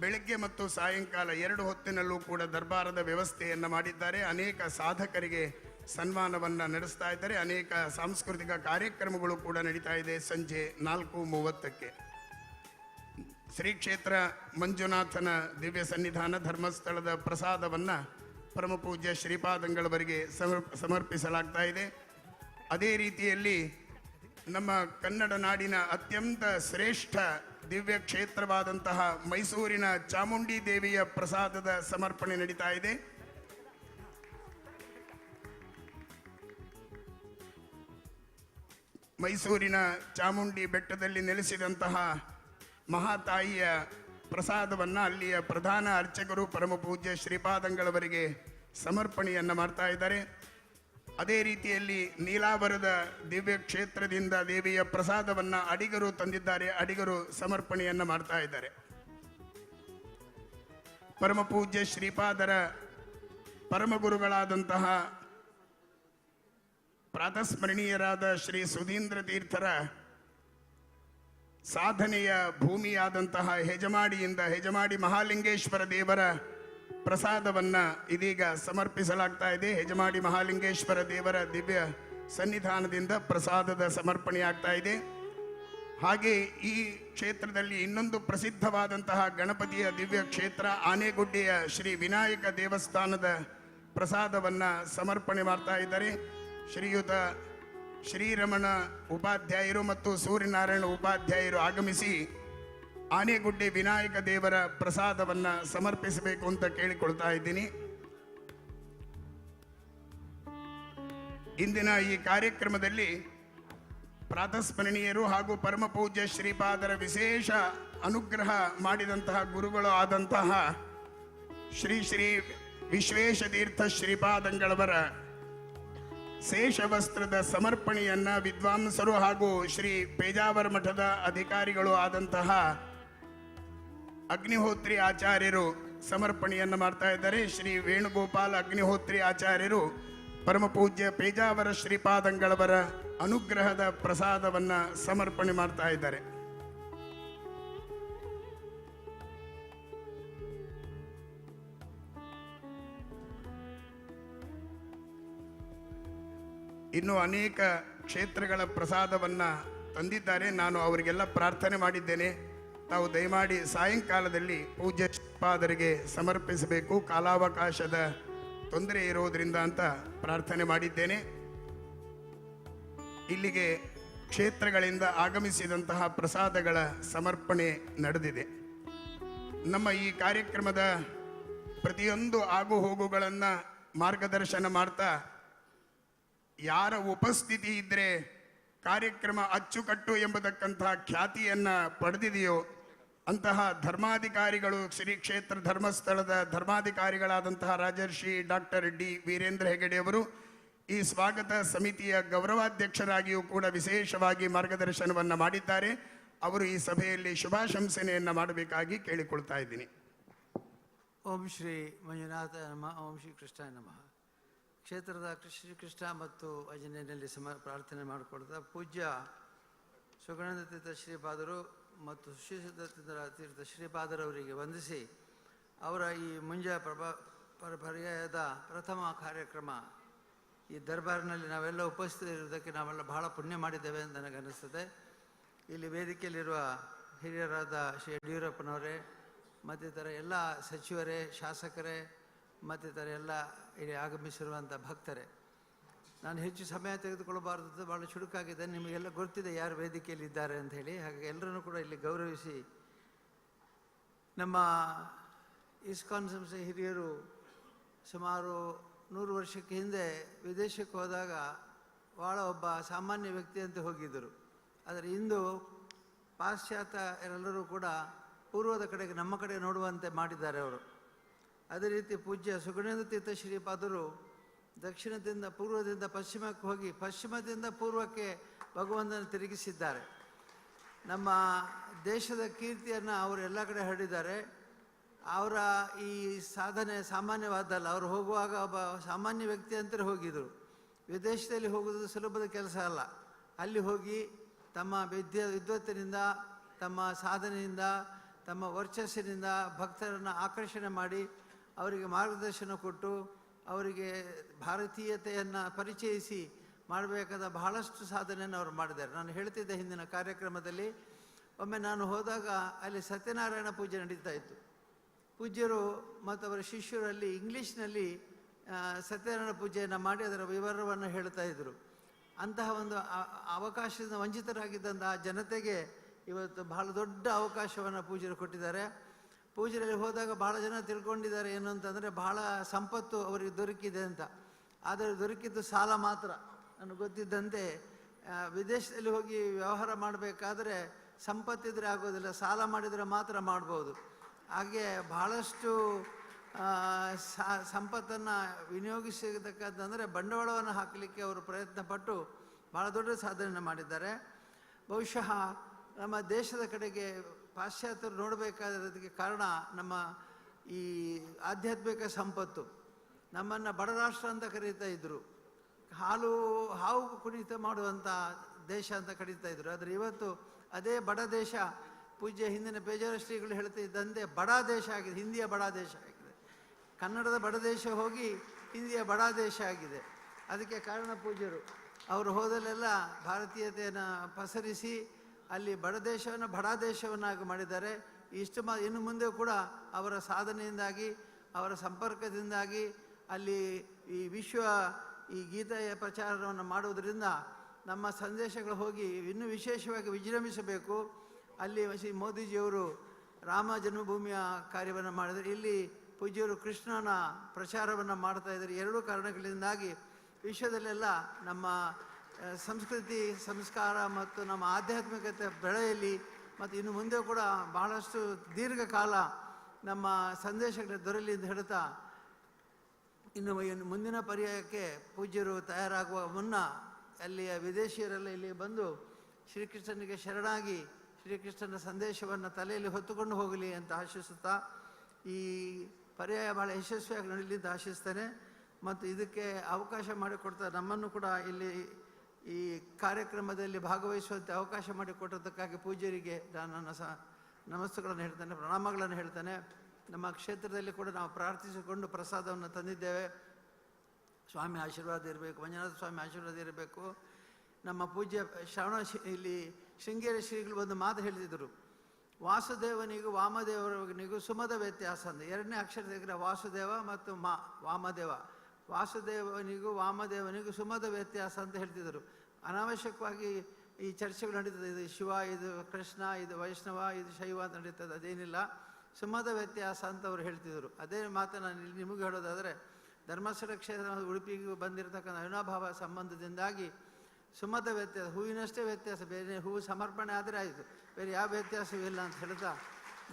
ಬೆಳಗ್ಗೆ ಮತ್ತು ಸಾಯಂಕಾಲ 2 ಹೊತ್ತಿನಲ್ಲೂ ಕೂಡ ದರ್ಬಾರದ ವ್ಯವಸ್ಥೆಯನ್ನು ಮಾಡಿದ್ದಾರೆ. ಅನೇಕ ಸಾಧಕರಿಗೆ ಸನ್ಮಾನವನ್ನು ನಡೆಸ್ತಾ ಇದ್ದಾರೆ. ಅನೇಕ ಸಾಂಸ್ಕೃತಿಕ ಕಾರ್ಯಕ್ರಮಗಳು ಕೂಡ ನಡೀತಾ ಇದೆ. ಸಂಜೆ 4:30ಕ್ಕೆ ಶ್ರೀ ಕ್ಷೇತ್ರ ಮಂಜುನಾಥನ ದಿವ್ಯ ಸನ್ನಿಧಾನ ಧರ್ಮಸ್ಥಳದ ಪ್ರಸಾದವನ್ನು ಪರಮ ಪೂಜ್ಯ ಶ್ರೀಪಾದಂಗಳವರಿಗೆ ಸಮರ್ಪಿಸಲಾಗ್ತಾ ಇದೆ. ಅದೇ ರೀತಿಯಲ್ಲಿ ನಮ್ಮ ಕನ್ನಡ ನಾಡಿನ ಅತ್ಯಂತ ಶ್ರೇಷ್ಠ ದಿವ್ಯ ಕ್ಷೇತ್ರವಾದಂತಹ ಮೈಸೂರಿನ ಚಾಮುಂಡಿ ದೇವಿಯ ಪ್ರಸಾದದ ಸಮರ್ಪಣೆ ನಡೀತಾ ಇದೆ. ಮೈಸೂರಿನ ಚಾಮುಂಡಿ ಬೆಟ್ಟದಲ್ಲಿ ನೆಲೆಸಿದಂತಹ ಮಹಾತಾಯಿಯ ಪ್ರಸಾದವನ್ನು ಅಲ್ಲಿಯ ಪ್ರಧಾನ ಅರ್ಚಕರು ಪರಮ ಪೂಜ್ಯ ಶ್ರೀಪಾದಂಗಳವರಿಗೆ ಸಮರ್ಪಣೆಯನ್ನು ಮಾಡ್ತಾ ಇದ್ದಾರೆ. ಅದೇ ರೀತಿಯಲ್ಲಿ ನೀಲಾವರದ ದಿವ್ಯ ಕ್ಷೇತ್ರದಿಂದ ದೇವಿಯ ಪ್ರಸಾದವನ್ನು ಅಡಿಗರು ತಂದಿದ್ದಾರೆ. ಅಡಿಗರು ಸಮರ್ಪಣೆಯನ್ನು ಮಾಡ್ತಾ ಇದ್ದಾರೆ. ಪರಮ ಪೂಜ್ಯ ಶ್ರೀಪಾದರ ಪರಮಗುರುಗಳಾದಂತಹ ಪ್ರಾತಸ್ಮರಣೀಯರಾದ ಶ್ರೀ ಸುಧೀಂದ್ರ ತೀರ್ಥರ ಸಾಧನೆಯ ಭೂಮಿಯಾದಂತಹ ಹೆಜಮಾಡಿಯಿಂದ ಹೆಜಮಾಡಿ ಮಹಾಲಿಂಗೇಶ್ವರ ದೇವರ ಪ್ರಸಾದವನ್ನು ಇದೀಗ ಸಮರ್ಪಿಸಲಾಗ್ತಾ ಇದೆ. ಹೆಜಮಾಡಿ ಮಹಾಲಿಂಗೇಶ್ವರ ದೇವರ ದಿವ್ಯ ಸನ್ನಿಧಾನದಿಂದ ಪ್ರಸಾದದ ಸಮರ್ಪಣೆಯಾಗ್ತಾ ಇದೆ. ಹಾಗೆ ಈ ಕ್ಷೇತ್ರದಲ್ಲಿ ಇನ್ನೊಂದು ಪ್ರಸಿದ್ಧವಾದಂತಹ ಗಣಪತಿಯ ದಿವ್ಯ ಕ್ಷೇತ್ರ ಆನೆಗುಡ್ಡೆಯ ಶ್ರೀ ವಿನಾಯಕ ದೇವಸ್ಥಾನದ ಪ್ರಸಾದವನ್ನು ಸಮರ್ಪಣೆ ಮಾಡ್ತಾ ಇದ್ದಾರೆ. ಶ್ರೀಯುತ ಶ್ರೀರಮಣ ಉಪಾಧ್ಯಾಯರು ಮತ್ತು ಸೂರ್ಯನಾರಾಯಣ ಉಪಾಧ್ಯಾಯರು ಆಗಮಿಸಿ ಆನೆಗುಡ್ಡೆ ವಿನಾಯಕ ದೇವರ ಪ್ರಸಾದವನ್ನು ಸಮರ್ಪಿಸಬೇಕು ಅಂತ ಕೇಳಿಕೊಳ್ತಾ ಇದ್ದೀನಿ. ಇಂದಿನ ಈ ಕಾರ್ಯಕ್ರಮದಲ್ಲಿ ಪ್ರಾತಸ್ಮರಣೀಯರು ಹಾಗೂ ಪರಮ ಪೂಜ್ಯ ಶ್ರೀಪಾದರ ವಿಶೇಷ ಅನುಗ್ರಹ ಮಾಡಿದಂತಹ ಗುರುಗಳು ಆದಂತಹ ಶ್ರೀ ಶ್ರೀ ವಿಶ್ವೇಶತೀರ್ಥ ಶ್ರೀಪಾದಂಗಳವರ ಶೇಷವಸ್ತ್ರದ ಸಮರ್ಪಣೆಯನ್ನ ವಿದ್ವಾಂಸರು ಹಾಗೂ ಶ್ರೀ ಪೇಜಾವರ ಮಠದ ಅಧಿಕಾರಿಗಳು ಆದಂತಹ ಅಗ್ನಿಹೋತ್ರಿ ಆಚಾರ್ಯರು ಸಮರ್ಪಣೆಯನ್ನು ಮಾಡ್ತಾ ಇದ್ದಾರೆ. ಶ್ರೀ ವೇಣುಗೋಪಾಲ್ ಅಗ್ನಿಹೋತ್ರಿ ಆಚಾರ್ಯರು ಪರಮ ಪೂಜ್ಯ ಪೇಜಾವರ ಶ್ರೀಪಾದಂಗಳವರ ಅನುಗ್ರಹದ ಪ್ರಸಾದವನ್ನ ಸಮರ್ಪಣೆ ಮಾಡ್ತಾ ಇದ್ದಾರೆ. ಇನ್ನು ಅನೇಕ ಕ್ಷೇತ್ರಗಳ ಪ್ರಸಾದವನ್ನ ತಂದಿದ್ದಾರೆ. ನಾನು ಅವರಿಗೆಲ್ಲ ಪ್ರಾರ್ಥನೆ ಮಾಡಿದ್ದೇನೆ, ತಾವು ದಯಮಾಡಿ ಸಾಯಂಕಾಲದಲ್ಲಿ ಪೂಜ್ಯ ಶ್ರೀಪಾದರಿಗೆ ಸಮರ್ಪಿಸಬೇಕು, ಕಾಲಾವಕಾಶದ ತೊಂದರೆ ಇರೋದರಿಂದ ಅಂತ ಪ್ರಾರ್ಥನೆ ಮಾಡಿದ್ದೇನೆ. ಇಲ್ಲಿಗೆ ಕ್ಷೇತ್ರಗಳಿಂದ ಆಗಮಿಸಿದಂತಹ ಪ್ರಸಾದಗಳ ಸಮರ್ಪಣೆ ನಡೆದಿದೆ. ನಮ್ಮ ಈ ಕಾರ್ಯಕ್ರಮದ ಪ್ರತಿಯೊಂದು ಆಗು ಹೋಗುಗಳನ್ನು ಮಾರ್ಗದರ್ಶನ ಮಾಡ್ತಾ ಯಾರ ಉಪಸ್ಥಿತಿ ಇದ್ದರೆ ಕಾರ್ಯಕ್ರಮ ಅಚ್ಚುಕಟ್ಟು ಎಂಬತಕ್ಕಂತಹ ಖ್ಯಾತಿಯನ್ನು ಪಡೆದಿದೆಯೋ ಅಂತಹ ಧರ್ಮಾಧಿಕಾರಿಗಳು, ಶ್ರೀ ಕ್ಷೇತ್ರ ಧರ್ಮಸ್ಥಳದ ಧರ್ಮಾಧಿಕಾರಿಗಳಾದಂತಹ ರಾಜರ್ಷಿ ಡಾಕ್ಟರ್ ಡಿ ವೀರೇಂದ್ರ ಹೆಗಡೆಯವರು ಈ ಸ್ವಾಗತ ಸಮಿತಿಯ ಗೌರವಾಧ್ಯಕ್ಷರಾಗಿಯೂ ಕೂಡ ವಿಶೇಷವಾಗಿ ಮಾರ್ಗದರ್ಶನವನ್ನು ಮಾಡಿದ್ದಾರೆ. ಅವರು ಈ ಸಭೆಯಲ್ಲಿ ಶುಭಾಶಂಸನೆಯನ್ನು ಮಾಡಬೇಕಾಗಿ ಕೇಳಿಕೊಳ್ತಾ ಇದ್ದೀನಿ. ಓಂ ಶ್ರೀ ಮಂಜುನಾಥ ನಮಃ. ಓಂ ಶ್ರೀ ಕೃಷ್ಣ ನಮಃ. ಕ್ಷೇತ್ರದ ಶ್ರೀಕೃಷ್ಣ ಮತ್ತು ಆಂಜನೇಯನಲ್ಲಿ ಪ್ರಾರ್ಥನೆ ಮಾಡಿಕೊಡ್ತಾ ಪೂಜ್ಯ ಸುಗಣಾನಂದ ತೀರ್ಥ ಶ್ರೀಪಾದರು ಮತ್ತು ಸುಶೀಸಿದ್ಧ ತೀರ್ಥ ಶ್ರೀಪಾದರವರಿಗೆ ವಂದಿಸಿ ಅವರ ಈ ಪರ್ಯಾಯದ ಪ್ರಥಮ ಕಾರ್ಯಕ್ರಮ ಈ ದರ್ಬಾರ್ನಲ್ಲಿ ನಾವೆಲ್ಲ ಉಪಸ್ಥಿತರಿರುವುದಕ್ಕೆ ನಾವೆಲ್ಲ ಬಹಳ ಪುಣ್ಯ ಮಾಡಿದ್ದೇವೆ ಅಂತ ನನಗನ್ನಿಸ್ತದೆ. ಇಲ್ಲಿ ವೇದಿಕೆಯಲ್ಲಿರುವ ಹಿರಿಯರಾದ ಶ್ರೀ ಯಡಿಯೂರಪ್ಪನವರೇ ಮತ್ತಿತರ ಎಲ್ಲ ಸಚಿವರೇ, ಶಾಸಕರೇ ಮತ್ತಿತರ ಎಲ್ಲ ಇಲ್ಲಿ ಆಗಮಿಸಿರುವಂಥ ಭಕ್ತರೇ, ನಾನು ಹೆಚ್ಚು ಸಮಯ ತೆಗೆದುಕೊಳ್ಳಬಾರದು, ಭಾಳ ಚುರುಕಾಗಿದೆ. ನಿಮಗೆಲ್ಲ ಗೊತ್ತಿದೆ ಯಾರು ವೇದಿಕೆಯಲ್ಲಿ ಇದ್ದಾರೆ ಅಂತ ಹೇಳಿ. ಹಾಗಾಗಿ ಎಲ್ಲರನ್ನೂ ಕೂಡ ಇಲ್ಲಿ ಗೌರವಿಸಿ, ನಮ್ಮ ಇಸ್ಕಾನ್ ಸಂಸ್ಥೆ ಹಿರಿಯರು ಸುಮಾರು 100 ವರ್ಷಕ್ಕೆ ಹಿಂದೆ ವಿದೇಶಕ್ಕೆ ಹೋದಾಗ ಭಾಳ ಒಬ್ಬ ಸಾಮಾನ್ಯ ವ್ಯಕ್ತಿಯಂತೆ ಹೋಗಿದ್ದರು. ಆದರೆ ಇಂದು ಪಾಶ್ಚಾತ್ಯರೆಲ್ಲರೂ ಕೂಡ ಪೂರ್ವದ ಕಡೆಗೆ ನಮ್ಮ ಕಡೆ ನೋಡುವಂತೆ ಮಾಡಿದ್ದಾರೆ ಅವರು. ಅದೇ ರೀತಿ ಪೂಜ್ಯ ಸುಗಣೇಂದ್ರ ತೀರ್ಥ ಶ್ರೀಪಾದರು ದಕ್ಷಿಣದಿಂದ ಪೂರ್ವದಿಂದ ಪಶ್ಚಿಮಕ್ಕೆ ಹೋಗಿ ಪಶ್ಚಿಮದಿಂದ ಪೂರ್ವಕ್ಕೆ ಭಗವಂತನ ತಿರುಗಿಸಿದ್ದಾರೆ. ನಮ್ಮ ದೇಶದ ಕೀರ್ತಿಯನ್ನು ಅವರು ಎಲ್ಲ ಕಡೆ ಹರಡಿದ್ದಾರೆ. ಅವರ ಈ ಸಾಧನೆ ಸಾಮಾನ್ಯವಾದಲ್ಲ. ಅವರು ಹೋಗುವಾಗ ಒಬ್ಬ ಸಾಮಾನ್ಯ ವ್ಯಕ್ತಿ ಅಂತಲೇ ಹೋಗಿದ್ದರು. ವಿದೇಶದಲ್ಲಿ ಹೋಗೋದು ಸುಲಭದ ಕೆಲಸ ಅಲ್ಲ. ಅಲ್ಲಿ ಹೋಗಿ ತಮ್ಮ ವಿದ್ವತ್ತಿನಿಂದ, ತಮ್ಮ ಸಾಧನೆಯಿಂದ, ತಮ್ಮ ವರ್ಚಸ್ಸಿನಿಂದ ಭಕ್ತರನ್ನು ಆಕರ್ಷಣೆ ಮಾಡಿ ಅವರಿಗೆ ಮಾರ್ಗದರ್ಶನ ಕೊಟ್ಟು ಅವರಿಗೆ ಭಾರತೀಯತೆಯನ್ನು ಪರಿಚಯಿಸಿ ಮಾಡಬೇಕಾದ ಬಹಳಷ್ಟು ಸಾಧನೆಯನ್ನು ಅವರು ಮಾಡಿದ್ದಾರೆ. ನಾನು ಹೇಳ್ತಿದ್ದೆ ಹಿಂದಿನ ಕಾರ್ಯಕ್ರಮದಲ್ಲಿ, ಒಮ್ಮೆ ನಾನು ಹೋದಾಗ ಅಲ್ಲಿ ಸತ್ಯನಾರಾಯಣ ಪೂಜೆ ನಡೀತಾ ಇತ್ತು. ಪೂಜ್ಯರು ಮತ್ತು ಅವರ ಶಿಷ್ಯರಲ್ಲಿ ಇಂಗ್ಲೀಷ್ನಲ್ಲಿ ಸತ್ಯನಾರಾಯಣ ಪೂಜೆಯನ್ನು ಮಾಡಿ ಅದರ ವಿವರವನ್ನು ಹೇಳ್ತಾ ಇದ್ದರು. ಅಂತಹ ಒಂದು ಅವಕಾಶದಿಂದ ವಂಚಿತರಾಗಿದ್ದಂತಹ ಜನತೆಗೆ ಇವತ್ತು ಬಹಳ ದೊಡ್ಡ ಅವಕಾಶವನ್ನು ಪೂಜ್ಯರು ಕೊಟ್ಟಿದ್ದಾರೆ. ಪೂಜೆಯಲ್ಲಿ ಹೋದಾಗ ಭಾಳ ಜನ ತಿಳ್ಕೊಂಡಿದ್ದಾರೆ ಏನು ಅಂತಂದರೆ ಬಹಳ ಸಂಪತ್ತು ಅವರಿಗೆ ದೊರಕಿದೆ ಅಂತ. ಆದರೆ ದೊರಕಿದ್ದು ಸಾಲ ಮಾತ್ರ. ನನಗೆ ಗೊತ್ತಿದ್ದಂತೆ ವಿದೇಶದಲ್ಲಿ ಹೋಗಿ ವ್ಯವಹಾರ ಮಾಡಬೇಕಾದ್ರೆ ಸಂಪತ್ತಿದ್ರೆ ಆಗೋದಿಲ್ಲ, ಸಾಲ ಮಾಡಿದರೆ ಮಾತ್ರ ಮಾಡ್ಬೋದು. ಹಾಗೆ ಬಹಳಷ್ಟು ಸಂಪತ್ತನ್ನು ವಿನಿಯೋಗಿಸತಕ್ಕಂತಂದರೆ ಬಂಡವಾಳವನ್ನು ಹಾಕಲಿಕ್ಕೆ ಅವರು ಪ್ರಯತ್ನಪಟ್ಟು ಭಾಳ ದೊಡ್ಡ ಸಾಧನೆಯನ್ನು ಮಾಡಿದ್ದಾರೆ. ಬಹುಶಃ ನಮ್ಮ ದೇಶದ ಕಡೆಗೆ ಪಾಶ್ಚಾತ್ಯರು ನೋಡಬೇಕಾದದಕ್ಕೆ ಕಾರಣ ನಮ್ಮ ಈ ಆಧ್ಯಾತ್ಮಿಕ ಸಂಪತ್ತು. ನಮ್ಮನ್ನು ಬಡ ರಾಷ್ಟ್ರ ಅಂತ ಕರೀತಾ ಇದ್ದರು, ಹಾವು ಕುಣಿತ ಮಾಡುವಂಥ ದೇಶ ಅಂತ ಕರೀತಾ ಇದ್ರು. ಆದರೆ ಇವತ್ತು ಅದೇ ಬಡ ದೇಶ ಪೂಜ್ಯ ಹಿಂದಿನ ಪೇಜಾವರ ಶ್ರೀಗಳು ಹೇಳ್ತಾ ಇದ್ದಂತೆ ಬಡ ದೇಶ ಆಗಿದೆ, ಹಿಂದಿಯ ಬಡ ದೇಶ ಆಗಿದೆ. ಕನ್ನಡದ ಬಡ ದೇಶ ಹೋಗಿ ಹಿಂದಿಯ ಬಡ ದೇಶ ಆಗಿದೆ. ಅದಕ್ಕೆ ಕಾರಣ ಪೂಜ್ಯರು. ಅವರು ಹೋದಲ್ಲೆಲ್ಲ ಭಾರತೀಯತೆಯನ್ನು ಪಸರಿಸಿ ಅಲ್ಲಿ ಬಡ ದೇಶವನ್ನು ಬಡ ದೇಶವನ್ನಾಗಿ ಮಾಡಿದ್ದಾರೆ. ಇನ್ನು ಮುಂದೆ ಕೂಡ ಅವರ ಸಾಧನೆಯಿಂದಾಗಿ, ಅವರ ಸಂಪರ್ಕದಿಂದಾಗಿ ಅಲ್ಲಿ ಈ ಗೀತೆಯ ಪ್ರಚಾರವನ್ನು ಮಾಡುವುದರಿಂದ ನಮ್ಮ ಸಂದೇಶಗಳು ಹೋಗಿ ಇನ್ನೂ ವಿಶೇಷವಾಗಿ ವಿಜೃಂಭಿಸಬೇಕು. ಅಲ್ಲಿ ಶ್ರೀ ಮೋದಿಜಿಯವರು ರಾಮ ಜನ್ಮಭೂಮಿಯ ಕಾರ್ಯವನ್ನು ಮಾಡಿದರೆ, ಇಲ್ಲಿ ಪೂಜ್ಯರು ಕೃಷ್ಣನ ಪ್ರಚಾರವನ್ನು ಮಾಡ್ತಾ ಇದ್ದಾರೆ. ಎರಡೂ ಕಾರಣಗಳಿಂದಾಗಿ ವಿಷಯದಲ್ಲೆಲ್ಲ ನಮ್ಮ ಸಂಸ್ಕೃತಿ ಸಂಸ್ಕಾರ ಮತ್ತು ನಮ್ಮ ಆಧ್ಯಾತ್ಮಿಕತೆ ಬೆಳೆಯಲಿ ಮತ್ತು ಇನ್ನು ಮುಂದೆ ಕೂಡ ಬಹಳಷ್ಟು ದೀರ್ಘಕಾಲ ನಮ್ಮ ಸಂದೇಶಗಳು ದೊರೆಯಲಿ ಅಂತ ಹೇಳ್ತಾ ಇನ್ನು ಮುಂದಿನ ಪರ್ಯಾಯಕ್ಕೆ ಪೂಜ್ಯರು ತಯಾರಾಗುವ ಮುನ್ನ ಅಲ್ಲಿಯ ವಿದೇಶಿಯರೆಲ್ಲ ಇಲ್ಲಿ ಬಂದು ಶ್ರೀಕೃಷ್ಣನಿಗೆ ಶರಣಾಗಿ ಶ್ರೀಕೃಷ್ಣನ ಸಂದೇಶವನ್ನು ತಲೆಯಲ್ಲಿ ಹೊತ್ತುಕೊಂಡು ಹೋಗಲಿ ಅಂತ ಆಶಿಸುತ್ತಾ ಈ ಪರ್ಯಾಯ ಭಾಳ ಯಶಸ್ವಿಯಾಗಿ ನಡೀಲಿ ಅಂತ ಆಶಿಸ್ತೇನೆ. ಮತ್ತು ಇದಕ್ಕೆ ಅವಕಾಶ ಮಾಡಿಕೊಡ್ತಾ ನಮ್ಮನ್ನು ಕೂಡ ಇಲ್ಲಿ ಈ ಕಾರ್ಯಕ್ರಮದಲ್ಲಿ ಭಾಗವಹಿಸುವಂತೆ ಅವಕಾಶ ಮಾಡಿಕೊಟ್ಟದ್ದಕ್ಕಾಗಿ ಪೂಜ್ಯರಿಗೆ ನಾನು ನನ್ನ ನಮಸ್ತೆಗಳನ್ನು ಹೇಳ್ತೇನೆ, ಪ್ರಣಾಮಗಳನ್ನು ಹೇಳ್ತೇನೆ. ನಮ್ಮ ಕ್ಷೇತ್ರದಲ್ಲಿ ಕೂಡ ನಾವು ಪ್ರಾರ್ಥಿಸಿಕೊಂಡು ಪ್ರಸಾದವನ್ನು ತಂದಿದ್ದೇವೆ. ಸ್ವಾಮಿ ಆಶೀರ್ವಾದ ಇರಬೇಕು, ಮಂಜುನಾಥ ಸ್ವಾಮಿ ಆಶೀರ್ವಾದ ಇರಬೇಕು. ನಮ್ಮ ಪೂಜ್ಯ ಇಲ್ಲಿ ಶೃಂಗೇರಿ ಶ್ರೀಗಳು ಒಂದು ಮಾತು ಹೇಳ್ತಿದ್ರು, ವಾಸುದೇವನಿಗೂ ವಾಮದೇವನಿಗೂ ಸುಮದ ವ್ಯತ್ಯಾಸ ಅಂತ. ಎರಡನೇ ಅಕ್ಷರ ತೆಗೆದ್ರೆ ವಾಸುದೇವ ಮತ್ತು ವಾಮದೇವ, ವಾಸುದೇವನಿಗೂ ವಾಮದೇವನಿಗೂ ಸುಮದ ವ್ಯತ್ಯಾಸ ಅಂತ ಹೇಳ್ತಿದ್ರು. ಅನಾವಶ್ಯಕವಾಗಿ ಈ ಚರ್ಚೆಗಳು ನಡೀತದೆ, ಇದು ಶಿವ, ಇದು ಕೃಷ್ಣ, ಇದು ವೈಷ್ಣವ, ಇದು ಶೈವ ಅಂತ ನಡೀತದೆ. ಅದೇನಿಲ್ಲ, ಸುಮದ ವ್ಯತ್ಯಾಸ ಅಂತ ಅವ್ರು ಹೇಳ್ತಿದ್ರು. ಅದೇ ಮಾತು ನಾನು ಇಲ್ಲಿ ನಿಮಗೆ ಹೇಳೋದಾದರೆ, ಧರ್ಮಸ್ಥಳ ಕ್ಷೇತ್ರ ಉಡುಪಿಗೂ ಬಂದಿರತಕ್ಕಂಥ ಅವಿನಾಭಾವ ಸಂಬಂಧದಿಂದಾಗಿ ಸುಮದ ವ್ಯತ್ಯಾಸ, ಹೂವಿನಷ್ಟೇ ವ್ಯತ್ಯಾಸ, ಬೇರೆ ಹೂವು ಸಮರ್ಪಣೆ ಆದರೆ ಆಯಿತು, ಬೇರೆ ಯಾವ ವ್ಯತ್ಯಾಸವಿಲ್ಲ ಅಂತ ಹೇಳ್ತಾ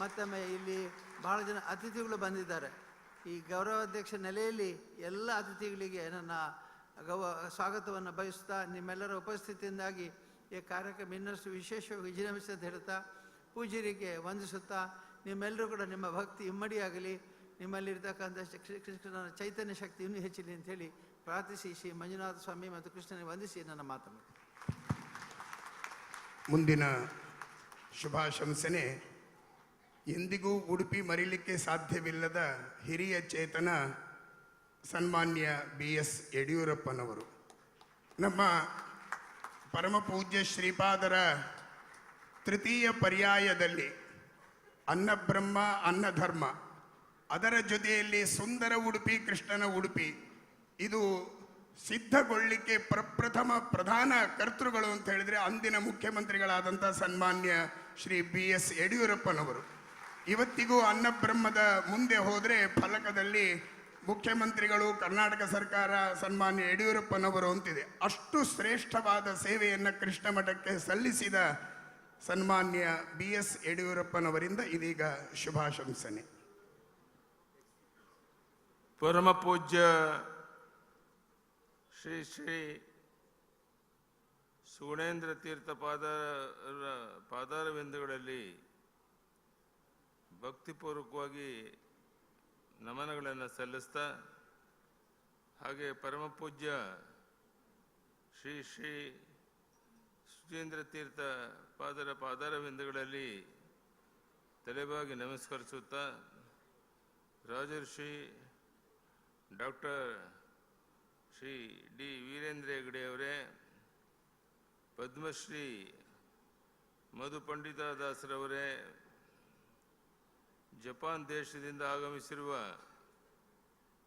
ಮತ್ತೊಮ್ಮೆ ಇಲ್ಲಿ ಭಾಳ ಜನ ಅತಿಥಿಗಳು ಬಂದಿದ್ದಾರೆ. ಈ ಗೌರವಾಧ್ಯಕ್ಷ ನೆಲೆಯಲ್ಲಿ ಎಲ್ಲ ಅತಿಥಿಗಳಿಗೆ ನನ್ನ ಸ್ವಾಗತವನ್ನು ಬಯಸುತ್ತಾ ನಿಮ್ಮೆಲ್ಲರ ಉಪಸ್ಥಿತಿಯಿಂದಾಗಿ ಈ ಕಾರ್ಯಕ್ರಮ ಇನ್ನಷ್ಟು ವಿಶೇಷವಾಗಿ ವಿಜೃಂಭಿಸಿ ಅಂತ ಹೇಳ್ತಾ ಪೂಜ್ಯರಿಗೆ ವಂದಿಸುತ್ತಾ ನಿಮ್ಮೆಲ್ಲರೂ ಕೂಡ ನಿಮ್ಮ ಭಕ್ತಿ ಇಮ್ಮಡಿಯಾಗಲಿ, ನಿಮ್ಮಲ್ಲಿರ್ತಕ್ಕಂಥ ಕೃಷ್ಣನ ಚೈತನ್ಯ ಶಕ್ತಿ ಇನ್ನೂ ಹೆಚ್ಚಲಿ ಅಂಥೇಳಿ ಪ್ರಾರ್ಥಿಸಿ ಶ್ರೀ ಮಂಜುನಾಥ ಸ್ವಾಮಿ ಮತ್ತು ಕೃಷ್ಣನಿಗೆ ವಂದಿಸಿ ನನ್ನ ಮಾತನ್ನು. ಮುಂದಿನ ಶುಭಾಶಂಸನೆ ಎಂದಿಗೂ ಉಡುಪಿ ಮರಿಲಿಕ್ಕೆ ಸಾಧ್ಯವಿಲ್ಲದ ಹಿರಿಯ ಚೇತನ ಸನ್ಮಾನ್ಯ BS ಯಡಿಯೂರಪ್ಪನವರು. ನಮ್ಮ ಪರಮ ಪೂಜ್ಯ ಶ್ರೀಪಾದರ ತೃತೀಯ ಪರ್ಯಾಯದಲ್ಲಿ ಅನ್ನಬ್ರಹ್ಮ ಅನ್ನಧರ್ಮ, ಅದರ ಜೊತೆಯಲ್ಲಿ ಸುಂದರ ಉಡುಪಿ ಕೃಷ್ಣನ ಉಡುಪಿ, ಇದು ಸಿದ್ಧಗೊಳ್ಳಿಕ್ಕೆ ಪ್ರಧಾನ ಕರ್ತೃಗಳು ಅಂತ ಹೇಳಿದರೆ ಅಂದಿನ ಮುಖ್ಯಮಂತ್ರಿಗಳಾದಂಥ ಸನ್ಮಾನ್ಯ ಶ್ರೀ BS ಯಡಿಯೂರಪ್ಪನವರು. ಇವತ್ತಿಗೂ ಅನ್ನಬ್ರಹ್ಮದ ಮುಂದೆ ಹೋದರೆ ಫಲಕದಲ್ಲಿ ಮುಖ್ಯಮಂತ್ರಿಗಳು, ಕರ್ನಾಟಕ ಸರ್ಕಾರ, ಸನ್ಮಾನ್ಯ ಯಡಿಯೂರಪ್ಪನವರು ಅಂತಿದೆ. ಅಷ್ಟು ಶ್ರೇಷ್ಠವಾದ ಸೇವೆಯನ್ನು ಕೃಷ್ಣ ಮಠಕ್ಕೆ ಸಲ್ಲಿಸಿದ ಸನ್ಮಾನ್ಯ BS ಯಡಿಯೂರಪ್ಪನವರಿಂದ ಇದೀಗ ಶುಭಾಶಂಸನೆ. ಪರಮ ಪೂಜ್ಯ ಶ್ರೀ ಶ್ರೀ ಸುಗುಣೇಂದ್ರ ತೀರ್ಥ ಪಾದಾರವಿಂದಗಳಲ್ಲಿ ಭಕ್ತಿಪೂರ್ವಕವಾಗಿ ನಮನಗಳನ್ನು ಸಲ್ಲಿಸ್ತಾ, ಹಾಗೆ ಪರಮ ಪೂಜ್ಯ ಶ್ರೀ ಶ್ರೀ ಸುಜೇಂದ್ರ ತೀರ್ಥ ಪಾದಾರವಿಂದಗಳಲ್ಲಿ ತಲೆಬಾಗಿ ನಮಸ್ಕರಿಸುತ್ತಾ, ರಾಜರ್ಷಿ ಡಾಕ್ಟರ್ ಶ್ರೀ ಡಿ ವೀರೇಂದ್ರ ಹೆಗಡೆಯವರೇ, ಪದ್ಮಶ್ರೀ ಮಧು ಪಂಡಿತಾದಾಸರವರೇ, ಜಪಾನ್ ದೇಶದಿಂದ ಆಗಮಿಸಿರುವ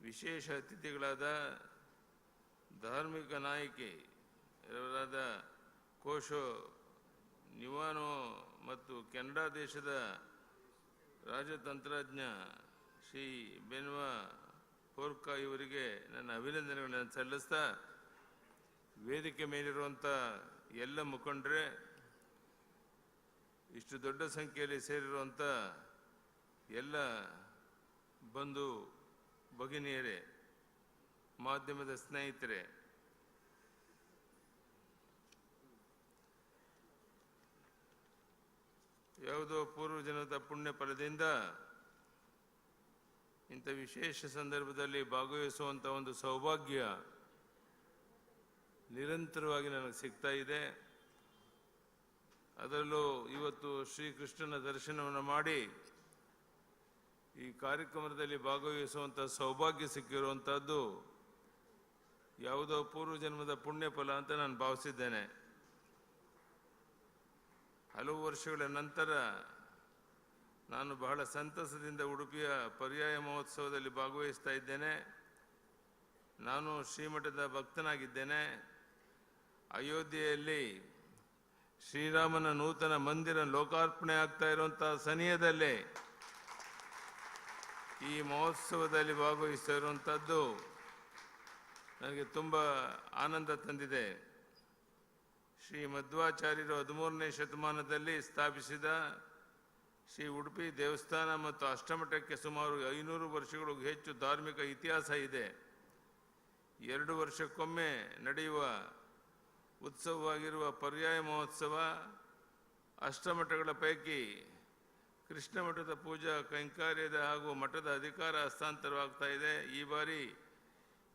ವಿಶೇಷ ಅತಿಥಿಗಳಾದ ಧಾರ್ಮಿಕ ನಾಯಕಿಯವರಾದ ಕೋಶೋ ನಿವಾನೋ ಮತ್ತು ಕೆನಡಾ ದೇಶದ ರಾಜತಂತ್ರಜ್ಞ ಶ್ರೀ ಬೆನ್ವಾ ಫೋರ್ಕಾ ಇವರಿಗೆ ನನ್ನ ಅಭಿನಂದನೆಗಳನ್ನು ಸಲ್ಲಿಸ್ತಾ, ವೇದಿಕೆ ಮೇಲಿರುವಂಥ ಎಲ್ಲ ಮುಖಂಡರೇ, ಇಷ್ಟು ದೊಡ್ಡ ಸಂಖ್ಯೆಯಲ್ಲಿ ಸೇರಿರುವಂಥ ಎಲ್ಲ ಬಂಧು ಭಗಿನಿಯರೇ, ಮಾಧ್ಯಮದ ಸ್ನೇಹಿತರೆ, ಯಾವುದೋ ಪೂರ್ವಜನದ ಪುಣ್ಯ ಫಲದಿಂದ ಇಂಥ ವಿಶೇಷ ಸಂದರ್ಭದಲ್ಲಿ ಭಾಗವಹಿಸುವಂಥ ಒಂದು ಸೌಭಾಗ್ಯ ನಿರಂತರವಾಗಿ ನನಗೆ ಸಿಗ್ತಾ ಇದೆ. ಅದರಲ್ಲೂ ಇವತ್ತು ಶ್ರೀಕೃಷ್ಣನ ದರ್ಶನವನ್ನು ಮಾಡಿ ಈ ಕಾರ್ಯಕ್ರಮದಲ್ಲಿ ಭಾಗವಹಿಸುವಂಥ ಸೌಭಾಗ್ಯ ಸಿಕ್ಕಿರುವಂಥದ್ದು ಯಾವುದೋ ಪೂರ್ವಜನ್ಮದ ಪುಣ್ಯ ಫಲ ಅಂತ ನಾನು ಭಾವಿಸಿದ್ದೇನೆ. ಹಲವು ವರ್ಷಗಳ ನಂತರ ನಾನು ಬಹಳ ಸಂತಸದಿಂದ ಉಡುಪಿಯ ಪರ್ಯಾಯ ಮಹೋತ್ಸವದಲ್ಲಿ ಭಾಗವಹಿಸ್ತಾ ಇದ್ದೇನೆ. ನಾನು ಶ್ರೀಮಠದ ಭಕ್ತನಾಗಿದ್ದೇನೆ. ಅಯೋಧ್ಯೆಯಲ್ಲಿ ಶ್ರೀರಾಮನ ನೂತನ ಮಂದಿರ ಲೋಕಾರ್ಪಣೆ ಆಗ್ತಾ ಇರುವಂಥ ಸಮಯದಲ್ಲೇ ಈ ಮಹೋತ್ಸವದಲ್ಲಿ ಭಾಗವಹಿಸ್ತಾ ಇರುವಂಥದ್ದು ನನಗೆ ತುಂಬ ಆನಂದ ತಂದಿದೆ. ಶ್ರೀ ಮಧ್ವಾಚಾರ್ಯರು 13ನೇ ಶತಮಾನದಲ್ಲಿ ಸ್ಥಾಪಿಸಿದ ಶ್ರೀ ಉಡುಪಿ ದೇವಸ್ಥಾನ ಮತ್ತು ಅಷ್ಟಮಠಕ್ಕೆ ಸುಮಾರು 500 ವರ್ಷಗಳಿಗೂ ಹೆಚ್ಚು ಧಾರ್ಮಿಕ ಇತಿಹಾಸ ಇದೆ. 2 ವರ್ಷಕ್ಕೊಮ್ಮೆ ನಡೆಯುವ ಉತ್ಸವವಾಗಿರುವ ಪರ್ಯಾಯ ಮಹೋತ್ಸವ ಅಷ್ಟಮಠಗಳ ಪೈಕಿ ಕೃಷ್ಣ ಮಠದ ಪೂಜಾ ಕೈಂಕರ್ಯದ ಹಾಗೂ ಮಠದ ಅಧಿಕಾರ ಹಸ್ತಾಂತರವಾಗ್ತಾ ಇದೆ. ಈ ಬಾರಿ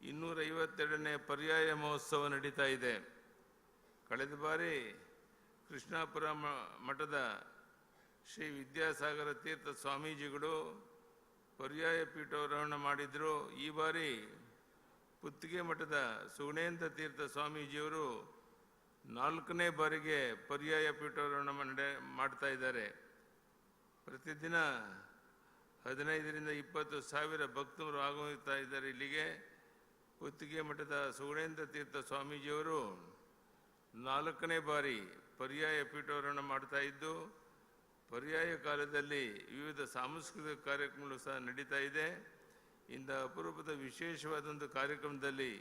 252ನೇ ಪರ್ಯಾಯ ಮಹೋತ್ಸವ ನಡೀತಾ ಇದೆ. ಕಳೆದ ಬಾರಿ ಕೃಷ್ಣಾಪುರ ಮಠದ ಶ್ರೀ ವಿದ್ಯಾಸಾಗರ ತೀರ್ಥ ಸ್ವಾಮೀಜಿಗಳು ಪರ್ಯಾಯ ಪೀಠಾರೋಹಣ ಮಾಡಿದರು. ಈ ಬಾರಿ ಪುತ್ತಿಗೆ ಮಠದ ಸುಗುಣೇಂದ್ರ ತೀರ್ಥ ಸ್ವಾಮೀಜಿಯವರು 4ನೇ ಬಾರಿಗೆ ಪರ್ಯಾಯ ಪೀಠಾರೋಹಣ ಮಾಡ್ತಾ ಇದ್ದಾರೆ. ಪ್ರತಿದಿನ 15ರಿಂದ 20 ಸಾವಿರ ಭಕ್ತರು ಆಗಮಿಸ್ತಾ ಇದ್ದಾರೆ. ಇಲ್ಲಿಗೆ ಪುತ್ತಿಗೆ ಮಠದ ಸುಗುಣೇಂದ್ರ ತೀರ್ಥ ಸ್ವಾಮೀಜಿಯವರು 4ನೇ ಬಾರಿ ಪರ್ಯಾಯ ಪೀಠಾರೋಹಣ ಮಾಡ್ತಾ ಇದ್ದು, ಪರ್ಯಾಯ ಕಾಲದಲ್ಲಿ ವಿವಿಧ ಸಾಂಸ್ಕೃತಿಕ ಕಾರ್ಯಕ್ರಮಗಳು ಸಹ ನಡೀತಾ ಇದೆ. ಇಂಥ ಅಪರೂಪದ ವಿಶೇಷವಾದೊಂದು ಕಾರ್ಯಕ್ರಮದಲ್ಲಿ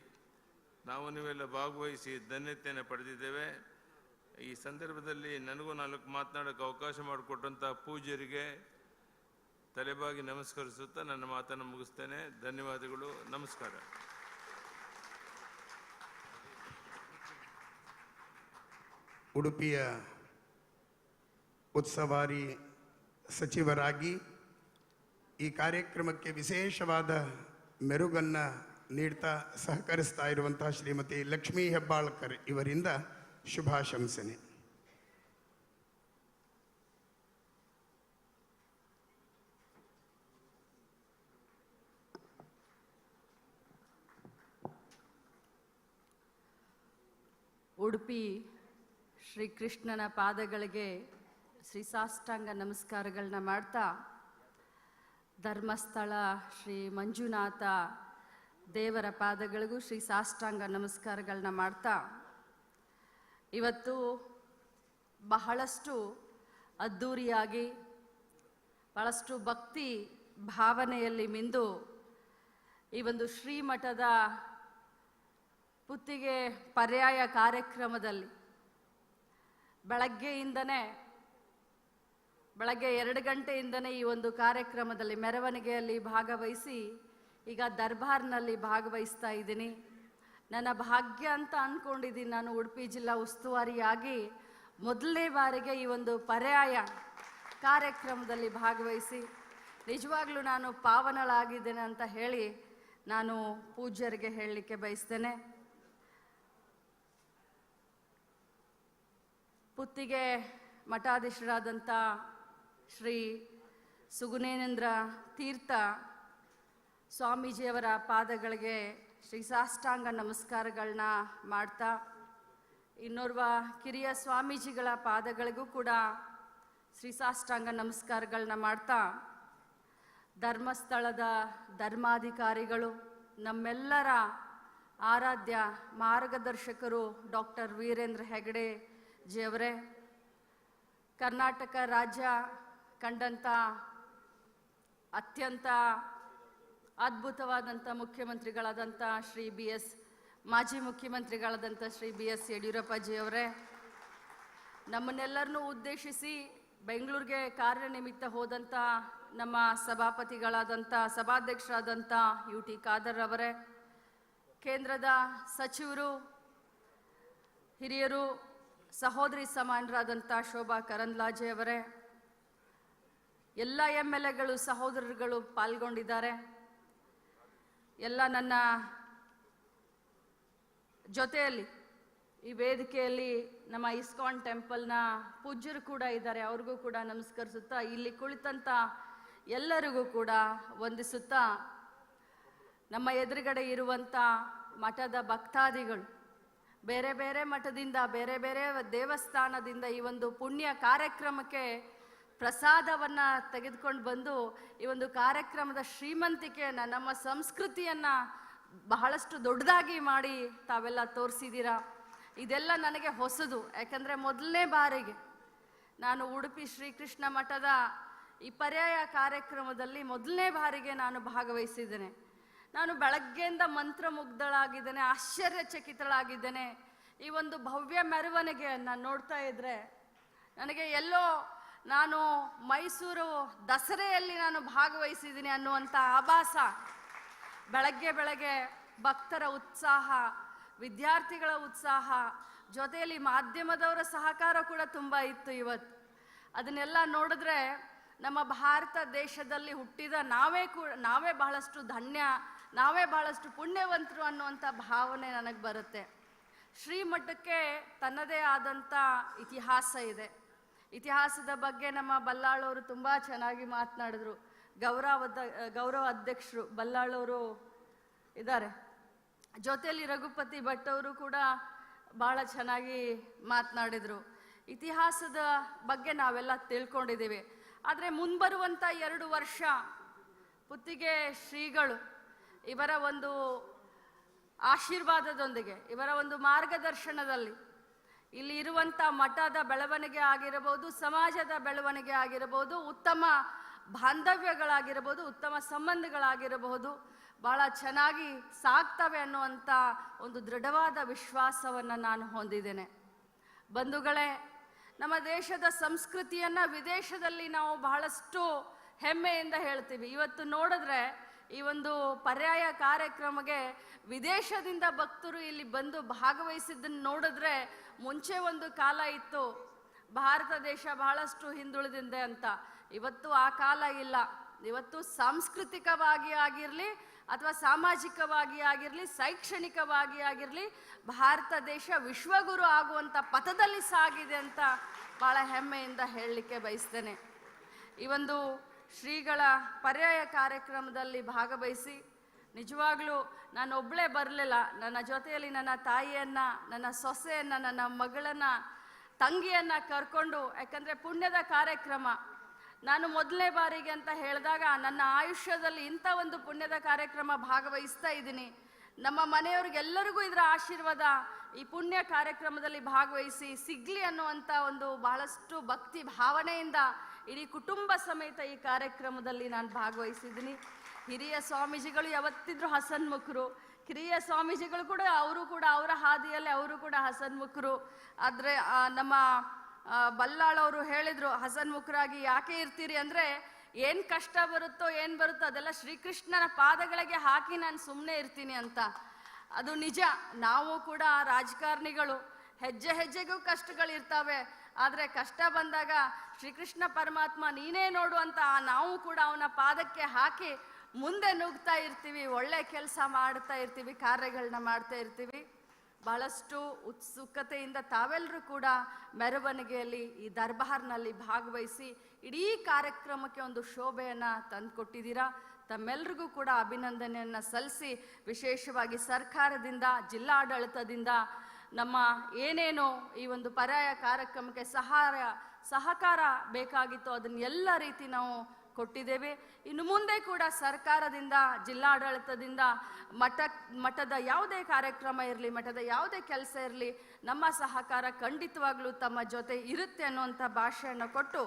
ನಾವು ನೀವೆಲ್ಲ ಭಾಗವಹಿಸಿ ಧನ್ಯತೆಯನ್ನು ಪಡೆದಿದ್ದೇವೆ. ಈ ಸಂದರ್ಭದಲ್ಲಿ ನನಗೂ 4 ಮಾತನಾಡೋಕ್ಕೆ ಅವಕಾಶ ಮಾಡಿಕೊಟ್ಟಂಥ ಪೂಜ್ಯರಿಗೆ ತಲೆಬಾಗಿ ನಮಸ್ಕರಿಸುತ್ತಾ ನನ್ನ ಮಾತನ್ನು ಮುಗಿಸ್ತೇನೆ. ಧನ್ಯವಾದಗಳು. ನಮಸ್ಕಾರ. ಉಡುಪಿಯ ಉತ್ಸವಾರಿ ಸಚಿವರಾಗಿ ಈ ಕಾರ್ಯಕ್ರಮಕ್ಕೆ ವಿಶೇಷವಾದ ಮೆರುಗನ್ನು ನೀಡ್ತಾ ಸಹಕರಿಸ್ತಾ ಇರುವಂತಹ ಶ್ರೀಮತಿ ಲಕ್ಷ್ಮೀ ಹೆಬ್ಬಾಳ್ಕರ್ ಇವರಿಂದ ಶುಭಾಶಂಸನೆ. ಉಡುಪಿ ಶ್ರೀಕೃಷ್ಣನ ಪಾದಗಳಿಗೆ ಶ್ರೀ ಸಾಷ್ಟಾಂಗ ನಮಸ್ಕಾರಗಳನ್ನ ಮಾಡ್ತಾ, ಧರ್ಮಸ್ಥಳ ಶ್ರೀ ಮಂಜುನಾಥ ದೇವರ ಪಾದಗಳಿಗೂ ಶ್ರೀ ಸಾಷ್ಟಾಂಗ ನಮಸ್ಕಾರಗಳನ್ನ ಮಾಡ್ತಾ, ಇವತ್ತು ಬಹಳಷ್ಟು ಅದ್ಧೂರಿಯಾಗಿ ಬಹಳಷ್ಟು ಭಕ್ತಿ ಭಾವನೆಯಲ್ಲಿ ಮಿಂದು ಈ ಒಂದು ಶ್ರೀಮಠದ ಪುತ್ತಿಗೆ ಪರ್ಯಾಯ ಕಾರ್ಯಕ್ರಮದಲ್ಲಿ ಬೆಳಗ್ಗೆ 2 ಗಂಟೆಯಿಂದನೇ ಈ ಒಂದು ಕಾರ್ಯಕ್ರಮದಲ್ಲಿ ಮೆರವಣಿಗೆಯಲ್ಲಿ ಭಾಗವಹಿಸಿ ಈಗ ದರ್ಬಾರ್ನಲ್ಲಿ ಭಾಗವಹಿಸ್ತಾ ಇದ್ದೀನಿ. ನನ್ನ ಭಾಗ್ಯ ಅಂತ ಅಂದ್ಕೊಂಡಿದ್ದೀನಿ. ನಾನು ಉಡುಪಿ ಜಿಲ್ಲಾ ಉಸ್ತುವಾರಿಯಾಗಿ ಮೊದಲನೇ ಬಾರಿಗೆ ಈ ಒಂದು ಪರ್ಯಾಯ ಕಾರ್ಯಕ್ರಮದಲ್ಲಿ ಭಾಗವಹಿಸಿ ನಿಜವಾಗ್ಲೂ ನಾನು ಪಾವನಳಾಗಿದ್ದೇನೆ ಅಂತ ಹೇಳಿ ನಾನು ಪೂಜ್ಯರಿಗೆ ಹೇಳಲಿಕ್ಕೆ ಬಯಸ್ತೇನೆ. ಪುತ್ತಿಗೆ ಮಠಾಧೀಶರಾದಂಥ ಶ್ರೀ ಸುಗುಣೇಂದ್ರ ತೀರ್ಥ ಸ್ವಾಮೀಜಿಯವರ ಪಾದಗಳಿಗೆ ಶ್ರೀ ಸಾಷ್ಟಾಂಗ ನಮಸ್ಕಾರಗಳನ್ನ ಮಾಡ್ತಾ, ಇನ್ನೋರ್ವ ಕಿರಿಯ ಸ್ವಾಮೀಜಿಗಳ ಪಾದಗಳಿಗೂ ಕೂಡ ಶ್ರೀ ಸಾಷ್ಟಾಂಗ ನಮಸ್ಕಾರಗಳನ್ನ ಮಾಡ್ತಾ, ಧರ್ಮಸ್ಥಳದ ಧರ್ಮಾಧಿಕಾರಿಗಳು, ನಮ್ಮೆಲ್ಲರ ಆರಾಧ್ಯ ಮಾರ್ಗದರ್ಶಕರು ಡಾಕ್ಟರ್ ವೀರೇಂದ್ರ ಹೆಗಡೆ ಜಿಯವರೇ, ಕರ್ನಾಟಕ ರಾಜ್ಯ ಕಂಡಂಥ ಅತ್ಯಂತ ಅದ್ಭುತವಾದಂಥ ಮುಖ್ಯಮಂತ್ರಿಗಳಾದಂಥ ಶ್ರೀ ಮಾಜಿ ಮುಖ್ಯಮಂತ್ರಿಗಳಾದಂಥ ಶ್ರೀ BS ಯಡಿಯೂರಪ್ಪಜಿಯವರೇ, ನಮ್ಮನ್ನೆಲ್ಲರನ್ನೂ ಉದ್ದೇಶಿಸಿ ಬೆಂಗಳೂರಿಗೆ ಕಾರ್ಯನಿಮಿತ್ತ ಹೋದಂಥ ನಮ್ಮ ಸಭಾಧ್ಯಕ್ಷರಾದಂಥ UT ಖಾದರ್ ಅವರೇ, ಕೇಂದ್ರದ ಸಚಿವರು, ಹಿರಿಯರು, ಸಹೋದರಿ ಸಮಾನರಾದಂಥ ಶೋಭಾ ಕರಂದ್ಲಾಜೆ ಅವರೇ, ಎಲ್ಲ MLAಗಳು, ಸಹೋದರರುಗಳು ಪಾಲ್ಗೊಂಡಿದ್ದಾರೆ. ಎಲ್ಲ ನನ್ನ ಜೊತೆಯಲ್ಲಿ ಈ ವೇದಿಕೆಯಲ್ಲಿ ನಮ್ಮ ಇಸ್ಕಾನ್ ಟೆಂಪಲ್ನ ಪೂಜ್ಯರು ಕೂಡ ಇದ್ದಾರೆ. ಅವ್ರಿಗೂ ಕೂಡ ನಮಸ್ಕರಿಸುತ್ತಾ, ಇಲ್ಲಿ ಕುಳಿತಂಥ ಎಲ್ಲರಿಗೂ ಕೂಡ ವಂದಿಸುತ್ತಾ, ನಮ್ಮ ಎದುರುಗಡೆ ಇರುವಂಥ ಮಠದ ಭಕ್ತಾದಿಗಳು, ಬೇರೆ ಬೇರೆ ಮಠದಿಂದ, ಬೇರೆ ಬೇರೆ ದೇವಸ್ಥಾನದಿಂದ ಈ ಒಂದು ಪುಣ್ಯ ಕಾರ್ಯಕ್ರಮಕ್ಕೆ ಪ್ರಸಾದವನ್ನು ತೆಗೆದುಕೊಂಡು ಬಂದು ಈ ಒಂದು ಕಾರ್ಯಕ್ರಮದ ಶ್ರೀಮಂತಿಕೆಯನ್ನು, ನಮ್ಮ ಸಂಸ್ಕೃತಿಯನ್ನು ಬಹಳಷ್ಟು ದೊಡ್ಡದಾಗಿ ಮಾಡಿ ತಾವೆಲ್ಲ ತೋರಿಸಿದ್ದೀರಾ. ಇದೆಲ್ಲ ನನಗೆ ಹೊಸದು. ಯಾಕಂದರೆ ಮೊದಲನೇ ಬಾರಿಗೆ ನಾನು ಉಡುಪಿ ಶ್ರೀಕೃಷ್ಣ ಮಠದ ಈ ಪರ್ಯಾಯ ಕಾರ್ಯಕ್ರಮದಲ್ಲಿ ಮೊದಲನೇ ಬಾರಿಗೆ ನಾನು ಭಾಗವಹಿಸಿದ್ದೇನೆ. ನಾನು ಬೆಳಗ್ಗೆಯಿಂದ ಮಂತ್ರಮುಗ್ಧಳಾಗಿದ್ದೇನೆ, ಆಶ್ಚರ್ಯಚಕಿತಳಾಗಿದ್ದೇನೆ. ಈ ಒಂದು ಭವ್ಯ ಮೆರವಣಿಗೆಯನ್ನು ನೋಡ್ತಾ ಇದ್ರೆ ನನಗೆ ಎಲ್ಲೋ ನಾನು ಮೈಸೂರು ದಸರೆಯಲ್ಲಿ ನಾನು ಭಾಗವಹಿಸಿದ್ದೀನಿ ಅನ್ನುವಂಥ ಆಭಾಸ. ಬೆಳಗ್ಗೆ ಭಕ್ತರ ಉತ್ಸಾಹ, ವಿದ್ಯಾರ್ಥಿಗಳ ಉತ್ಸಾಹ, ಜೊತೆಯಲ್ಲಿ ಮಾಧ್ಯಮದವರ ಸಹಕಾರ ಕೂಡ ತುಂಬ ಇತ್ತು ಇವತ್ತು. ಅದನ್ನೆಲ್ಲ ನೋಡಿದ್ರೆ ನಮ್ಮ ಭಾರತ ದೇಶದಲ್ಲಿ ಹುಟ್ಟಿದ ನಾವೇ ಬಹಳಷ್ಟು ಧನ್ಯ, ನಾವೇ ಬಹಳಷ್ಟು ಪುಣ್ಯವಂತರು ಅನ್ನುವಂಥ ಭಾವನೆ ನನಗೆ ಬರುತ್ತೆ. ಶ್ರೀಮಠಕ್ಕೆ ತನ್ನದೇ ಆದಂಥ ಇತಿಹಾಸ ಇದೆ. ಇತಿಹಾಸದ ಬಗ್ಗೆ ನಮ್ಮ ಬಲ್ಲಾಳವರು ತುಂಬ ಚೆನ್ನಾಗಿ ಮಾತನಾಡಿದ್ರು. ಗೌರವ ಅಧ್ಯಕ್ಷರು ಬಲ್ಲಾಳವರು ಇದ್ದಾರೆ, ಜೊತೆಯಲ್ಲಿ ರಘುಪತಿ ಭಟ್ ಅವರು ಕೂಡ ಭಾಳ ಚೆನ್ನಾಗಿ ಮಾತನಾಡಿದರು. ಇತಿಹಾಸದ ಬಗ್ಗೆ ನಾವೆಲ್ಲ ತಿಳ್ಕೊಂಡಿದ್ದೀವಿ. ಆದರೆ ಮುಂಬರುವಂಥ 2 ವರ್ಷ ಪುತ್ತಿಗೆ ಶ್ರೀಗಳು ಇವರ ಒಂದು ಆಶೀರ್ವಾದದೊಂದಿಗೆ, ಇವರ ಒಂದು ಮಾರ್ಗದರ್ಶನದಲ್ಲಿ ಇಲ್ಲಿ ಇರುವಂಥ ಮಠದ ಬೆಳವಣಿಗೆ ಆಗಿರಬಹುದು, ಸಮಾಜದ ಬೆಳವಣಿಗೆ ಆಗಿರಬಹುದು, ಉತ್ತಮ ಬಾಂಧವ್ಯಗಳಾಗಿರಬಹುದು, ಉತ್ತಮ ಸಂಬಂಧಗಳಾಗಿರಬಹುದು, ಭಾಳ ಚೆನ್ನಾಗಿ ಸಾಗ್ತವೆ ಅನ್ನುವಂಥ ಒಂದು ದೃಢವಾದ ವಿಶ್ವಾಸವನ್ನು ನಾನು ಹೊಂದಿದ್ದೇನೆ. ಬಂಧುಗಳೇ, ನಮ್ಮ ದೇಶದ ಸಂಸ್ಕೃತಿಯನ್ನು ವಿದೇಶದಲ್ಲಿ ನಾವು ಬಹಳಷ್ಟು ಹೆಮ್ಮೆಯಿಂದ ಹೇಳ್ತೀವಿ. ಇವತ್ತು ನೋಡಿದ್ರೆ ಈ ಒಂದು ಪರ್ಯಾಯ ಕಾರ್ಯಕ್ರಮಕ್ಕೆ ವಿದೇಶದಿಂದ ಭಕ್ತರು ಇಲ್ಲಿ ಬಂದು ಭಾಗವಹಿಸಿದ್ದನ್ನು ನೋಡಿದ್ರೆ, ಮುಂಚೆ ಒಂದು ಕಾಲ ಇತ್ತು ಭಾರತ ದೇಶ ಬಹಳಷ್ಟು ಹಿಂದುಳಿದಿದೆ ಅಂತ. ಇವತ್ತು ಆ ಕಾಲ ಇಲ್ಲ. ಇವತ್ತು ಸಾಂಸ್ಕೃತಿಕವಾಗಿ ಆಗಿರಲಿ ಅಥವಾ ಸಾಮಾಜಿಕವಾಗಿ ಆಗಿರಲಿ, ಶೈಕ್ಷಣಿಕವಾಗಿ ಆಗಿರಲಿ, ಭಾರತ ದೇಶ ವಿಶ್ವಗುರು ಆಗುವಂಥ ಪಥದಲ್ಲಿ ಸಾಗಿದೆ ಅಂತ ಭಾಳ ಹೆಮ್ಮೆಯಿಂದ ಹೇಳಲಿಕ್ಕೆ ಬಯಸ್ತೇನೆ. ಈ ಒಂದು ಶ್ರೀಗಳ ಪರ್ಯಾಯ ಕಾರ್ಯಕ್ರಮದಲ್ಲಿ ಭಾಗವಹಿಸಿ ನಿಜವಾಗ್ಲೂ ನಾನು ಒಬ್ಬಳೇ ಬರಲಿಲ್ಲ. ನನ್ನ ಜೊತೆಯಲ್ಲಿ ನನ್ನ ತಾಯಿಯನ್ನು, ನನ್ನ ಸೊಸೆಯನ್ನು, ನನ್ನ ಮಗಳನ್ನು, ತಂಗಿಯನ್ನು ಕರ್ಕೊಂಡು, ಯಾಕಂದರೆ ಪುಣ್ಯದ ಕಾರ್ಯಕ್ರಮ. ನಾನು ಮೊದಲನೇ ಬಾರಿಗೆ ಅಂತ ಹೇಳಿದಾಗ ನನ್ನ ಆಯುಷ್ಯದಲ್ಲಿ ಇಂಥ ಒಂದು ಪುಣ್ಯದ ಕಾರ್ಯಕ್ರಮ ಭಾಗವಹಿಸ್ತಾ ಇದ್ದೀನಿ. ನಮ್ಮ ಮನೆಯವ್ರಿಗೆಲ್ಲರಿಗೂ ಇದರ ಆಶೀರ್ವಾದ ಈ ಪುಣ್ಯ ಕಾರ್ಯಕ್ರಮದಲ್ಲಿ ಭಾಗವಹಿಸಿ ಸಿಗ್ಲಿ ಅನ್ನುವಂಥ ಒಂದು ಬಹಳಷ್ಟು ಭಕ್ತಿ ಭಾವನೆಯಿಂದ ಇಡೀ ಕುಟುಂಬ ಸಮೇತ ಈ ಕಾರ್ಯಕ್ರಮದಲ್ಲಿ ನಾನು ಭಾಗವಹಿಸಿದ್ದೀನಿ. ಹಿರಿಯ ಸ್ವಾಮೀಜಿಗಳು ಯಾವತ್ತಿದ್ರು ಹಸನ್ಮುಖರು, ಕಿರಿಯ ಸ್ವಾಮೀಜಿಗಳು ಕೂಡ ಅವರ ಹಾದಿಯಲ್ಲಿ ಅವರು ಕೂಡ ಹಸನ್ಮುಖರು. ಆದರೆ ನಮ್ಮ ಬಲ್ಲಾಳವರು ಹೇಳಿದರು, ಹಸನ್ಮುಖರಾಗಿ ಯಾಕೆ ಇರ್ತೀರಿ ಅಂದರೆ, ಏನು ಕಷ್ಟ ಬರುತ್ತೋ ಏನು ಬರುತ್ತೋ ಅದೆಲ್ಲ ಶ್ರೀಕೃಷ್ಣನ ಪಾದಗಳಿಗೆ ಹಾಕಿ ನಾನು ಸುಮ್ಮನೆ ಇರ್ತೀನಿ ಅಂತ. ಅದು ನಿಜ. ನಾವು ಕೂಡ ರಾಜಕಾರಣಿಗಳು, ಹೆಜ್ಜೆ ಹೆಜ್ಜೆಗೂ ಕಷ್ಟಗಳಿರ್ತಾವೆ. ಆದರೆ ಕಷ್ಟ ಬಂದಾಗ ಶ್ರೀಕೃಷ್ಣ ಪರಮಾತ್ಮ ನೀನೇ ನೋಡು ಅಂತ ನಾವು ಕೂಡ ಅವನ ಪಾದಕ್ಕೆ ಹಾಕಿ ಮುಂದೆ ನುಗ್ತಾ ಇರ್ತೀವಿ, ಒಳ್ಳೆ ಕೆಲಸ ಮಾಡ್ತಾ ಇರ್ತೀವಿ, ಕಾರ್ಯಗಳನ್ನ ಮಾಡ್ತಾ ಇರ್ತೀವಿ. ಬಹಳಷ್ಟು ಉತ್ಸುಕತೆಯಿಂದ ತಾವೆಲ್ಲರೂ ಕೂಡ ಮೆರವಣಿಗೆಯಲ್ಲಿ ಈ ದರ್ಬಾರ್ನಲ್ಲಿ ಭಾಗವಹಿಸಿ ಇಡೀ ಕಾರ್ಯಕ್ರಮಕ್ಕೆ ಒಂದು ಶೋಭೆಯನ್ನು ತಂದುಕೊಟ್ಟಿದ್ದೀರಾ. ತಮ್ಮೆಲ್ಲರಿಗೂ ಕೂಡ ಅಭಿನಂದನೆಯನ್ನು ಸಲ್ಲಿಸಿ, ವಿಶೇಷವಾಗಿ ಸರ್ಕಾರದಿಂದ, ಜಿಲ್ಲಾಡಳಿತದಿಂದ ನಮ್ಮ ಏನೇನೋ ಈ ಒಂದು ಪರ್ಯಾಯ ಕಾರ್ಯಕ್ರಮಕ್ಕೆ ಸಹಕಾರ ಬೇಕಾಗಿತ್ತು ಅದನ್ನೆಲ್ಲ ರೀತಿ ನಾವು ಕೊಟ್ಟಿದ್ದೇವೆ. ಇನ್ನು ಮುಂದೆ ಕೂಡ ಸರ್ಕಾರದಿಂದ, ಜಿಲ್ಲಾಡಳಿತದಿಂದ ಮಠದ ಯಾವುದೇ ಕಾರ್ಯಕ್ರಮ ಇರಲಿ, ಮಠದ ಯಾವುದೇ ಕೆಲಸ ಇರಲಿ, ನಮ್ಮ ಸಹಕಾರ ಖಂಡಿತವಾಗ್ಲೂ ತಮ್ಮ ಜೊತೆ ಇರುತ್ತೆ ಅನ್ನುವಂಥ ಭಾಷೆಯನ್ನು ಕೊಟ್ಟು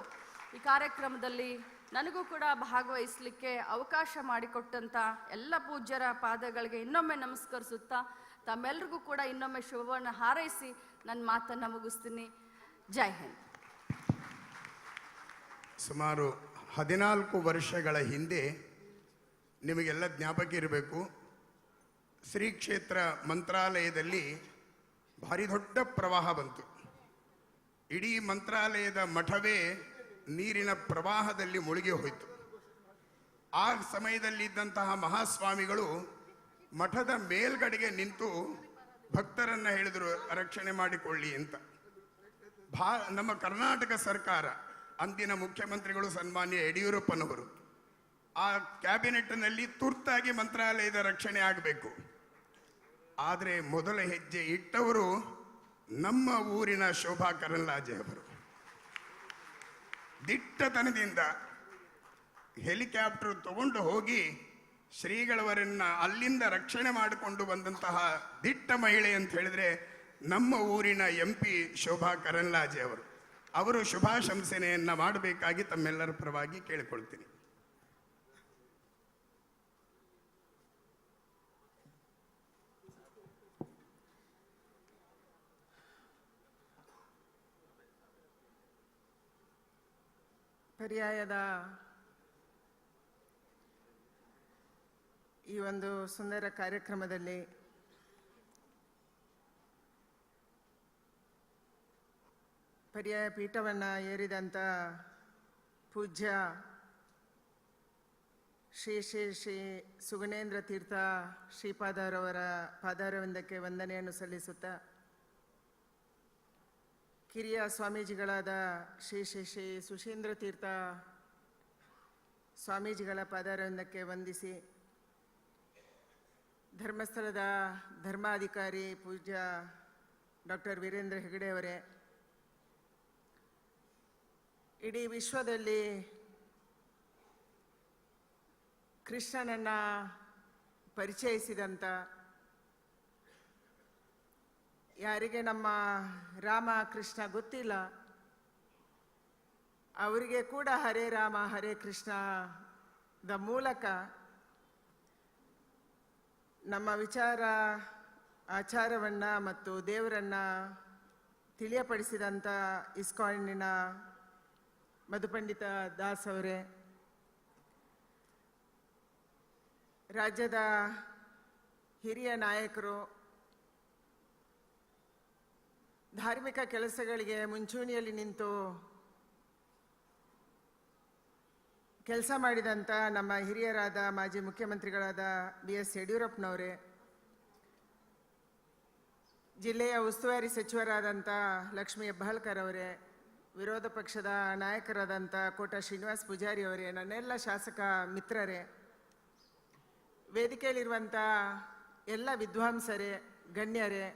ಈ ಕಾರ್ಯಕ್ರಮದಲ್ಲಿ ನನಗೂ ಕೂಡ ಭಾಗವಹಿಸಲಿಕ್ಕೆ ಅವಕಾಶ ಮಾಡಿಕೊಟ್ಟಂಥ ಎಲ್ಲ ಪೂಜ್ಯರ ಪಾದಗಳಿಗೆ ಇನ್ನೊಮ್ಮೆ ನಮಸ್ಕರಿಸುತ್ತಾ ತಮ್ಮೆಲ್ಲರಿಗೂ ಕೂಡ ಇನ್ನೊಮ್ಮೆ ಶುಭವನ್ನು ಹಾರೈಸಿ ನನ್ನ ಮಾತನ್ನು ಮುಗಿಸ್ತೀನಿ. ಜೈ ಹಿಂದ್. ಸುಮಾರು 14 ವರ್ಷಗಳ ಹಿಂದೆ ನಿಮಗೆಲ್ಲ ಜ್ಞಾಪಕ ಇರಬೇಕು, ಶ್ರೀ ಕ್ಷೇತ್ರ ಮಂತ್ರಾಲಯದಲ್ಲಿ ಭಾರಿ ದೊಡ್ಡ ಪ್ರವಾಹ ಬಂತು. ಇಡೀ ಮಂತ್ರಾಲಯದ ಮಠವೇ ನೀರಿನ ಪ್ರವಾಹದಲ್ಲಿ ಮುಳುಗಿ ಹೋಯಿತು. ಆ ಸಮಯದಲ್ಲಿದ್ದಂತಹ ಮಹಾಸ್ವಾಮಿಗಳು ಮಠದ ಮೇಲ್ಗಡೆಗೆ ನಿಂತು ಭಕ್ತರನ್ನು ಹೇಳಿದರು, ರಕ್ಷಣೆ ಮಾಡಿಕೊಳ್ಳಿ ಅಂತ. ನಮ್ಮ ಕರ್ನಾಟಕ ಸರ್ಕಾರ, ಅಂದಿನ ಮುಖ್ಯಮಂತ್ರಿಗಳು ಸನ್ಮಾನ್ಯ ಯಡಿಯೂರಪ್ಪನವರು, ಆ ಕ್ಯಾಬಿನೆಟ್ನಲ್ಲಿ ತುರ್ತಾಗಿ ಮಂತ್ರಾಲಯದ ರಕ್ಷಣೆ ಆಗಬೇಕು. ಆದರೆ ಮೊದಲ ಹೆಜ್ಜೆ ಇಟ್ಟವರು ನಮ್ಮ ಊರಿನ ಶೋಭಾ ಕರಂದ್ಲಾಜೆ ಅವರು. ದಿಟ್ಟತನದಿಂದ ಹೆಲಿಕಾಪ್ಟರ್ ತಗೊಂಡು ಹೋಗಿ ಶ್ರೀಗಳವರನ್ನ ಅಲ್ಲಿಂದ ರಕ್ಷಣೆ ಮಾಡಿಕೊಂಡು ಬಂದಂತಹ ದಿಟ್ಟ ಮಹಿಳೆ ಅಂತ ಹೇಳಿದ್ರೆ ನಮ್ಮ ಊರಿನ MP ಶೋಭಾ ಕರಂದ್ಲಾಜೆ ಅವರು ಶುಭಾಶಂಸನೆಯನ್ನ ಮಾಡಬೇಕಾಗಿ ತಮ್ಮೆಲ್ಲರ ಪರವಾಗಿ ಕೇಳಿಕೊಳ್ತೀನಿ. ಪರ್ಯಾಯದ ಈ ಒಂದು ಸುಂದರ ಕಾರ್ಯಕ್ರಮದಲ್ಲಿ ಪರ್ಯಾಯ ಪೀಠವನ್ನು ಏರಿದಂಥ ಪೂಜ್ಯ ಶ್ರೀ ಶ್ರೀ ಶ್ರೀ ಸುಗುಣೇಂದ್ರ ತೀರ್ಥ ಶ್ರೀಪಾದರವರ ಪಾದಾರವಿಂದಕ್ಕೆ ವಂದನೆಯನ್ನು ಸಲ್ಲಿಸುತ್ತಾ, ಕಿರಿಯ ಸ್ವಾಮೀಜಿಗಳಾದ ಶ್ರೀ ಶ್ರೀ ಶ್ರೀ ಸುಶೀಂದ್ರ ತೀರ್ಥ ಸ್ವಾಮೀಜಿಗಳ ಪಾದಾರವಿಂದಕ್ಕೆ ವಂದಿಸಿ, ಧರ್ಮಸ್ಥಳದ ಧರ್ಮಾಧಿಕಾರಿ ಪೂಜ್ಯ ಡಾಕ್ಟರ್ ವೀರೇಂದ್ರ ಹೆಗಡೆ ಅವರೇ, ಇಡೀ ವಿಶ್ವದಲ್ಲಿ ಕೃಷ್ಣನನ್ನು ಪರಿಚಯಿಸಿದಂಥ, ಯಾರಿಗೆ ನಮ್ಮ ರಾಮ ಕೃಷ್ಣ ಗೊತ್ತಿಲ್ಲ ಅವರಿಗೆ ಕೂಡ ಹರೇ ರಾಮ ಹರೇ ಕೃಷ್ಣದ ಮೂಲಕ ನಮ್ಮ ವಿಚಾರ ಆಚಾರವನ್ನು ಮತ್ತು ದೇವರನ್ನು ತಿಳಿಯಪಡಿಸಿದಂಥ ಇಸ್ಕಾನಿನ ಮಧುಪಂಡಿತ ದಾಸ್ ಅವರೇ, ರಾಜ್ಯದ ಹಿರಿಯ ನಾಯಕರು, ಧಾರ್ಮಿಕ ಕೆಲಸಗಳಿಗೆ ಮುಂಚೂಣಿಯಲ್ಲಿ ನಿಂತು ಕೆಲಸ ಮಾಡಿದಂಥ ನಮ್ಮ ಹಿರಿಯರಾದ ಮಾಜಿ ಮುಖ್ಯಮಂತ್ರಿಗಳಾದ BS ಯಡಿಯೂರಪ್ಪನವರೇ, ಜಿಲ್ಲೆಯ ಉಸ್ತುವಾರಿ ಸಚಿವರಾದಂಥ ಲಕ್ಷ್ಮೀ ಹೆಬ್ಬಾಳ್ಕರ್ ಅವರೇ, ವಿರೋಧ ಪಕ್ಷದ ನಾಯಕರಾದಂಥ ಕೋಟ ಶ್ರೀನಿವಾಸ್ ಪೂಜಾರಿ ಅವರೇ, ನನ್ನೆಲ್ಲ ಶಾಸಕ ಮಿತ್ರರೇ, ವೇದಿಕೆಯಲ್ಲಿರುವಂಥ ಎಲ್ಲ ವಿದ್ವಾಂಸರೇ, ಗಣ್ಯರೇ,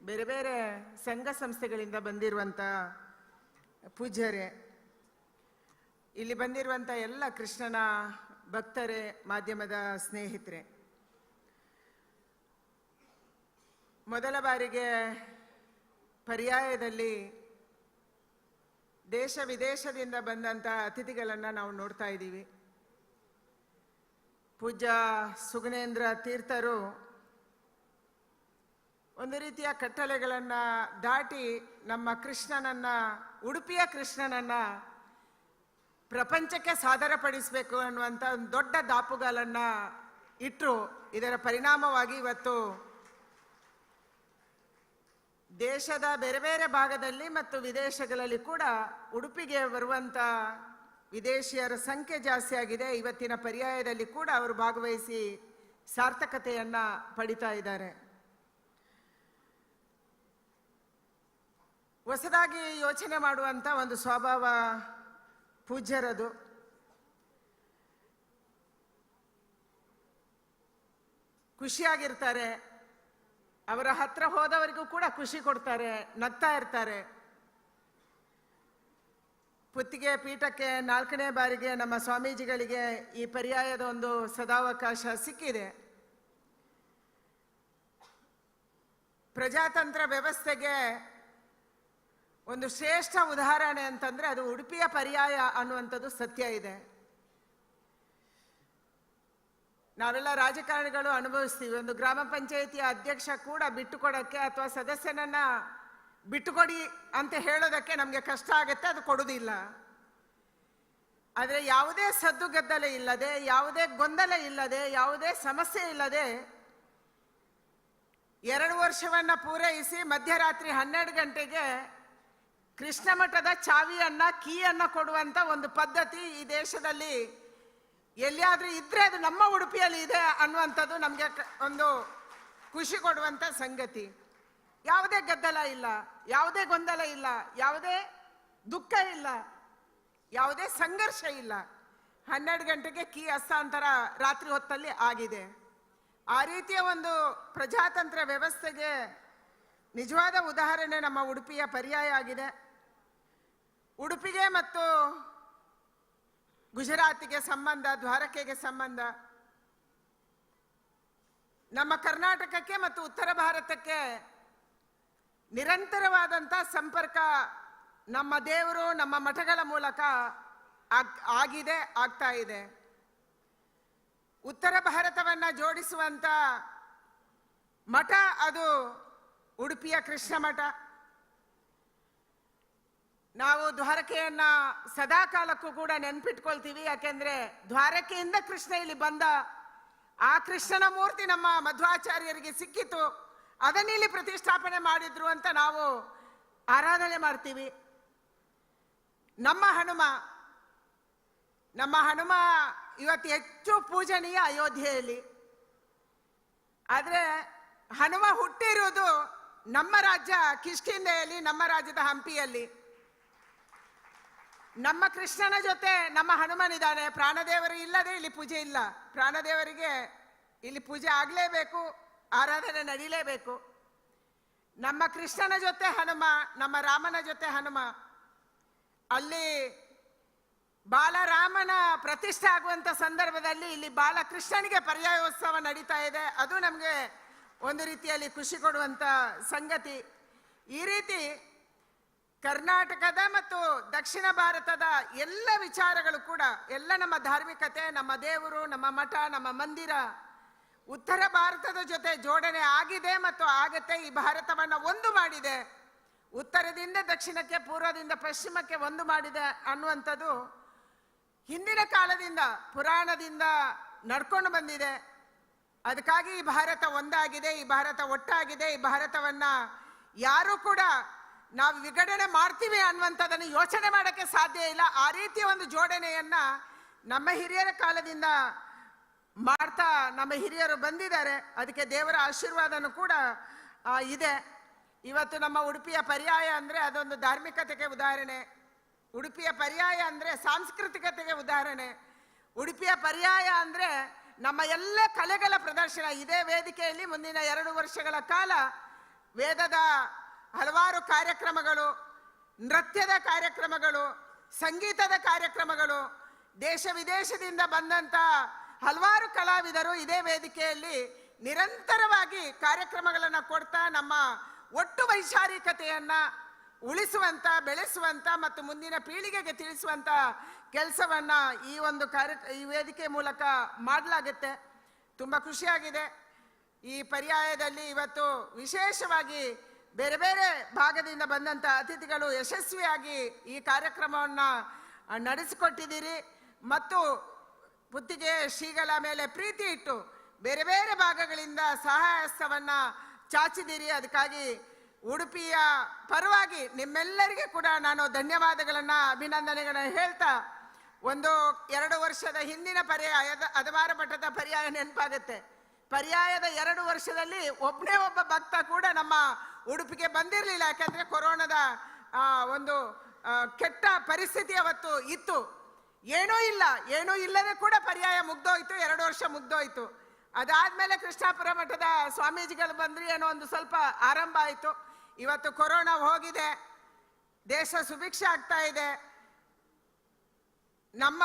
ಬೇರೆ ಬೇರೆ ಸಂಘ ಸಂಸ್ಥೆಗಳಿಂದ ಬಂದಿರುವಂಥ ಪೂಜ್ಯರೇ, ಇಲ್ಲಿ ಬಂದಿರುವಂಥ ಎಲ್ಲ ಕೃಷ್ಣನ ಭಕ್ತರೇ, ಮಾಧ್ಯಮದ ಸ್ನೇಹಿತರೆ, ಮೊದಲ ಬಾರಿಗೆ ಪರ್ಯಾಯದಲ್ಲಿ ದೇಶ ವಿದೇಶದಿಂದ ಬಂದಂಥ ಅತಿಥಿಗಳನ್ನು ನಾವು ನೋಡ್ತಾ ಇದ್ದೀವಿ. ಪೂಜ್ಯ ಸುಗುಣೇಂದ್ರ ತೀರ್ಥರು ಒಂದು ರೀತಿಯ ಕಟ್ಟಳೆಗಳನ್ನು ದಾಟಿ ನಮ್ಮ ಕೃಷ್ಣನನ್ನು, ಉಡುಪಿಯ ಕೃಷ್ಣನನ್ನು ಪ್ರಪಂಚಕ್ಕೆ ಸಾದರಪಡಿಸಬೇಕು ಅನ್ನುವಂಥ ಒಂದು ದೊಡ್ಡ ದಾಪುಗಾಲನ್ನು ಇಟ್ಟರು. ಇದರ ಪರಿಣಾಮವಾಗಿ ಇವತ್ತು ದೇಶದ ಬೇರೆ ಬೇರೆ ಭಾಗದಲ್ಲಿ ಮತ್ತು ವಿದೇಶಗಳಲ್ಲಿ ಕೂಡ ಉಡುಪಿಗೆ ಬರುವಂಥ ವಿದೇಶಿಯರ ಸಂಖ್ಯೆ ಜಾಸ್ತಿ ಆಗಿದೆ. ಇವತ್ತಿನ ಪರ್ಯಾಯದಲ್ಲಿ ಕೂಡ ಅವರು ಭಾಗವಹಿಸಿ ಸಾರ್ಥಕತೆಯನ್ನು ಪಡಿತಾ ಇದ್ದಾರೆ. ಹೊಸದಾಗಿ ಯೋಚನೆ ಮಾಡುವಂಥ ಒಂದು ಸ್ವಭಾವ ಪೂಜ್ಯರದು. ಖುಷಿಯಾಗಿರ್ತಾರೆ, ಅವರ ಹತ್ರ ಹೋದವರಿಗೂ ಕೂಡ ಖುಷಿ ಕೊಡ್ತಾರೆ, ನಗ್ತಾ ಇರ್ತಾರೆ. ಪುತ್ತಿಗೆ ಪೀಠಕ್ಕೆ 4ನೇ ಬಾರಿಗೆ ನಮ್ಮ ಸ್ವಾಮೀಜಿಗಳಿಗೆ ಈ ಪರ್ಯಾಯದ ಒಂದು ಸದಾವಕಾಶ ಸಿಕ್ಕಿದೆ. ಪ್ರಜಾತಂತ್ರ ವ್ಯವಸ್ಥೆಗೆ ಒಂದು ಶ್ರೇಷ್ಠ ಉದಾಹರಣೆ ಅಂತಂದ್ರೆ ಅದು ಉಡುಪಿಯ ಪರ್ಯಾಯ ಅನ್ನುವಂಥದ್ದು ಸತ್ಯ ಇದೆ. ನಾವೆಲ್ಲ ರಾಜಕಾರಣಿಗಳು ಅನುಭವಿಸ್ತೀವಿ. ಒಂದು ಗ್ರಾಮ ಪಂಚಾಯಿತಿಯ ಅಧ್ಯಕ್ಷ ಕೂಡ ಬಿಟ್ಟುಕೊಡೋಕ್ಕೆ ಅಥವಾ ಸದಸ್ಯನನ್ನ ಬಿಟ್ಟುಕೊಡಿ ಅಂತ ಹೇಳೋದಕ್ಕೆ ನಮಗೆ ಕಷ್ಟ ಆಗುತ್ತೆ, ಅದು ಕೊಡುವುದಿಲ್ಲ. ಆದರೆ ಯಾವುದೇ ಸದ್ದುಗದ್ದಲೆ ಇಲ್ಲದೆ, ಯಾವುದೇ ಗೊಂದಲ ಇಲ್ಲದೆ, ಯಾವುದೇ ಸಮಸ್ಯೆ ಇಲ್ಲದೆ 2 ವರ್ಷವನ್ನು ಪೂರೈಸಿ ಮಧ್ಯರಾತ್ರಿ 12 ಗಂಟೆಗೆ ಕೃಷ್ಣ ಮಠದ ಚಾವಿಯನ್ನ, ಕೀಯನ್ನು ಕೊಡುವಂಥ ಒಂದು ಪದ್ಧತಿ ಈ ದೇಶದಲ್ಲಿ ಎಲ್ಲಿಯಾದರೂ ಇದ್ರೆ ಅದು ನಮ್ಮ ಉಡುಪಿಯಲ್ಲಿ ಇದೆ ಅನ್ನುವಂಥದ್ದು ನಮಗೆ ಒಂದು ಖುಷಿ ಕೊಡುವಂಥ ಸಂಗತಿ. ಯಾವುದೇ ಗದ್ದಲ ಇಲ್ಲ, ಯಾವುದೇ ಗೊಂದಲ ಇಲ್ಲ, ಯಾವುದೇ ದುಃಖ ಇಲ್ಲ, ಯಾವುದೇ ಸಂಘರ್ಷ ಇಲ್ಲ. 12 ಗಂಟೆಗೆ ಕೀ ಹಸ್ತಾಂತರ ರಾತ್ರಿ ಹೊತ್ತಲ್ಲಿ ಆಗಿದೆ. ಆ ರೀತಿಯ ಒಂದು ಪ್ರಜಾತಂತ್ರ ವ್ಯವಸ್ಥೆಗೆ ನಿಜವಾದ ಉದಾಹರಣೆ ನಮ್ಮ ಉಡುಪಿಯ ಪರ್ಯಾಯ ಆಗಿದೆ. ಉಡುಪಿಗೆ ಮತ್ತು ಗುಜರಾತಿಗೆ ಸಂಬಂಧ, ದ್ವಾರಕೆಗೆ ಸಂಬಂಧ, ನಮ್ಮ ಕರ್ನಾಟಕಕ್ಕೆ ಮತ್ತು ಉತ್ತರ ಭಾರತಕ್ಕೆ ನಿರಂತರವಾದಂಥ ಸಂಪರ್ಕ ನಮ್ಮ ದೇವರು, ನಮ್ಮ ಮಠಗಳ ಮೂಲಕ ಆಗಿದೆ, ಆಗ್ತಾ ಇದೆ. ಉತ್ತರ ಭಾರತವನ್ನು ಜೋಡಿಸುವಂಥ ಮಠ ಅದು ಉಡುಪಿಯ ಕೃಷ್ಣ ಮಠ. ನಾವು ದ್ವಾರಕೆಯನ್ನ ಸದಾ ಕಾಲಕ್ಕೂ ಕೂಡ ನೆನ್ಪಿಟ್ಕೊಳ್ತೀವಿ. ಯಾಕೆಂದ್ರೆ ದ್ವಾರಕೆಯಿಂದ ಕೃಷ್ಣ ಇಲ್ಲಿ ಬಂದ, ಆ ಕೃಷ್ಣನ ಮೂರ್ತಿ ನಮ್ಮ ಮಧ್ವಾಚಾರ್ಯರಿಗೆ ಸಿಕ್ಕಿತು, ಅದನ್ನಿಲ್ಲಿ ಪ್ರತಿಷ್ಠಾಪನೆ ಮಾಡಿದ್ರು ಅಂತ ನಾವು ಆರಾಧನೆ ಮಾಡ್ತೀವಿ. ನಮ್ಮ ಹನುಮ ಇವತ್ತು ಹೆಚ್ಚು ಪೂಜನೀಯ ಅಯೋಧ್ಯೆಯಲ್ಲಿ. ಆದ್ರೆ ಹನುಮ ಹುಟ್ಟಿರುವುದು ನಮ್ಮ ರಾಜ್ಯ ಕಿಷ್ಕಿಂಧೆಯಲ್ಲಿ, ನಮ್ಮ ರಾಜ್ಯದ ಹಂಪಿಯಲ್ಲಿ. ನಮ್ಮ ಕೃಷ್ಣನ ಜೊತೆ ನಮ್ಮ ಹನುಮನಿದ್ದಾನೆ. ಪ್ರಾಣದೇವರು ಇಲ್ಲದೆ ಇಲ್ಲಿ ಪೂಜೆ ಇಲ್ಲ. ಪ್ರಾಣದೇವರಿಗೆ ಇಲ್ಲಿ ಪೂಜೆ ಆಗಲೇಬೇಕು, ಆರಾಧನೆ ನಡೀಲೇಬೇಕು. ನಮ್ಮ ಕೃಷ್ಣನ ಜೊತೆ ಹನುಮ, ನಮ್ಮ ರಾಮನ ಜೊತೆ ಹನುಮ. ಅಲ್ಲಿ ಬಾಲರಾಮನ ಪ್ರತಿಷ್ಠೆ ಆಗುವಂತ ಸಂದರ್ಭದಲ್ಲಿ ಇಲ್ಲಿ ಬಾಲಕೃಷ್ಣನಿಗೆ ಪರ್ಯಾಯೋತ್ಸವ ನಡೀತಾ ಇದೆ. ಅದು ನಮಗೆ ಒಂದು ರೀತಿಯಲ್ಲಿ ಖುಷಿ ಕೊಡುವಂತ ಸಂಗತಿ. ಈ ರೀತಿ ಕರ್ನಾಟಕದ ಮತ್ತು ದಕ್ಷಿಣ ಭಾರತದ ಎಲ್ಲ ವಿಚಾರಗಳು ಕೂಡ, ಎಲ್ಲ ನಮ್ಮ ಧಾರ್ಮಿಕತೆ, ನಮ್ಮ ದೇವರು, ನಮ್ಮ ಮಠ, ನಮ್ಮ ಮಂದಿರ ಉತ್ತರ ಭಾರತದ ಜೊತೆ ಜೋಡಣೆ ಆಗಿದೆ ಮತ್ತು ಆಗತ್ತೆ. ಈ ಭಾರತವನ್ನು ಒಂದು ಮಾಡಿದೆ, ಉತ್ತರದಿಂದ ದಕ್ಷಿಣಕ್ಕೆ, ಪೂರ್ವದಿಂದ ಪಶ್ಚಿಮಕ್ಕೆ ಒಂದು ಮಾಡಿದೆ ಅನ್ನುವಂಥದ್ದು ಹಿಂದಿನ ಕಾಲದಿಂದ ಪುರಾಣದಿಂದ ನಡ್ಕೊಂಡು ಬಂದಿದೆ. ಅದಕ್ಕಾಗಿ ಈ ಭಾರತ ಒಂದಾಗಿದೆ, ಈ ಭಾರತ ಒಟ್ಟಾಗಿದೆ. ಈ ಭಾರತವನ್ನ ಯಾರು ಕೂಡ ನಾವು ವಿಘಟನೆ ಮಾಡ್ತೀವಿ ಅನ್ನುವಂಥದ್ದನ್ನು ಯೋಚನೆ ಮಾಡೋಕ್ಕೆ ಸಾಧ್ಯ ಇಲ್ಲ. ಆ ರೀತಿಯ ಒಂದು ಜೋಡಣೆಯನ್ನ ನಮ್ಮ ಹಿರಿಯರ ಕಾಲದಿಂದ ಮಾಡ್ತಾ ನಮ್ಮ ಹಿರಿಯರು ಬಂದಿದ್ದಾರೆ. ಅದಕ್ಕೆ ದೇವರ ಆಶೀರ್ವಾದನೂ ಕೂಡ ಇದೆ. ಇವತ್ತು ನಮ್ಮ ಉಡುಪಿಯ ಪರ್ಯಾಯ ಅಂದರೆ ಅದೊಂದು ಧಾರ್ಮಿಕತೆಗೆ ಉದಾಹರಣೆ. ಉಡುಪಿಯ ಪರ್ಯಾಯ ಅಂದರೆ ಸಾಂಸ್ಕೃತಿಕತೆಗೆ ಉದಾಹರಣೆ. ಉಡುಪಿಯ ಪರ್ಯಾಯ ಅಂದರೆ ನಮ್ಮ ಎಲ್ಲ ಕಲೆಗಳ ಪ್ರದರ್ಶನ. ಇದೇ ವೇದಿಕೆಯಲ್ಲಿ ಮುಂದಿನ 2 ವರ್ಷಗಳ ಕಾಲ ವೇದದ ಹಲವಾರು ಕಾರ್ಯಕ್ರಮಗಳು, ನೃತ್ಯದ ಕಾರ್ಯಕ್ರಮಗಳು, ಸಂಗೀತದ ಕಾರ್ಯಕ್ರಮಗಳು, ದೇಶ ವಿದೇಶದಿಂದ ಬಂದಂಥ ಹಲವಾರು ಕಲಾವಿದರು ಇದೇ ವೇದಿಕೆಯಲ್ಲಿ ನಿರಂತರವಾಗಿ ಕಾರ್ಯಕ್ರಮಗಳನ್ನು ಕೊಡ್ತಾ ನಮ್ಮ ಒಟ್ಟು ವೈಚಾರಿಕತೆಯನ್ನು ಉಳಿಸುವಂಥ, ಬೆಳೆಸುವಂಥ ಮತ್ತು ಮುಂದಿನ ಪೀಳಿಗೆಗೆ ತಿಳಿಸುವಂಥ ಕೆಲಸವನ್ನು ಈ ವೇದಿಕೆ ಮೂಲಕ ಮಾಡಲಾಗುತ್ತೆ. ತುಂಬ ಖುಷಿಯಾಗಿದೆ. ಈ ಪರ್ಯಾಯದಲ್ಲಿ ಇವತ್ತು ವಿಶೇಷವಾಗಿ ಬೇರೆ ಬೇರೆ ಭಾಗದಿಂದ ಬಂದಂಥ ಅತಿಥಿಗಳು ಯಶಸ್ವಿಯಾಗಿ ಈ ಕಾರ್ಯಕ್ರಮವನ್ನು ನಡೆಸಿಕೊಟ್ಟಿದ್ದೀರಿ ಮತ್ತು ಪುತ್ತಿಗೆ ಶ್ರೀಗಳ ಮೇಲೆ ಪ್ರೀತಿ ಇಟ್ಟು ಬೇರೆ ಬೇರೆ ಭಾಗಗಳಿಂದ ಸಹಾಯಹಸ್ತವನ್ನು ಚಾಚಿದಿರಿ. ಅದಕ್ಕಾಗಿ ಉಡುಪಿಯ ಪರವಾಗಿ ನಿಮ್ಮೆಲ್ಲರಿಗೆ ಕೂಡ ನಾನು ಧನ್ಯವಾದಗಳನ್ನು, ಅಭಿನಂದನೆಗಳನ್ನು ಹೇಳ್ತಾ, 2 ವರ್ಷದ ಹಿಂದಿನ ಪರ್ಯಾಯದ ಅದಮಾರ ಮಠದ ಪರ್ಯಾಯ ನೆನಪಾಗುತ್ತೆ. ಪರ್ಯಾಯದ 2 ವರ್ಷದಲ್ಲಿ ಒಬ್ಬನೇ ಒಬ್ಬ ಭಕ್ತ ಕೂಡ ನಮ್ಮ ಉಡುಪಿಗೆ ಬಂದಿರಲಿಲ್ಲ. ಯಾಕಂದ್ರೆ ಕೊರೋನಾದ ಒಂದು ಕೆಟ್ಟ ಪರಿಸ್ಥಿತಿ ಅವತ್ತು ಇತ್ತು. ಏನೂ ಇಲ್ಲದೆ ಕೂಡ ಪರ್ಯಾಯ ಮುಗ್ದೋಯ್ತು. 2 ವರ್ಷ ಮುಗ್ದೋಯ್ತು. ಅದಾದ್ಮೇಲೆ ಕೃಷ್ಣಾಪುರ ಮಠದ ಸ್ವಾಮೀಜಿಗಳು ಬಂದ್ರು, ಏನೋ ಒಂದು ಸ್ವಲ್ಪ ಆರಂಭ ಆಯಿತು. ಇವತ್ತು ಕೊರೋನಾ ಹೋಗಿದೆ, ದೇಶ ಸುಭಿಕ್ಷೆ ಆಗ್ತಾ ಇದೆ. ನಮ್ಮ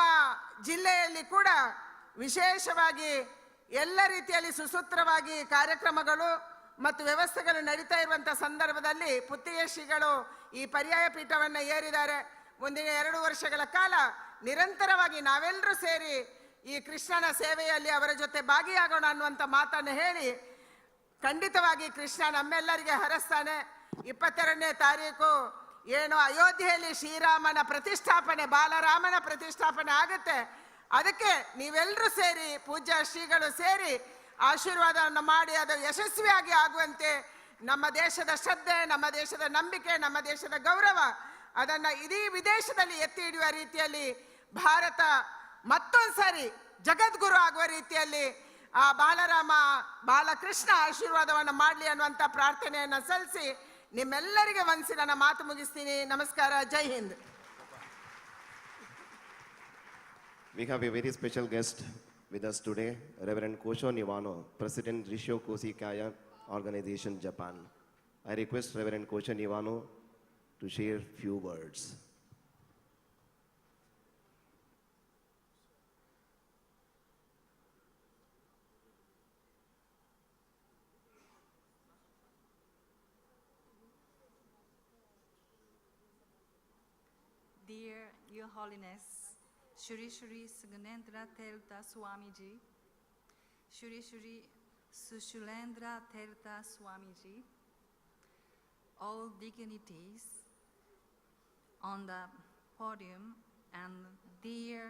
ಜಿಲ್ಲೆಯಲ್ಲಿ ಕೂಡ ವಿಶೇಷವಾಗಿ ಎಲ್ಲ ರೀತಿಯಲ್ಲಿ ಸುಸೂತ್ರವಾಗಿ ಕಾರ್ಯಕ್ರಮಗಳು ಮತ್ತು ವ್ಯವಸ್ಥೆಗಳು ನಡೀತಾ ಇರುವಂಥ ಸಂದರ್ಭದಲ್ಲಿ ಪುತ್ತಿಗೆ ಶ್ರೀಗಳು ಈ ಪರ್ಯಾಯ ಪೀಠವನ್ನು ಏರಿದ್ದಾರೆ. ಮುಂದಿನ 2 ವರ್ಷಗಳ ಕಾಲ ನಿರಂತರವಾಗಿ ನಾವೆಲ್ಲರೂ ಸೇರಿ ಈ ಕೃಷ್ಣನ ಸೇವೆಯಲ್ಲಿ ಅವರ ಜೊತೆ ಭಾಗಿಯಾಗೋಣ ಅನ್ನುವಂಥ ಮಾತನ್ನು ಹೇಳಿ, ಖಂಡಿತವಾಗಿ ಕೃಷ್ಣ ನಮ್ಮೆಲ್ಲರಿಗೆ ಹರಸ್ತಾನೆ. 22ನೇ ತಾರೀಕು ಏನು ಅಯೋಧ್ಯೆಯಲ್ಲಿ ಶ್ರೀರಾಮನ ಪ್ರತಿಷ್ಠಾಪನೆ, ಬಾಲರಾಮನ ಪ್ರತಿಷ್ಠಾಪನೆ ಆಗುತ್ತೆ. ಅದಕ್ಕೆ ನೀವೆಲ್ಲರೂ ಸೇರಿ, ಪೂಜ್ಯ ಶ್ರೀಗಳು ಸೇರಿ ಆಶೀರ್ವಾದವನ್ನು ಮಾಡಿ ಅದು ಯಶಸ್ವಿಯಾಗಿ ಆಗುವಂತೆ ನಮ್ಮ ದೇಶದ ಶ್ರದ್ಧೆ, ನಮ್ಮ ದೇಶದ ನಂಬಿಕೆ, ನಮ್ಮ ದೇಶದ ಗೌರವ ಅದನ್ನು ಇಡೀ ವಿದೇಶದಲ್ಲಿ ಎತ್ತಿ ಹಿಡಿಯುವ ರೀತಿಯಲ್ಲಿ ಭಾರತ ಮತ್ತೊಂದು ಸಾರಿ ಜಗದ್ಗುರು ಆಗುವ ರೀತಿಯಲ್ಲಿ ಆ ಬಾಲಕೃಷ್ಣ ಆಶೀರ್ವಾದವನ್ನು ಮಾಡಲಿ ಅನ್ನುವಂಥ ಪ್ರಾರ್ಥನೆಯನ್ನು ಸಲ್ಲಿಸಿ ನಿಮ್ಮೆಲ್ಲರಿಗೆ ವಂದಿಸಿ ನನ್ನ ಮಾತು ಮುಗಿಸ್ತೀನಿ. ನಮಸ್ಕಾರ. ಜೈ Hind. We have a very special guest with us today, Reverend Kosho Niwano, President Rishio Kosikaya Organization, Japan. I request Reverend Kosho Niwano to share few words. Dear Your Holiness, Shri Shri Suganendra Tirtha Swamiji, Shri Shri Sushilendra Tirtha Swamiji, all dignitaries, on the podium and dear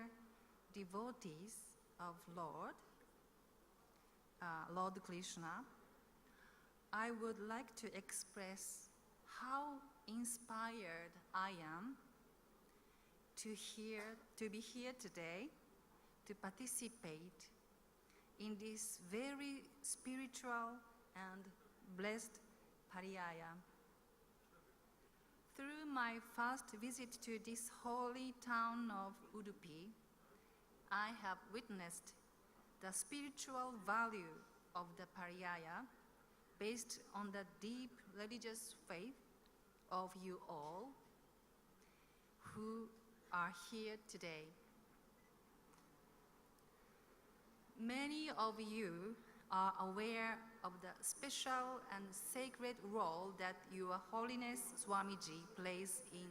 devotees of Lord Krishna, I would like to express how inspired I am to be here today to participate in this very spiritual and blessed Pariyaya. Through my first visit to this holy town of Udupi, I have witnessed the spiritual value of the Pariyaya based on the deep religious faith of you all who are here today. Many of you are aware of the special and sacred role that Your Holiness Swamiji plays in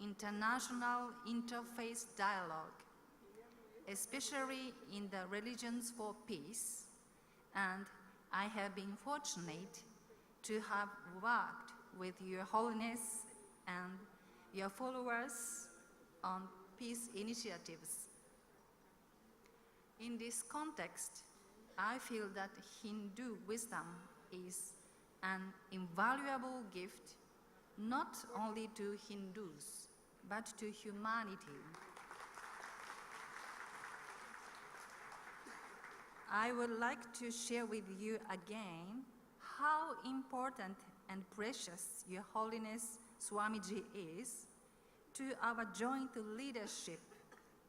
international interfaith dialogue, especially in the Religions for Peace, and I have been fortunate to have worked with Your Holiness and your followers on peace initiatives. In this context, I feel that Hindu wisdom is an invaluable gift not only to Hindus, but to humanity. I would like to share with you again how important and precious Your Holiness Swamiji is to our joint leadership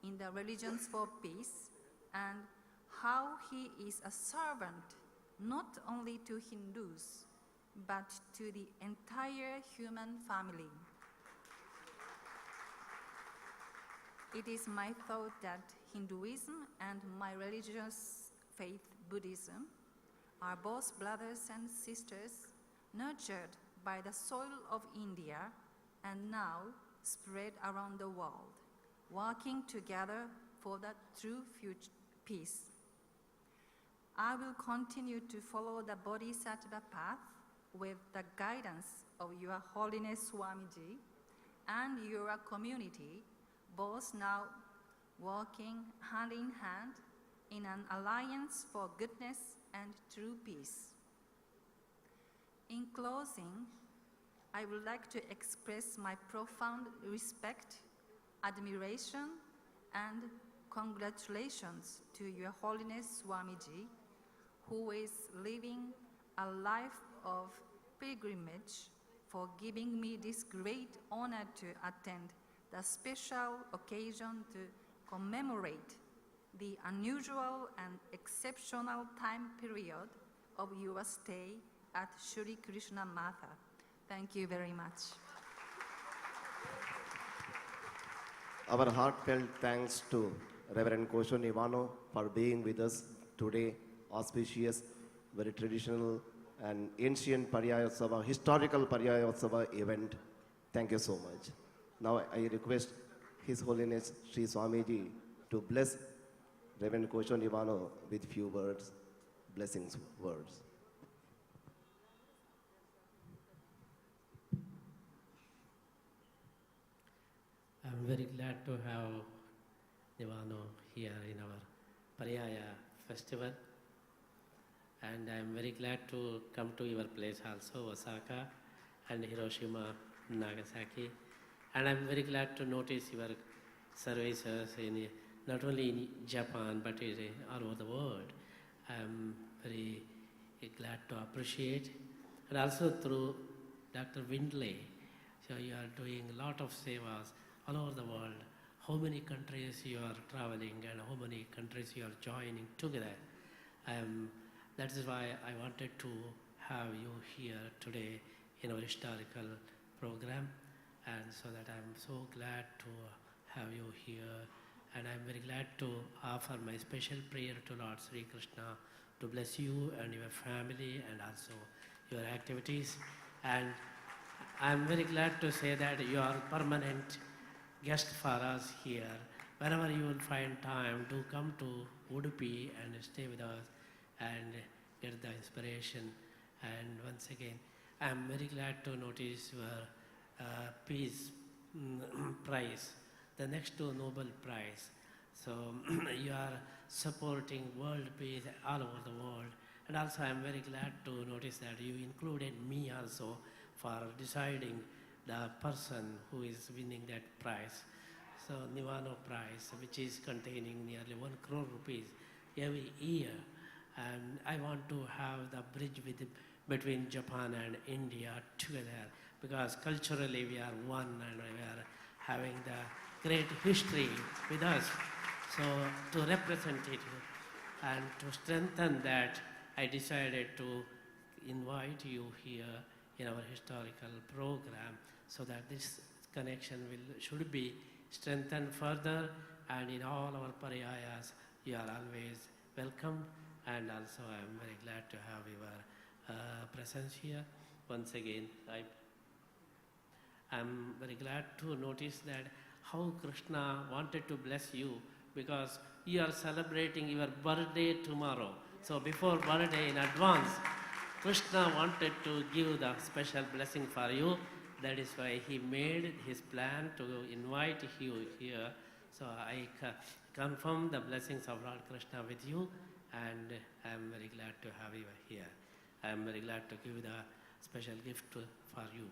in the Religions for Peace, and how he is a servant not only to Hindus, but to the entire human family. It is my thought that Hinduism and my religious faith, Buddhism, are both brothers and sisters nurtured by the soil of India and now spread around the world, working together for the true future peace. I will continue to follow the Bodhisattva path with the guidance of Your Holiness Swamiji and your community, both now working hand in hand in an alliance for goodness and true peace. In closing, I would like to express my profound respect, admiration, and congratulations to Your Holiness Swamiji, who is living a life of pilgrimage, for giving me this great honor to attend the special occasion to commemorate the unusual and exceptional time period of your stay at Shri Krishna Matha. Thank you very much. Our heartfelt thanks to Reverend Kosho Ivano for being with us today, auspicious, very traditional and ancient Pariyayotsava, historical Pariyayotsava event. Thank you so much. Now I request His Holiness Sri Swamiji to bless Reverend Kosho Ivano with few words, blessings words. I'm very glad to have Nivano here in our Pariyaya festival, and I'm very glad to come to your place also, Osaka and Hiroshima, Nagasaki, and I'm very glad to notice your services in not only in Japan but all over the world. I'm very glad to appreciate, and also through Dr. Windley, so you are doing a lot of sevas all over the world. How many countries you are traveling and how many countries you are joining together. That is why I wanted to have you here today in our historical program, and so that I'm so glad to have you here, and I'm very glad to offer my special prayer to Lord Sri Krishna to bless you and your family and also your activities. And I'm very glad to say that you are permanent guest for us here. Whenever you will find time, do come to Udupi and stay with us and get the inspiration. And once again, I'm very glad to notice your peace prize, the next to Nobel Prize. So you are supporting world peace all over the world. And also I am very glad to notice that you included me also for deciding the person who is winning that prize. So Nivano Prize, which is containing nearly 1 crore rupees every year. And I want to have the bridge between Japan and India together, because culturally we are one and we are having the great history with us. So to represent it and to strengthen that, I decided to invite you here in our historical program, so that this connection should be strengthened further, and in all our pariyayas you are always welcome. And also I am very glad to have your presence here. Once again, I'm very glad to notice that how Krishna wanted to bless you, because you are celebrating your birthday tomorrow. So before birthday in advance, Krishna wanted to give the special blessing for you. That is why he made his plan to invite you here. So I confirm the blessings of Lord Krishna with you, and I am very glad to have you here. I am very glad to give the special gift for you.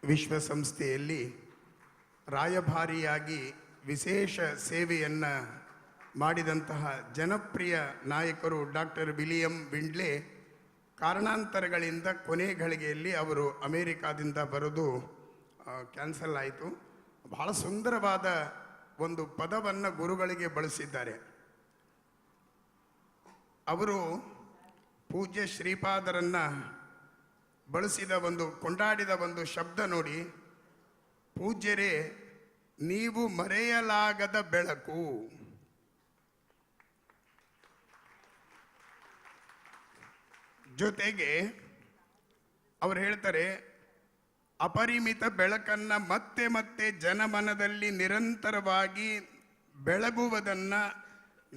ವಿಶ್ವಸಂಸ್ಥೆಯಲ್ಲಿ ರಾಯಭಾರಿಯಾಗಿ ವಿಶೇಷ ಸೇವೆಯನ್ನು ಮಾಡಿದಂತಹ ಜನಪ್ರಿಯ ನಾಯಕರು ಡಾಕ್ಟರ್ ವಿಲಿಯಂ ವಿಂಡ್ಲೆ ಕಾರಣಾಂತರಗಳಿಂದ ಕೊನೆ ಗಳಿಗೆಯಲ್ಲಿ ಅವರು ಅಮೇರಿಕಾದಿಂದ ಬರೋದು ಕ್ಯಾನ್ಸಲ್ ಆಯಿತು. ಬಹಳ ಸುಂದರವಾದ ಒಂದು ಪದವನ್ನು ಗುರುಗಳಿಗೆ ಬಳಸಿದ್ದಾರೆ. ಅವರು ಪೂಜ್ಯ ಶ್ರೀಪಾದರನ್ನ ಬಳಸಿದ ಒಂದು ಕೊಂಡಾಡಿದ ಒಂದು ಶಬ್ದ ನೋಡಿ, ಪೂಜ್ಯರೇ ನೀವು ಮರೆಯಲಾಗದ ಬೆಳಕು. ಜೊತೆಗೆ ಅವರು ಹೇಳ್ತಾರೆ, ಅಪರಿಮಿತ ಬೆಳಕನ್ನು ಮತ್ತೆ ಮತ್ತೆ ಜನಮನದಲ್ಲಿ ನಿರಂತರವಾಗಿ ಬೆಳಗುವುದನ್ನು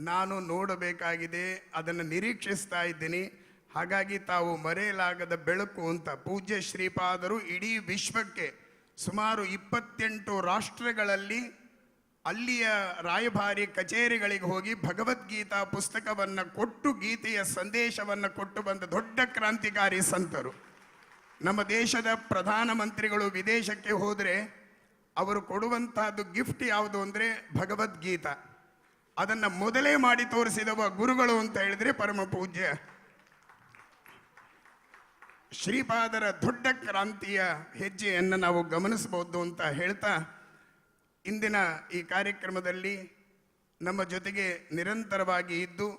ನಾನು ನೋಡಬೇಕಾಗಿದೆ, ಅದನ್ನು ನಿರೀಕ್ಷಿಸ್ತಾ ಇದ್ದೀನಿ. ಹಾಗಾಗಿ ತಾವು ಮರೆಯಲಾಗದ ಬೆಳಕು ಅಂತ ಪೂಜ್ಯ ಶ್ರೀಪಾದರು ಇಡೀ ವಿಶ್ವಕ್ಕೆ ಸುಮಾರು 28 ರಾಷ್ಟ್ರಗಳಲ್ಲಿ ಅಲ್ಲಿಯ ರಾಯಭಾರಿ ಕಚೇರಿಗಳಿಗೆ ಹೋಗಿ ಭಗವದ್ಗೀತಾ ಪುಸ್ತಕವನ್ನು ಕೊಟ್ಟು ಗೀತೆಯ ಸಂದೇಶವನ್ನು ಕೊಟ್ಟು ಬಂದ ದೊಡ್ಡ ಕ್ರಾಂತಿಕಾರಿ ಸಂತರು. ನಮ್ಮ ದೇಶದ ಪ್ರಧಾನಮಂತ್ರಿಗಳು ವಿದೇಶಕ್ಕೆ ಹೋದರೆ ಅವರು ಕೊಡುವಂತಹದ್ದು ಗಿಫ್ಟ್ ಯಾವುದು ಅಂದರೆ ಭಗವದ್ಗೀತಾ. ಅದನ್ನು ಮೊದಲೇ ಮಾಡಿ ತೋರಿಸಿದವ ಗುರುಗಳು ಅಂತ ಹೇಳಿದ್ರೆ ಪರಮ ಪೂಜ್ಯ ಶ್ರೀಪಾದರ ದೊಡ್ಡ ಕ್ರಾಂತಿಯ ಹೆಜ್ಜೆಯನ್ನು ನಾವು ಗಮನಿಸಬಹುದು ಅಂತ ಹೇಳ್ತಾ, ಇಂದಿನ ಈ ಕಾರ್ಯಕ್ರಮದಲ್ಲಿ ನಮ್ಮ ಜೊತೆಗೆ ನಿರಂತರವಾಗಿ ಇದ್ದು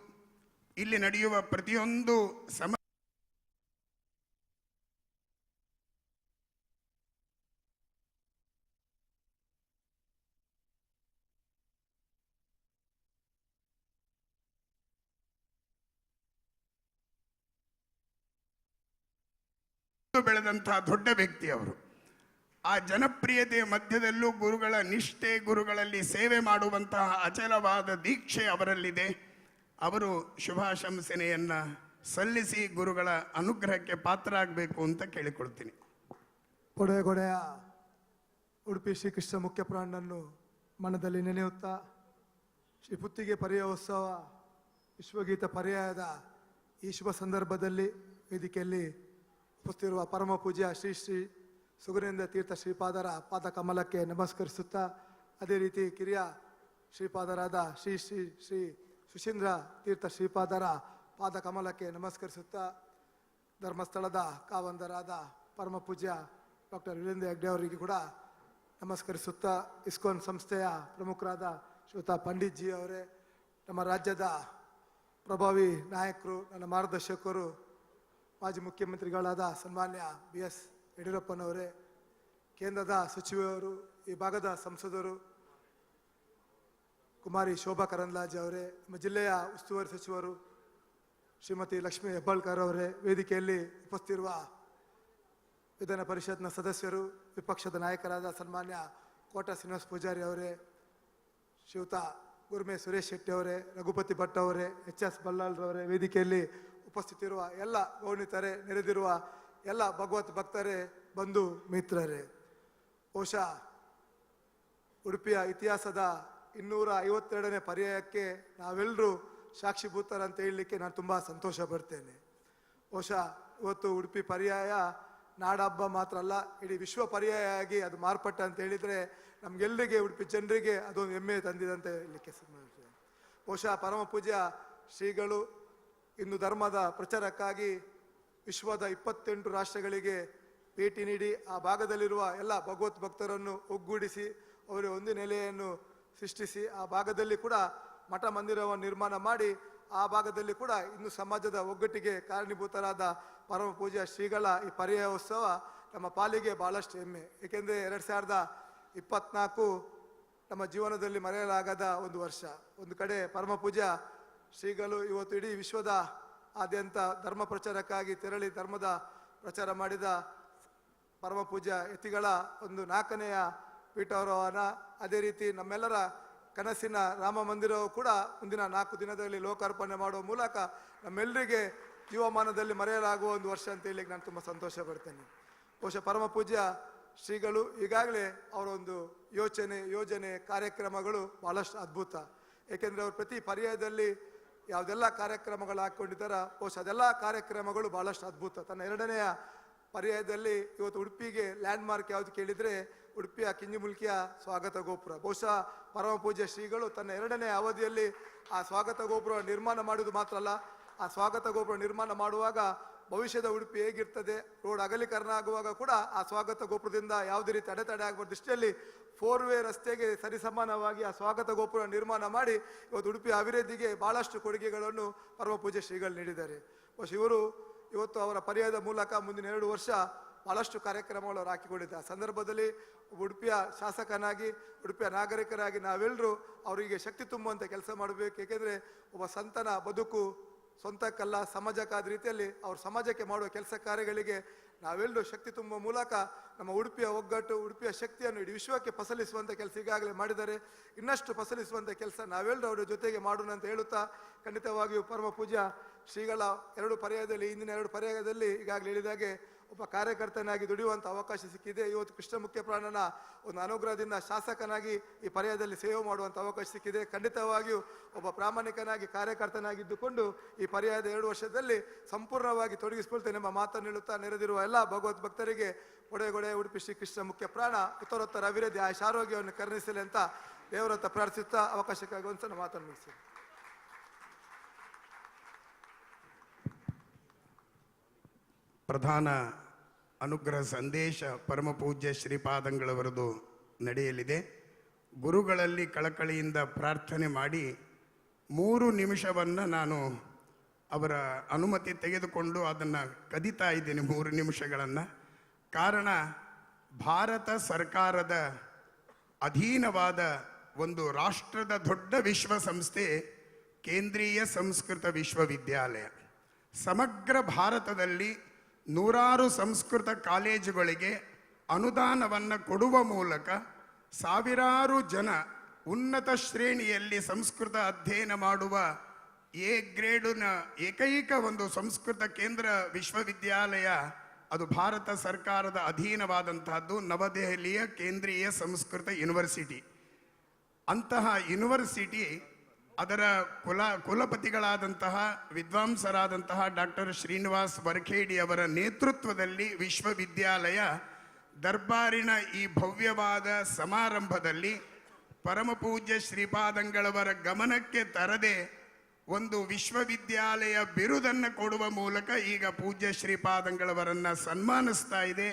ಇಲ್ಲಿ ನಡೆಯುವ ಪ್ರತಿಯೊಂದು ಬೆಳೆದಂತಹ ದೊಡ್ಡ ವ್ಯಕ್ತಿ ಅವರು. ಆ ಜನಪ್ರಿಯತೆಯ ಮಧ್ಯದಲ್ಲೂ ಗುರುಗಳ ನಿಷ್ಠೆ, ಗುರುಗಳಲ್ಲಿ ಸೇವೆ ಮಾಡುವಂತಹ ಅಚಲವಾದ ದೀಕ್ಷೆ ಅವರಲ್ಲಿದೆ. ಅವರು ಶುಭಾಶಂಸನೆಯನ್ನು ಸಲ್ಲಿಸಿ ಗುರುಗಳ ಅನುಗ್ರಹಕ್ಕೆ ಪಾತ್ರ ಆಗಬೇಕು ಅಂತ ಕೇಳಿಕೊಳ್ತೀನಿ. ಗೊಡೆಯ ಉಡುಪಿ ಶ್ರೀಕೃಷ್ಣ ಮುಖ್ಯ ಪ್ರಾಣನನ್ನು ಮನದಲ್ಲಿ ನೆನೆಯುತ್ತಾ, ಶ್ರೀ ಪುತ್ತಿಗೆ ಪರ್ಯಾಯೋತ್ಸವ ವಿಶ್ವಗೀತ ಪರ್ಯಾಯದ ಈ ಶುಭ ಸಂದರ್ಭದಲ್ಲಿ ವೇದಿಕೆಯಲ್ಲಿ ಉಪಸ್ಥಿತಿರುವ ಪರಮ ಪೂಜ್ಯ ಶ್ರೀ ಶ್ರೀ ಸುಗುಣೇಂದ್ರ ತೀರ್ಥ ಶ್ರೀಪಾದರ ಪಾದ ಕಮಲಕ್ಕೆ ನಮಸ್ಕರಿಸುತ್ತಾ, ಅದೇ ರೀತಿ ಕಿರಿಯ ಶ್ರೀಪಾದರಾದ ಶ್ರೀ ಶ್ರೀ ಶ್ರೀ ಸುಶೀಂದ್ರ ತೀರ್ಥ ಶ್ರೀಪಾದರ ಪಾದ ಕಮಲಕ್ಕೆ ನಮಸ್ಕರಿಸುತ್ತಾ, ಧರ್ಮಸ್ಥಳದ ಕಾವಂದರಾದ ಪರಮ ಪೂಜ್ಯ ಡಾಕ್ಟರ್ ವೀರೇಂದ್ರ ಹೆಗ್ಡೆ ಅವರಿಗೆ ಕೂಡ ನಮಸ್ಕರಿಸುತ್ತಾ, ಇಸ್ಕಾನ್ ಸಂಸ್ಥೆಯ ಪ್ರಮುಖರಾದ ಶ್ರೀಯುತ ಪಂಡಿತ್ ಜಿ ಅವರೇ, ನಮ್ಮ ರಾಜ್ಯದ ಪ್ರಭಾವಿ ನಾಯಕರು, ನನ್ನ ಮಾರ್ಗದರ್ಶಕರು, ಮಾಜಿ ಮುಖ್ಯಮಂತ್ರಿಗಳಾದ ಸನ್ಮಾನ್ಯ BS ಯಡಿಯೂರಪ್ಪನವರೇ, ಕೇಂದ್ರದ ಸಚಿವರು, ಈ ಭಾಗದ ಸಂಸದರು ಕುಮಾರಿ ಶೋಭಾ ಕರಂದ್ಲಾಜೆ ಅವರೇ, ನಮ್ಮ ಜಿಲ್ಲೆಯ ಉಸ್ತುವಾರಿ ಸಚಿವರು ಶ್ರೀಮತಿ ಲಕ್ಷ್ಮೀ ಹೆಬ್ಬಾಳ್ಕರ್ ಅವರೇ, ವೇದಿಕೆಯಲ್ಲಿ ಉಪಸ್ಥಿತಿರುವ ವಿಧಾನ ಪರಿಷತ್ನ ಸದಸ್ಯರು, ವಿಪಕ್ಷದ ನಾಯಕರಾದ ಸನ್ಮಾನ್ಯ ಕೋಟಾ ಶ್ರೀನಿವಾಸ ಪೂಜಾರಿ ಅವರೇ, ಶ್ರೀಯುತ ಗುರುಮೆ ಸುರೇಶ್ ಶೆಟ್ಟಿ ಅವರೇ, ರಘುಪತಿ ಭಟ್ ಅವರೇ, HS ಬಲ್ಲಾಳ್ರವರೇ, ವೇದಿಕೆಯಲ್ಲಿ ಉಪಸ್ಥಿತಿರುವ ಎಲ್ಲ ಗೌಣಿತರೆ, ನೆರೆದಿರುವ ಎಲ್ಲ ಭಗವತ್ ಭಕ್ತರೇ, ಬಂಧು ಮಿತ್ರರೇ, ಬಹುಶಃ ಉಡುಪಿಯ ಇತಿಹಾಸದ 252ನೇ ಪರ್ಯಾಯಕ್ಕೆ ನಾವೆಲ್ಲರೂ ಸಾಕ್ಷಿಭೂತರಂತ ಹೇಳಲಿಕ್ಕೆ ನಾನು ತುಂಬ ಸಂತೋಷ ಪಡ್ತೇನೆ. ಬಹುಶಃ ಇವತ್ತು ಉಡುಪಿ ಪರ್ಯಾಯ ನಾಡಹಬ್ಬ ಮಾತ್ರ ಅಲ್ಲ, ಇಡೀ ವಿಶ್ವ ಪರ್ಯಾಯ ಆಗಿ ಅದು ಮಾರ್ಪಟ್ಟ ಅಂತ ಹೇಳಿದರೆ ನಮಗೆಲ್ಲರಿಗೆ, ಉಡುಪಿ ಜನರಿಗೆ ಅದೊಂದು ಹೆಮ್ಮೆ ತಂದಿದಂತೆ ಹೇಳಲಿಕ್ಕೆ ಸಂಬಂಧಿಸಿದೆ. ಬಹುಶಃ ಪರಮ ಪೂಜ್ಯ ಶ್ರೀಗಳು ಹಿಂದೂ ಧರ್ಮದ ಪ್ರಚಾರಕ್ಕಾಗಿ ವಿಶ್ವದ 28 ರಾಷ್ಟ್ರಗಳಿಗೆ ಭೇಟಿ ನೀಡಿ ಆ ಭಾಗದಲ್ಲಿರುವ ಎಲ್ಲ ಭಗವತ್ ಭಕ್ತರನ್ನು ಒಗ್ಗೂಡಿಸಿ ಅವರ ಒಂದು ನೆಲೆಯನ್ನು ಸೃಷ್ಟಿಸಿ ಆ ಭಾಗದಲ್ಲಿ ಕೂಡ ಮಠ ಮಂದಿರವನ್ನು ನಿರ್ಮಾಣ ಮಾಡಿ ಆ ಭಾಗದಲ್ಲಿ ಕೂಡ ಇನ್ನು ಸಮಾಜದ ಒಗ್ಗಟ್ಟಿಗೆ ಕಾರಣೀಭೂತರಾದ ಪರಮ ಪೂಜ್ಯ ಶ್ರೀಗಳ ಈ ಪರ್ಯಾಯೋತ್ಸವ ನಮ್ಮ ಪಾಲಿಗೆ ಬಹಳಷ್ಟು ಹೆಮ್ಮೆ. ಏಕೆಂದರೆ 2024 ನಮ್ಮ ಜೀವನದಲ್ಲಿ ಮರೆಯಲಾಗದ ಒಂದು ವರ್ಷ. ಒಂದು ಕಡೆ ಪರಮ ಪೂಜ್ಯ ಶ್ರೀಗಳು ಇವತ್ತು ಇಡೀ ವಿಶ್ವದ ಆದ್ಯಂತ ಧರ್ಮ ಪ್ರಚಾರಕ್ಕಾಗಿ ತೆರಳಿ ಧರ್ಮದ ಪ್ರಚಾರ ಮಾಡಿದ ಪರಮ ಪೂಜ್ಯ ಯತಿಗಳ ಒಂದು 4ನೆಯ ಪೀಠಾರೋಹಣ. ಅದೇ ರೀತಿ ನಮ್ಮೆಲ್ಲರ ಕನಸಿನ ರಾಮ ಮಂದಿರವು ಕೂಡ ಮುಂದಿನ 4 ದಿನದಲ್ಲಿ ಲೋಕಾರ್ಪಣೆ ಮಾಡುವ ಮೂಲಕ ನಮ್ಮೆಲ್ಲರಿಗೆ ಜೀವಮಾನದಲ್ಲಿ ಮರೆಯಲಾಗುವ ಒಂದು ವರ್ಷ ಅಂತ ಹೇಳಿ ನಾನು ತುಂಬ ಸಂತೋಷ ಪಡ್ತೇನೆ. ಬಹುಶಃ ಪರಮ ಪೂಜ್ಯ ಶ್ರೀಗಳು ಈಗಾಗಲೇ ಅವರ ಒಂದು ಯೋಜನೆ ಕಾರ್ಯಕ್ರಮಗಳು ಬಹಳಷ್ಟು ಅದ್ಭುತ. ಏಕೆಂದರೆ ಅವರು ಪ್ರತಿ ಪರ್ಯಾಯದಲ್ಲಿ ಯಾವುದೆಲ್ಲ ಕಾರ್ಯಕ್ರಮಗಳು ಹಾಕ್ಕೊಂಡಿದ್ದಾರ, ಬಹುಶಃ ಅದೆಲ್ಲ ಕಾರ್ಯಕ್ರಮಗಳು ಬಹಳಷ್ಟು ಅದ್ಭುತ. ತನ್ನ 2ನೆಯ ಪರ್ಯಾಯದಲ್ಲಿ ಇವತ್ತು ಉಡುಪಿಗೆ ಲ್ಯಾಂಡ್ ಮಾರ್ಕ್ ಯಾವುದು ಕೇಳಿದರೆ ಉಡುಪಿಯ ಕಿಂಜಿಮುಲ್ಕಿಯ ಸ್ವಾಗತ ಗೋಪುರ. ಬಹುಶಃ ಪರಮ ಪೂಜ್ಯ ಶ್ರೀಗಳು ತನ್ನ 2ನೇ ಅವಧಿಯಲ್ಲಿ ಆ ಸ್ವಾಗತ ಗೋಪುರ ನಿರ್ಮಾಣ ಮಾಡುವುದು ಮಾತ್ರ ಅಲ್ಲ, ಆ ಸ್ವಾಗತ ಗೋಪುರ ನಿರ್ಮಾಣ ಮಾಡುವಾಗ ಭವಿಷ್ಯದ ಉಡುಪಿ ಹೇಗಿರ್ತದೆ, ರೋಡ್ ಅಗಲೀಕರಣ ಆಗುವಾಗ ಕೂಡ ಆ ಸ್ವಾಗತ ಗೋಪುರದಿಂದ ಯಾವುದೇ ರೀತಿ ಅಡೆತಡೆ ಆಗಬಾರ್ದು ದೃಷ್ಟಿಯಲ್ಲಿ 4 ವೇ ರಸ್ತೆಗೆ ಸರಿಸಮಾನವಾಗಿ ಆ ಸ್ವಾಗತ ಗೋಪುರ ನಿರ್ಮಾಣ ಮಾಡಿ ಇವತ್ತು ಉಡುಪಿಯ ಅಭಿವೃದ್ಧಿಗೆ ಬಹಳಷ್ಟು ಕೊಡುಗೆಗಳನ್ನು ಪರಮ ಪೂಜ್ಯ ಶ್ರೀಗಳು ನೀಡಿದ್ದಾರೆ. ಬಹುಶಃ ಇವರು ಇವತ್ತು ಅವರ ಪರ್ಯಾಯದ ಮೂಲಕ ಮುಂದಿನ 2 ವರ್ಷ ಬಹಳಷ್ಟು ಕಾರ್ಯಕ್ರಮಗಳು ಅವರು ಹಾಕಿಕೊಂಡಿದ್ದ ಸಂದರ್ಭದಲ್ಲಿ ಉಡುಪಿಯ ಶಾಸಕನಾಗಿ, ಉಡುಪಿಯ ನಾಗರಿಕರಾಗಿ ನಾವೆಲ್ಲರೂ ಅವರಿಗೆ ಶಕ್ತಿ ತುಂಬುವಂಥ ಕೆಲಸ ಮಾಡಬೇಕು. ಏಕೆಂದರೆ ಒಬ್ಬ ಸಂತನ ಬದುಕು ಸ್ವಂತಕ್ಕಲ್ಲ, ಸಮಾಜಕ್ಕಾದ ರೀತಿಯಲ್ಲಿ ಅವ್ರ ಸಮಾಜಕ್ಕೆ ಮಾಡುವ ಕೆಲಸ ಕಾರ್ಯಗಳಿಗೆ ನಾವೆಲ್ಲರೂ ಶಕ್ತಿ ತುಂಬುವ ಮೂಲಕ ನಮ್ಮ ಉಡುಪಿಯ ಒಗ್ಗಟ್ಟು, ಉಡುಪಿಯ ಶಕ್ತಿಯನ್ನು ಇಡೀ ವಿಶ್ವಕ್ಕೆ ಫಸಲಿಸುವಂಥ ಕೆಲಸ ಈಗಾಗಲೇ ಮಾಡಿದ್ದಾರೆ. ಇನ್ನಷ್ಟು ಫಸಲಿಸುವಂಥ ಕೆಲಸ ನಾವೆಲ್ಲರೂ ಅವರ ಜೊತೆಗೆ ಮಾಡೋಣ ಅಂತ ಹೇಳುತ್ತಾ, ಖಂಡಿತವಾಗಿಯೂ ಪರಮ ಪೂಜ್ಯ ಶ್ರೀಗಳ 2 ಪರ್ಯಾಯದಲ್ಲಿ, ಇಂದಿನ 2 ಪರ್ಯಾಯದಲ್ಲಿ ಈಗಾಗಲೇ ಹೇಳಿದಾಗೆ ಒಬ್ಬ ಕಾರ್ಯಕರ್ತನಾಗಿ ದುಡಿಯುವಂಥ ಅವಕಾಶ ಸಿಕ್ಕಿದೆ. ಇವತ್ತು ಕೃಷ್ಣ ಮುಖ್ಯ ಪ್ರಾಣನ ಒಂದು ಅನುಗ್ರಹದಿಂದ ಶಾಸಕನಾಗಿ ಈ ಪರ್ಯಾಯದಲ್ಲಿ ಸೇವೆ ಮಾಡುವಂಥ ಅವಕಾಶ ಸಿಕ್ಕಿದೆ. ಖಂಡಿತವಾಗಿಯೂ ಒಬ್ಬ ಪ್ರಾಮಾಣಿಕನಾಗಿ ಕಾರ್ಯಕರ್ತನಾಗಿದ್ದುಕೊಂಡು ಈ ಪರ್ಯಾಯದ 2 ವರ್ಷದಲ್ಲಿ ಸಂಪೂರ್ಣವಾಗಿ ತೊಡಗಿಸಿಕೊಳ್ತೇನೆ ಎಂಬ ಮಾತನ್ನು ಹೇಳುತ್ತಾ, ನೆರೆದಿರುವ ಎಲ್ಲ ಭಗವತ್ ಭಕ್ತರಿಗೆ ಒಡೆಗೊಡೆ ಉಡುಪಿ ಶ್ರೀ ಕೃಷ್ಣ ಮುಖ್ಯ ಪ್ರಾಣ ಉತ್ತರೋತ್ತರ ಅಭಿವೃದ್ಧಿ ಆಯುಷಾರೋಗ್ಯವನ್ನು ಕರುಣಿಸಲಿ ಅಂತ ದೇವರತ್ತ ಪ್ರಾರ್ಥಿಸುತ್ತಾ ಅವಕಾಶಕ್ಕಾಗಿ ಒಂದ್ಸಲ ಮಾತನ್ನು ಮುಗಿಸಿ. ಪ್ರಧಾನ ಅನುಗ್ರಹ ಸಂದೇಶ ಪರಮ ಪೂಜ್ಯ ಶ್ರೀಪಾದಂಗಳವರದು ನಡೆಯಲಿದೆ. ಗುರುಗಳಲ್ಲಿ ಕಳಕಳಿಯಿಂದ ಪ್ರಾರ್ಥನೆ ಮಾಡಿ 3 ನಿಮಿಷವನ್ನು ನಾನು ಅವರ ಅನುಮತಿ ತೆಗೆದುಕೊಂಡು ಅದನ್ನು ಕದೀತಾ ಇದ್ದೇನೆ, 3 ನಿಮಿಷಗಳನ್ನು. ಕಾರಣ, ಭಾರತ ಸರ್ಕಾರದ ಅಧೀನವಾದ ಒಂದು ರಾಷ್ಟ್ರದ ದೊಡ್ಡ ವಿಶ್ವಸಂಸ್ಥೆ ಕೇಂದ್ರೀಯ ಸಂಸ್ಕೃತ ವಿಶ್ವವಿದ್ಯಾಲಯ. ಸಮಗ್ರ ಭಾರತದಲ್ಲಿ 100 ಸಂಸ್ಕೃತ ಕಾಲೇಜುಗಳಿಗೆ ಅನುದಾನವನ್ನು ಕೊಡುವ ಮೂಲಕ ಸಾವಿರಾರು ಜನ ಉನ್ನತ ಶ್ರೇಣಿಯಲ್ಲಿ ಸಂಸ್ಕೃತ ಅಧ್ಯಯನ ಮಾಡುವ ಎ ಗ್ರೇಡಿನ ಏಕೈಕ ಒಂದು ಸಂಸ್ಕೃತ ಕೇಂದ್ರ ವಿಶ್ವವಿದ್ಯಾಲಯ ಅದು ಭಾರತ ಸರ್ಕಾರದ ಅಧೀನವಾದಂತಹದ್ದು, ನವದೆಹಲಿಯ ಕೇಂದ್ರೀಯ ಸಂಸ್ಕೃತ ಯೂನಿವರ್ಸಿಟಿ. ಅಂತಹ ಯೂನಿವರ್ಸಿಟಿ ಅದರ ಕುಲಪತಿಗಳಾದಂತಹ ವಿದ್ವಾಂಸರಾದಂತಹ ಡಾಕ್ಟರ್ ಶ್ರೀನಿವಾಸ್ ವರ್ಖೇಡಿ ಅವರ ನೇತೃತ್ವದಲ್ಲಿ ವಿಶ್ವವಿದ್ಯಾಲಯ ದರ್ಬಾರಿನ ಈ ಭವ್ಯವಾದ ಸಮಾರಂಭದಲ್ಲಿ ಪರಮ ಪೂಜ್ಯ ಶ್ರೀಪಾದಂಗಳವರ ಗಮನಕ್ಕೆ ತರದೆ ಒಂದು ವಿಶ್ವವಿದ್ಯಾಲಯ ಬಿರುದನ್ನು ಕೊಡುವ ಮೂಲಕ ಈಗ ಪೂಜ್ಯ ಶ್ರೀಪಾದಂಗಳವರನ್ನು ಸನ್ಮಾನಿಸ್ತಾ ಇದೆ.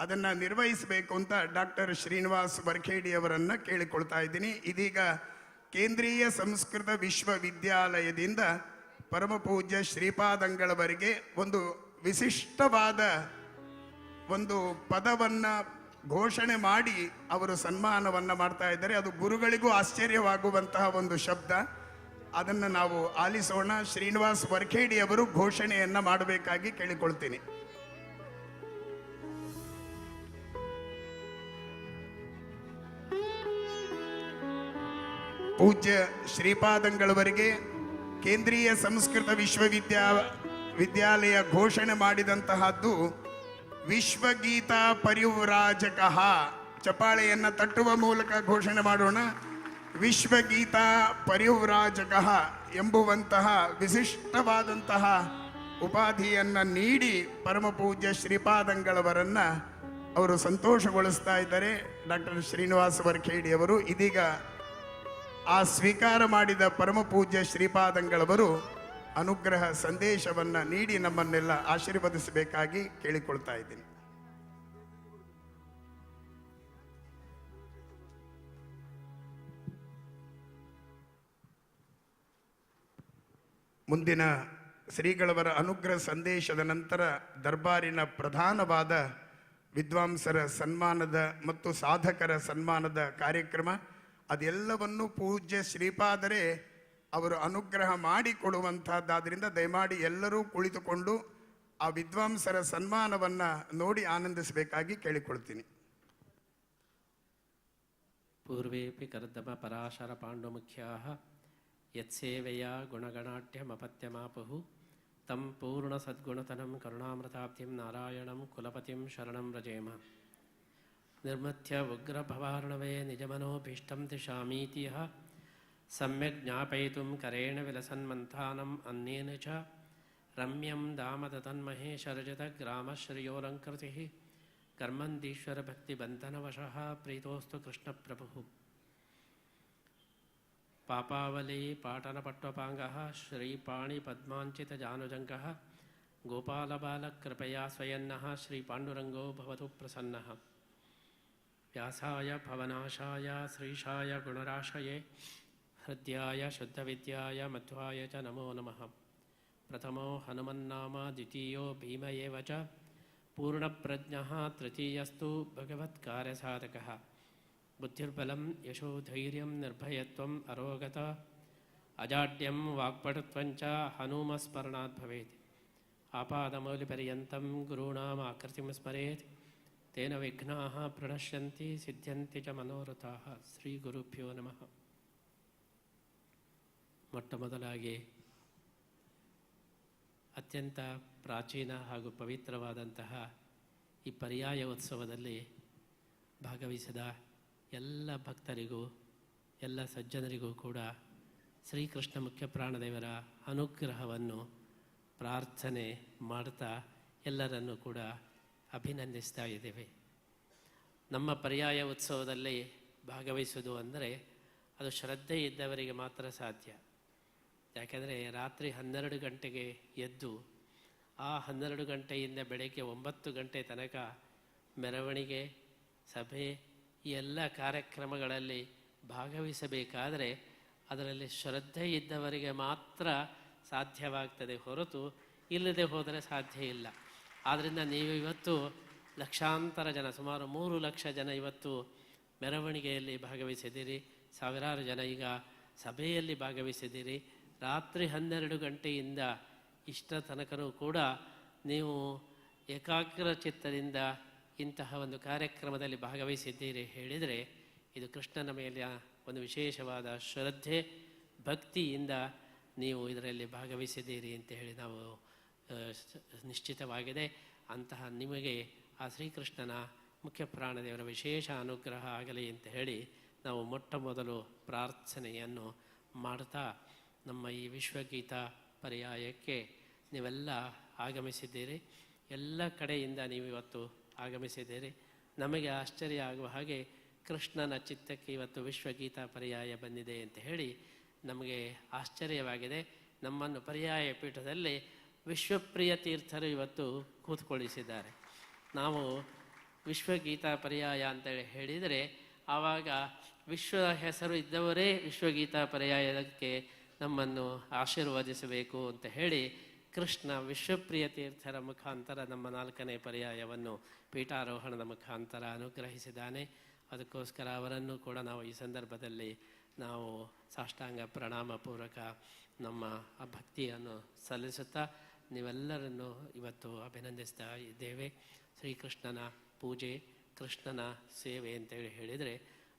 ಅದನ್ನು ನಿರ್ವಹಿಸಬೇಕು ಅಂತ ಡಾಕ್ಟರ್ ಶ್ರೀನಿವಾಸ್ ವರ್ಖೇಡಿ ಅವರನ್ನು ಕೇಳಿಕೊಳ್ತಾ ಇದ್ದೀನಿ. ಇದೀಗ ಕೇಂದ್ರೀಯ ಸಂಸ್ಕೃತ ವಿಶ್ವವಿದ್ಯಾಲಯದಿಂದ ಪರಮ ಪೂಜ್ಯ ಶ್ರೀಪಾದಂಗಳವರಿಗೆ ಒಂದು ವಿಶಿಷ್ಟವಾದ ಒಂದು ಪದವನ್ನು ಘೋಷಣೆ ಮಾಡಿ ಅವರು ಸನ್ಮಾನವನ್ನು ಮಾಡ್ತಾ ಇದ್ದಾರೆ. ಅದು ಗುರುಗಳಿಗೂ ಆಶ್ಚರ್ಯವಾಗುವಂತಹ ಒಂದು ಶಬ್ದ. ಅದನ್ನು ನಾವು ಆಲಿಸೋಣ. ಶ್ರೀನಿವಾಸ್ ವರ್ಖೇಡಿ ಅವರು ಘೋಷಣೆಯನ್ನು ಮಾಡಬೇಕಾಗಿ ಕೇಳಿಕೊಳ್ತೀನಿ. ಪೂಜ್ಯ ಶ್ರೀಪಾದಂಗಳವರಿಗೆ ಕೇಂದ್ರೀಯ ಸಂಸ್ಕೃತ ವಿದ್ಯಾಲಯ ಘೋಷಣೆ ಮಾಡಿದಂತಹದ್ದು ವಿಶ್ವಗೀತ ಪರಿವ್ರಾಜಕ. ಚಪಾಳೆಯನ್ನು ತಟ್ಟುವ ಮೂಲಕ ಘೋಷಣೆ ಮಾಡೋಣ. ವಿಶ್ವಗೀತ ಪರಿವ್ರಾಜಕ ಎಂಬುವಂತಹ ವಿಶಿಷ್ಟವಾದಂತಹ ಉಪಾಧಿಯನ್ನು ನೀಡಿ ಪರಮ ಪೂಜ್ಯ ಶ್ರೀಪಾದಂಗಳವರನ್ನ ಅವರು ಸಂತೋಷಗೊಳಿಸ್ತಾ ಇದ್ದಾರೆ. ಡಾಕ್ಟರ್ ಶ್ರೀನಿವಾಸ ವರ್ಖೇಡಿ ಅವರು ಇದೀಗ ಆ ಸ್ವೀಕಾರ ಮಾಡಿದ ಪರಮ ಪೂಜ್ಯ ಶ್ರೀಪಾದಂಗಳವರು ಅನುಗ್ರಹ ಸಂದೇಶವನ್ನು ನೀಡಿ ನಮ್ಮನ್ನೆಲ್ಲ ಆಶೀರ್ವದಿಸಬೇಕಾಗಿ ಕೇಳಿಕೊಳ್ತಾ ಇದ್ದೀನಿ. ಮುಂದಿನ ಶ್ರೀಗಳವರ ಅನುಗ್ರಹ ಸಂದೇಶದ ನಂತರ ದರ್ಬಾರಿನ ಪ್ರಧಾನವಾದ ವಿದ್ವಾಂಸರ ಸನ್ಮಾನದ ಮತ್ತು ಸಾಧಕರ ಸನ್ಮಾನದ ಕಾರ್ಯಕ್ರಮ, ಅದೆಲ್ಲವನ್ನು ಪೂಜ್ಯ ಶ್ರೀಪಾದರೇ ಅವರು ಅನುಗ್ರಹ ಮಾಡಿಕೊಡುವಂತಹದ್ದಾದ್ರಿಂದ ದಯಮಾಡಿ ಎಲ್ಲರೂ ಕುಳಿತುಕೊಂಡು ಆ ವಿದ್ವಾಂಸರ ಸನ್ಮಾನವನ್ನು ನೋಡಿ ಆನಂದಿಸಬೇಕಾಗಿ ಕೇಳಿಕೊಳ್ತೀನಿ. ಪೂರ್ವೇಪಿ ಕರ್ದಮ ಪರಾಶರ ಪಾಂಡುಮುಖ್ಯಾಃ ಯತ್ಸೇವೆಯ ಗುಣಗಣಾಢ್ಯಮಪತ್ಯಮಾಪುಃ ತಂ ಪೂರ್ಣ ಸದ್ಗುಣತನಂ ಕರುಣಾಮೃತಾಬ್ಧಿಂ ನಾರಾಯಣಂ ಕುಲಪತಿಂ ಶರಣಂ ವ್ರಜೇಮ. ನಿರ್ಮಥ್ಯ ಉಗ್ರಭವಾರ್ಣವೇ ನಿಜಮನೋಭೀಷ್ಟಂ ದಿಶಾಮೀತಿ ಯಃ ಸಮ್ಯಕ್ ಜ್ಞಾಪಯಿತುಂ ಕರೇಣ ವಿಲಸನ್ಮಂಥಾನಂ ಅನ್ಯೇನ ಚ ರಮ್ಯಂ ದಾಮದತನ್ಮಹೇಶರಜತಗ್ರಾಮಶ್ರಿಯೋಲಂಕೃತಿಃ ಕರ್ಮಂದೀಶ್ವರಭಕ್ತಿಬಂಧನವಶಃ ಪ್ರೀತೋಸ್ತು ಕೃಷ್ಣಪ್ರಭುಃ. ಪಾಪಾವಲಿ ಪಾಟನಪಟ್ವಪಾಂಗಃ ಶ್ರೀಪಾಣಿಪದ್ಮಾಂಚಿತಜಾನುಜಂಗಃ ಗೋಪಾಲಬಾಲಕೃಪಯಾ ಸ್ವಯನ್ನಃ ಶ್ರೀಪಾಂಡುರಂಗೋ ಭವತು ಪ್ರಸನ್ನಃ. ವ್ಯಾಸಾಯ ಭವನಾಶಾಯ ಶ್ರೀಶಾಯ ಗುಣರಾಶಯೇ ಹೃದ್ಯಾಯ ಶುದ್ಧವಿದ್ಯಾಯ ಮಧ್ವಾಯ ಚ ನಮೋ ನಮಃ. ಪ್ರಥಮೋ ಹನುಮನ್ನಾಮ ದ್ವಿತೀಯೋ ಭೀಮ ಏವ ಚ ಪೂರ್ಣಪ್ರಜ್ಞಃ ತೃತೀಯಸ್ತು ಭಗವತ್ಕಾರ್ಯಸಾಧಕಃ. ಬುದ್ಧಿರ್ಬಲಂ ಯಶೋಧೈರ್ಯಂ ನಿರ್ಭಯತ್ವಂ ಅರೋಗತ ಅಜಾಡ್ಯಂ ವಾಕ್ಪಟುತ್ವಂಚ ಹನುಮಸ್ಮರಣಾತ್ ಭವೇತ್. ಆಪಾದಮೌಲಿಪರ್ಯಂತಂ ಗುರುಣಾಂ ಆಕೃತಿಂ ಸ್ಮರೇತ್ ತೇನ ವಿಘ್ನಾಃ ಪ್ರಣಶ್ಯಂತಿ ಸಿದ್ಧ್ಯಂತಿ ಚ ಮನೋರಥಾಃ. ಶ್ರೀ ಗುರುಭ್ಯೋ ನಮಃ. ಮೊಟ್ಟ ಮೊದಲಾಗಿ ಅತ್ಯಂತ ಪ್ರಾಚೀನ ಹಾಗೂ ಪವಿತ್ರವಾದಂತಹ ಈ ಪರ್ಯಾಯ ಉತ್ಸವದಲ್ಲಿ ಭಾಗವಹಿಸಿದ ಎಲ್ಲ ಭಕ್ತರಿಗೂ ಎಲ್ಲ ಸಜ್ಜನರಿಗೂ ಕೂಡ ಶ್ರೀಕೃಷ್ಣ ಮುಖ್ಯ ಪ್ರಾಣದೇವರ ಅನುಗ್ರಹವನ್ನು ಪ್ರಾರ್ಥನೆ ಮಾಡ್ತಾ ಎಲ್ಲರನ್ನೂ ಕೂಡ ಅಭಿನಂದಿಸ್ತಾ ಇದ್ದೇವೆ. ನಮ್ಮ ಪರ್ಯಾಯ ಉತ್ಸವದಲ್ಲಿ ಭಾಗವಹಿಸೋದು ಅಂದರೆ ಅದು ಶ್ರದ್ಧೆ ಇದ್ದವರಿಗೆ ಮಾತ್ರ ಸಾಧ್ಯ. ಯಾಕೆಂದರೆ ರಾತ್ರಿ 12 ಗಂಟೆಗೆ ಎದ್ದು ಆ 12 ಗಂಟೆಯಿಂದ ಬೆಳಗ್ಗೆ 9 ಗಂಟೆ ತನಕ ಮೆರವಣಿಗೆ, ಸಭೆ, ಈ ಎಲ್ಲ ಕಾರ್ಯಕ್ರಮಗಳಲ್ಲಿ ಭಾಗವಹಿಸಬೇಕಾದರೆ ಅದರಲ್ಲಿ ಶ್ರದ್ಧೆ ಇದ್ದವರಿಗೆ ಮಾತ್ರ ಸಾಧ್ಯವಾಗ್ತದೆ, ಹೊರತು ಇಲ್ಲದೆ ಹೋದರೆ ಸಾಧ್ಯ ಇಲ್ಲ. ಆದ್ದರಿಂದ ನೀವು ಇವತ್ತು ಲಕ್ಷಾಂತರ ಜನ, ಸುಮಾರು 3 ಲಕ್ಷ ಜನ ಇವತ್ತು ಮೆರವಣಿಗೆಯಲ್ಲಿ ಭಾಗವಹಿಸಿದ್ದೀರಿ. ಸಾವಿರಾರು ಜನ ಈಗ ಸಭೆಯಲ್ಲಿ ಭಾಗವಹಿಸಿದ್ದೀರಿ. ರಾತ್ರಿ 12 ಗಂಟೆಯಿಂದ ಇಷ್ಟ ತನಕನೂ ಕೂಡ ನೀವು ಏಕಾಗ್ರ ಚಿತ್ತದಿಂದ ಇಂತಹ ಒಂದು ಕಾರ್ಯಕ್ರಮದಲ್ಲಿ ಭಾಗವಹಿಸಿದ್ದೀರಿ ಹೇಳಿದರೆ ಇದು ಕೃಷ್ಣನ ಮೇಲೆ ಒಂದು ವಿಶೇಷವಾದ ಶ್ರದ್ಧೆ, ಭಕ್ತಿಯಿಂದ ನೀವು ಇದರಲ್ಲಿ ಭಾಗವಹಿಸಿದ್ದೀರಿ ಅಂತ ಹೇಳಿ ನಾವು ನಿಶ್ಚಿತವಾಗಿದೆ. ಅಂತಹ ನಿಮಗೆ ಆ ಶ್ರೀಕೃಷ್ಣನ ಮುಖ್ಯ ಪ್ರಾಣದೇವರ ವಿಶೇಷ ಅನುಗ್ರಹ ಆಗಲಿ ಅಂತ ಹೇಳಿ ನಾವು ಮೊಟ್ಟ ಮೊದಲು ಪ್ರಾರ್ಥನೆಯನ್ನು ಮಾಡ್ತಾ ನಮ್ಮ ಈ ವಿಶ್ವಗೀತ ಪರ್ಯಾಯಕ್ಕೆ ನೀವೆಲ್ಲ ಆಗಮಿಸಿದ್ದೀರಿ. ಎಲ್ಲ ಕಡೆಯಿಂದ ನೀವು ಇವತ್ತು ಆಗಮಿಸಿದ್ದೀರಿ. ನಮಗೆ ಆಶ್ಚರ್ಯ ಆಗುವ ಹಾಗೆ ಕೃಷ್ಣನ ಚಿತ್ತಕ್ಕೆ ಇವತ್ತು ವಿಶ್ವಗೀತ ಪರ್ಯಾಯ ಬಂದಿದೆ ಅಂತ ಹೇಳಿ ನಮಗೆ ಆಶ್ಚರ್ಯವಾಗಿದೆ. ನಮ್ಮನ್ನು ಪರ್ಯಾಯ ಪೀಠದಲ್ಲಿ ವಿಶ್ವಪ್ರಿಯ ತೀರ್ಥರು ಇವತ್ತು ಕೂತ್ಕೊಳ್ಳಿಸಿದ್ದಾರೆ. ನಾವು ವಿಶ್ವಗೀತ ಪರ್ಯಾಯ ಅಂತೇಳಿ ಹೇಳಿದರೆ ಆವಾಗ ವಿಶ್ವ ಹೆಸರು ಇದ್ದವರೇ ವಿಶ್ವಗೀತ ಪರ್ಯಾಯಕ್ಕೆ ನಮ್ಮನ್ನು ಆಶೀರ್ವದಿಸಬೇಕು ಅಂತ ಹೇಳಿ ಕೃಷ್ಣ ವಿಶ್ವಪ್ರಿಯ ತೀರ್ಥರ ಮುಖಾಂತರ ನಮ್ಮ 4ನೇ ಪರ್ಯಾಯವನ್ನು ಪೀಠಾರೋಹಣದ ಮುಖಾಂತರ ಅನುಗ್ರಹಿಸಿದ್ದಾನೆ. ಅದಕ್ಕೋಸ್ಕರ ಅವರನ್ನು ಕೂಡ ನಾವು ಈ ಸಂದರ್ಭದಲ್ಲಿ ನಾವು ಸಾಷ್ಟಾಂಗ ಪ್ರಣಾಮಪೂರ್ವಕ ನಮ್ಮ ಆ ಭಕ್ತಿಯನ್ನು ಸಲ್ಲಿಸುತ್ತಾ ನೀವೆಲ್ಲರನ್ನು ಇವತ್ತು ಅಭಿನಂದಿಸ್ತಾ ಇದ್ದೇವೆ. ಶ್ರೀಕೃಷ್ಣನ ಪೂಜೆ, ಕೃಷ್ಣನ ಸೇವೆ ಅಂತೇಳಿ ಹೇಳಿದರೆ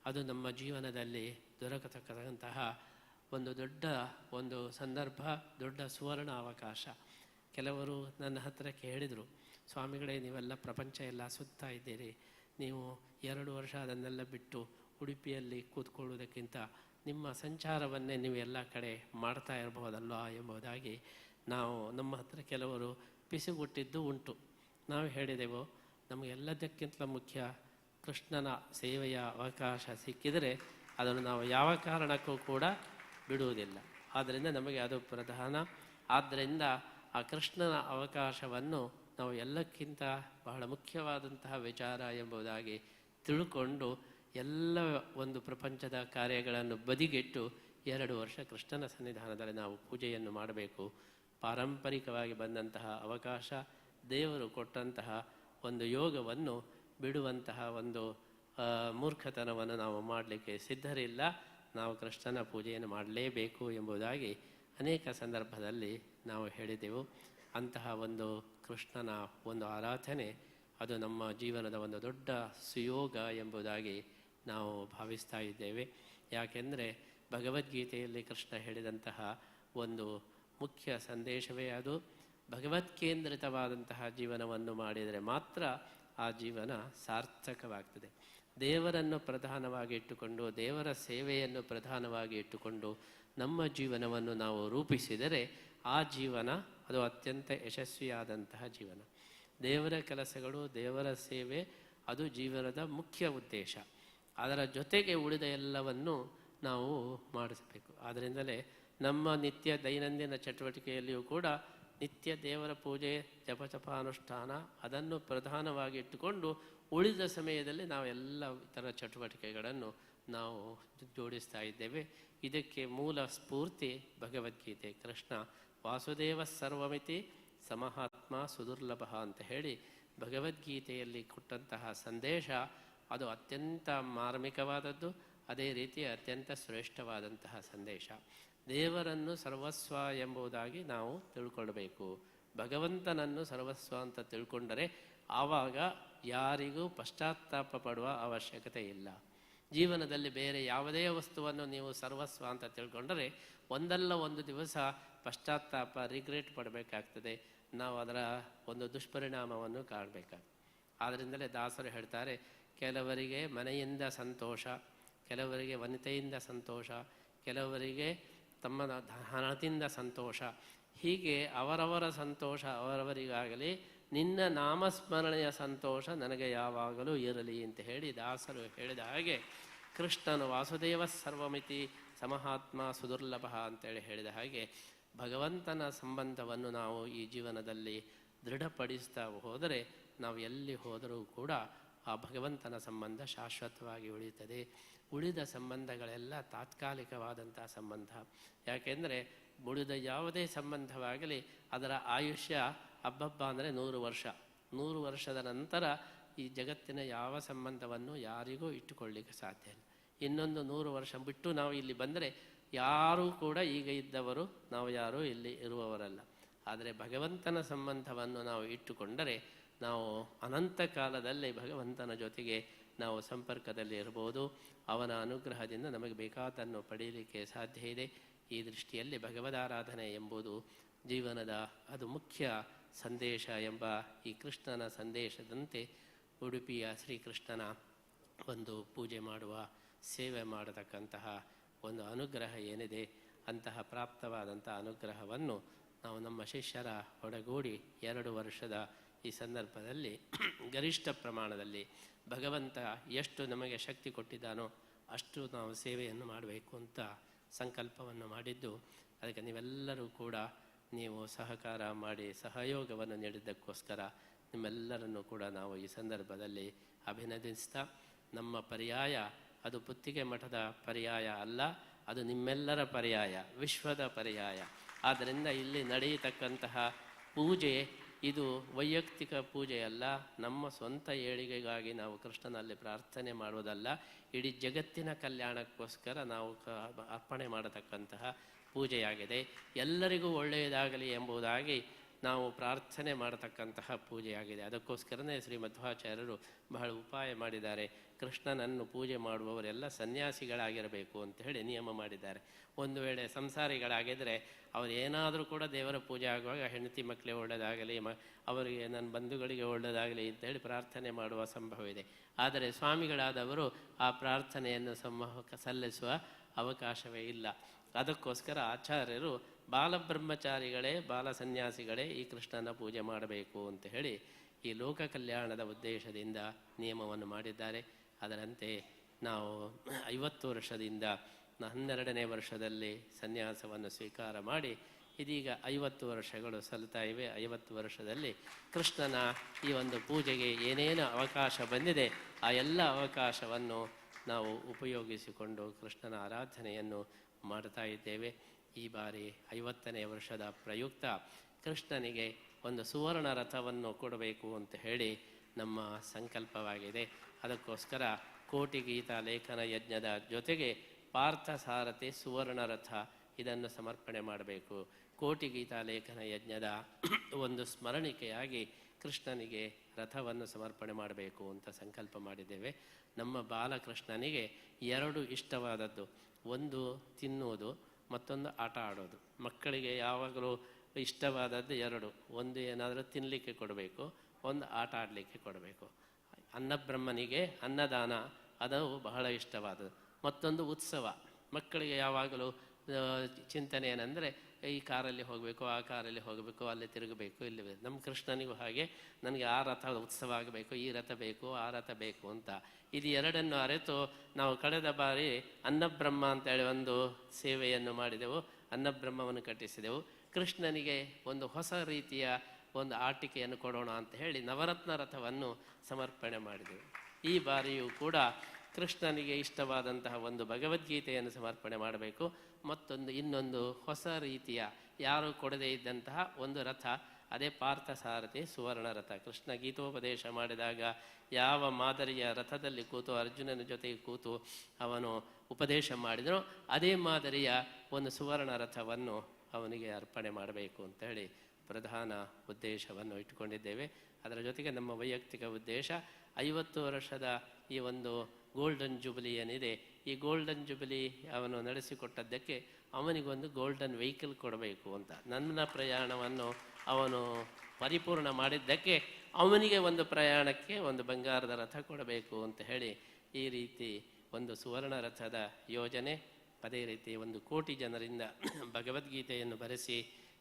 ಅದು ನಮ್ಮ ಜೀವನದಲ್ಲಿ ದೊರಕತಕ್ಕಂತಹ ಒಂದು ದೊಡ್ಡ ಒಂದು ಸಂದರ್ಭ, ದೊಡ್ಡ ಸುವರ್ಣ ಅವಕಾಶ. ಕೆಲವರು ನನ್ನ ಹತ್ರ ಕೇಳಿದರು, ಸ್ವಾಮಿಗಳೇ ನೀವೆಲ್ಲ ಪ್ರಪಂಚ ಎಲ್ಲ ಸುತ್ತಾ ಇದ್ದೀರಿ, ನೀವು 2 ವರ್ಷ ಅದನ್ನೆಲ್ಲ ಬಿಟ್ಟು ಉಡುಪಿಯಲ್ಲಿ ಕೂತ್ಕೊಳ್ಳುವುದಕ್ಕಿಂತ ನಿಮ್ಮ ಸಂಚಾರವನ್ನೇ ನೀವು ಎಲ್ಲ ಕಡೆ ಮಾಡ್ತಾ ಇರಬಹುದಲ್ವ ಎಂಬುದಾಗಿ ನಮ್ಮ ಹತ್ರ ಕೆಲವರು ಪಿಸುಗುಟ್ಟಿದ್ದು ಉಂಟು. ನಾವು ಹೇಳಿದೆವು, ನಮಗೆಲ್ಲದಕ್ಕಿಂತ ಮುಖ್ಯ ಕೃಷ್ಣನ ಸೇವೆಯ ಅವಕಾಶ ಸಿಕ್ಕಿದರೆ ಅದನ್ನು ನಾವು ಯಾವ ಕಾರಣಕ್ಕೂ ಕೂಡ ಬಿಡುವುದಿಲ್ಲ. ಆದ್ದರಿಂದ ನಮಗೆ ಅದು ಪ್ರಧಾನ. ಆದ್ದರಿಂದ ಆ ಕೃಷ್ಣನ ಅವಕಾಶವನ್ನು ನಾವು ಎಲ್ಲಕ್ಕಿಂತ ಬಹಳ ಮುಖ್ಯವಾದಂತಹ ವಿಚಾರ ಎಂಬುದಾಗಿ ತಿಳ್ಕೊಂಡು ಎಲ್ಲ ಒಂದು ಪ್ರಪಂಚದ ಕಾರ್ಯಗಳನ್ನು ಬದಿಗಿಟ್ಟು 2 ವರ್ಷ ಕೃಷ್ಣನ ಸನ್ನಿಧಾನದಲ್ಲಿ ನಾವು ಪೂಜೆಯನ್ನು ಮಾಡಬೇಕು. ಪಾರಂಪರಿಕವಾಗಿ ಬಂದಂತಹ ಅವಕಾಶ, ದೇವರು ಕೊಟ್ಟಂತಹ ಒಂದು ಯೋಗವನ್ನು ಬಿಡುವಂತಹ ಒಂದು ಮೂರ್ಖತನವನ್ನು ನಾವು ಮಾಡಲಿಕ್ಕೆ ಸಿದ್ಧರಿಲ್ಲ. ನಾವು ಕೃಷ್ಣನ ಪೂಜೆಯನ್ನು ಮಾಡಲೇಬೇಕು ಎಂಬುದಾಗಿ ಅನೇಕ ಸಂದರ್ಭದಲ್ಲಿ ನಾವು ಹೇಳಿದೆವು. ಅಂತಹ ಒಂದು ಕೃಷ್ಣನ ಒಂದು ಆರಾಧನೆ ಅದು ನಮ್ಮ ಜೀವನದ ಒಂದು ದೊಡ್ಡ ಸುಯೋಗ ಎಂಬುದಾಗಿ ನಾವು ಭಾವಿಸ್ತಾ ಇದ್ದೇವೆ. ಯಾಕೆಂದರೆ ಭಗವದ್ಗೀತೆಯಲ್ಲಿ ಕೃಷ್ಣ ಹೇಳಿದಂತಹ ಒಂದು ಮುಖ್ಯ ಸಂದೇಶವೇ ಅದು. ಭಗವತ್ಕೇಂದ್ರಿತವಾದಂತಹ ಜೀವನವನ್ನು ಮಾಡಿದರೆ ಮಾತ್ರ ಆ ಜೀವನ ಸಾರ್ಥಕವಾಗ್ತದೆ. ದೇವರನ್ನು ಪ್ರಧಾನವಾಗಿ ಇಟ್ಟುಕೊಂಡು, ದೇವರ ಸೇವೆಯನ್ನು ಪ್ರಧಾನವಾಗಿ ಇಟ್ಟುಕೊಂಡು ನಮ್ಮ ಜೀವನವನ್ನು ನಾವು ರೂಪಿಸಿದರೆ ಆ ಜೀವನ ಅದು ಅತ್ಯಂತ ಯಶಸ್ವಿಯಾದಂತಹ ಜೀವನ. ದೇವರ ಕೆಲಸಗಳು, ದೇವರ ಸೇವೆ ಅದು ಜೀವನದ ಮುಖ್ಯ ಉದ್ದೇಶ. ಅದರ ಜೊತೆಗೆ ಉಳಿದ ಎಲ್ಲವನ್ನು ನಾವು ಮಾಡಿಸಬೇಕು. ಆದ್ದರಿಂದಲೇ ನಮ್ಮ ನಿತ್ಯ ದೈನಂದಿನ ಚಟುವಟಿಕೆಯಲ್ಲಿಯೂ ಕೂಡ ನಿತ್ಯ ದೇವರ ಪೂಜೆ, ಜಪತಪಾನುಷ್ಠಾನ ಅದನ್ನು ಪ್ರಧಾನವಾಗಿ ಇಟ್ಟುಕೊಂಡು ಉಳಿದ ಸಮಯದಲ್ಲಿ ನಾವು ಎಲ್ಲ ಇತರ ಚಟುವಟಿಕೆಗಳನ್ನು ನಾವು ಜೋಡಿಸ್ತಾ ಇದ್ದೇವೆ. ಇದಕ್ಕೆ ಮೂಲ ಸ್ಫೂರ್ತಿ ಭಗವದ್ಗೀತೆ. ಕೃಷ್ಣ ವಾಸುದೇವ ಸರ್ವಮಿತಿ ಸಮಹಾತ್ಮ ಸುದುರ್ಲಭ ಅಂತ ಹೇಳಿ ಭಗವದ್ಗೀತೆಯಲ್ಲಿ ಕೊಟ್ಟಂತಹ ಸಂದೇಶ ಅದು ಅತ್ಯಂತ ಮಾರ್ಮಿಕವಾದದ್ದು, ಅದೇ ರೀತಿ ಅತ್ಯಂತ ಶ್ರೇಷ್ಠವಾದಂತಹ ಸಂದೇಶ. ದೇವರನ್ನು ಸರ್ವಸ್ವ ಎಂಬುದಾಗಿ ನಾವು ತಿಳ್ಕೊಳ್ಬೇಕು. ಭಗವಂತನನ್ನು ಸರ್ವಸ್ವ ಅಂತ ತಿಳ್ಕೊಂಡರೆ ಆವಾಗ ಯಾರಿಗೂ ಪಶ್ಚಾತ್ತಾಪ ಪಡುವ ಅವಶ್ಯಕತೆ ಇಲ್ಲ. ಜೀವನದಲ್ಲಿ ಬೇರೆ ಯಾವುದೇ ವಸ್ತುವನ್ನು ನೀವು ಸರ್ವಸ್ವ ಅಂತ ತಿಳ್ಕೊಂಡರೆ ಒಂದಲ್ಲ ಒಂದು ದಿವಸ ಪಶ್ಚಾತ್ತಾಪ, ರಿಗ್ರೆಟ್ ಪಡಬೇಕಾಗ್ತದೆ. ನಾವು ಅದರ ಒಂದು ದುಷ್ಪರಿಣಾಮವನ್ನು ಕಾಣಬೇಕಾಗ್ತದೆ. ಆದ್ದರಿಂದಲೇ ದಾಸರು ಹೇಳ್ತಾರೆ, ಕೆಲವರಿಗೆ ಮನೆಯಿಂದ ಸಂತೋಷ, ಕೆಲವರಿಗೆ ವನಿತೆಯಿಂದ ಸಂತೋಷ, ಕೆಲವರಿಗೆ ತಮ್ಮ ಹಣದಿಂದ ಸಂತೋಷ. ಹೀಗೆ ಅವರವರ ಸಂತೋಷ ಅವರವರಿಗಾಗಲಿ, ನಿನ್ನ ನಾಮಸ್ಮರಣೆಯ ಸಂತೋಷ ನನಗೆ ಯಾವಾಗಲೂ ಇರಲಿ ಅಂತ ಹೇಳಿ ದಾಸರು ಹೇಳಿದ ಹಾಗೆ ಕೃಷ್ಣನು ವಾಸುದೇವ ಸರ್ವಮಿತಿ ಸಮಹಾತ್ಮ ಸುದುರ್ಲಭ ಅಂತೇಳಿ ಹೇಳಿದ ಹಾಗೆ ಭಗವಂತನ ಸಂಬಂಧವನ್ನು ನಾವು ಈ ಜೀವನದಲ್ಲಿ ದೃಢಪಡಿಸ್ತಾ ಹೋದರೆ ನಾವು ಎಲ್ಲಿ ಹೋದರೂ ಕೂಡ ಆ ಭಗವಂತನ ಸಂಬಂಧ ಶಾಶ್ವತವಾಗಿ ಉಳಿಯುತ್ತದೆ. ಉಳಿದ ಸಂಬಂಧಗಳೆಲ್ಲ ತಾತ್ಕಾಲಿಕವಾದಂಥ ಸಂಬಂಧ. ಯಾಕೆಂದರೆ ಉಳಿದ ಯಾವುದೇ ಸಂಬಂಧವಾಗಲಿ ಅದರ ಆಯುಷ್ಯ ಹಬ್ಬಬ್ಬ ಅಂದರೆ 100 ವರ್ಷ. 100 ವರ್ಷದ ನಂತರ ಈ ಜಗತ್ತಿನ ಯಾವ ಸಂಬಂಧವನ್ನು ಯಾರಿಗೂ ಇಟ್ಟುಕೊಳ್ಳಿಕ್ಕೆ ಸಾಧ್ಯ ಇಲ್ಲ. ಇನ್ನೊಂದು 100 ವರ್ಷ ಬಿಟ್ಟು ನಾವು ಇಲ್ಲಿ ಬಂದರೆ ಯಾರೂ ಕೂಡ ಈಗ ಇದ್ದವರು ನಾವು ಯಾರೂ ಇಲ್ಲಿ ಇರುವವರಲ್ಲ. ಆದರೆ ಭಗವಂತನ ಸಂಬಂಧವನ್ನು ನಾವು ಇಟ್ಟುಕೊಂಡರೆ ನಾವು ಅನಂತ ಕಾಲದಲ್ಲಿ ಭಗವಂತನ ಜೊತೆಗೆ ನಾವು ಸಂಪರ್ಕದಲ್ಲಿ ಇರ್ಬೋದು. ಅವನ ಅನುಗ್ರಹದಿಂದ ನಮಗೆ ಬೇಕಾದನ್ನು ಪಡೆಯಲಿಕ್ಕೆ ಸಾಧ್ಯ ಇದೆ. ಈ ದೃಷ್ಟಿಯಲ್ಲಿ ಭಗವದಾರಾಧನೆ ಎಂಬುದು ಜೀವನದ ಅದು ಮುಖ್ಯ ಸಂದೇಶ ಎಂಬ ಈ ಕೃಷ್ಣನ ಸಂದೇಶದಂತೆ ಉಡುಪಿಯ ಶ್ರೀಕೃಷ್ಣನ ಒಂದು ಪೂಜೆ ಮಾಡುವ, ಸೇವೆ ಮಾಡತಕ್ಕಂತಹ ಒಂದು ಅನುಗ್ರಹ ಏನಿದೆ, ಅಂತಹ ಪ್ರಾಪ್ತವಾದಂಥ ಅನುಗ್ರಹವನ್ನು ನಾವು ನಮ್ಮ ಶಿಷ್ಯರ ಒಡಗೂಡಿ 2 ವರ್ಷದ ಈ ಸಂದರ್ಭದಲ್ಲಿ ಗರಿಷ್ಠ ಪ್ರಮಾಣದಲ್ಲಿ ಭಗವಂತ ಎಷ್ಟು ನಮಗೆ ಶಕ್ತಿ ಕೊಟ್ಟಿದ್ದಾನೋ ಅಷ್ಟು ನಾವು ಸೇವೆಯನ್ನು ಮಾಡಬೇಕು ಅಂತ ಸಂಕಲ್ಪವನ್ನು ಮಾಡಿದ್ದು. ಅದಕ್ಕೆ ನೀವೆಲ್ಲರೂ ಕೂಡ ನೀವು ಸಹಕಾರ ಮಾಡಿ ಸಹಯೋಗವನ್ನು ನೀಡಿದ್ದಕ್ಕೋಸ್ಕರ ನಿಮ್ಮೆಲ್ಲರನ್ನು ಕೂಡ ನಾವು ಈ ಸಂದರ್ಭದಲ್ಲಿ ಅಭಿನಂದಿಸ್ತಾ, ನಮ್ಮ ಪರ್ಯಾಯ ಅದು ಪುತ್ತಿಗೆ ಮಠದ ಪರ್ಯಾಯ ಅಲ್ಲ, ಅದು ನಿಮ್ಮೆಲ್ಲರ ಪರ್ಯಾಯ, ವಿಶ್ವದ ಪರ್ಯಾಯ. ಆದ್ದರಿಂದ ಇಲ್ಲಿ ನಡೆಯತಕ್ಕಂತಹ ಪೂಜೆ ಇದು ವೈಯಕ್ತಿಕ ಪೂಜೆಯಲ್ಲ, ನಮ್ಮ ಸ್ವಂತ ಏಳಿಗೆಗಾಗಿ ನಾವು ಕೃಷ್ಣನಲ್ಲಿ ಪ್ರಾರ್ಥನೆ ಮಾಡುವುದಲ್ಲ, ಇಡೀ ಜಗತ್ತಿನ ಕಲ್ಯಾಣಕ್ಕೋಸ್ಕರ ನಾವು ಅರ್ಪಣೆ ಮಾಡತಕ್ಕಂತಹ ಪೂಜೆಯಾಗಿದೆ. ಎಲ್ಲರಿಗೂ ಒಳ್ಳೆಯದಾಗಲಿ ಎಂಬುದಾಗಿ ನಾವು ಪ್ರಾರ್ಥನೆ ಮಾಡತಕ್ಕಂತಹ ಪೂಜೆಯಾಗಿದೆ. ಅದಕ್ಕೋಸ್ಕರನೇ ಶ್ರೀ ಮಧ್ವಾಚಾರ್ಯರು ಬಹಳ ಉಪಾಯ ಮಾಡಿದ್ದಾರೆ. ಕೃಷ್ಣನನ್ನು ಪೂಜೆ ಮಾಡುವವರೆಲ್ಲ ಸನ್ಯಾಸಿಗಳಾಗಿರಬೇಕು ಅಂತ ಹೇಳಿ ನಿಯಮ ಮಾಡಿದ್ದಾರೆ. ಒಂದು ವೇಳೆ ಸಂಸಾರಿಗಳಾಗಿದ್ದರೆ ಅವರು ಏನಾದರೂ ಕೂಡ ದೇವರ ಪೂಜೆ ಆಗುವಾಗ ಹೆಂಡತಿ ಮಕ್ಕಳಿಗೆ ಒಳ್ಳೆಯದಾಗಲಿ, ಅವರಿಗೆ ನನ್ನ ಬಂಧುಗಳಿಗೆ ಒಳ್ಳೆಯದಾಗಲಿ ಅಂತೇಳಿ ಪ್ರಾರ್ಥನೆ ಮಾಡುವ ಸಂಭವ ಇದೆ. ಆದರೆ ಸ್ವಾಮಿಗಳಾದವರು ಆ ಪ್ರಾರ್ಥನೆಯನ್ನು ಸಲ್ಲಿಸುವ ಅವಕಾಶವೇ ಇಲ್ಲ. ಅದಕ್ಕೋಸ್ಕರ ಆಚಾರ್ಯರು ಬಾಲಬ್ರಹ್ಮಚಾರಿಗಳೇ, ಬಾಲ ಸನ್ಯಾಸಿಗಳೇ ಈ ಕೃಷ್ಣನ ಪೂಜೆ ಮಾಡಬೇಕು ಅಂತ ಹೇಳಿ ಈ ಲೋಕ ಕಲ್ಯಾಣದ ಉದ್ದೇಶದಿಂದ ನಿಯಮವನ್ನು ಮಾಡಿದ್ದಾರೆ. ಅದರಂತೆ ನಾವು 50 ವರ್ಷದಿಂದ 12ನೇ ವರ್ಷದಲ್ಲಿ ಸನ್ಯಾಸವನ್ನು ಸ್ವೀಕಾರ ಮಾಡಿ ಇದೀಗ 50 ವರ್ಷಗಳು ಸಲ್ತಾ ಇವೆ. 50 ವರ್ಷದಲ್ಲಿ ಕೃಷ್ಣನ ಈ ಒಂದು ಪೂಜೆಗೆ ಏನೇನು ಅವಕಾಶ ಬಂದಿದೆ ಆ ಎಲ್ಲ ಅವಕಾಶವನ್ನು ನಾವು ಉಪಯೋಗಿಸಿಕೊಂಡು ಕೃಷ್ಣನ ಆರಾಧನೆಯನ್ನು ಮಾಡ್ತಾ ಇದ್ದೇವೆ. ಈ ಬಾರಿ 50ನೇ ವರ್ಷದ ಪ್ರಯುಕ್ತ ಕೃಷ್ಣನಿಗೆ ಒಂದು ಸುವರ್ಣ ರಥವನ್ನು ಕೊಡಬೇಕು ಅಂತ ಹೇಳಿ ನಮ್ಮ ಸಂಕಲ್ಪವಾಗಿದೆ. ಅದಕ್ಕೋಸ್ಕರ ಕೋಟಿ ಗೀತಾ ಲೇಖನ ಯಜ್ಞದ ಜೊತೆಗೆ ಪಾರ್ಥಸಾರಥಿ ಸುವರ್ಣ ರಥ ಇದನ್ನು ಸಮರ್ಪಣೆ ಮಾಡಬೇಕು. ಕೋಟಿ ಗೀತಾ ಲೇಖನ ಯಜ್ಞದ ಒಂದು ಸ್ಮರಣಿಕೆಯಾಗಿ ಕೃಷ್ಣನಿಗೆ ರಥವನ್ನು ಸಮರ್ಪಣೆ ಮಾಡಬೇಕು ಅಂತ ಸಂಕಲ್ಪ ಮಾಡಿದ್ದೇವೆ. ನಮ್ಮ ಬಾಲಕೃಷ್ಣನಿಗೆ 2 ಇಷ್ಟವಾದದ್ದು, ಒಂದು ತಿನ್ನುವುದು, ಮತ್ತೊಂದು ಆಟ ಆಡೋದು. ಮಕ್ಕಳಿಗೆ ಯಾವಾಗಲೂ ಇಷ್ಟವಾದದ್ದು 2, ಒಂದು ಏನಾದರೂ ತಿನ್ನಲಿಕ್ಕೆ ಕೊಡಬೇಕು, ಒಂದು ಆಟ ಆಡಲಿಕ್ಕೆ ಕೊಡಬೇಕು. ಅನ್ನಬ್ರಹ್ಮನಿಗೆ ಅನ್ನದಾನ ಅದು ಬಹಳ ಇಷ್ಟವಾದದ್ದು. ಮತ್ತೊಂದು ಉತ್ಸವ. ಮಕ್ಕಳಿಗೆ ಯಾವಾಗಲೂ ಚಿಂತನೆ ಏನಂದರೆ ಈ ಕಾರಲ್ಲಿ ಹೋಗಬೇಕು, ಆ ಕಾರಲ್ಲಿ ಹೋಗಬೇಕು, ಅಲ್ಲಿ ತಿರುಗಬೇಕು, ಇಲ್ಲಿ ನಮ್ಮ ಕೃಷ್ಣನಿಗೂ ಹಾಗೆ ನನಗೆ ಆ ರಥ ಉತ್ಸವ ಆಗಬೇಕು, ಈ ರಥ ಬೇಕು, ಆ ರಥ ಬೇಕು ಅಂತ. ಇದು ಎರಡನ್ನು ಅರಿತು ನಾವು ಕಳೆದ ಬಾರಿ ಅನ್ನಬ್ರಹ್ಮ ಅಂತೇಳಿ ಒಂದು ಸೇವೆಯನ್ನು ಮಾಡಿದೆವು, ಅನ್ನಬ್ರಹ್ಮವನ್ನು ಕಟ್ಟಿಸಿದೆವು. ಕೃಷ್ಣನಿಗೆ ಒಂದು ಹೊಸ ರೀತಿಯ ಒಂದು ಆಟಿಕೆಯನ್ನು ಕೊಡೋಣ ಅಂತ ಹೇಳಿ ನವರತ್ನ ರಥವನ್ನು ಸಮರ್ಪಣೆ ಮಾಡಿದೆವು. ಈ ಬಾರಿಯೂ ಕೂಡ ಕೃಷ್ಣನಿಗೆ ಇಷ್ಟವಾದಂತಹ ಒಂದು ಭಗವದ್ಗೀತೆಯನ್ನು ಸಮರ್ಪಣೆ ಮಾಡಬೇಕು. ಮತ್ತೊಂದು ಇನ್ನೊಂದು ಹೊಸ ರೀತಿಯ ಯಾರು ಕೊಡದೇ ಇದ್ದಂತಹ ಒಂದು ರಥ, ಅದೇ ಪಾರ್ಥಸಾರಥಿ ಸುವರ್ಣ ರಥ. ಕೃಷ್ಣ ಗೀತೋಪದೇಶ ಮಾಡಿದಾಗ ಯಾವ ಮಾದರಿಯ ರಥದಲ್ಲಿ ಕೂತು ಅರ್ಜುನನ ಜೊತೆಗೆ ಕೂತು ಅವನು ಉಪದೇಶ ಮಾಡಿದನೋ ಅದೇ ಮಾದರಿಯ ಒಂದು ಸುವರ್ಣ ರಥವನ್ನು ಅವನಿಗೆ ಅರ್ಪಣೆ ಮಾಡಬೇಕು ಅಂತ ಹೇಳಿ ಪ್ರಧಾನ ಉದ್ದೇಶವನ್ನು ಇಟ್ಟುಕೊಂಡಿದ್ದೇವೆ. ಅದರ ಜೊತೆಗೆ ನಮ್ಮ ವೈಯಕ್ತಿಕ ಉದ್ದೇಶ 50 ವರ್ಷದ ಈ ಒಂದು ಗೋಲ್ಡನ್ ಜುಬಿಲಿ ಏನಿದೆ, ಈ ಗೋಲ್ಡನ್ ಜುಬಿಲಿ ಅವನು ನಡೆಸಿಕೊಟ್ಟದ್ದಕ್ಕೆ ಅವನಿಗೊಂದು ಗೋಲ್ಡನ್ ವೆಹಿಕಲ್ ಕೊಡಬೇಕು ಅಂತ. ನನ್ನ ಪ್ರಯಾಣವನ್ನು ಅವನು ಪರಿಪೂರ್ಣ ಮಾಡಿದ್ದಕ್ಕೆ ಅವನಿಗೆ ಒಂದು ಪ್ರಯಾಣಕ್ಕೆ ಒಂದು ಬಂಗಾರದ ರಥ ಕೊಡಬೇಕು ಅಂತ ಹೇಳಿ ಈ ರೀತಿ ಒಂದು ಸುವರ್ಣ ರಥದ ಯೋಜನೆ. ಅದೇ ರೀತಿ 1 ಕೋಟಿ ಜನರಿಂದ ಭಗವದ್ಗೀತೆಯನ್ನು ಬರೆಸಿ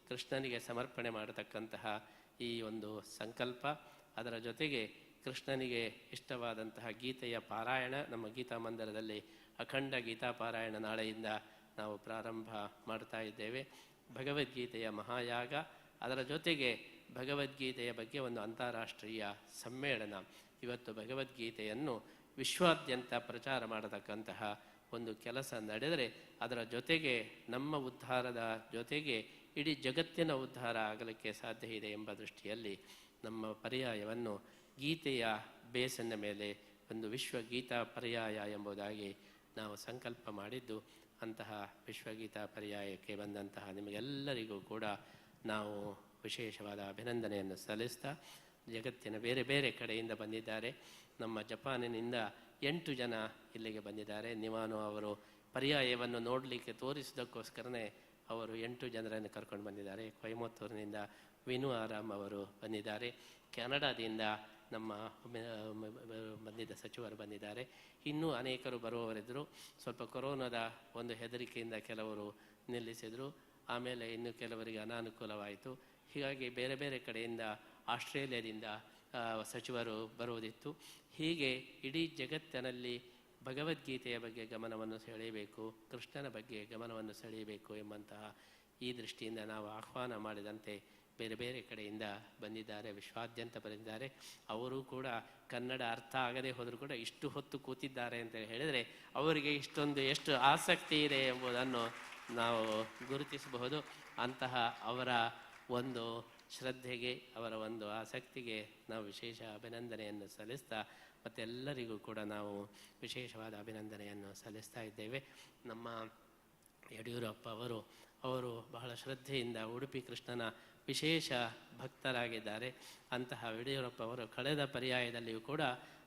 ಕೃಷ್ಣನಿಗೆ ಸಮರ್ಪಣೆ ಮಾಡತಕ್ಕಂತಹ ಈ ಒಂದು ಸಂಕಲ್ಪ. ಅದರ ಜೊತೆಗೆ ಕೃಷ್ಣನಿಗೆ ಇಷ್ಟವಾದಂತಹ ಗೀತೆಯ ಪಾರಾಯಣ ನಮ್ಮ ಗೀತಾ ಮಂದಿರದಲ್ಲಿ ಅಖಂಡ ಗೀತಾ ಪಾರಾಯಣ ನಾಳೆಯಿಂದ ನಾವು ಪ್ರಾರಂಭ ಮಾಡ್ತಾ ಇದ್ದೇವೆ. ಭಗವದ್ಗೀತೆಯ ಮಹಾಯಾಗ, ಅದರ ಜೊತೆಗೆ ಭಗವದ್ಗೀತೆಯ ಬಗ್ಗೆ ಒಂದು ಅಂತಾರಾಷ್ಟ್ರೀಯ ಸಮ್ಮೇಳನ. ಇವತ್ತು ಭಗವದ್ಗೀತೆಯನ್ನು ವಿಶ್ವಾದ್ಯಂತ ಪ್ರಚಾರ ಮಾಡತಕ್ಕಂತಹ ಒಂದು ಕೆಲಸ ನಡೆದರೆ ಅದರ ಜೊತೆಗೆ ನಮ್ಮ ಉದ್ಧಾರದ ಜೊತೆಗೆ ಇಡೀ ಜಗತ್ತಿನ ಉದ್ಧಾರ ಆಗಲಿಕ್ಕೆ ಸಾಧ್ಯ ಇದೆ ಎಂಬ ದೃಷ್ಟಿಯಲ್ಲಿ ನಮ್ಮ ಪರ್ಯಾಯವನ್ನು ಗೀತೆಯ ಬೇಸನ್ನ ಮೇಲೆ ಒಂದು ವಿಶ್ವಗೀತಾ ಪರ್ಯಾಯ ಎಂಬುದಾಗಿ ನಾವು ಸಂಕಲ್ಪ ಮಾಡಿದ್ದು. ಅಂತಹ ವಿಶ್ವಗೀತಾ ಪರ್ಯಾಯಕ್ಕೆ ಬಂದಂತಹ ನಿಮಗೆಲ್ಲರಿಗೂ ಕೂಡ ನಾವು ವಿಶೇಷವಾದ ಅಭಿನಂದನೆಯನ್ನು ಸಲ್ಲಿಸ್ತಾ, ಜಗತ್ತಿನ ಬೇರೆ ಬೇರೆ ಕಡೆಯಿಂದ ಬಂದಿದ್ದಾರೆ. ನಮ್ಮ ಜಪಾನಿನಿಂದ 8 ಜನ ಇಲ್ಲಿಗೆ ಬಂದಿದ್ದಾರೆ. ನಿವಾನು ಅವರು ಪರ್ಯಾಯವನ್ನು ನೋಡಲಿಕ್ಕೆ ತೋರಿಸಿದ್ದಕ್ಕೋಸ್ಕರನೇ ಅವರು 8 ಜನರನ್ನು ಕರ್ಕೊಂಡು ಬಂದಿದ್ದಾರೆ. ಕೊಯಮತ್ತೂರಿನಿಂದ ವಿನು ಆರಾಮ್ ಅವರು ಬಂದಿದ್ದಾರೆ. ಕೆನಡಾದಿಂದ ನಮ್ಮ ಬಂದಿದ್ದ ಸಚಿವರು ಬಂದಿದ್ದಾರೆ. ಇನ್ನೂ ಅನೇಕರು ಬರುವವರಿದ್ದರು. ಸ್ವಲ್ಪ ಕೊರೋನಾದ ಒಂದು ಹೆದರಿಕೆಯಿಂದ ಕೆಲವರು ನಿಲ್ಲಿಸಿದರು. ಆಮೇಲೆ ಇನ್ನು ಕೆಲವರಿಗೆ ಅನಾನುಕೂಲವಾಯಿತು. ಹೀಗಾಗಿ ಬೇರೆ ಬೇರೆ ಕಡೆಯಿಂದ ಆಸ್ಟ್ರೇಲಿಯಾದಿಂದ ಸಚಿವರು ಬರುವುದಿತ್ತು. ಹೀಗೆ ಇಡೀ ಜಗತ್ತಿನಲ್ಲಿ ಭಗವದ್ಗೀತೆಯ ಬಗ್ಗೆ ಗಮನವನ್ನು ಸೆಳೆಯಬೇಕು, ಕೃಷ್ಣನ ಬಗ್ಗೆ ಗಮನವನ್ನು ಸೆಳೆಯಬೇಕು ಎಂಬಂತಹ ಈ ದೃಷ್ಟಿಯಿಂದ ನಾವು ಆಹ್ವಾನ ಮಾಡಿದಂತೆ ಬೇರೆ ಬೇರೆ ಕಡೆಯಿಂದ ಬಂದಿದ್ದಾರೆ, ವಿಶ್ವಾದ್ಯಂತ ಬಂದಿದ್ದಾರೆ. ಅವರು ಕೂಡ ಕನ್ನಡ ಅರ್ಥ ಆಗದೆ ಹೋದರೂ ಕೂಡ ಇಷ್ಟು ಹೊತ್ತು ಕೂತಿದ್ದಾರೆ ಅಂತ ಹೇಳಿದರೆ ಅವರಿಗೆ ಎಷ್ಟು ಆಸಕ್ತಿ ಇದೆ ಎಂಬುದನ್ನು ನಾವು ಗುರುತಿಸಬಹುದು. ಅಂತಹ ಅವರ ಒಂದು ಶ್ರದ್ಧೆಗೆ, ಅವರ ಒಂದು ಆಸಕ್ತಿಗೆ ನಾವು ವಿಶೇಷ ಅಭಿನಂದನೆಯನ್ನು ಸಲ್ಲಿಸ್ತಾ ಮತ್ತೆಲ್ಲರಿಗೂ ಕೂಡ ನಾವು ವಿಶೇಷವಾದ ಅಭಿನಂದನೆಯನ್ನು ಸಲ್ಲಿಸ್ತಾ ಇದ್ದೇವೆ. ನಮ್ಮ ಯಡಿಯೂರಪ್ಪ ಅವರು ಅವರು ಬಹಳ ಶ್ರದ್ಧೆಯಿಂದ ಉಡುಪಿ ಕೃಷ್ಣನ ವಿಶೇಷ ಭಕ್ತರಾಗಿದ್ದಾರೆ. ಅಂತಹ ಯಡಿಯೂರಪ್ಪ ಅವರು ಕಳೆದ ಪರ್ಯಾಯದಲ್ಲಿಯೂ ಕೂಡ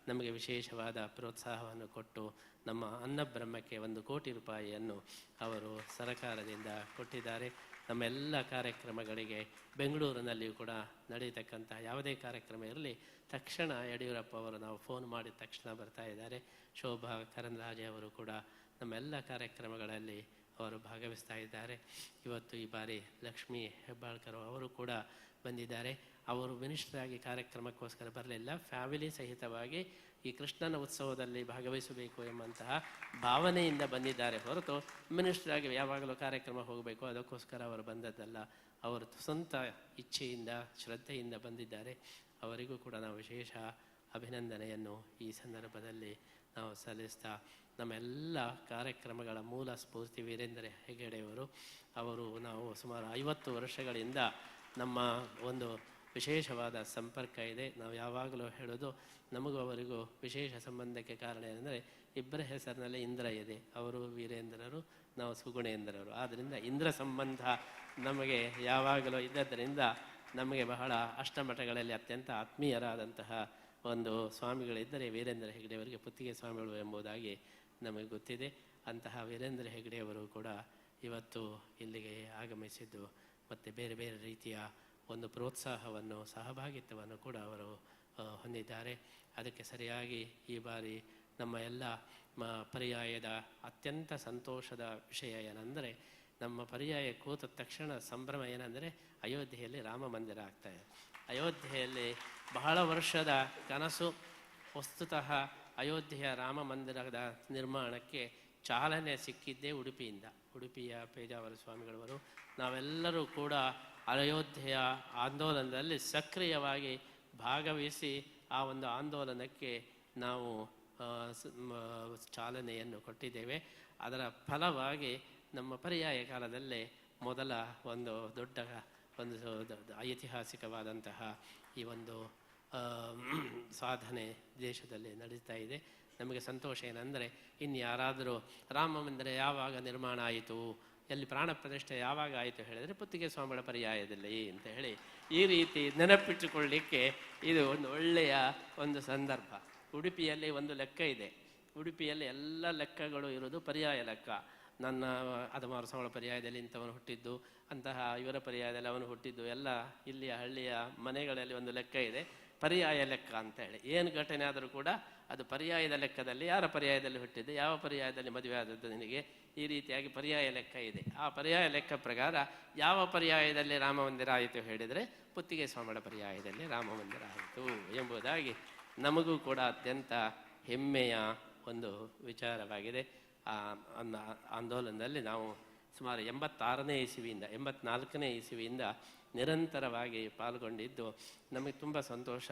ನಮಗೆ ವಿಶೇಷವಾದ ಪ್ರೋತ್ಸಾಹವನ್ನು ಕೊಟ್ಟು ನಮ್ಮ ಅನ್ನಬ್ರಹ್ಮಕ್ಕೆ 1 ಕೋಟಿ ರೂಪಾಯಿಯನ್ನು ಅವರು ಸರಕಾರದಿಂದ ಕೊಟ್ಟಿದ್ದಾರೆ. ನಮ್ಮೆಲ್ಲ ಕಾರ್ಯಕ್ರಮಗಳಿಗೆ ಬೆಂಗಳೂರಿನಲ್ಲಿಯೂ ಕೂಡ ನಡೆಯತಕ್ಕಂಥ ಯಾವುದೇ ಕಾರ್ಯಕ್ರಮ ಇರಲಿ ತಕ್ಷಣ ಯಡಿಯೂರಪ್ಪ ಅವರು ನಾವು ಫೋನ್ ಮಾಡಿದ ತಕ್ಷಣ ಬರ್ತಾ ಇದ್ದಾರೆ. ಶೋಭಾ ಕರಂದ್ಲಾಜೆ ಅವರು ಕೂಡ ನಮ್ಮೆಲ್ಲ ಕಾರ್ಯಕ್ರಮಗಳಲ್ಲಿ ಅವರು ಭಾಗವಹಿಸ್ತಾ ಇದ್ದಾರೆ. ಇವತ್ತು ಈ ಬಾರಿ ಲಕ್ಷ್ಮೀ ಹೆಬ್ಬಾಳ್ಕರ್ ಅವರು ಕೂಡ ಬಂದಿದ್ದಾರೆ. ಅವರು ಮಿನಿಸ್ಟರ್ ಆಗಿ ಕಾರ್ಯಕ್ರಮಕ್ಕೋಸ್ಕರ ಬರಲಿಲ್ಲ, ಫ್ಯಾಮಿಲಿ ಸಹಿತವಾಗಿ ಈ ಕೃಷ್ಣನ ಉತ್ಸವದಲ್ಲಿ ಭಾಗವಹಿಸಬೇಕು ಎಂಬಂತಹ ಭಾವನೆಯಿಂದ ಬಂದಿದ್ದಾರೆ ಹೊರತು ಮಿನಿಸ್ಟರ್ ಆಗಿ ಯಾವಾಗಲೂ ಕಾರ್ಯಕ್ರಮ ಹೋಗಬೇಕು ಅದಕ್ಕೋಸ್ಕರ ಅವರು ಬಂದದ್ದಲ್ಲ. ಅವರು ಸ್ವಂತ ಇಚ್ಛೆಯಿಂದ ಶ್ರದ್ಧೆಯಿಂದ ಬಂದಿದ್ದಾರೆ. ಅವರಿಗೂ ಕೂಡ ನಾವು ವಿಶೇಷ ಅಭಿನಂದನೆಯನ್ನು ಈ ಸಂದರ್ಭದಲ್ಲಿ ನಾವು ಸಲ್ಲಿಸ್ತಾ ನಮ್ಮೆಲ್ಲ ಕಾರ್ಯಕ್ರಮಗಳ ಮೂಲ ಸ್ಫೂರ್ತಿ ವೀರೇಂದ್ರ ಹೆಗ್ಗಡೆಯವರು. ನಾವು ಸುಮಾರು 50 ವರ್ಷಗಳಿಂದ ನಮ್ಮ ಒಂದು ವಿಶೇಷವಾದ ಸಂಪರ್ಕ ಇದೆ. ನಾವು ಯಾವಾಗಲೂ ಹೇಳೋದು ನಮಗೂ ಅವರಿಗೂ ವಿಶೇಷ ಸಂಬಂಧಕ್ಕೆ ಕಾರಣ ಏನೆಂದರೆ ಇಬ್ಬರ ಹೆಸರಿನಲ್ಲಿ ಇಂದ್ರ ಇದೆ. ಅವರು ವೀರೇಂದ್ರರು, ನಾವು ಸುಗುಣೇಂದ್ರರು. ಆದ್ದರಿಂದ ಇಂದ್ರ ಸಂಬಂಧ ನಮಗೆ ಯಾವಾಗಲೂ ಇದ್ದದ್ದರಿಂದ ನಮಗೆ ಬಹಳ ಅಷ್ಟಮಠಗಳಲ್ಲಿ ಅತ್ಯಂತ ಆತ್ಮೀಯರಾದಂತಹ ಒಂದು ಸ್ವಾಮಿಗಳಿದ್ದರೆ ವೀರೇಂದ್ರ ಹೆಗ್ಗಡೆಯವರಿಗೆ ಪುತ್ತಿಗೆ ಸ್ವಾಮಿಗಳು ಎಂಬುದಾಗಿ ನಮಗೆ ಗೊತ್ತಿದೆ. ಅಂತಹ ವೀರೇಂದ್ರ ಹೆಗ್ಗಡೆಯವರು ಕೂಡ ಇವತ್ತು ಇಲ್ಲಿಗೆ ಆಗಮಿಸಿದ್ದು ಮತ್ತು ಬೇರೆ ಬೇರೆ ರೀತಿಯ ಒಂದು ಪ್ರೋತ್ಸಾಹವನ್ನು ಸಹಭಾಗಿತ್ವವನ್ನು ಕೂಡ ಅವರು ಹೊಂದಿದ್ದಾರೆ. ಅದಕ್ಕೆ ಸರಿಯಾಗಿ ಈ ಬಾರಿ ನಮ್ಮ ಎಲ್ಲ ಪರ್ಯಾಯದ ಅತ್ಯಂತ ಸಂತೋಷದ ವಿಷಯ ಏನೆಂದರೆ ನಮ್ಮ ಪರ್ಯಾಯ ಕೂತ ತಕ್ಷಣ ಸಂಭ್ರಮ ಏನೆಂದರೆ ಅಯೋಧ್ಯೆಯಲ್ಲಿ ರಾಮ ಮಂದಿರ ಆಗ್ತಾಯಿದೆ. ಅಯೋಧ್ಯೆಯಲ್ಲಿ ಬಹಳ ವರ್ಷದ ಕನಸು. ವಸ್ತುತಃ ಅಯೋಧ್ಯೆಯ ರಾಮ ಮಂದಿರದ ನಿರ್ಮಾಣಕ್ಕೆ ಚಾಲನೆ ಸಿಕ್ಕಿದ್ದೇ ಉಡುಪಿಯ ಪೇಜಾವರ ಸ್ವಾಮಿಗಳವರು. ನಾವೆಲ್ಲರೂ ಕೂಡ ಅಯೋಧ್ಯೆಯ ಆಂದೋಲನದಲ್ಲಿ ಸಕ್ರಿಯವಾಗಿ ಭಾಗವಹಿಸಿ ಆ ಒಂದು ಆಂದೋಲನಕ್ಕೆ ನಾವು ಚಾಲನೆಯನ್ನು ಕೊಟ್ಟಿದ್ದೇವೆ. ಅದರ ಫಲವಾಗಿ ನಮ್ಮ ಪರ್ಯಾಯ ಕಾಲದಲ್ಲೇ ಮೊದಲ ಒಂದು ದೊಡ್ಡ ಐತಿಹಾಸಿಕವಾದಂತಹ ಈ ಒಂದು ಸಾಧನೆ ದೇಶದಲ್ಲಿ ನಡೀತಾ ಇದೆ. ನಮಗೆ ಸಂತೋಷ ಏನೆಂದರೆ ಇನ್ಯಾರಾದರೂ ರಾಮ ಮಂದಿರ ಯಾವಾಗ ನಿರ್ಮಾಣ ಆಯಿತು, ಎಲ್ಲಿ ಪ್ರಾಣ ಪ್ರತಿಷ್ಠೆ ಯಾವಾಗ ಆಯಿತು ಹೇಳಿದರೆ ಪುತ್ತಿಗೆ ಸ್ವಾಮಿಗಳ ಪರ್ಯಾಯದಲ್ಲಿ ಅಂತ ಹೇಳಿ ಈ ರೀತಿ ನೆನಪಿಟ್ಟುಕೊಳ್ಳಲಿಕ್ಕೆ ಇದು ಒಂದು ಒಳ್ಳೆಯ ಒಂದು ಸಂದರ್ಭ. ಉಡುಪಿಯಲ್ಲಿ ಒಂದು ಲೆಕ್ಕ ಇದೆ. ಉಡುಪಿಯಲ್ಲಿ ಎಲ್ಲ ಲೆಕ್ಕಗಳು ಇರೋದು ಪರ್ಯಾಯ ಲೆಕ್ಕ. ನನ್ನ ಅದಮಾರು ಸ್ವಾಮಿಗಳ ಪರ್ಯಾಯದಲ್ಲಿ ಇಂಥವನು ಹುಟ್ಟಿದ್ದು, ಅಂತಹ ಇವರ ಪರ್ಯಾಯದಲ್ಲಿ ಅವನು ಹುಟ್ಟಿದ್ದು, ಎಲ್ಲ ಇಲ್ಲಿಯ ಹಳ್ಳಿಯ ಮನೆಗಳಲ್ಲಿ ಒಂದು ಲೆಕ್ಕ ಇದೆ, ಪರ್ಯಾಯ ಲೆಕ್ಕ ಅಂತೇಳಿ. ಏನು ಘಟನೆ ಆದರೂ ಕೂಡ ಅದು ಪರ್ಯಾಯದ ಲೆಕ್ಕದಲ್ಲಿ, ಯಾರ ಪರ್ಯಾಯದಲ್ಲಿ ಹುಟ್ಟಿದ್ದು, ಯಾವ ಪರ್ಯಾಯದಲ್ಲಿ ಮದುವೆ ಆದದ್ದು ನಿನಗೆ, ಈ ರೀತಿಯಾಗಿ ಪರ್ಯಾಯ ಲೆಕ್ಕ ಇದೆ. ಆ ಪರ್ಯಾಯ ಲೆಕ್ಕ ಪ್ರಕಾರ ಯಾವ ಪರ್ಯಾಯದಲ್ಲಿ ರಾಮ ಮಂದಿರ ಆಯಿತು ಹೇಳಿದರೆ ಪುತ್ತಿಗೆ ಸ್ವಾಮಿಗಳ ಪರ್ಯಾಯದಲ್ಲಿ ರಾಮ ಮಂದಿರ ಆಯಿತು ಎಂಬುದಾಗಿ ನಮಗೂ ಕೂಡ ಅತ್ಯಂತ ಹೆಮ್ಮೆಯ ಒಂದು ವಿಚಾರವಾಗಿದೆ. ಆ ಆಂದೋಲನದಲ್ಲಿ ನಾವು ಸುಮಾರು 86ನೇ ಇಸವಿಯಿಂದ 84ನೇ ಇಸವಿಯಿಂದ ನಿರಂತರವಾಗಿ ಪಾಲ್ಗೊಂಡಿದ್ದು ನಮಗೆ ತುಂಬ ಸಂತೋಷ.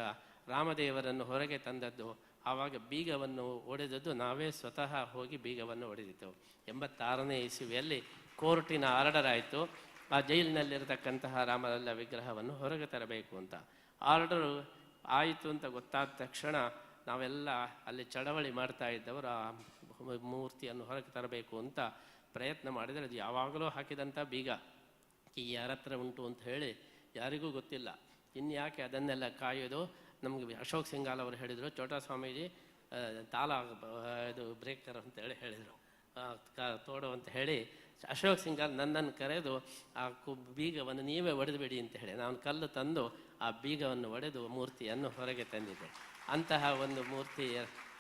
ರಾಮದೇವರನ್ನು ಹೊರಗೆ ತಂದದ್ದು, ಆವಾಗ ಬೀಗವನ್ನು ಒಡೆದದ್ದು ನಾವೇ ಸ್ವತಃ ಹೋಗಿ ಬೀಗವನ್ನು ಒಡೆದಿದ್ದೆವು. 86ನೇ ಇಸವಿಯಲ್ಲಿ ಕೋರ್ಟಿನ ಆರ್ಡರ್ ಆಯಿತು, ಆ ಜೈಲಿನಲ್ಲಿರತಕ್ಕಂತಹ ರಾಮಲಲ್ಲ ವಿಗ್ರಹವನ್ನು ಹೊರಗೆ ತರಬೇಕು ಅಂತ. ಆರ್ಡರು ಆಯಿತು ಅಂತ ಗೊತ್ತಾದ ತಕ್ಷಣ ನಾವೆಲ್ಲ ಅಲ್ಲಿ ಚಳವಳಿ ಮಾಡ್ತಾ ಇದ್ದವರು ಆ ಮೂರ್ತಿಯನ್ನು ಹೊರಗೆ ತರಬೇಕು ಅಂತ ಪ್ರಯತ್ನ ಮಾಡಿದರೆ ಅದು ಯಾವಾಗಲೂ ಹಾಕಿದಂಥ ಬೀಗ ಯಾರ ಹತ್ರ ಉಂಟು ಅಂತ ಹೇಳಿ ಯಾರಿಗೂ ಗೊತ್ತಿಲ್ಲ. ಇನ್ಯಾಕೆ ಅದನ್ನೆಲ್ಲ ಕಾಯೋದು. ನಮಗೆ ಅಶೋಕ್ ಸಿಂಗಾಲ್ ಅವರು ಹೇಳಿದರು, ಚೋಟಾ ಸ್ವಾಮೀಜಿ ತಾಲ ಇದು ಬ್ರೇಕರ್ ಅಂತೇಳಿ ಹೇಳಿದರು, ತೋಡು ಅಂತ ಹೇಳಿ ಅಶೋಕ್ ಸಿಂಗಾಲ್ ನನ್ನನ್ನು ಕರೆದು ಆ ಬೀಗವನ್ನು ನೀವೇ ಒಡೆದುಬಿಡಿ ಅಂತ ಹೇಳಿ ನಾನು ಕಲ್ಲು ತಂದು ಆ ಬೀಗವನ್ನು ಒಡೆದು ಮೂರ್ತಿಯನ್ನು ಹೊರಗೆ ತಂದಿದ್ದೆ. ಅಂತಹ ಒಂದು ಮೂರ್ತಿ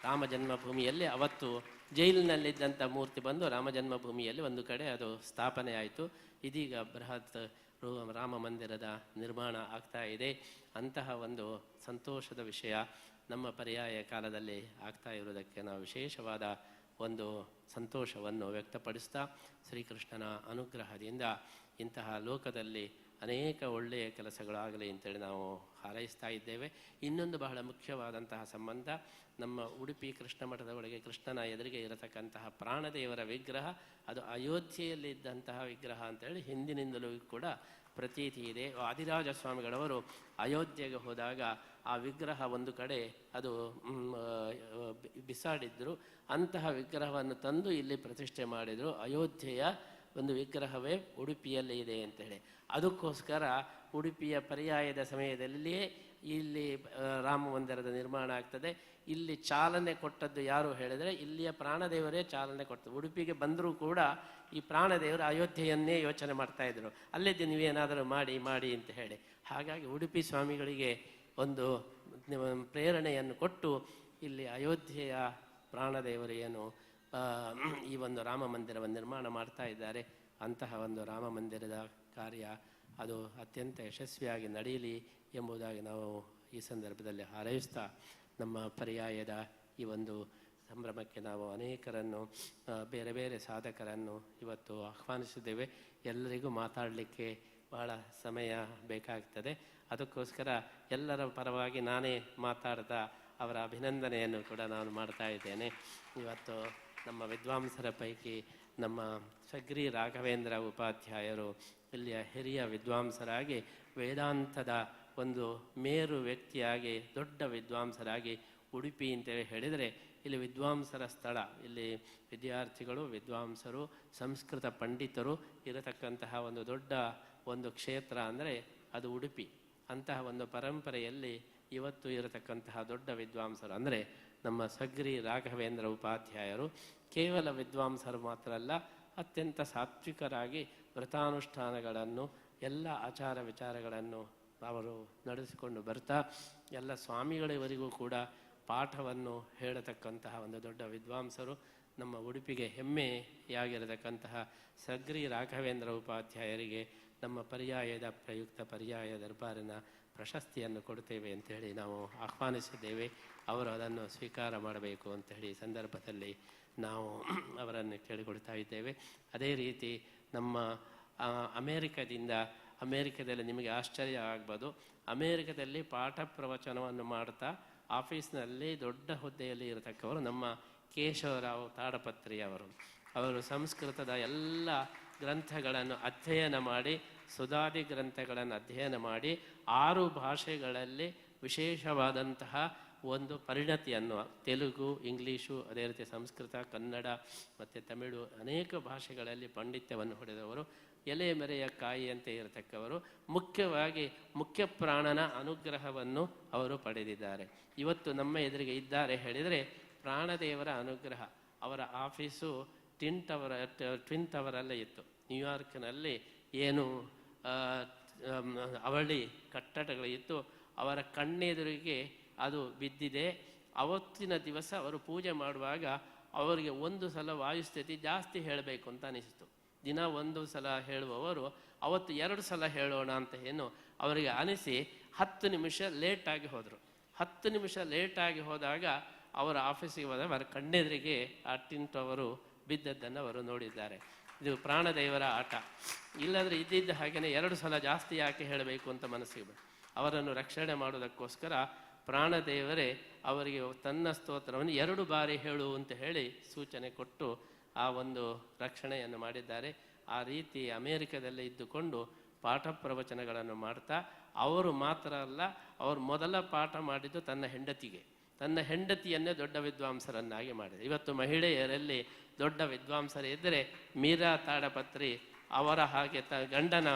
ರಾಮ ಜನ್ಮಭೂಮಿಯಲ್ಲಿ ಅವತ್ತು ಜೈಲಿನಲ್ಲಿದ್ದಂಥ ಮೂರ್ತಿ ಬಂದು ರಾಮ ಜನ್ಮಭೂಮಿಯಲ್ಲಿ ಒಂದು ಕಡೆ ಅದು ಸ್ಥಾಪನೆ ಆಯಿತು. ಇದೀಗ ಬೃಹತ್ ರಾಮ ಮಂದಿರದ ನಿರ್ಮಾಣ ಆಗ್ತಾ ಇದೆ. ಅಂತಹ ಒಂದು ಸಂತೋಷದ ವಿಷಯ ನಮ್ಮ ಪರ್ಯಾಯ ಕಾಲದಲ್ಲಿ ಆಗ್ತಾ ಇರುವುದಕ್ಕೆ ನಾವು ವಿಶೇಷವಾದ ಒಂದು ಸಂತೋಷವನ್ನು ವ್ಯಕ್ತಪಡಿಸ್ತಾ ಶ್ರೀಕೃಷ್ಣನ ಅನುಗ್ರಹದಿಂದ ಇಂತಹ ಲೋಕದಲ್ಲಿ ಅನೇಕ ಒಳ್ಳೆಯ ಕೆಲಸಗಳಾಗಲಿ ಅಂತೇಳಿ ನಾವು ಹಾರೈಸ್ತಾ ಇದ್ದೇವೆ. ಇನ್ನೊಂದು ಬಹಳ ಮುಖ್ಯವಾದಂತಹ ಸಂಬಂಧ, ನಮ್ಮ ಉಡುಪಿ ಕೃಷ್ಣ ಮಠದ ಒಳಗೆ ಕೃಷ್ಣನ ಎದುರಿಗೆ ಇರತಕ್ಕಂತಹ ಪ್ರಾಣದೇವರ ವಿಗ್ರಹ ಅದು ಅಯೋಧ್ಯೆಯಲ್ಲಿ ಇದ್ದಂತಹ ವಿಗ್ರಹ ಅಂತೇಳಿ ಹಿಂದಿನಿಂದಲೂ ಕೂಡ ಪ್ರತೀತಿ ಇದೆ. ಆದಿರಾಜ ಸ್ವಾಮಿಗಳವರು ಅಯೋಧ್ಯೆಗೆ ಹೋದಾಗ ಆ ವಿಗ್ರಹ ಒಂದು ಕಡೆ ಅದು ಬಿಸಾಡಿದ್ರು. ಅಂತಹ ವಿಗ್ರಹವನ್ನು ತಂದು ಇಲ್ಲಿ ಪ್ರತಿಷ್ಠೆ ಮಾಡಿದರು. ಅಯೋಧ್ಯೆಯ ಒಂದು ವಿಗ್ರಹವೇ ಉಡುಪಿಯಲ್ಲಿ ಇದೆ ಅಂತೇಳಿ. ಅದಕ್ಕೋಸ್ಕರ ಉಡುಪಿಯ ಪರ್ಯಾಯದ ಸಮಯದಲ್ಲಿಯೇ ಇಲ್ಲಿ ರಾಮ ಮಂದಿರದ ನಿರ್ಮಾಣ ಆಗ್ತದೆ. ಇಲ್ಲಿ ಚಾಲನೆ ಕೊಟ್ಟದ್ದು ಯಾರು ಹೇಳಿದರೆ ಇಲ್ಲಿಯ ಪ್ರಾಣದೇವರೇ ಚಾಲನೆ ಕೊಟ್ಟದ್ದು. ಉಡುಪಿಗೆ ಬಂದರೂ ಕೂಡ ಈ ಪ್ರಾಣದೇವರು ಅಯೋಧ್ಯೆಯನ್ನೇ ಯೋಚನೆ ಮಾಡ್ತಾಯಿದ್ರು, ಅಲ್ಲಿದ್ದು ನೀವೇನಾದರೂ ಮಾಡಿ ಮಾಡಿ ಅಂತ ಹೇಳಿ. ಹಾಗಾಗಿ ಉಡುಪಿ ಸ್ವಾಮಿಗಳಿಗೆ ಒಂದು ಪ್ರೇರಣೆಯನ್ನು ಕೊಟ್ಟು ಇಲ್ಲಿ ಅಯೋಧ್ಯೆಯ ಪ್ರಾಣದೇವರು ಏನು ಈ ಒಂದು ರಾಮ ಮಂದಿರವನ್ನು ನಿರ್ಮಾಣ ಮಾಡ್ತಾ ಇದ್ದಾರೆ. ಅಂತಹ ಒಂದು ರಾಮ ಮಂದಿರದ ಕಾರ್ಯ ಅದು ಅತ್ಯಂತ ಯಶಸ್ವಿಯಾಗಿ ನಡೆಯಲಿ ಎಂಬುದಾಗಿ ನಾವು ಈ ಸಂದರ್ಭದಲ್ಲಿ ಹಾರೈಸ್ತಾ ನಮ್ಮ ಪರ್ಯಾಯದ ಈ ಒಂದು ಸಂಭ್ರಮಕ್ಕೆ ನಾವು ಅನೇಕರನ್ನು ಬೇರೆ ಬೇರೆ ಸಾಧಕರನ್ನು ಇವತ್ತು ಆಹ್ವಾನಿಸಿದ್ದೇವೆ. ಎಲ್ಲರಿಗೂ ಮಾತಾಡಲಿಕ್ಕೆ ಬಹಳ ಸಮಯ ಬೇಕಾಗ್ತದೆ. ಅದಕ್ಕೋಸ್ಕರ ಎಲ್ಲರ ಪರವಾಗಿ ನಾನೇ ಮಾತಾಡ್ತಾ ಅವರ ಅಭಿನಂದನೆಯನ್ನು ಕೂಡ ನಾನು ಮಾಡ್ತಾ ಇದ್ದೇನೆ. ಇವತ್ತು ನಮ್ಮ ವಿದ್ವಾಂಸರ ಪೈಕಿ ನಮ್ಮ ಸಗ್ರಿ ರಾಘವೇಂದ್ರ ಉಪಾಧ್ಯಾಯರು ಇಲ್ಲಿಯ ಹಿರಿಯ ವಿದ್ವಾಂಸರಾಗಿ ವೇದಾಂತದ ಒಂದು ಮೇರು ವ್ಯಕ್ತಿಯಾಗಿ ದೊಡ್ಡ ವಿದ್ವಾಂಸರಾಗಿ ಉಡುಪಿ ಅಂತೇಳಿ ಹೇಳಿದರೆ ಇಲ್ಲಿ ವಿದ್ವಾಂಸರ ಸ್ಥಳ. ಇಲ್ಲಿ ವಿದ್ಯಾರ್ಥಿಗಳು, ವಿದ್ವಾಂಸರು, ಸಂಸ್ಕೃತ ಪಂಡಿತರು ಇರತಕ್ಕಂತಹ ಒಂದು ದೊಡ್ಡ ಒಂದು ಕ್ಷೇತ್ರ ಅಂದರೆ ಅದು ಉಡುಪಿ. ಅಂತಹ ಒಂದು ಪರಂಪರೆಯಲ್ಲಿ ಇವತ್ತು ಇರತಕ್ಕಂತಹ ದೊಡ್ಡ ವಿದ್ವಾಂಸರು ಅಂದರೆ ನಮ್ಮ ಸಗ್ರಿ ರಾಘವೇಂದ್ರ ಉಪಾಧ್ಯಾಯರು ಕೇವಲ ವಿದ್ವಾಂಸರು ಮಾತ್ರ ಅಲ್ಲ, ಅತ್ಯಂತ ಸಾತ್ವಿಕರಾಗಿ ವ್ರತಾನುಷ್ಠಾನಗಳನ್ನು ಎಲ್ಲ ಆಚಾರ ವಿಚಾರಗಳನ್ನು ಅವರು ನಡೆಸಿಕೊಂಡು ಬರ್ತಾ ಎಲ್ಲ ಸ್ವಾಮಿಗಳವರೆಗೂ ಕೂಡ ಪಾಠವನ್ನು ಹೇಳತಕ್ಕಂತಹ ಒಂದು ದೊಡ್ಡ ವಿದ್ವಾಂಸರು. ನಮ್ಮ ಉಡುಪಿಗೆ ಹೆಮ್ಮೆಯಾಗಿರತಕ್ಕಂತಹ ಸಗ್ರಿ ರಾಘವೇಂದ್ರ ಉಪಾಧ್ಯಾಯರಿಗೆ ನಮ್ಮ ಪರ್ಯಾಯದ ಪ್ರಯುಕ್ತ ಪರ್ಯಾಯ ದರ್ಬಾರಿನ ಪ್ರಶಸ್ತಿಯನ್ನು ಕೊಡ್ತೇವೆ ಅಂಥೇಳಿ ನಾವು ಆಹ್ವಾನಿಸಿದ್ದೇವೆ. ಅವರು ಅದನ್ನು ಸ್ವೀಕಾರ ಮಾಡಬೇಕು ಅಂಥೇಳಿ ಈ ಸಂದರ್ಭದಲ್ಲಿ ನಾವು ಅವರನ್ನು ಕೇಳಿಕೊಳ್ತಾ ಇದ್ದೇವೆ. ಅದೇ ರೀತಿ ನಮ್ಮ ಅಮೇರಿಕದಲ್ಲಿ ನಿಮಗೆ ಆಶ್ಚರ್ಯ ಆಗ್ಬೋದು, ಅಮೇರಿಕದಲ್ಲಿ ಪಾಠ ಪ್ರವಚನವನ್ನು ಮಾಡ್ತಾ ಆಫೀಸ್ನಲ್ಲಿ ದೊಡ್ಡ ಹುದ್ದೆಯಲ್ಲಿ ಇರತಕ್ಕವರು ನಮ್ಮ ಕೇಶವರಾವ್ ತಾಡಪತ್ರಿ ಅವರು ಸಂಸ್ಕೃತದ ಎಲ್ಲ ಗ್ರಂಥಗಳನ್ನು ಅಧ್ಯಯನ ಮಾಡಿ, ಸುಧಾದಿ ಗ್ರಂಥಗಳನ್ನು ಅಧ್ಯಯನ ಮಾಡಿ 6 ಭಾಷೆಗಳಲ್ಲಿ ವಿಶೇಷವಾದಂತಹ ಒಂದು ಪರಿಣತಿಯನ್ನು, ತೆಲುಗು, ಇಂಗ್ಲೀಷು, ಅದೇ ರೀತಿ ಸಂಸ್ಕೃತ, ಕನ್ನಡ ಮತ್ತು ತಮಿಳು ಅನೇಕ ಭಾಷೆಗಳಲ್ಲಿ ಪಾಂಡಿತ್ಯವನ್ನು ಹೊಡೆದವರು. ಎಲೆ ಮೆರೆಯ ಕಾಯಿಯಂತೆ ಇರತಕ್ಕವರು. ಮುಖ್ಯವಾಗಿ ಮುಖ್ಯ ಪ್ರಾಣನ ಅನುಗ್ರಹವನ್ನು ಅವರು ಪಡೆದಿದ್ದಾರೆ. ಇವತ್ತು ನಮ್ಮ ಎದುರಿಗೆ ಇದ್ದಾರೆ ಹೇಳಿದರೆ ಪ್ರಾಣದೇವರ ಅನುಗ್ರಹ. ಅವರ ಆಫೀಸು ಟ್ವಿನ್ ಟವರಲ್ಲೇ ಇತ್ತು. ನ್ಯೂಯಾರ್ಕ್ನಲ್ಲಿ ಏನು ಅವಳಿ ಕಟ್ಟಡಗಳಿತ್ತು, ಅವರ ಕಣ್ಣೆದುರಿಗೆ ಅದು ಬಿದ್ದಿದೆ. ಅವತ್ತಿನ ದಿವಸ ಅವರು ಪೂಜೆ ಮಾಡುವಾಗ ಅವರಿಗೆ ಒಂದು ಸಲ ವಾಯುಸ್ಥಿತಿ ಜಾಸ್ತಿ ಹೇಳಬೇಕು ಅಂತ ಅನಿಸಿತು. ದಿನ ಒಂದು ಸಲ ಹೇಳುವವರು ಅವತ್ತು 2 ಸಲ ಹೇಳೋಣ ಅಂತ ಏನು ಅವರಿಗೆ ಅನಿಸಿ 10 ನಿಮಿಷ ಲೇಟಾಗಿ ಹೋದರು. 10 ನಿಮಿಷ ಲೇಟಾಗಿ ಹೋದಾಗ ಅವರ ಆಫೀಸಿಗೆ ಹೋದಾಗ ಅವರ ಕಣ್ಣೆದುರಿಗೆ ಆ ಟಿಂಟ್ ಅವರು ಬಿದ್ದದ್ದನ್ನು ಅವರು ನೋಡಿದ್ದಾರೆ. ಇದು ಪ್ರಾಣದೇವರ ಆಟ. ಇಲ್ಲದ್ರೆ ಇದ್ದಿದ್ದ ಹಾಗೆಯೇ 2 ಸಲ ಜಾಸ್ತಿ ಯಾಕೆ ಹೇಳಬೇಕು ಅಂತ ಮನಸ್ಸಿಗೆ ಅವರನ್ನು ರಕ್ಷಣೆ ಮಾಡೋದಕ್ಕೋಸ್ಕರ ಪ್ರಾಣದೇವರೇ ಅವರಿಗೆ ತನ್ನ ಸ್ತೋತ್ರವನ್ನು 2 ಬಾರಿ ಹೇಳು ಅಂತ ಹೇಳಿ ಸೂಚನೆ ಕೊಟ್ಟು ಆ ಒಂದು ರಕ್ಷಣೆಯನ್ನು ಮಾಡಿದ್ದಾರೆ. ಆ ರೀತಿ ಅಮೇರಿಕದಲ್ಲೇ ಇದ್ದುಕೊಂಡು ಪಾಠ ಪ್ರವಚನಗಳನ್ನು ಮಾಡ್ತಾ ಅವರು ಮಾತ್ರ ಅಲ್ಲ, ಅವರು ಮೊದಲ ಪಾಠ ಮಾಡಿದ್ದು ತನ್ನ ಹೆಂಡತಿಯನ್ನೇ ದೊಡ್ಡ ವಿದ್ವಾಂಸರನ್ನಾಗಿ ಮಾಡಿದೆ. ಇವತ್ತು ಮಹಿಳೆಯರಲ್ಲಿ ದೊಡ್ಡ ವಿದ್ವಾಂಸರು ಇದ್ದರೆ ಮೀರಾ ತಾಡಪತ್ರಿ ಅವರ ಹಾಗೆ ಗಂಡನ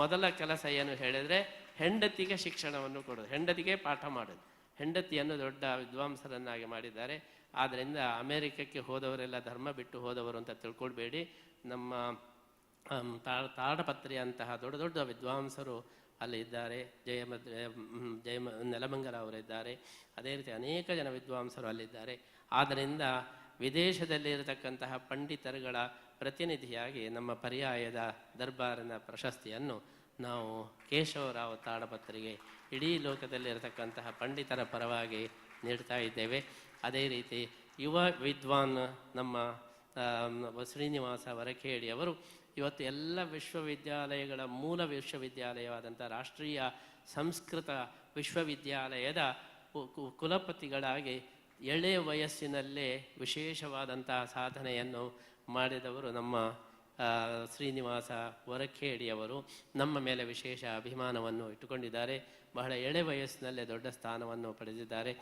ಮೊದಲ ಕೆಲಸ ಏನು ಹೇಳಿದರೆ ಹೆಂಡತಿಗೆ ಶಿಕ್ಷಣವನ್ನು ಕೊಡೋದು, ಹೆಂಡತಿಗೆ ಪಾಠ ಮಾಡೋದು. ಹೆಂಡತಿಯನ್ನು ದೊಡ್ಡ ವಿದ್ವಾಂಸರನ್ನಾಗಿ ಮಾಡಿದ್ದಾರೆ. ಆದ್ದರಿಂದ ಅಮೇರಿಕಕ್ಕೆ ಹೋದವರೆಲ್ಲ ಧರ್ಮ ಬಿಟ್ಟು ಹೋದವರು ಅಂತ ತಿಳ್ಕೊಳ್ಬೇಡಿ. ನಮ್ಮ ತಾಡಪತ್ರಿ ಅಂತಹ ದೊಡ್ಡ ದೊಡ್ಡ ವಿದ್ವಾಂಸರು ಅಲ್ಲಿ ಇದ್ದಾರೆ. ಜಯ ನೆಲಮಂಗಲ ಅವರಿದ್ದಾರೆ. ಅದೇ ರೀತಿ ಅನೇಕ ಜನ ವಿದ್ವಾಂಸರು ಅಲ್ಲಿದ್ದಾರೆ. ಆದ್ದರಿಂದ ವಿದೇಶದಲ್ಲಿರತಕ್ಕಂತಹ ಪಂಡಿತರುಗಳ ಪ್ರತಿನಿಧಿಯಾಗಿ ನಮ್ಮ ಪರ್ಯಾಯದ ದರ್ಬಾರಿನ ಪ್ರಶಸ್ತಿಯನ್ನು ನಾವು ಕೇಶವರಾವ್ ತಾಡಪತ್ರಿಗೆ ಇಡೀ ಲೋಕದಲ್ಲಿರತಕ್ಕಂತಹ ಪಂಡಿತರ ಪರವಾಗಿ ನೀಡ್ತಾ ಇದ್ದೇವೆ. ಅದೇ ರೀತಿ ಯುವ ವಿದ್ವಾನ್ ನಮ್ಮ ಶ್ರೀನಿವಾಸ ವರಖೇಡಿ ಅವರು ಇವತ್ತು ಎಲ್ಲ ವಿಶ್ವವಿದ್ಯಾಲಯಗಳ ಮೂಲ ವಿಶ್ವವಿದ್ಯಾಲಯವಾದಂಥ ರಾಷ್ಟ್ರೀಯ ಸಂಸ್ಕೃತ ವಿಶ್ವವಿದ್ಯಾಲಯದ ಕುಲಪತಿಗಳಾಗಿ ಎಳೆಯ ವಯಸ್ಸಿನಲ್ಲೇ ವಿಶೇಷವಾದಂತಹ ಸಾಧನೆಯನ್ನು ಮಾಡಿದವರು ನಮ್ಮ ಶ್ರೀನಿವಾಸ ವರಖೇಡಿಯವರು. ನಮ್ಮ ಮೇಲೆ ವಿಶೇಷ ಅಭಿಮಾನವನ್ನು ಇಟ್ಟುಕೊಂಡಿದ್ದಾರೆ. ಬಹಳ ಎಳೆ ವಯಸ್ಸಿನಲ್ಲೇ ದೊಡ್ಡ ಸ್ಥಾನವನ್ನು ಪಡೆದಿದ್ದಾರೆ.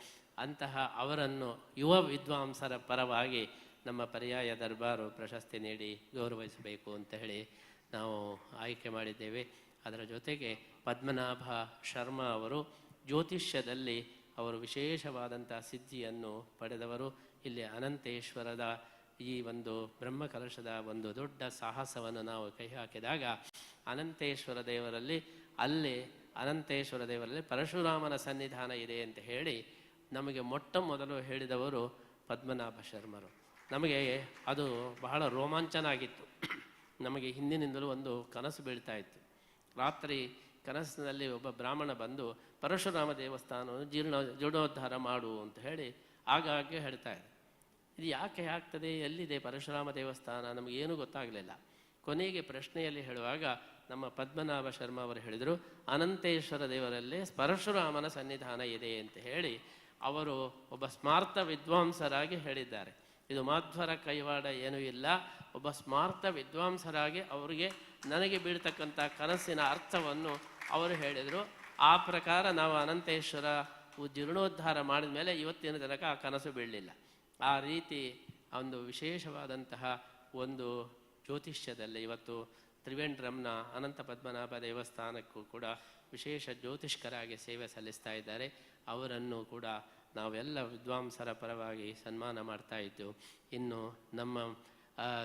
ಅಂತಹ ಅವರನ್ನು ಯುವ ವಿದ್ವಾಂಸರ ಪರವಾಗಿ ನಮ್ಮ ಪರ್ಯಾಯ ದರ್ಬಾರು ಪ್ರಶಸ್ತಿ ನೀಡಿ ಗೌರವಿಸಬೇಕು ಅಂತ ಹೇಳಿ ನಾವು ಆಯ್ಕೆ ಮಾಡಿದ್ದೇವೆ. ಅದರ ಜೊತೆಗೆ ಪದ್ಮನಾಭ ಶರ್ಮಾ ಅವರು ಜ್ಯೋತಿಷ್ಯದಲ್ಲಿ ಅವರು ವಿಶೇಷವಾದಂಥ ಸಿದ್ಧಿಯನ್ನು ಪಡೆದವರು. ಇಲ್ಲಿ ಅನಂತೇಶ್ವರದ ಈ ಒಂದು ಬ್ರಹ್ಮಕಲಶದ ಒಂದು ದೊಡ್ಡ ಸಾಹಸವನ್ನು ನಾವು ಕೈ ಹಾಕಿದಾಗ ಅನಂತೇಶ್ವರ ದೇವರಲ್ಲಿ ಪರಶುರಾಮನ ಸನ್ನಿಧಾನ ಇದೆ ಅಂತ ಹೇಳಿ ನಮಗೆ ಮೊಟ್ಟ ಮೊದಲು ಹೇಳಿದವರು ಪದ್ಮನಾಭ ಶರ್ಮರು. ನಮಗೆ ಅದು ಬಹಳ ರೋಮಾಂಚನ ಆಗಿತ್ತು. ನಮಗೆ ಹಿಂದಿನಿಂದಲೂ ಒಂದು ಕನಸು ಬೀಳ್ತಾ ಇತ್ತು. ರಾತ್ರಿ ಕನಸಿನಲ್ಲಿ ಒಬ್ಬ ಬ್ರಾಹ್ಮಣ ಬಂದು ಪರಶುರಾಮ ದೇವಸ್ಥಾನವನ್ನು ಜೀರ್ಣೋದ್ಧಾರ ಮಾಡು ಅಂತ ಹೇಳಿ ಆಗಾಗ್ಗೆ ಹೇಳ್ತಾ ಇದ್ದ. ಇದು ಯಾಕೆ ಆಗ್ತದೆ, ಎಲ್ಲಿದೆ ಪರಶುರಾಮ ದೇವಸ್ಥಾನ, ನಮಗೇನೂ ಗೊತ್ತಾಗಲಿಲ್ಲ. ಕೊನೆಗೆ ಪ್ರಶ್ನೆಯಲ್ಲಿ ಹೇಳುವಾಗ ನಮ್ಮ ಪದ್ಮನಾಭ ಶರ್ಮಾ ಅವರು ಹೇಳಿದರು, ಅನಂತೇಶ್ವರ ದೇವರಲ್ಲೇ ಪರಶುರಾಮನ ಸನ್ನಿಧಾನ ಇದೆ ಅಂತ ಹೇಳಿ ಅವರು ಒಬ್ಬ ಸ್ಮಾರ್ತ ವಿದ್ವಾಂಸರಾಗಿ ಹೇಳಿದ್ದಾರೆ. ಇದು ಮಾಧ್ವರ ಕೈವಾಡ ಏನೂ ಇಲ್ಲ. ಒಬ್ಬ ಸ್ಮಾರ್ತ ವಿದ್ವಾಂಸರಾಗಿ ಅವರಿಗೆ ನನಗೆ ಬೀಳ್ತಕ್ಕಂಥ ಕನಸಿನ ಅರ್ಥವನ್ನು ಅವರು ಹೇಳಿದರು. ಆ ಪ್ರಕಾರ ನಾವು ಅನಂತೇಶ್ವರ ಜೀರ್ಣೋದ್ಧಾರ ಮಾಡಿದ ಮೇಲೆ ಇವತ್ತಿನ ತನಕ ಆ ಕನಸು ಬೀಳಲಿಲ್ಲ. ಆ ರೀತಿ ಒಂದು ವಿಶೇಷವಾದಂತಹ ಒಂದು ಜ್ಯೋತಿಷ್ಯದಲ್ಲಿ ಇವತ್ತು ತ್ರಿವೇಂದ್ರಂನ ಅನಂತ ಪದ್ಮನಾಭ ದೇವಸ್ಥಾನಕ್ಕೂ ಕೂಡ ವಿಶೇಷ ಜ್ಯೋತಿಷ್ಕರಾಗಿ ಸೇವೆ ಸಲ್ಲಿಸ್ತಾ ಇದ್ದಾರೆ. ಅವರನ್ನು ಕೂಡ ನಾವೆಲ್ಲ ವಿದ್ವಾಂಸರ ಪರವಾಗಿ ಸನ್ಮಾನ ಮಾಡ್ತಾ ಇದ್ದು, ಇನ್ನು ನಮ್ಮ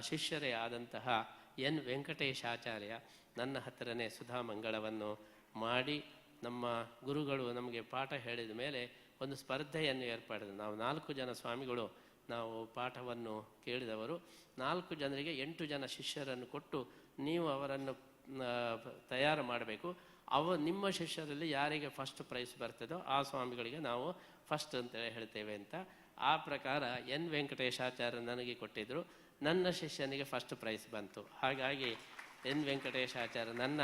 ಶಿಷ್ಯರೇ ಆದಂತಹ ಎನ್ ವೆಂಕಟೇಶಾಚಾರ್ಯ ನನ್ನ ಹತ್ತಿರನೇ ಸುಧಾಮಂಗಳವನ್ನು ಮಾಡಿ ನಮ್ಮ ಗುರುಗಳು ನಮಗೆ ಪಾಠ ಹೇಳಿದ ಮೇಲೆ ಒಂದು ಸ್ಪರ್ಧೆಯನ್ನು ಏರ್ಪಡಿಸಿದ್ರು. ನಾವು 4 ಜನ ಸ್ವಾಮಿಗಳು ನಾವು ಪಾಠವನ್ನು ಕೇಳಿದವರು. 4 ಜನರಿಗೆ 8 ಜನ ಶಿಷ್ಯರನ್ನು ಕೊಟ್ಟು ನೀವು ಅವರನ್ನು ತಯಾರು ಮಾಡಬೇಕು. ನಿಮ್ಮ ಶಿಷ್ಯರಲ್ಲಿ ಯಾರಿಗೆ ಫಸ್ಟ್ ಪ್ರೈಸ್ ಬರ್ತದೋ ಆ ಸ್ವಾಮಿಗಳಿಗೆ ನಾವು ಫಸ್ಟ್ ಅಂತ ಹೇಳ್ತೇವೆ ಅಂತ. ಆ ಪ್ರಕಾರ ಎನ್ ವೆಂಕಟೇಶಾಚಾರ್ಯ ನನಗೆ ಕೊಟ್ಟಿದ್ದರು. ನನ್ನ ಶಿಷ್ಯನಿಗೆ ಫಸ್ಟ್ ಪ್ರೈಸ್ ಬಂತು. ಹಾಗಾಗಿ ಎನ್ ವೆಂಕಟೇಶಾಚಾರ್ಯ ನನ್ನ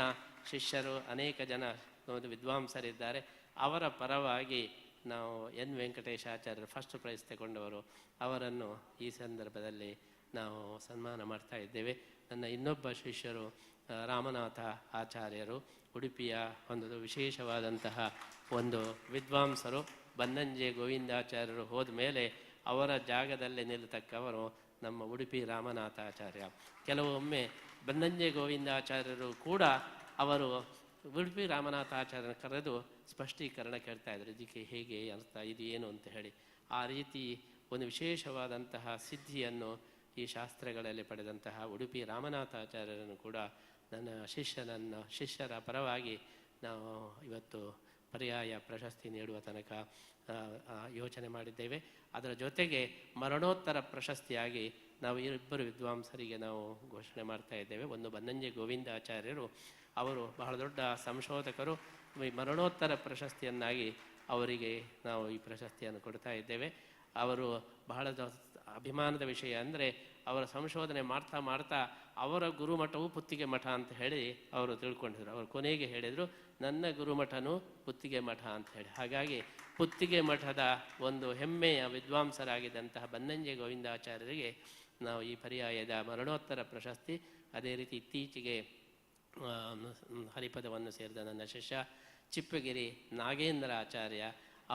ಶಿಷ್ಯರು ಅನೇಕ ಜನ ವಿದ್ವಾಂಸರಿದ್ದಾರೆ. ಅವರ ಪರವಾಗಿ ನಾವು ಎನ್ ವೆಂಕಟೇಶಾಚಾರ್ಯರು ಫಸ್ಟ್ ಪ್ರೈಸ್ ತಗೊಂಡವರು, ಅವರನ್ನು ಈ ಸಂದರ್ಭದಲ್ಲಿ ನಾವು ಸನ್ಮಾನ ಮಾಡ್ತಾ ಇದ್ದೇವೆ. ನನ್ನ ಇನ್ನೊಬ್ಬ ಶಿಷ್ಯರು ರಾಮನಾಥ ಆಚಾರ್ಯರು, ಉಡುಪಿಯ ಒಂದು ವಿಶೇಷವಾದಂತಹ ಒಂದು ವಿದ್ವಾಂಸರು. ಬನ್ನಂಜೆ ಗೋವಿಂದಾಚಾರ್ಯರು ಹೋದ ಮೇಲೆ ಅವರ ಜಾಗದಲ್ಲಿ ನಿಲ್ಲತಕ್ಕವರು ನಮ್ಮ ಉಡುಪಿ ರಾಮನಾಥಾಚಾರ್ಯ. ಕೆಲವೊಮ್ಮೆ ಬನ್ನಂಜೆ ಗೋವಿಂದಾಚಾರ್ಯರು ಕೂಡ ಅವರು ಉಡುಪಿ ರಾಮನಾಥಾಚಾರ್ಯನ ಕರೆದು ಸ್ಪಷ್ಟೀಕರಣ ಕೇಳ್ತಾ ಇದ್ರು, ಇದಕ್ಕೆ ಹೇಗೆ ಅರ್ಥ, ಇದು ಏನು ಅಂತ ಹೇಳಿ. ಆ ರೀತಿ ಒಂದು ವಿಶೇಷವಾದಂತಹ ಸಿದ್ಧಿಯನ್ನು ಈ ಶಾಸ್ತ್ರಗಳಲ್ಲಿ ಪಡೆದಂತಹ ಉಡುಪಿ ರಾಮನಾಥಾಚಾರ್ಯರನ್ನು ಕೂಡ ನನ್ನ ಶಿಷ್ಯರ ಪರವಾಗಿ ನಾವು ಇವತ್ತು ಪರ್ಯಾಯ ಪ್ರಶಸ್ತಿ ನೀಡುವ ತನಕ ಯೋಚನೆ ಮಾಡಿದ್ದೇವೆ. ಅದರ ಜೊತೆಗೆ ಮರಣೋತ್ತರ ಪ್ರಶಸ್ತಿಯಾಗಿ ನಾವು ಇಬ್ಬರು ವಿದ್ವಾಂಸರಿಗೆ ನಾವು ಘೋಷಣೆ ಮಾಡ್ತಾ ಇದ್ದೇವೆ. ಒಂದು ಬನ್ನಂಜೆ ಗೋವಿಂದಾಚಾರ್ಯರು, ಅವರು ಬಹಳ ದೊಡ್ಡ ಸಂಶೋಧಕರು. ಈ ಮರಣೋತ್ತರ ಪ್ರಶಸ್ತಿಯನ್ನಾಗಿ ಅವರಿಗೆ ನಾವು ಈ ಪ್ರಶಸ್ತಿಯನ್ನು ಕೊಡ್ತಾ ಇದ್ದೇವೆ. ಅವರು ಬಹಳ ಅಭಿಮಾನದ ವಿಷಯ ಅಂದರೆ ಅವರ ಸಂಶೋಧನೆ ಮಾಡ್ತಾ ಮಾಡ್ತಾ ಅವರ ಗುರುಮಠವು ಪುತ್ತಿಗೆ ಮಠ ಅಂತ ಹೇಳಿ ಅವರು ತಿಳ್ಕೊಂಡಿದ್ರು. ಅವರು ಕೊನೆಗೆ ಹೇಳಿದರು, ನನ್ನ ಗುರುಮಠನೂ ಪುತ್ತಿಗೆ ಮಠ ಅಂತ ಹೇಳಿ. ಹಾಗಾಗಿ ಪುತ್ತಿಗೆ ಮಠದ ಒಂದು ಹೆಮ್ಮೆಯ ವಿದ್ವಾಂಸರಾಗಿದ್ದಂತಹ ಬನ್ನಂಜೆ ಗೋವಿಂದಾಚಾರ್ಯರಿಗೆ ನಾವು ಈ ಪರ್ಯಾಯದ ಮರಣೋತ್ತರ ಪ್ರಶಸ್ತಿ, ಅದೇ ರೀತಿ ಇತ್ತೀಚೆಗೆ ಹರಿಪದವನ್ನು ಸೇರಿದ ನನ್ನ ಶಿಷ್ಯ ಚಿಪ್ಪಗಿರಿ ನಾಗೇಂದ್ರ ಆಚಾರ್ಯ,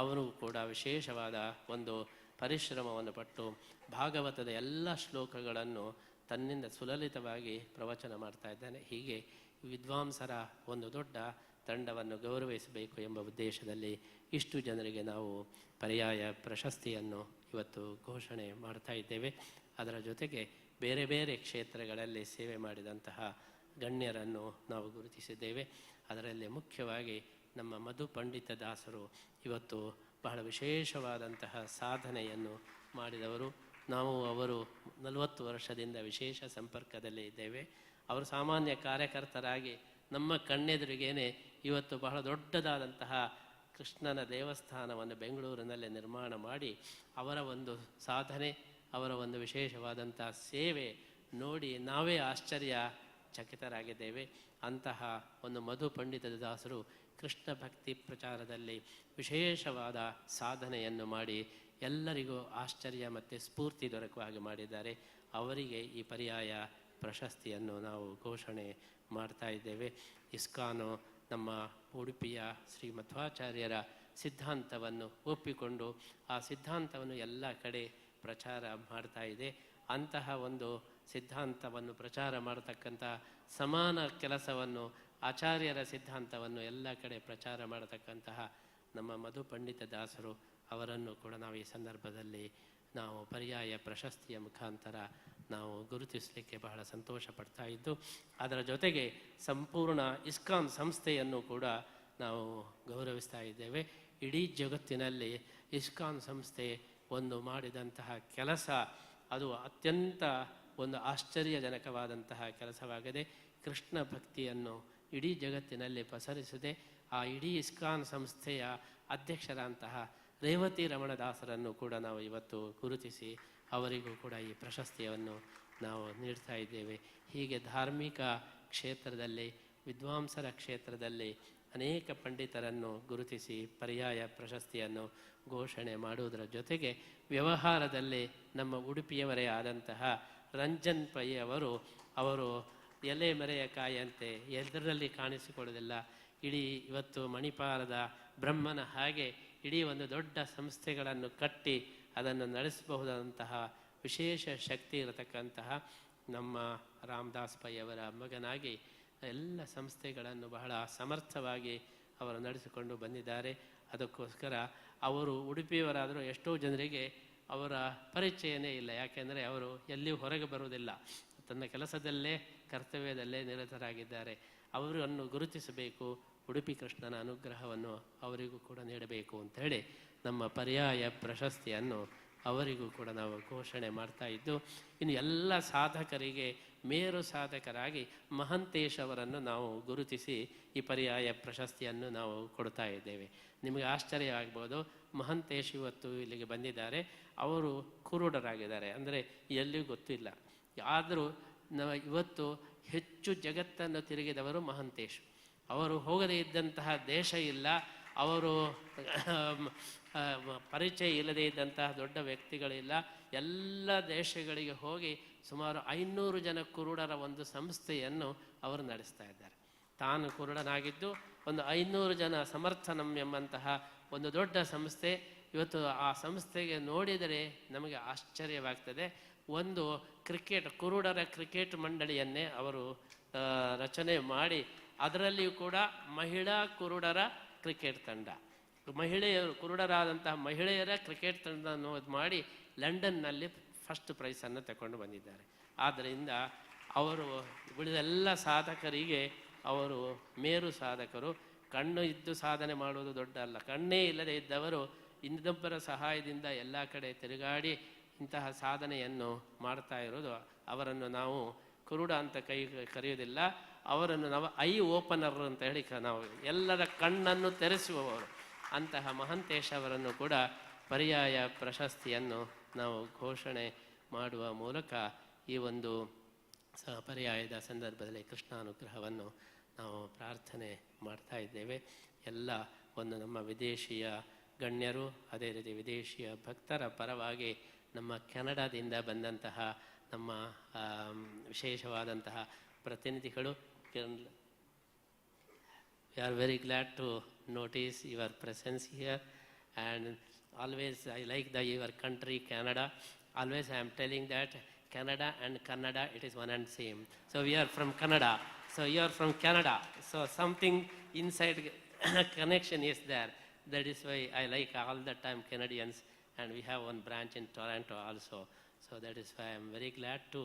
ಅವರು ಕೂಡ ವಿಶೇಷವಾದ ಒಂದು ಪರಿಶ್ರಮವನ್ನು ಪಟ್ಟು ಭಾಗವತದ ಎಲ್ಲ ಶ್ಲೋಕಗಳನ್ನು ತನ್ನಿಂದ ಸುಲಲಿತವಾಗಿ ಪ್ರವಚನ ಮಾಡ್ತಾ ಇದ್ದಾನೆ. ಹೀಗೆ ವಿದ್ವಾಂಸರ ಒಂದು ದೊಡ್ಡ ತಂಡವನ್ನು ಗೌರವಿಸಬೇಕು ಎಂಬ ಉದ್ದೇಶದಲ್ಲಿ ಇಷ್ಟು ಜನರಿಗೆ ನಾವು ಪರ್ಯಾಯ ಪ್ರಶಸ್ತಿಯನ್ನು ಇವತ್ತು ಘೋಷಣೆ ಮಾಡ್ತಾ ಇದ್ದೇವೆ. ಅದರ ಜೊತೆಗೆ ಬೇರೆ ಬೇರೆ ಕ್ಷೇತ್ರಗಳಲ್ಲಿ ಸೇವೆ ಮಾಡಿದಂತಹ ಗಣ್ಯರನ್ನು ನಾವು ಗುರುತಿಸಿದ್ದೇವೆ. ಅದರಲ್ಲಿ ಮುಖ್ಯವಾಗಿ ನಮ್ಮ ಮಧು ಪಂಡಿತ ದಾಸರು ಇವತ್ತು ಬಹಳ ವಿಶೇಷವಾದಂತಹ ಸಾಧನೆಯನ್ನು ಮಾಡಿದವರು. ನಾವು ಅವರು 40 ವರ್ಷದಿಂದ ವಿಶೇಷ ಸಂಪರ್ಕದಲ್ಲಿ ಇದ್ದೇವೆ. ಅವರು ಸಾಮಾನ್ಯ ಕಾರ್ಯಕರ್ತರಾಗಿ ನಮ್ಮ ಕಣ್ಣೆದುರಿಗೇನೆ ಇವತ್ತು ಬಹಳ ದೊಡ್ಡದಾದಂತಹ ಕೃಷ್ಣನ ದೇವಸ್ಥಾನವನ್ನು ಬೆಂಗಳೂರಿನಲ್ಲೇ ನಿರ್ಮಾಣ ಮಾಡಿ ಅವರ ಒಂದು ಸಾಧನೆ, ಅವರ ಒಂದು ವಿಶೇಷವಾದಂಥ ಸೇವೆ ನೋಡಿ ನಾವೇ ಆಶ್ಚರ್ಯಚಕಿತರಾಗಿದ್ದೇವೆ. ಅಂತಹ ಒಂದು ಮಧು ಪಂಡಿತ ದಾಸರು ಕೃಷ್ಣ ಭಕ್ತಿ ಪ್ರಚಾರದಲ್ಲಿ ವಿಶೇಷವಾದ ಸಾಧನೆಯನ್ನು ಮಾಡಿ ಎಲ್ಲರಿಗೂ ಆಶ್ಚರ್ಯ ಮತ್ತು ಸ್ಫೂರ್ತಿ ದೊರಕುವ ಹಾಗೆ ಮಾಡಿದ್ದಾರೆ. ಅವರಿಗೆ ಈ ಪರ್ಯಾಯ ಪ್ರಶಸ್ತಿಯನ್ನು ನಾವು ಘೋಷಣೆ ಮಾಡ್ತಾ ಇದ್ದೇವೆ. ಇಸ್ಕಾನು ನಮ್ಮ ಉಡುಪಿಯ ಶ್ರೀ ಮಧ್ವಾಚಾರ್ಯರ ಸಿದ್ಧಾಂತವನ್ನು ಒಪ್ಪಿಕೊಂಡು ಆ ಸಿದ್ಧಾಂತವನ್ನು ಎಲ್ಲ ಕಡೆ ಪ್ರಚಾರ ಮಾಡ್ತಾ ಇದೆ. ಅಂತಹ ಒಂದು ಸಿದ್ಧಾಂತವನ್ನು ಪ್ರಚಾರ ಮಾಡತಕ್ಕಂಥ ಸಮಾನ ಕೆಲಸವನ್ನು ಆಚಾರ್ಯರ ಸಿದ್ಧಾಂತವನ್ನು ಎಲ್ಲ ಕಡೆ ಪ್ರಚಾರ ಮಾಡತಕ್ಕಂತಹ ನಮ್ಮ ಮಧು ಪಂಡಿತ ದಾಸರು ಅವರನ್ನು ಕೂಡ ನಾವು ಈ ಸಂದರ್ಭದಲ್ಲಿ ನಾವು ಪರ್ಯಾಯ ಪ್ರಶಸ್ತಿಯ ಮುಖಾಂತರ ನಾವು ಗುರುತಿಸಲಿಕ್ಕೆ ಬಹಳ ಸಂತೋಷ ಪಡ್ತಾ ಇದ್ದು, ಅದರ ಜೊತೆಗೆ ಸಂಪೂರ್ಣ ಇಸ್ಕಾನ್ ಸಂಸ್ಥೆಯನ್ನು ಕೂಡ ನಾವು ಗೌರವಿಸ್ತಾ ಇದ್ದೇವೆ. ಇಡೀ ಜಗತ್ತಿನಲ್ಲಿ ಇಸ್ಕಾನ್ ಸಂಸ್ಥೆ ಒಂದು ಮಾಡಿದಂತಹ ಕೆಲಸ ಅದು ಅತ್ಯಂತ ಒಂದು ಆಶ್ಚರ್ಯಜನಕವಾದಂತಹ ಕೆಲಸವಾಗಿದೆ. ಕೃಷ್ಣ ಭಕ್ತಿಯನ್ನು ಇಡೀ ಜಗತ್ತಿನಲ್ಲಿ ಪಸರಿಸಿದೆ. ಆ ಇಡೀ ಇಸ್ಕಾನ್ ಸಂಸ್ಥೆಯ ಅಧ್ಯಕ್ಷರಾದಂತಹ ರೇವತಿ ರಮಣದಾಸರನ್ನು ಕೂಡ ನಾವು ಇವತ್ತು ಗುರುತಿಸಿ ಅವರಿಗೂ ಕೂಡ ಈ ಪ್ರಶಸ್ತಿಯನ್ನು ನಾವು ನೀಡ್ತಾ ಇದ್ದೇವೆ. ಹೀಗೆ ಧಾರ್ಮಿಕ ಕ್ಷೇತ್ರದಲ್ಲಿ, ವಿದ್ವಾಂಸರ ಕ್ಷೇತ್ರದಲ್ಲಿ ಅನೇಕ ಪಂಡಿತರನ್ನು ಗುರುತಿಸಿ ಪರ್ಯಾಯ ಪ್ರಶಸ್ತಿಯನ್ನು ಘೋಷಣೆ ಮಾಡುವುದರ ಜೊತೆಗೆ ವ್ಯವಹಾರದಲ್ಲಿ ನಮ್ಮ ಉಡುಪಿಯವರೇ ಆದಂತಹ ರಂಜನ್ ಪೈ ಅವರು ಎಲೆ ಮರೆಯ ಕಾಯಿಯಂತೆ ಎಲ್ಲರಲ್ಲಿ ಕಾಣಿಸಿಕೊಳ್ಳೋದಿಲ್ಲ. ಇಡೀ ಇವತ್ತು ಮಣಿಪಾಲದ ಬ್ರಹ್ಮನ ಹಾಗೆ ಇಡೀ ಒಂದು ದೊಡ್ಡ ಸಂಸ್ಥೆಗಳನ್ನು ಕಟ್ಟಿ ಅದನ್ನು ನಡೆಸಬಹುದಾದಂತಹ ವಿಶೇಷ ಶಕ್ತಿ ಇರತಕ್ಕಂತಹ ನಮ್ಮ ರಾಮದಾಸ್ ಪೈ ಅವರ ಮಗನಾಗಿ ಎಲ್ಲ ಸಂಸ್ಥೆಗಳನ್ನು ಬಹಳ ಸಮರ್ಥವಾಗಿ ಅವರು ನಡೆಸಿಕೊಂಡು ಬಂದಿದ್ದಾರೆ. ಅದಕ್ಕೋಸ್ಕರ ಅವರು ಉಡುಪಿಯವರಾದರೂ ಎಷ್ಟೋ ಜನರಿಗೆ ಅವರ ಪರಿಚಯನೇ ಇಲ್ಲ. ಯಾಕೆಂದರೆ ಅವರು ಎಲ್ಲಿಯೂ ಹೊರಗೆ ಬರುವುದಿಲ್ಲ, ತನ್ನ ಕೆಲಸದಲ್ಲೇ ಕರ್ತವ್ಯದಲ್ಲೇ ನಿರತರಾಗಿದ್ದಾರೆ. ಅವರನ್ನು ಗುರುತಿಸಬೇಕು, ಉಡುಪಿ ಕೃಷ್ಣನ ಅನುಗ್ರಹವನ್ನು ಅವರಿಗೂ ಕೂಡ ನೀಡಬೇಕು ಅಂಥೇಳಿ ನಮ್ಮ ಪರ್ಯಾಯ ಪ್ರಶಸ್ತಿಯನ್ನು ಅವರಿಗೂ ಕೂಡ ನಾವು ಘೋಷಣೆ ಮಾಡ್ತಾ ಇದ್ದು, ಇನ್ನು ಎಲ್ಲ ಸಾಧಕರಿಗೆ ಮೇರು ಸಾಧಕರಾಗಿ ಮಹಂತೇಶ್ ಅವರನ್ನು ನಾವು ಗುರುತಿಸಿ ಈ ಪರ್ಯಾಯ ಪ್ರಶಸ್ತಿಯನ್ನು ನಾವು ಕೊಡ್ತಾ ಇದ್ದೇವೆ. ನಿಮಗೆ ಆಶ್ಚರ್ಯ ಆಗ್ಬೋದು, ಮಹಂತೇಶ್ ಇವತ್ತು ಇಲ್ಲಿಗೆ ಬಂದಿದ್ದಾರೆ. ಅವರು ಕುರುಡರಾಗಿದ್ದಾರೆ, ಅಂದರೆ ಎಲ್ಲಿಯೂ ಗೊತ್ತಿಲ್ಲ. ಆದರೂ ಇವತ್ತು ಹೆಚ್ಚು ಜಗತ್ತನ್ನು ತಿರುಗಿದವರು ಮಹಂತೇಶ್. ಅವರು ಹೋಗದೇ ಇದ್ದಂತಹ ದೇಶ ಇಲ್ಲ, ಅವರು ಪರಿಚಯ ಇಲ್ಲದೇ ಇದ್ದಂತಹ ದೊಡ್ಡ ವ್ಯಕ್ತಿಗಳಿಲ್ಲ. ಎಲ್ಲ ದೇಶಗಳಿಗೆ ಹೋಗಿ ಸುಮಾರು 500 ಜನ ಕುರುಡರ ಒಂದು ಸಂಸ್ಥೆಯನ್ನು ಅವರು ನಡೆಸ್ತಾ ಇದ್ದಾರೆ. ತಾನು ಕುರುಡನಾಗಿದ್ದು ಒಂದು 500 ಜನ ಸಮರ್ಥನಂ ಎಂಬಂತಹ ಒಂದು ದೊಡ್ಡ ಸಂಸ್ಥೆ. ಇವತ್ತು ಆ ಸಂಸ್ಥೆಗೆ ನೋಡಿದರೆ ನಮಗೆ ಆಶ್ಚರ್ಯವಾಗ್ತದೆ. ಒಂದು ಕುರುಡರ ಕ್ರಿಕೆಟ್ ಮಂಡಳಿಯನ್ನೇ ಅವರು ರಚನೆ ಮಾಡಿ ಅದರಲ್ಲಿಯೂ ಕೂಡ ಮಹಿಳಾ ಕುರುಡರ ಕ್ರಿಕೆಟ್ ತಂಡ, ಕುರುಡರಾದಂತಹ ಮಹಿಳೆಯರ ಕ್ರಿಕೆಟ್ ತಂಡವನ್ನು ಮಾಡಿ ಲಂಡನ್ನಲ್ಲಿ ಫಸ್ಟ್ ಪ್ರೈಸನ್ನು ತಗೊಂಡು ಬಂದಿದ್ದಾರೆ. ಆದ್ದರಿಂದ ಅವರು ಉಳಿದೆಲ್ಲ ಸಾಧಕರಿಗೆ ಅವರು ಮೇರು ಸಾಧಕರು. ಕಣ್ಣು ಇದ್ದು ಸಾಧನೆ ಮಾಡುವುದು ದೊಡ್ಡ ಅಲ್ಲ, ಕಣ್ಣೇ ಇಲ್ಲದೆ ಇದ್ದವರು ಇನ್ನೊಬ್ಬರ ಸಹಾಯದಿಂದ ಎಲ್ಲ ಕಡೆ ತಿರುಗಾಡಿ ಇಂತಹ ಸಾಧನೆಯನ್ನು ಮಾಡ್ತಾ ಇರೋದು. ಅವರನ್ನು ನಾವು ಕುರುಡ ಅಂತ ಕರೆಯೋದಿಲ್ಲ, ಅವರನ್ನು ನಾವು ಐ ಓಪನರ್ ಅಂತ ಹೇಳಿ ನಾವು ಎಲ್ಲರ ಕಣ್ಣನ್ನು ತೆರೆಸುವವರು. ಅಂತಹ ಮಹಂತೇಶ್ ಅವರನ್ನು ಕೂಡ ಪರ್ಯಾಯ ಪ್ರಶಸ್ತಿಯನ್ನು ನಾವು ಘೋಷಣೆ ಮಾಡುವ ಮೂಲಕ ಈ ಒಂದು ಪರ್ಯಾಯದ ಸಂದರ್ಭದಲ್ಲಿ ಕೃಷ್ಣಾನುಗ್ರಹವನ್ನು ನಾವು ಪ್ರಾರ್ಥನೆ ಮಾಡ್ತಾ ಇದ್ದೇವೆ. ಎಲ್ಲ ಒಂದು ನಮ್ಮ ವಿದೇಶಿಯ ಗಣ್ಯರು, ಅದೇ ರೀತಿ ವಿದೇಶಿಯ ಭಕ್ತರ ಪರವಾಗಿ ನಮ್ಮ ಕೆನಡಾದಿಂದ ಬಂದಂತಹ ನಮ್ಮ ವಿಶೇಷವಾದಂತಹ ಪ್ರತಿನಿಧಿಗಳು, we are very glad to notice your presence here, and always I like your country Canada. Always I am telling that Canada and Kannada, it is one and same. So we are from Canada, so you are from Canada, so something inside connection is there. That is why I like all the time Canadians, and we have one branch in Toronto also. So that is why I am very glad to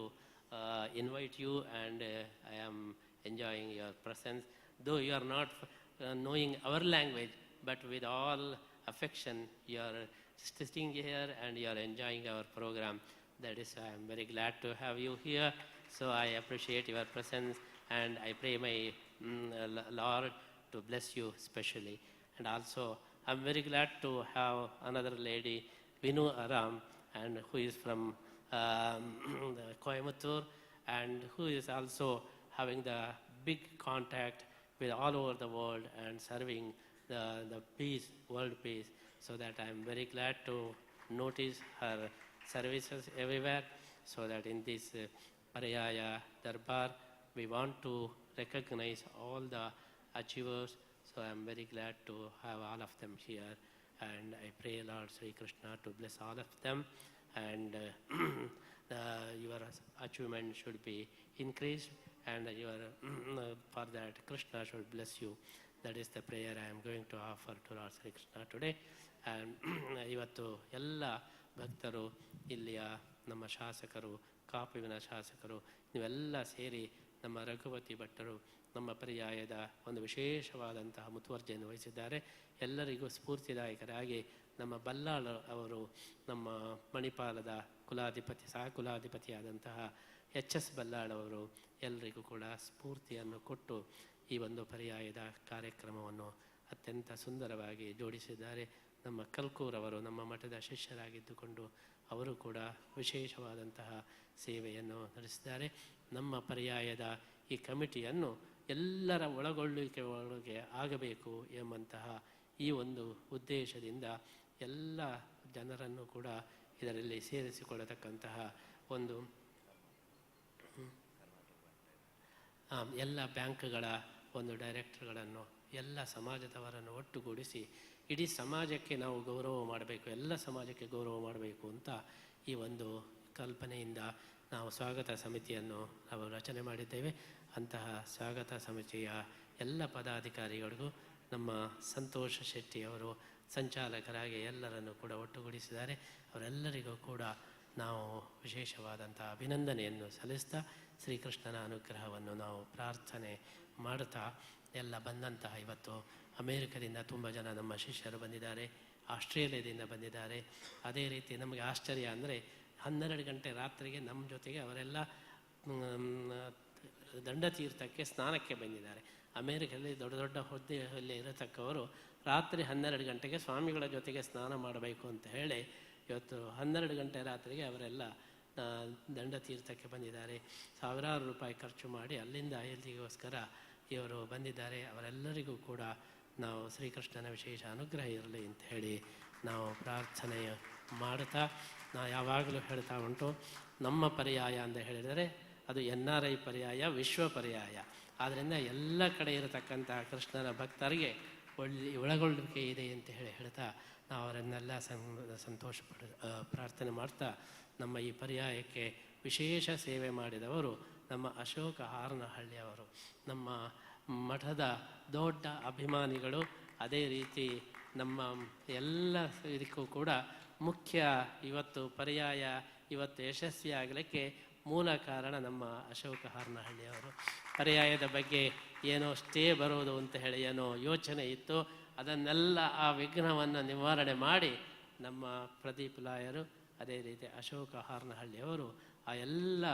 invite you, and I am enjoying your presence. Though you are not knowing our language, but with all affection you are sitting here and you are enjoying our program. That is why I am very glad to have you here. So I appreciate your presence, and I pray my Lord to bless you specially. And also I am very glad to have another lady, Vinu Aram, and who is from Coimbatore, and who is also having the big contact with all over the world and serving the peace, world peace. So that I am very glad to notice her services everywhere. So that in this Pariyaya Darbar, we want to recognize all the achievers. So I am very glad to have all of them here, and I pray Lord Sri Krishna to bless all of them. And your achievement should be increased, and your for that Krishna should bless you. That is the prayer I am going to offer to Lord Sri Krishna today. And ಇವತ್ತು ಎಲ್ಲ ಭಕ್ತರು, ಇಲ್ಲಿಯ ನಮ್ಮ ಶಾಸಕರು, ಕಾಪುವಿನ ಶಾಸಕರು, ನೀವೆಲ್ಲ ಸೇರಿ ನಮ್ಮ ರಘುಪತಿ ಭಟ್ಟರು ನಮ್ಮ ಪರ್ಯಾಯದ ಒಂದು ವಿಶೇಷವಾದಂತಹ ಮುತುವರ್ಜಿಯನ್ನು ವಹಿಸಿದ್ದಾರೆ. ಎಲ್ಲರಿಗೂ ಸ್ಫೂರ್ತಿದಾಯಕರಾಗಿ ನಮ್ಮ ಬಲ್ಲಾಳ್ ಅವರು, ನಮ್ಮ ಮಣಿಪಾಲದ ಸಹ ಕುಲಾಧಿಪತಿಯಾದಂತಹ ಎಚ್.ಎಸ್. ಬಲ್ಲಾಳ್ ಅವರು ಎಲ್ಲರಿಗೂ ಕೂಡ ಸ್ಫೂರ್ತಿಯನ್ನು ಕೊಟ್ಟು ಈ ಒಂದು ಪರ್ಯಾಯದ ಕಾರ್ಯಕ್ರಮವನ್ನು ಅತ್ಯಂತ ಸುಂದರವಾಗಿ ಜೋಡಿಸಿದ್ದಾರೆ. ನಮ್ಮ ಕಲ್ಕೂರವರು ನಮ್ಮ ಮಠದ ಶಿಷ್ಯರಾಗಿದ್ದುಕೊಂಡು ಅವರು ಕೂಡ ವಿಶೇಷವಾದಂತಹ ಸೇವೆಯನ್ನು ನಡೆಸಿದ್ದಾರೆ. ನಮ್ಮ ಪರ್ಯಾಯದ ಈ ಕಮಿಟಿಯನ್ನು ಎಲ್ಲರ ಒಳಗೊಳ್ಳುವಿಕೆ ಒಳಗೆ ಆಗಬೇಕು ಎಂಬಂತಹ ಈ ಒಂದು ಉದ್ದೇಶದಿಂದ ಎಲ್ಲ ಜನರನ್ನು ಕೂಡ ಇದರಲ್ಲಿ ಸೇರಿಸಿಕೊಳ್ಳತಕ್ಕಂತಹ ಒಂದು ಎಲ್ಲ ಬ್ಯಾಂಕ್ಗಳ ಒಂದು ಡೈರೆಕ್ಟರ್ಗಳನ್ನು, ಎಲ್ಲ ಸಮಾಜದವರನ್ನು ಒಟ್ಟುಗೂಡಿಸಿ ಇಡೀ ಸಮಾಜಕ್ಕೆ ನಾವು ಗೌರವ ಮಾಡಬೇಕು, ಎಲ್ಲ ಸಮಾಜಕ್ಕೆ ಗೌರವ ಮಾಡಬೇಕು ಅಂತ ಈ ಒಂದು ಕಲ್ಪನೆಯಿಂದ ನಾವು ಸ್ವಾಗತ ಸಮಿತಿಯನ್ನು ನಾವು ರಚನೆ ಮಾಡಿದ್ದೇವೆ. ಅಂತಹ ಸ್ವಾಗತ ಸಮಿತಿಯ ಎಲ್ಲ ಪದಾಧಿಕಾರಿಗಳಿಗೂ ನಮ್ಮ ಸಂತೋಷ್ ಶೆಟ್ಟಿಯವರು ಸಂಚಾಲಕರಾಗಿ ಎಲ್ಲರನ್ನು ಕೂಡ ಒಟ್ಟುಗೂಡಿಸಿದ್ದಾರೆ. ಅವರೆಲ್ಲರಿಗೂ ಕೂಡ ನಾವು ವಿಶೇಷವಾದಂಥ ಅಭಿನಂದನೆಯನ್ನು ಸಲ್ಲಿಸ್ತಾ ಶ್ರೀಕೃಷ್ಣನ ಅನುಗ್ರಹವನ್ನು ನಾವು ಪ್ರಾರ್ಥನೆ ಮಾಡುತ್ತಾ ಎಲ್ಲ ಬಂದಂತಹ ಇವತ್ತು ಅಮೇರಿಕದಿಂದ ತುಂಬ ಜನ ನಮ್ಮ ಶಿಷ್ಯರು ಬಂದಿದ್ದಾರೆ, ಆಸ್ಟ್ರೇಲಿಯಾದಿಂದ ಬಂದಿದ್ದಾರೆ. ಅದೇ ರೀತಿ ನಮಗೆ ಆಶ್ಚರ್ಯ ಅಂದರೆ 12 ಗಂಟೆ ರಾತ್ರಿಗೆ ನಮ್ಮ ಜೊತೆಗೆ ಅವರೆಲ್ಲ ದಂಡತೀರ್ಥಕ್ಕೆ ಸ್ನಾನಕ್ಕೆ ಬಂದಿದ್ದಾರೆ. ಅಮೇರಿಕದಲ್ಲಿ ದೊಡ್ಡ ದೊಡ್ಡ ಹುದ್ದೆಯಲ್ಲಿ ಇರತಕ್ಕವರು ರಾತ್ರಿ 12 ಗಂಟೆಗೆ ಸ್ವಾಮಿಗಳ ಜೊತೆಗೆ ಸ್ನಾನ ಮಾಡಬೇಕು ಅಂತ ಹೇಳಿ ಇವತ್ತು 12 ಗಂಟೆ ರಾತ್ರಿಗೆ ಅವರೆಲ್ಲ ದಂಡತೀರ್ಥಕ್ಕೆ ಬಂದಿದ್ದಾರೆ. ಸಾವಿರಾರು ರೂಪಾಯಿ ಖರ್ಚು ಮಾಡಿ ಅಲ್ಲಿಂದ ಇಲ್ಲಿಗೋಸ್ಕರ ಇವರು ಬಂದಿದ್ದಾರೆ. ಅವರೆಲ್ಲರಿಗೂ ಕೂಡ ನಾವು ಶ್ರೀಕೃಷ್ಣನ ವಿಶೇಷ ಅನುಗ್ರಹ ಇರಲಿ ಅಂತ ಹೇಳಿ ನಾವು ಪ್ರಾರ್ಥನೆ ಮಾಡುತ್ತಾ, ನಾವು ಯಾವಾಗಲೂ ಹೇಳ್ತಾ ಉಂಟು, ನಮ್ಮ ಪರ್ಯಾಯ ಅಂತ ಹೇಳಿದರೆ ಅದು NRI ಪರ್ಯಾಯ, ವಿಶ್ವ ಪರ್ಯಾಯ. ಆದ್ದರಿಂದ ಎಲ್ಲ ಕಡೆ ಇರತಕ್ಕಂಥ ಕೃಷ್ಣನ ಭಕ್ತರಿಗೆ ಒಳಗೊಳ್ಳುವಿಕೆ ಇದೆ ಅಂತ ಹೇಳ್ತಾ ನಾವು ಅವರನ್ನೆಲ್ಲ ಸಂತೋಷ ಪ್ರಾರ್ಥನೆ ಮಾಡ್ತಾ, ನಮ್ಮ ಈ ಪರ್ಯಾಯಕ್ಕೆ ವಿಶೇಷ ಸೇವೆ ಮಾಡಿದವರು ನಮ್ಮ ಅಶೋಕ ಹಾರನಹಳ್ಳಿಯವರು, ನಮ್ಮ ಮಠದ ದೊಡ್ಡ ಅಭಿಮಾನಿಗಳು. ಅದೇ ರೀತಿ ನಮ್ಮ ಎಲ್ಲ ಇದಕ್ಕೂ ಕೂಡ ಮುಖ್ಯ ಇವತ್ತು ಪರ್ಯಾಯ ಇವತ್ತು ಯಶಸ್ವಿಯಾಗಲಿಕ್ಕೆ ಮೂಲ ಕಾರಣ ನಮ್ಮ ಅಶೋಕ ಹಾರನಹಳ್ಳಿಯವರು. ಪರ್ಯಾಯದ ಬಗ್ಗೆ ಏನೋ ಸ್ಟೇ ಬರೋದು ಅಂತ ಹೇಳಿ ಏನೋ ಯೋಚನೆ ಇತ್ತು, ಅದನ್ನೆಲ್ಲ ಆ ವಿಘ್ನವನ್ನು ನಿವಾರಣೆ ಮಾಡಿ ನಮ್ಮ ಪ್ರದೀಪ್ ಲಾಯರು, ಅದೇ ರೀತಿ ಅಶೋಕ ಹಾರನಹಳ್ಳಿಯವರು ಆ ಎಲ್ಲ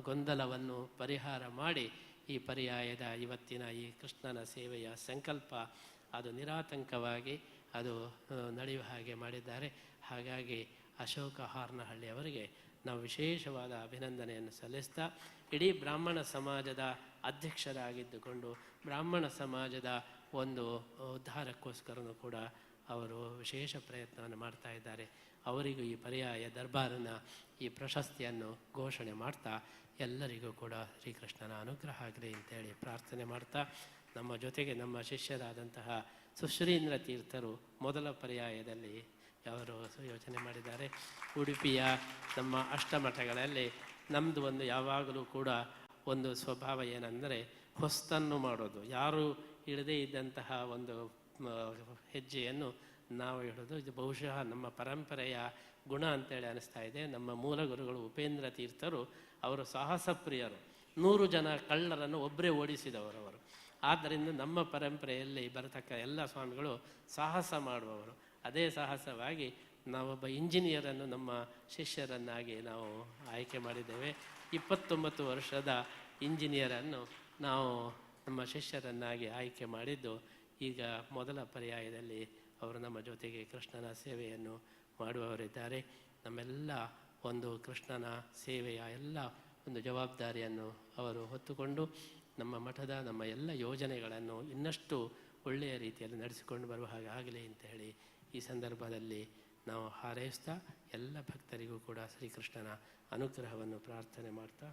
ಗೊಂದಲವನ್ನು ಪರಿಹಾರ ಮಾಡಿ ಈ ಪರ್ಯಾಯದ ಇವತ್ತಿನ ಈ ಕೃಷ್ಣನ ಸೇವೆಯ ಸಂಕಲ್ಪ ಅದು ನಿರಾತಂಕವಾಗಿ ಅದು ನಡೆಯುವ ಹಾಗೆ ಮಾಡಿದ್ದಾರೆ. ಹಾಗಾಗಿ ಅಶೋಕ ಹಾರನಹಳ್ಳಿಯವರಿಗೆ ನಾವು ವಿಶೇಷವಾದ ಅಭಿನಂದನೆಯನ್ನು ಸಲ್ಲಿಸ್ತಾ, ಇಡೀ ಬ್ರಾಹ್ಮಣ ಸಮಾಜದ ಅಧ್ಯಕ್ಷರಾಗಿದ್ದುಕೊಂಡು ಬ್ರಾಹ್ಮಣ ಸಮಾಜದ ಒಂದು ಉದ್ಧಾರಕ್ಕೋಸ್ಕರನೂ ಕೂಡ ಅವರು ವಿಶೇಷ ಪ್ರಯತ್ನವನ್ನು ಮಾಡ್ತಾ ಇದ್ದಾರೆ. ಅವರಿಗೂ ಈ ಪರ್ಯಾಯ ದರ್ಬಾರನ ಈ ಪ್ರಶಸ್ತಿಯನ್ನು ಘೋಷಣೆ ಮಾಡ್ತಾ ಎಲ್ಲರಿಗೂ ಕೂಡ ಶ್ರೀಕೃಷ್ಣನ ಅನುಗ್ರಹ ಆಗಲಿ ಅಂತೇಳಿ ಪ್ರಾರ್ಥನೆ ಮಾಡ್ತಾ, ನಮ್ಮ ಜೊತೆಗೆ ನಮ್ಮ ಶಿಷ್ಯರಾದಂತಹ ಸುಶ್ರೀಂದ್ರ ತೀರ್ಥರು ಮೊದಲ ಪರ್ಯಾಯದಲ್ಲಿ ಅವರು ಯೋಚನೆ ಮಾಡಿದ್ದಾರೆ. ಉಡುಪಿಯ ನಮ್ಮ ಅಷ್ಟಮಠಗಳಲ್ಲಿ ನಮ್ಮದು ಒಂದು ಯಾವಾಗಲೂ ಕೂಡ ಒಂದು ಸ್ವಭಾವ ಏನೆಂದರೆ ಹೊಸ್ತನ್ನು ಮಾಡೋದು, ಯಾರು ಇಡದೇ ಇದ್ದಂತಹ ಒಂದು ಹೆಜ್ಜೆಯನ್ನು ನಾವು ಇಡೋದು. ಇದು ಬಹುಶಃ ನಮ್ಮ ಪರಂಪರೆಯ ಗುಣ ಅಂತೇಳಿ ಅನಿಸ್ತಾ ಇದೆ. ನಮ್ಮ ಮೂಲ ಗುರುಗಳು ಉಪೇಂದ್ರ ತೀರ್ಥರು ಅವರು ಸಾಹಸ ಪ್ರಿಯರು, 100 ಜನ ಕಳ್ಳರನ್ನು ಒಬ್ಬರೇ ಓಡಿಸಿದವರು ಅವರು. ಆದ್ದರಿಂದ ನಮ್ಮ ಪರಂಪರೆಯಲ್ಲಿ ಬರತಕ್ಕ ಎಲ್ಲ ಸ್ವಾಮಿಗಳು ಸಾಹಸ ಮಾಡುವವರು. ಅದೇ ಸಾಹಸವಾಗಿ ನಾವೊಬ್ಬ ಇಂಜಿನಿಯರನ್ನು ನಮ್ಮ ಶಿಷ್ಯರನ್ನಾಗಿ ನಾವು ಆಯ್ಕೆ ಮಾಡಿದ್ದೇವೆ. 29 ವರ್ಷದ ಇಂಜಿನಿಯರನ್ನು ನಾವು ನಮ್ಮ ಶಿಷ್ಯರನ್ನಾಗಿ ಆಯ್ಕೆ ಮಾಡಿದ್ದು ಈಗ ಮೊದಲ ಪರ್ಯಾಯದಲ್ಲಿ ಅವರು ನಮ್ಮ ಜೊತೆಗೆ ಕೃಷ್ಣನ ಸೇವೆಯನ್ನು ಮಾಡುವವರಿದ್ದಾರೆ. ನಮ್ಮೆಲ್ಲ ಒಂದು ಕೃಷ್ಣನ ಸೇವೆಯ ಎಲ್ಲ ಒಂದು ಜವಾಬ್ದಾರಿಯನ್ನು ಅವರು ಹೊತ್ತುಕೊಂಡು ನಮ್ಮ ಮಠದ ನಮ್ಮ ಎಲ್ಲ ಯೋಜನೆಗಳನ್ನು ಇನ್ನಷ್ಟು ಒಳ್ಳೆಯ ರೀತಿಯಲ್ಲಿ ನಡೆಸಿಕೊಂಡು ಬರುವ ಹಾಗೆ ಆಗಲಿ ಅಂತ ಹೇಳಿ ಈ ಸಂದರ್ಭದಲ್ಲಿ ನಾವು ಹಾರೈಸ್ತಾ ಎಲ್ಲ ಭಕ್ತರಿಗೂ ಕೂಡ ಶ್ರೀಕೃಷ್ಣನ ಅನುಗ್ರಹವನ್ನು ಪ್ರಾರ್ಥನೆ ಮಾಡ್ತಾ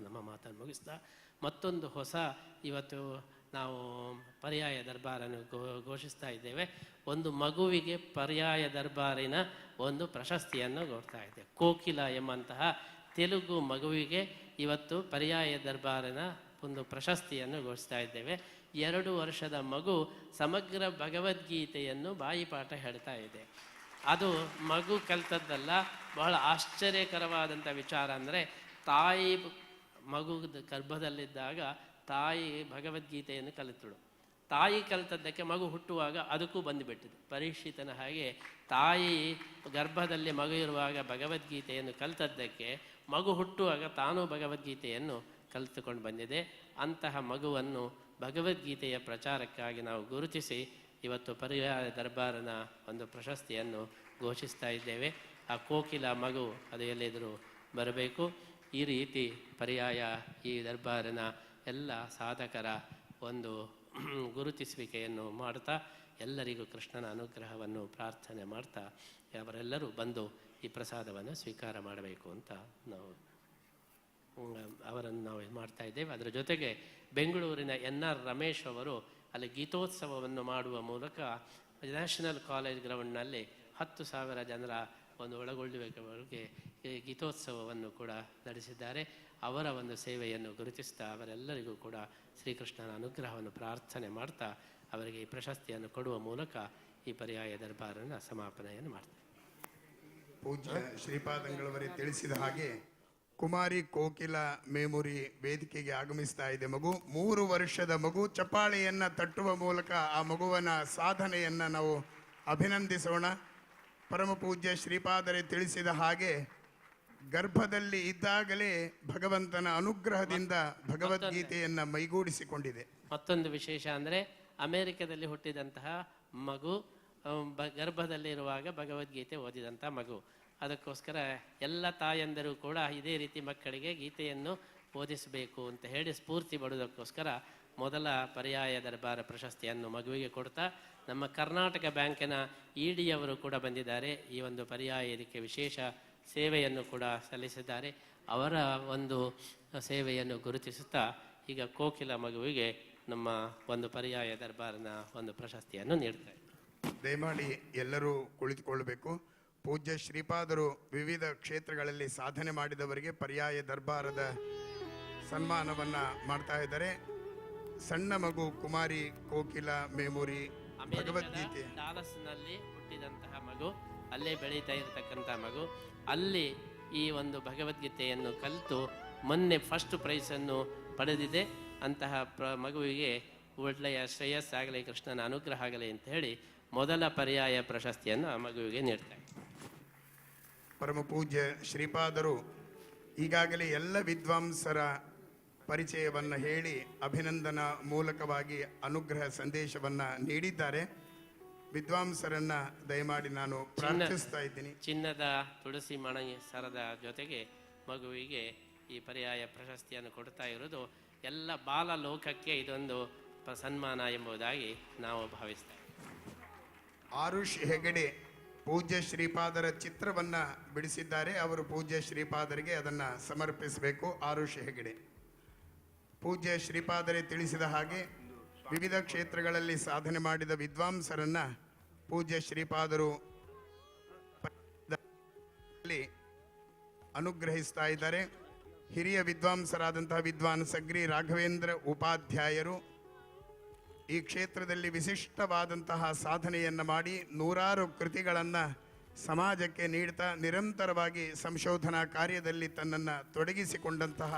ನಮ್ಮ ಮಾತನ್ನು ಮುಗಿಸ್ತಾ, ಮತ್ತೊಂದು ಹೊಸ ಇವತ್ತು ನಾವು ಪರ್ಯಾಯ ದರ್ಬಾರನ್ನು ಘೋಷಿಸ್ತಾ ಇದ್ದೇವೆ. ಒಂದು ಮಗುವಿಗೆ ಪರ್ಯಾಯ ದರ್ಬಾರಿನ ಒಂದು ಪ್ರಶಸ್ತಿಯನ್ನು ಕೊಡ್ತಾ ಇದ್ದೇವೆ. ಕೋಕಿಲ ಎಂಬಂತಹ ತೆಲುಗು ಮಗುವಿಗೆ ಇವತ್ತು ಪರ್ಯಾಯ ದರ್ಬಾರಿನ ಒಂದು ಪ್ರಶಸ್ತಿಯನ್ನು ಘೋಷಿಸ್ತಾ ಇದ್ದೇವೆ. 2 ವರ್ಷದ ಮಗು ಸಮಗ್ರ ಭಗವದ್ಗೀತೆಯನ್ನು ಬಾಯಿಪಾಠ ಹೇಳ್ತಾ ಇದೆ. ಅದು ಮಗು ಕಲಿತದ್ದಲ್ಲ, ಬಹಳ ಆಶ್ಚರ್ಯಕರವಾದಂಥ ವಿಚಾರ. ಅಂದರೆ ತಾಯಿ ಮಗು ಗರ್ಭದಲ್ಲಿದ್ದಾಗ ತಾಯಿ ಭಗವದ್ಗೀತೆಯನ್ನು ಕಲಿತಳು. ತಾಯಿ ಕಲಿತದ್ದಕ್ಕೆ ಮಗು ಹುಟ್ಟುವಾಗ ಅದಕ್ಕೂ ಬಂದುಬಿಟ್ಟಿದೆ. ಪರೀಕ್ಷಿತನ ಹಾಗೆ ತಾಯಿ ಗರ್ಭದಲ್ಲಿ ಮಗು ಇರುವಾಗ ಭಗವದ್ಗೀತೆಯನ್ನು ಕಲಿತದ್ದಕ್ಕೆ ಮಗು ಹುಟ್ಟುವಾಗ ತಾನೂ ಭಗವದ್ಗೀತೆಯನ್ನು ಕಲಿತುಕೊಂಡು ಬಂದಿದೆ. ಅಂತಹ ಮಗುವನ್ನು ಭಗವದ್ಗೀತೆಯ ಪ್ರಚಾರಕ್ಕಾಗಿ ನಾವು ಗುರುತಿಸಿ ಇವತ್ತು ಪರ್ಯಾಯ ದರ್ಬಾರನ ಒಂದು ಪ್ರಶಸ್ತಿಯನ್ನು ಘೋಷಿಸ್ತಾ ಇದ್ದೇವೆ. ಆ ಕೋಕಿಲ ಮಗು ಅದು ಎಲ್ಲಿದ್ದರೂ ಬರಬೇಕು. ಈ ರೀತಿ ಪರ್ಯಾಯ ಈ ದರ್ಬಾರಿನ ಎಲ್ಲ ಸಾಧಕರ ಒಂದು ಗುರುತಿಸುವಿಕೆಯನ್ನು ಮಾಡ್ತಾ ಎಲ್ಲರಿಗೂ ಕೃಷ್ಣನ ಅನುಗ್ರಹವನ್ನು ಪ್ರಾರ್ಥನೆ ಮಾಡ್ತಾ ಅವರೆಲ್ಲರೂ ಬಂದು ಈ ಪ್ರಸಾದವನ್ನು ಸ್ವೀಕಾರ ಮಾಡಬೇಕು ಅಂತ ನಾವು ಅವರನ್ನು ನಾವು ಮಾಡ್ತಾ ಇದ್ದೇವೆ. ಅದರ ಜೊತೆಗೆ ಬೆಂಗಳೂರಿನ NR ರಮೇಶ್ ಅವರು ಅಲ್ಲಿ ಗೀತೋತ್ಸವವನ್ನು ಮಾಡುವ ಮೂಲಕ ನ್ಯಾಷನಲ್ ಕಾಲೇಜ್ ಗ್ರೌಂಡ್ನಲ್ಲಿ 10,000 ಜನರ ಒಂದು ಒಳಗೊಳ್ಳುವಿಕೆಗೆ ಗೀತೋತ್ಸವವನ್ನು ಕೂಡ ನಡೆಸಿದ್ದಾರೆ. ಅವರ ಒಂದು ಸೇವೆಯನ್ನು ಗುರುತಿಸ್ತಾ ಅವರೆಲ್ಲರಿಗೂ ಕೂಡ ಶ್ರೀಕೃಷ್ಣನ ಅನುಗ್ರಹವನ್ನು ಪ್ರಾರ್ಥನೆ ಮಾಡ್ತಾ ಅವರಿಗೆ ಈ ಪ್ರಶಸ್ತಿಯನ್ನು ಕೊಡುವ ಮೂಲಕ ಈ ಪರ್ಯಾಯ ದರ್ಬಾರನ್ನು ಸಮಾಪನೆಯನ್ನು ಮಾಡ್ತಾರೆ. ಪೂಜ್ಯ ಶ್ರೀಪಾದಂಗಳವರೇ ತಿಳಿಸಿದ ಹಾಗೆ ಕುಮಾರಿ ಕೋಕಿಲ ಮೇಮುರಿ ವೇದಿಕೆಗೆ ಆಗಮಿಸ್ತಾ ಇದೆ. ಮಗು 3 ವರ್ಷದ ಮಗು. ಚಪ್ಪಾಳೆಯನ್ನು ತಟ್ಟುವ ಮೂಲಕ ಆ ಮಗುವನ ಸಾಧನೆಯನ್ನು ನಾವು ಅಭಿನಂದಿಸೋಣ. ಪರಮ ಪೂಜ್ಯ ಶ್ರೀಪಾದರೇ ತಿಳಿಸಿದ ಹಾಗೆ ಗರ್ಭದಲ್ಲಿ ಇದ್ದಾಗಲೇ ಭಗವಂತನ ಅನುಗ್ರಹದಿಂದ ಭಗವದ್ಗೀತೆಯನ್ನು ಮೈಗೂಡಿಸಿಕೊಂಡಿದೆ. ಮತ್ತೊಂದು ವಿಶೇಷ ಅಂದರೆ ಅಮೆರಿಕದಲ್ಲಿ ಹುಟ್ಟಿದಂತಹ ಮಗು ಗರ್ಭದಲ್ಲಿರುವಾಗ ಭಗವದ್ಗೀತೆ ಓದಿದಂಥ ಮಗು. ಅದಕ್ಕೋಸ್ಕರ ಎಲ್ಲ ತಾಯಂದಿರು ಕೂಡ ಇದೇ ರೀತಿ ಮಕ್ಕಳಿಗೆ ಗೀತೆಯನ್ನು ಓದಿಸಬೇಕು ಅಂತ ಹೇಳಿ ಸ್ಫೂರ್ತಿ ಪಡುವುದಕ್ಕೋಸ್ಕರ ಮೊದಲ ಪರ್ಯಾಯ ದರ್ಬಾರ ಪ್ರಶಸ್ತಿಯನ್ನು ಮಗುವಿಗೆ ಕೊಡ್ತಾ ನಮ್ಮ ಕರ್ನಾಟಕ ಬ್ಯಾಂಕಿನ ED ಅವರು ಕೂಡ ಬಂದಿದ್ದಾರೆ. ಈ ಒಂದು ಪರ್ಯಾಯ ಇದಕ್ಕೆ ವಿಶೇಷ ಸೇವೆಯನ್ನು ಕೂಡ ಸಲ್ಲಿಸಿದ್ದಾರೆ. ಅವರ ಒಂದು ಸೇವೆಯನ್ನು ಗುರುತಿಸುತ್ತಾ ಈಗ ಕೋಕಿಲ ಮಗುವಿಗೆ ನಮ್ಮ ಒಂದು ಪರ್ಯಾಯ ದರ್ಬಾರಿನ ಒಂದು ಪ್ರಶಸ್ತಿಯನ್ನು ನೀಡ್ತಾರೆ. ದಯಮಾಡಿ ಎಲ್ಲರೂ ಕುಳಿತುಕೊಳ್ಳಬೇಕು. ಪೂಜ್ಯ ಶ್ರೀಪಾದರು ವಿವಿಧ ಕ್ಷೇತ್ರಗಳಲ್ಲಿ ಸಾಧನೆ ಮಾಡಿದವರಿಗೆ ಪರ್ಯಾಯ ದರ್ಬಾರದ ಸನ್ಮಾನವನ್ನ ಮಾಡ್ತಾ ಇದ್ದಾರೆ. ಸಣ್ಣ ಮಗು ಕುಮಾರಿ ಕೋಕಿಲ ಮೇಮುರಿ ಭಗವದ್ಗೀತೆ ಡಾಲಸ್ನಲ್ಲಿ ಹುಟ್ಟಿದಂತಹ ಮಗು, ಅಲ್ಲೇ ಬೆಳೀತಾ ಇರತಕ್ಕಂಥ ಮಗು, ಅಲ್ಲಿ ಈ ಒಂದು ಭಗವದ್ಗೀತೆಯನ್ನು ಕಲಿತು ಮೊನ್ನೆ ಫಸ್ಟ್ ಪ್ರೈಸನ್ನು ಪಡೆದಿದೆ. ಅಂತಹ ಮಗುವಿಗೆ ಒಳ್ಳೆಯ ಶ್ರೇಯಸ್ಸಾಗಲಿ, ಕೃಷ್ಣನ ಅನುಗ್ರಹ ಆಗಲಿ ಅಂತ ಹೇಳಿ ಮೊದಲ ಪರ್ಯಾಯ ಪ್ರಶಸ್ತಿಯನ್ನು ಆ ಮಗುವಿಗೆ ನೀಡ್ತಾರೆ. ಪರಮ ಪೂಜ್ಯ ಶ್ರೀಪಾದರು ಈಗಾಗಲೇ ಎಲ್ಲ ವಿದ್ವಾಂಸರ ಪರಿಚಯವನ್ನು ಹೇಳಿ ಅಭಿನಂದನಾ ಮೂಲಕವಾಗಿ ಅನುಗ್ರಹ ಸಂದೇಶವನ್ನು ನೀಡಿದ್ದಾರೆ. ವಿದ್ವಾಂಸರನ್ನ ದಯಮಾಡಿ ನಾನು ಪ್ರಾರ್ಥಿಸ್ತಾ ಇದ್ದೀನಿ. ಚಿನ್ನದ ತುಳಸಿ ಮಣಿ ಸರದ ಜೊತೆಗೆ ಮಗುವಿಗೆ ಈ ಪರ್ಯಾಯ ಪ್ರಶಸ್ತಿಯನ್ನು ಕೊಡ್ತಾ ಇರೋದು ಎಲ್ಲ ಬಾಲ ಲೋಕಕ್ಕೆ ಇದೊಂದು ಸನ್ಮಾನ ಎಂಬುದಾಗಿ ನಾವು ಭಾವಿಸ್ತೇವೆ. ಆರುಷ್ ಹೆಗಡೆ ಪೂಜ್ಯ ಶ್ರೀಪಾದರ ಚಿತ್ರವನ್ನ ಬಿಡಿಸಿದ್ದಾರೆ. ಅವರು ಪೂಜ್ಯ ಶ್ರೀಪಾದರಿಗೆ ಅದನ್ನು ಸಮರ್ಪಿಸಬೇಕು. ಆರುಷ್ ಹೆಗಡೆ. ಪೂಜ್ಯ ಶ್ರೀಪಾದರೇ ತಿಳಿಸಿದ ಹಾಗೆ ವಿವಿಧ ಕ್ಷೇತ್ರಗಳಲ್ಲಿ ಸಾಧನೆ ಮಾಡಿದ ವಿದ್ವಾಂಸರನ್ನ ಪೂಜ್ಯ ಶ್ರೀಪಾದರು ಅನುಗ್ರಹಿಸ್ತಾ ಇದ್ದಾರೆ. ಹಿರಿಯ ವಿದ್ವಾಂಸರಾದಂತಹ ವಿದ್ವಾನ್ ಸಗ್ರಿ ರಾಘವೇಂದ್ರ ಉಪಾಧ್ಯಾಯರು ಈ ಕ್ಷೇತ್ರದಲ್ಲಿ ವಿಶಿಷ್ಟವಾದಂತಹ ಸಾಧನೆಯನ್ನು ಮಾಡಿ ನೂರಾರು ಕೃತಿಗಳನ್ನು ಸಮಾಜಕ್ಕೆ ನೀಡ್ತಾ ನಿರಂತರವಾಗಿ ಸಂಶೋಧನಾ ಕಾರ್ಯದಲ್ಲಿ ತನ್ನನ್ನು ತೊಡಗಿಸಿಕೊಂಡಂತಹ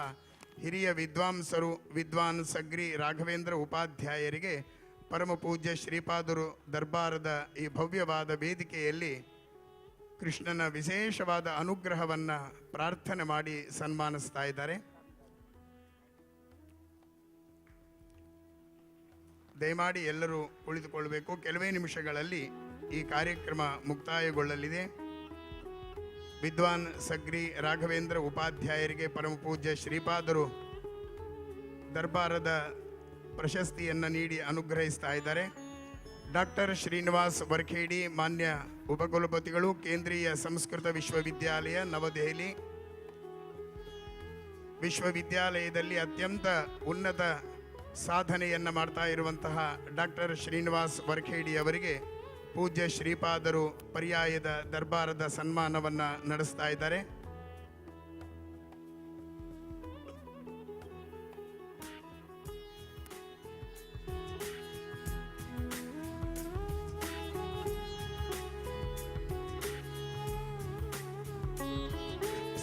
ಹಿರಿಯ ವಿದ್ವಾಂಸರು ವಿದ್ವಾನ್ ಸಗ್ರಿ ರಾಘವೇಂದ್ರ ಉಪಾಧ್ಯಾಯರಿಗೆ ಪರಮ ಪೂಜ್ಯ ಶ್ರೀಪಾದರು ದರ್ಬಾರದ ಈ ಭವ್ಯವಾದ ವೇದಿಕೆಯಲ್ಲಿ ಕೃಷ್ಣನ ವಿಶೇಷವಾದ ಅನುಗ್ರಹವನ್ನು ಪ್ರಾರ್ಥನೆ ಮಾಡಿ ಸನ್ಮಾನಿಸ್ತಾ ಇದ್ದಾರೆ. ದಯಮಾಡಿ ಎಲ್ಲರೂ ಕುಳಿತುಕೊಳ್ಳಬೇಕು. ಕೆಲವೇ ನಿಮಿಷಗಳಲ್ಲಿ ಈ ಕಾರ್ಯಕ್ರಮ ಮುಕ್ತಾಯಗೊಳ್ಳಲಿದೆ. ವಿದ್ವಾನ್ ಸಗ್ರಿ ರಾಘವೇಂದ್ರ ಉಪಾಧ್ಯಾಯರಿಗೆ ಪರಮ ಪೂಜ್ಯ ಶ್ರೀಪಾದರು ದರ್ಬಾರದ ಪ್ರಶಸ್ತಿಯನ್ನು ನೀಡಿ ಅನುಗ್ರಹಿಸ್ತಾ ಇದ್ದಾರೆ. ಡಾಕ್ಟರ್ ಶ್ರೀನಿವಾಸ್ ವರ್ಖೇಡಿ ಮಾನ್ಯ ಉಪಕುಲಪತಿಗಳು, ಕೇಂದ್ರೀಯ ಸಂಸ್ಕೃತ ವಿಶ್ವವಿದ್ಯಾಲಯ ನವದೆಹಲಿ. ವಿಶ್ವವಿದ್ಯಾಲಯದಲ್ಲಿ ಅತ್ಯಂತ ಉನ್ನತ ಸಾಧನೆಯನ್ನು ಮಾಡ್ತಾ ಇರುವಂತಹ ಡಾಕ್ಟರ್ ಶ್ರೀನಿವಾಸ್ ವರ್ಖೇಡಿ ಅವರಿಗೆ ಪೂಜ್ಯ ಶ್ರೀಪಾದರು ಪರ್ಯಾಯದ ದರ್ಬಾರದ ಸನ್ಮಾನವನ್ನು ನಡೆಸ್ತಾ ಇದ್ದಾರೆ.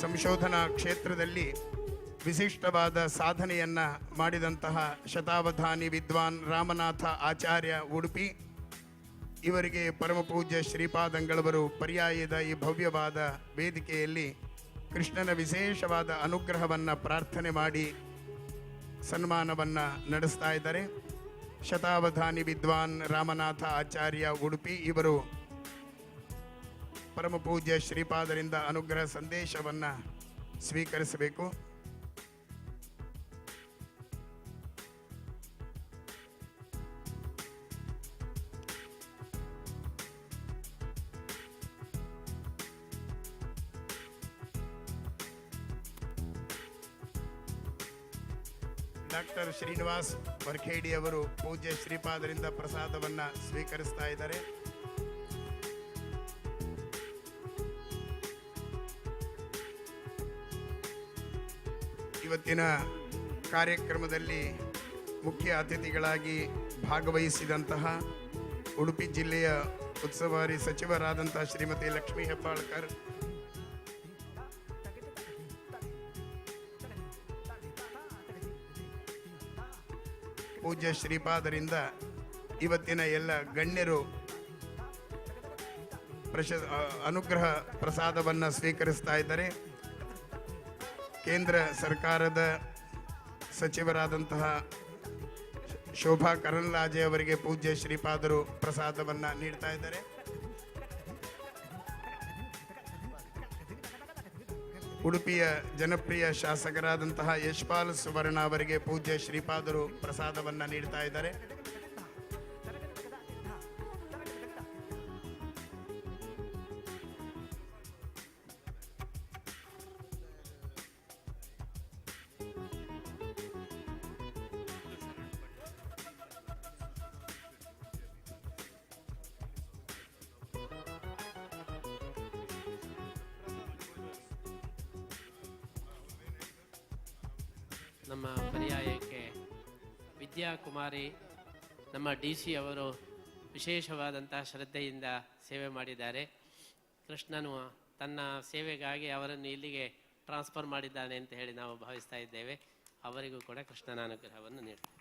ಸಂಶೋಧನಾ ಕ್ಷೇತ್ರದಲ್ಲಿ ವಿಶಿಷ್ಟವಾದ ಸಾಧನೆಯನ್ನ ಮಾಡಿದಂತಹ ಶತಾವಧಾನಿ ವಿದ್ವಾನ್ ರಾಮನಾಥ ಆಚಾರ್ಯ ಉಡುಪಿ ಇವರಿಗೆ ಪರಮಪೂಜ್ಯ ಶ್ರೀಪಾದಂಗಳವರು ಪರ್ಯಾಯದ ಈ ಭವ್ಯವಾದ ವೇದಿಕೆಯಲ್ಲಿ ಕೃಷ್ಣನ ವಿಶೇಷವಾದ ಅನುಗ್ರಹವನ್ನು ಪ್ರಾರ್ಥನೆ ಮಾಡಿ ಸನ್ಮಾನವನ್ನು ನಡೆಸ್ತಾ ಇದ್ದಾರೆ. ಶತಾವಧಾನಿ ವಿದ್ವಾನ್ ರಾಮನಾಥ ಆಚಾರ್ಯ ಉಡುಪಿ ಇವರು ಪರಮಪೂಜ್ಯ ಶ್ರೀಪಾದರಿಂದ ಅನುಗ್ರಹ ಸಂದೇಶವನ್ನು ಸ್ವೀಕರಿಸಬೇಕು. ಡಾಕ್ಟರ್ ಶ್ರೀನಿವಾಸ್ ವರ್ಖೇಡಿ ಅವರು ಪೂಜ್ಯ ಶ್ರೀಪಾದರಿಂದ ಪ್ರಸಾದವನ್ನು ಸ್ವೀಕರಿಸ್ತಾ ಇದ್ದಾರೆ. ಇವತ್ತಿನ ಕಾರ್ಯಕ್ರಮದಲ್ಲಿ ಮುಖ್ಯ ಅತಿಥಿಗಳಾಗಿ ಭಾಗವಹಿಸಿದಂತಹ ಉಡುಪಿ ಜಿಲ್ಲೆಯ ಉಸ್ತುವಾರಿ ಸಚಿವರಾದಂತಹ ಶ್ರೀಮತಿ ಲಕ್ಷ್ಮೀ ಹೆಬ್ಬಾಳ್ಕರ್, ಪೂಜ್ಯ ಶ್ರೀಪಾದರಿಂದ ಇವತ್ತಿನ ಎಲ್ಲ ಗಣ್ಯರು ಅನುಗ್ರಹ ಪ್ರಸಾದವನ್ನು ಸ್ವೀಕರಿಸ್ತಾ ಇದ್ದಾರೆ. ಕೇಂದ್ರ ಸರ್ಕಾರದ ಸಚಿವರಾದಂತಹ ಶೋಭಾ ಕರಂದ್ಲಾಜೆ ಅವರಿಗೆ ಪೂಜ್ಯ ಶ್ರೀಪಾದರು ಪ್ರಸಾದವನ್ನು ನೀಡ್ತಾ ಇದ್ದಾರೆ. ಉಡುಪಿಯ ಜನಪ್ರಿಯ ಶಾಸಕರಾದಂತಹ ಯಶ್ಪಾಲ್ ಸುವರ್ಣ ಅವರಿಗೆ ಪೂಜ್ಯ ಶ್ರೀಪಾದರು ಪ್ರಸಾದವನ್ನು ನೀಡ್ತಾ ಇದ್ದಾರೆ. ನಮ್ಮ ಪರ್ಯಾಯಕ್ಕೆ ವಿದ್ಯಾಕುಮಾರಿ ನಮ್ಮ DC ಅವರು ವಿಶೇಷವಾದಂತಹ ಶ್ರದ್ಧೆಯಿಂದ ಸೇವೆ ಮಾಡಿದ್ದಾರೆ. ಕೃಷ್ಣನು ತನ್ನ ಸೇವೆಗಾಗಿ ಅವರನ್ನು ಇಲ್ಲಿಗೆ ಟ್ರಾನ್ಸ್ಫರ್ ಮಾಡಿದ್ದಾನೆ ಅಂತ ಹೇಳಿ ನಾವು ಭಾವಿಸ್ತಾ ಇದ್ದೇವೆ. ಅವರಿಗೂ ಕೂಡ ಕೃಷ್ಣನ ಅನುಗ್ರಹವನ್ನು ನೀಡ್ತಾರೆ.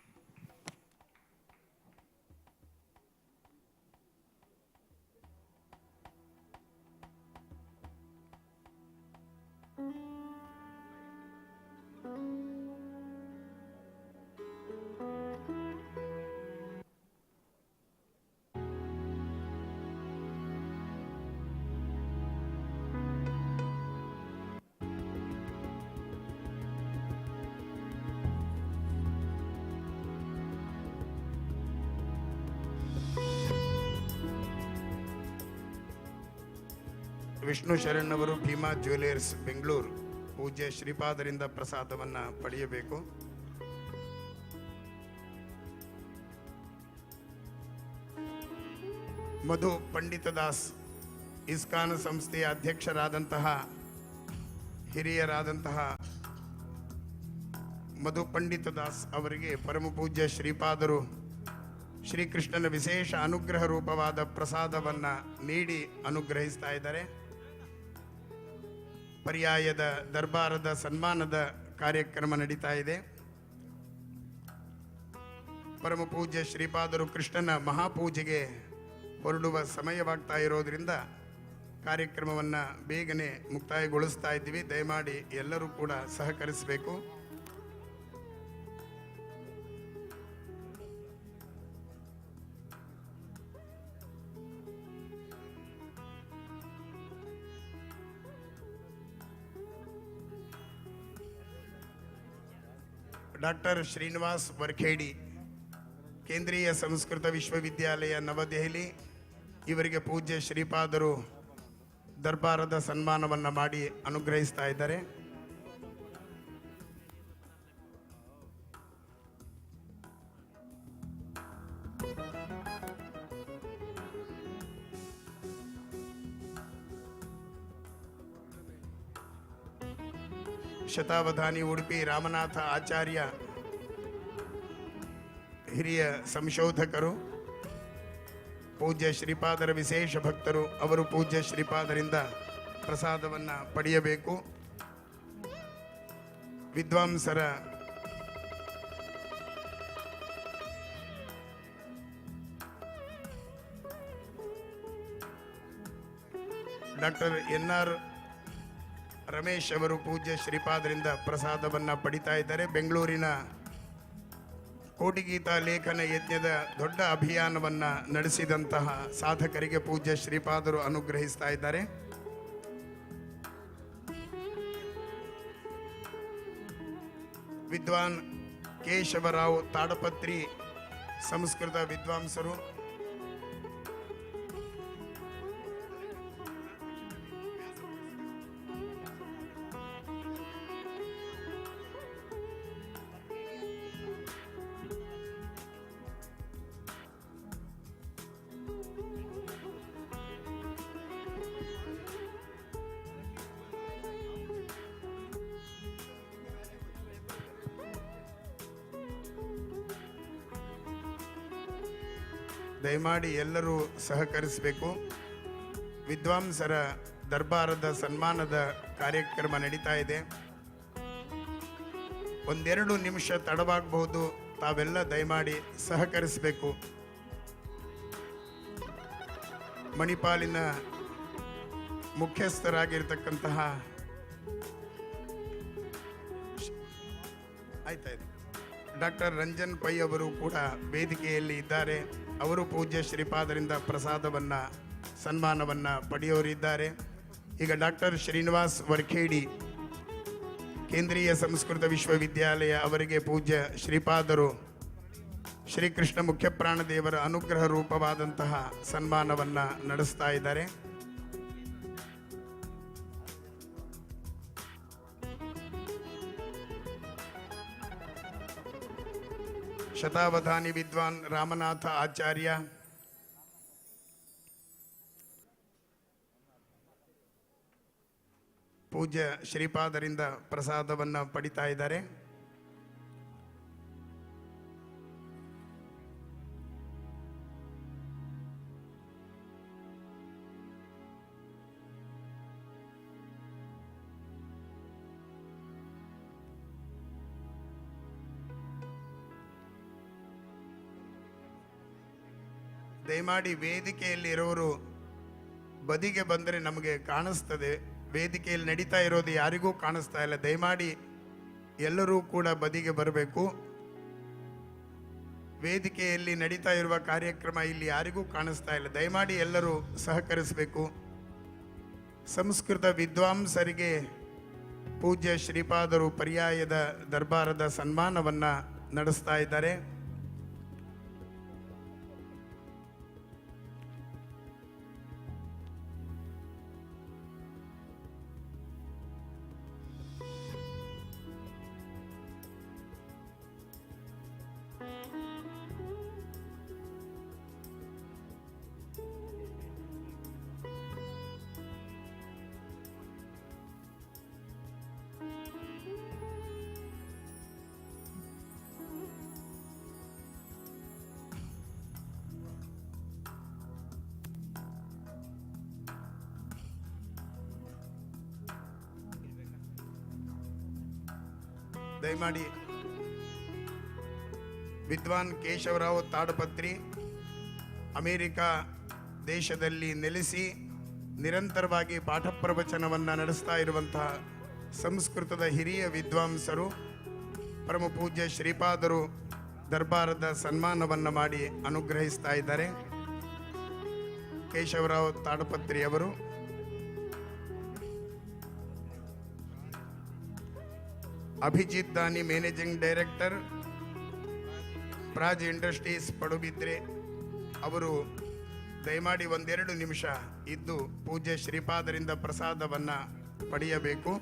ವಿಷ್ಣು ಶರಣ್ ಅವರು ಭೀಮಾ ಜ್ಯುವೆಲರ್ಸ್ ಬೆಂಗಳೂರು ಪೂಜ್ಯ ಶ್ರೀಪಾದರಿಂದ ಪ್ರಸಾದವನ್ನು ಪಡೆಯಬೇಕು. ಮಧು ಪಂಡಿತದಾಸ್ ಇಸ್ಕಾನ್ ಸಂಸ್ಥೆಯ ಅಧ್ಯಕ್ಷರಾದಂತಹ ಹಿರಿಯರಾದಂತಹ ಮಧು ಪಂಡಿತದಾಸ್ ಅವರಿಗೆ ಪರಮಪೂಜ್ಯ ಶ್ರೀಪಾದರು ಶ್ರೀಕೃಷ್ಣನ ವಿಶೇಷ ಅನುಗ್ರಹ ರೂಪವಾದ ಪ್ರಸಾದವನ್ನು ನೀಡಿ ಅನುಗ್ರಹಿಸ್ತಾ ಇದ್ದಾರೆ. ಪರ್ಯಾಯದ ದರ್ಬಾರದ ಸನ್ಮಾನದ ಕಾರ್ಯಕ್ರಮ ನಡೀತಾ ಇದೆ. ಪರಮಪೂಜ್ಯ ಶ್ರೀಪಾದರು ಕೃಷ್ಣನ ಮಹಾಪೂಜೆಗೆ ಹೊರಡುವ ಸಮಯವಾಗ್ತಾ ಇರೋದ್ರಿಂದ ಕಾರ್ಯಕ್ರಮವನ್ನು ಬೇಗನೆ ಮುಕ್ತಾಯಗೊಳಿಸ್ತಾ ಇದ್ದೀವಿ. ದಯಮಾಡಿ ಎಲ್ಲರೂ ಕೂಡ ಸಹಕರಿಸಬೇಕು. ಡಾಕ್ಟರ್ ಶ್ರೀನಿವಾಸ್ ವರ್ಖೇಡಿ ಕೇಂದ್ರೀಯ ಸಂಸ್ಕೃತ ವಿಶ್ವವಿದ್ಯಾಲಯ ನವದೆಹಲಿ ಇವರಿಗೆ ಪೂಜ್ಯ ಶ್ರೀಪಾದರು ದರ್ಬಾರದ ಸನ್ಮಾನವನ್ನು ಮಾಡಿ ಅನುಗ್ರಹಿಸ್ತಾ ಇದ್ದಾರೆ. ಶತಾವಧಾನಿ ಉಡುಪಿ ರಾಮನಾಥ ಆಚಾರ್ಯ ಹಿರಿಯ ಸಂಶೋಧಕರು, ಪೂಜ್ಯ ಶ್ರೀಪಾದರ ವಿಶೇಷ ಭಕ್ತರು, ಅವರು ಪೂಜ್ಯ ಶ್ರೀಪಾದರಿಂದ ಪ್ರಸಾದವನ್ನು ಪಡೆಯಬೇಕು. ವಿದ್ವಾಂಸರ ಡಾಕ್ಟರ್ NR ರಮೇಶ್ ಅವರು ಪೂಜ್ಯ ಶ್ರೀಪಾದರಿಂದ ಪ್ರಸಾದವನ್ನು ಪಡಿತಾ ಇದ್ದಾರೆ. ಬೆಂಗಳೂರಿನ ಕೋಟಿಗೀತಾ ಲೇಖನ ಯಜ್ಞದ ದೊಡ್ಡ ಅಭಿಯಾನವನ್ನು ನಡೆಸಿದಂತಹ ಸಾಧಕರಿಗೆ ಪೂಜ್ಯ ಶ್ರೀಪಾದರು ಅನುಗ್ರಹಿಸ್ತಾ ಇದ್ದಾರೆ. ವಿದ್ವಾನ್ ಕೇಶವರಾವ್ ತಾಡಪತ್ರಿ ಸಂಸ್ಕೃತ ವಿದ್ವಾಂಸರು, ದಯಮಾಡಿ ಎಲ್ಲರೂ ಸಹಕರಿಸಬೇಕು. ವಿದ್ವಾಂಸರ ದರ್ಬಾರದ ಸನ್ಮಾನದ ಕಾರ್ಯಕ್ರಮ ನಡೀತಾ ಇದೆ. ಒಂದೆರಡು ನಿಮಿಷ ತಡವಾಗಬಹುದು, ತಾವೆಲ್ಲ ದಯಮಾಡಿ ಸಹಕರಿಸಬೇಕು. ಮಣಿಪಾಲಿನ ಮುಖ್ಯಸ್ಥರಾಗಿರ್ತಕ್ಕಂತಹ ಆಯ್ತಾಯ್ತು ಡಾಕ್ಟರ್ ರಂಜನ್ ಪೈ ಅವರು ಕೂಡ ವೇದಿಕೆಯಲ್ಲಿ ಇದ್ದಾರೆ. ಅವರು ಪೂಜ್ಯ ಶ್ರೀಪಾದರಿಂದ ಪ್ರಸಾದವನ್ನು ಸನ್ಮಾನವನ್ನು ಪಡೆಯೋರಿದ್ದಾರೆ. ಈಗ ಡಾಕ್ಟರ್ ಶ್ರೀನಿವಾಸ್ ವರ್ಖೇಡಿ ಕೇಂದ್ರೀಯ ಸಂಸ್ಕೃತ ವಿಶ್ವವಿದ್ಯಾಲಯ ಅವರಿಗೆ ಪೂಜ್ಯ ಶ್ರೀಪಾದರು ಶ್ರೀಕೃಷ್ಣ ಮುಖ್ಯಪ್ರಾಣದೇವರ ಅನುಗ್ರಹ ರೂಪವಾದಂತಹ ಸನ್ಮಾನವನ್ನು ನಡೆಸ್ತಾ ಇದ್ದಾರೆ. ಶತಾವಧಾನಿ ವಿದ್ವಾನ್ ರಾಮನಾಥ ಆಚಾರ್ಯ, ಪೂಜ್ಯ ಶ್ರೀಪಾದರಿಂದ ಪ್ರಸಾದವನ್ನು ಪಡಿತಾ ಇದ್ದಾರೆ. ದಯಮಾಡಿ ವೇದಿಕೆಯಲ್ಲಿರೋರು ಬದಿಗೆ ಬಂದರೆ ನಮಗೆ ಕಾಣಿಸ್ತದೆ. ವೇದಿಕೆಯಲ್ಲಿ ನಡೀತಾ ಇರೋದು ಯಾರಿಗೂ ಕಾಣಿಸ್ತಾ ಇಲ್ಲ. ದಯಮಾಡಿ ಎಲ್ಲರೂ ಕೂಡ ಬದಿಗೆ ಬರಬೇಕು. ವೇದಿಕೆಯಲ್ಲಿ ನಡೀತಾ ಇರುವ ಕಾರ್ಯಕ್ರಮ ಇಲ್ಲಿ ಯಾರಿಗೂ ಕಾಣಿಸ್ತಾ ಇಲ್ಲ. ದಯಮಾಡಿ ಎಲ್ಲರೂ ಸಹಕರಿಸಬೇಕು. ಸಂಸ್ಕೃತ ವಿದ್ವಾಂಸರಿಗೆ ಪೂಜ್ಯ ಶ್ರೀಪಾದರು ಪರ್ಯಾಯದ ದರ್ಬಾರದ ಸನ್ಮಾನವನ್ನು ನಡೆಸ್ತಾ ಇದ್ದಾರೆ. ದಯಮಾಡಿ ವಿದ್ವಾನ್ ಕೇಶವರಾವ್ ತಾಡಪತ್ರಿ ಅಮೇರಿಕಾ ದೇಶದಲ್ಲಿ ನೆಲೆಸಿ ನಿರಂತರವಾಗಿ ಪಾಠ ಪ್ರವಚನವನ್ನು ನಡೆಸ್ತಾ ಇರುವಂತಹ ಸಂಸ್ಕೃತದ ಹಿರಿಯ ವಿದ್ವಾಂಸರು, ಪರಮ ಪೂಜ್ಯ ಶ್ರೀಪಾದರು ದರ್ಬಾರದ ಸನ್ಮಾನವನ್ನು ಮಾಡಿ ಅನುಗ್ರಹಿಸ್ತಾ ಇದ್ದಾರೆ. ಕೇಶವರಾವ್ ತಾಡಪತ್ರಿ ಅವರು ಅಭಿಜಿತ್ ದಾನಿ ಮ್ಯಾನೇಜಿಂಗ್ ಡೈರೆಕ್ಟರ್ ಪ್ರಾಜ್ ಇಂಡಸ್ಟ್ರೀಸ್ ಪಡುಬಿದ್ರೆ ಅವರು ದಯಮಾಡಿ ಒಂದೆರಡು ನಿಮಿಷ ಇದ್ದು ಪೂಜ್ಯ ಶ್ರೀಪಾದರಿಂದ ಪ್ರಸಾದವನ್ನು ಪಡೆಯಬೇಕು.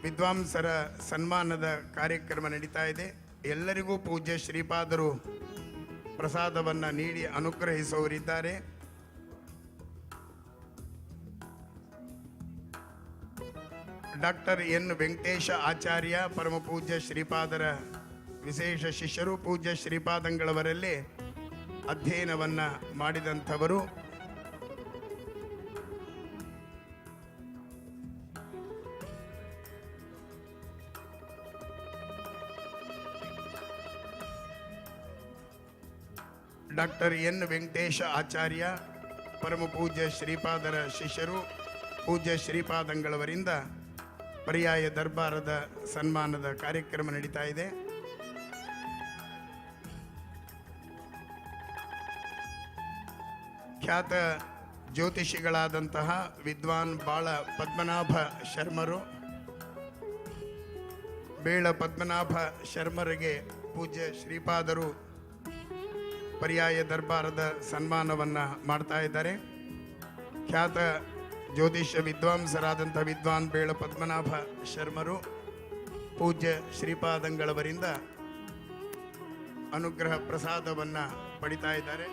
ವಿದ್ವಾಂಸರ ಸನ್ಮಾನದ ಕಾರ್ಯಕ್ರಮ ನಡೀತಾ ಇದೆ. ಎಲ್ಲರಿಗೂ ಪೂಜ್ಯ ಶ್ರೀಪಾದರು ಪ್ರಸಾದವನ್ನು ನೀಡಿ ಅನುಗ್ರಹಿಸುವವರಿದ್ದಾರೆ. ಡಾಕ್ಟರ್ ಎನ್ ವೆಂಕಟೇಶ ಆಚಾರ್ಯ ಪರಮ ಪೂಜ್ಯ ಶ್ರೀಪಾದರ ವಿಶೇಷ ಶಿಷ್ಯರು, ಪೂಜ್ಯ ಶ್ರೀಪಾದಂಗಳವರಲ್ಲೇ ಅಧ್ಯಯನವನ್ನ ಮಾಡಿದಂಥವರು. ಡಾಕ್ಟರ್ ಎನ್ ವೆಂಕಟೇಶ ಆಚಾರ್ಯ ಪರಮ ಪೂಜ್ಯ ಶ್ರೀಪಾದರ ಶಿಷ್ಯರು, ಪೂಜ್ಯ ಶ್ರೀಪಾದಂಗಳವರಿಂದ ಪರ್ಯಾಯ ದರ್ಬಾರದ ಸನ್ಮಾನದ ಕಾರ್ಯಕ್ರಮ ನಡೀತಾ ಇದೆ. ಖ್ಯಾತ ಜ್ಯೋತಿಷಿಗಳಾದಂತಹ ವಿದ್ವಾನ್ ಬಾಳ ಪದ್ಮನಾಭ ಶರ್ಮರು, ಬೇಳ ಪದ್ಮನಾಭ ಶರ್ಮರಿಗೆ ಪೂಜ್ಯ ಶ್ರೀಪಾದರು ಪರ್ಯಾಯ ದರ್ಬಾರದ ಸನ್ಮಾನವನ್ನು ಮಾಡ್ತಾ ಇದ್ದಾರೆ. ಖ್ಯಾತ ಜ್ಯೋತಿಷ್ಯ ವಿದ್ವಾಂಸರಾದಂಥ ವಿದ್ವಾನ್ ಬೇಳ ಪದ್ಮನಾಭ ಶರ್ಮರು ಪೂಜ್ಯ ಶ್ರೀಪಾದಂಗಳವರಿಂದ ಅನುಗ್ರಹ ಪ್ರಸಾದವನ್ನು ಪಡಿತಾ ಇದ್ದಾರೆ.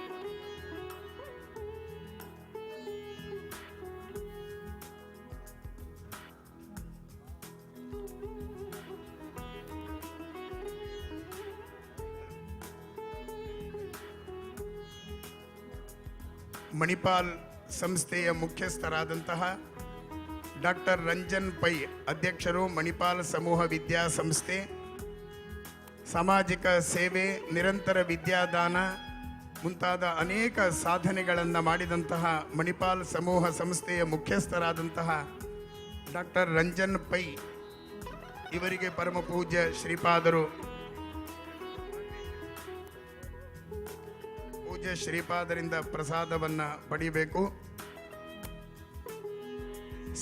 ಮಣಿಪಾಲ್ ಸಂಸ್ಥೆಯ ಮುಖ್ಯಸ್ಥರಾದಂತಹ ಡಾಕ್ಟರ್ ರಂಜನ್ ಪೈ ಅಧ್ಯಕ್ಷರು, ಮಣಿಪಾಲ್ ಸಮೂಹ ವಿದ್ಯಾಸಂಸ್ಥೆ, ಸಾಮಾಜಿಕ ಸೇವೆ, ನಿರಂತರ ವಿದ್ಯಾದಾನ ಮುಂತಾದ ಅನೇಕ ಸಾಧನೆಗಳನ್ನು ಮಾಡಿದಂತಹ ಮಣಿಪಾಲ್ ಸಮೂಹ ಸಂಸ್ಥೆಯ ಮುಖ್ಯಸ್ಥರಾದಂತಹ ಡಾಕ್ಟರ್ ರಂಜನ್ ಪೈ ಇವರಿಗೆ ಪರಮ ಪೂಜ್ಯ ಶ್ರೀಪಾದರು ಶ್ರೀಪಾದರಿಂದ ಪ್ರಸಾದವನ್ನು ಪಡೆಯಬೇಕು.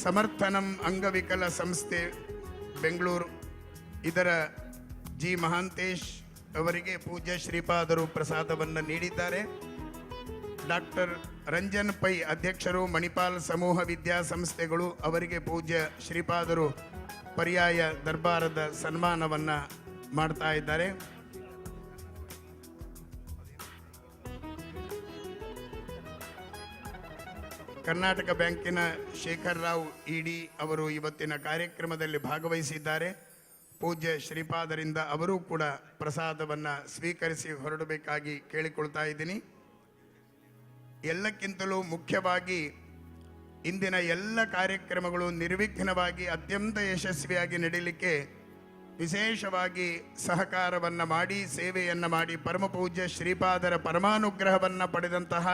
ಸಮರ್ಥನಂ ಅಂಗವಿಕಲ ಸಂಸ್ಥೆ ಬೆಂಗಳೂರು, ಇದರ ಜಿ ಮಹಾಂತೇಶ್ ಅವರಿಗೆ ಪೂಜ್ಯ ಶ್ರೀಪಾದರು ಪ್ರಸಾದವನ್ನು ನೀಡಿದ್ದಾರೆ. ಡಾಕ್ಟರ್ ರಂಜನ್ ಪೈ ಅಧ್ಯಕ್ಷರು, ಮಣಿಪಾಲ್ ಸಮೂಹ ವಿದ್ಯಾಸಂಸ್ಥೆಗಳು, ಅವರಿಗೆ ಪೂಜ್ಯ ಶ್ರೀಪಾದರು ಪರ್ಯಾಯ ದರ್ಬಾರದ ಸನ್ಮಾನವನ್ನು ಮಾಡ್ತಾ ಇದ್ದಾರೆ. ಕರ್ನಾಟಕ ಬ್ಯಾಂಕಿನ ಶೇಖರ್ ರಾವ್ ಇಡಿ ಅವರು ಇವತ್ತಿನ ಕಾರ್ಯಕ್ರಮದಲ್ಲಿ ಭಾಗವಹಿಸಿದ್ದಾರೆ. ಪೂಜ್ಯ ಶ್ರೀಪಾದರಿಂದ ಅವರೂ ಕೂಡ ಪ್ರಸಾದವನ್ನು ಸ್ವೀಕರಿಸಿ ಹೊರಡಬೇಕಾಗಿ ಕೇಳಿಕೊಳ್ತಾ ಇದ್ದೀನಿ. ಎಲ್ಲಕ್ಕಿಂತಲೂ ಮುಖ್ಯವಾಗಿ ಇಂದಿನ ಎಲ್ಲ ಕಾರ್ಯಕ್ರಮಗಳು ನಿರ್ವಿಘ್ನವಾಗಿ ಅತ್ಯಂತ ಯಶಸ್ವಿಯಾಗಿ ನಡೀಲಿಕ್ಕೆ ವಿಶೇಷವಾಗಿ ಸಹಕಾರವನ್ನು ಮಾಡಿ, ಸೇವೆಯನ್ನು ಮಾಡಿ, ಪರಮ ಪೂಜ್ಯ ಶ್ರೀಪಾದರ ಪರಮಾನುಗ್ರಹವನ್ನು ಪಡೆದಂತಹ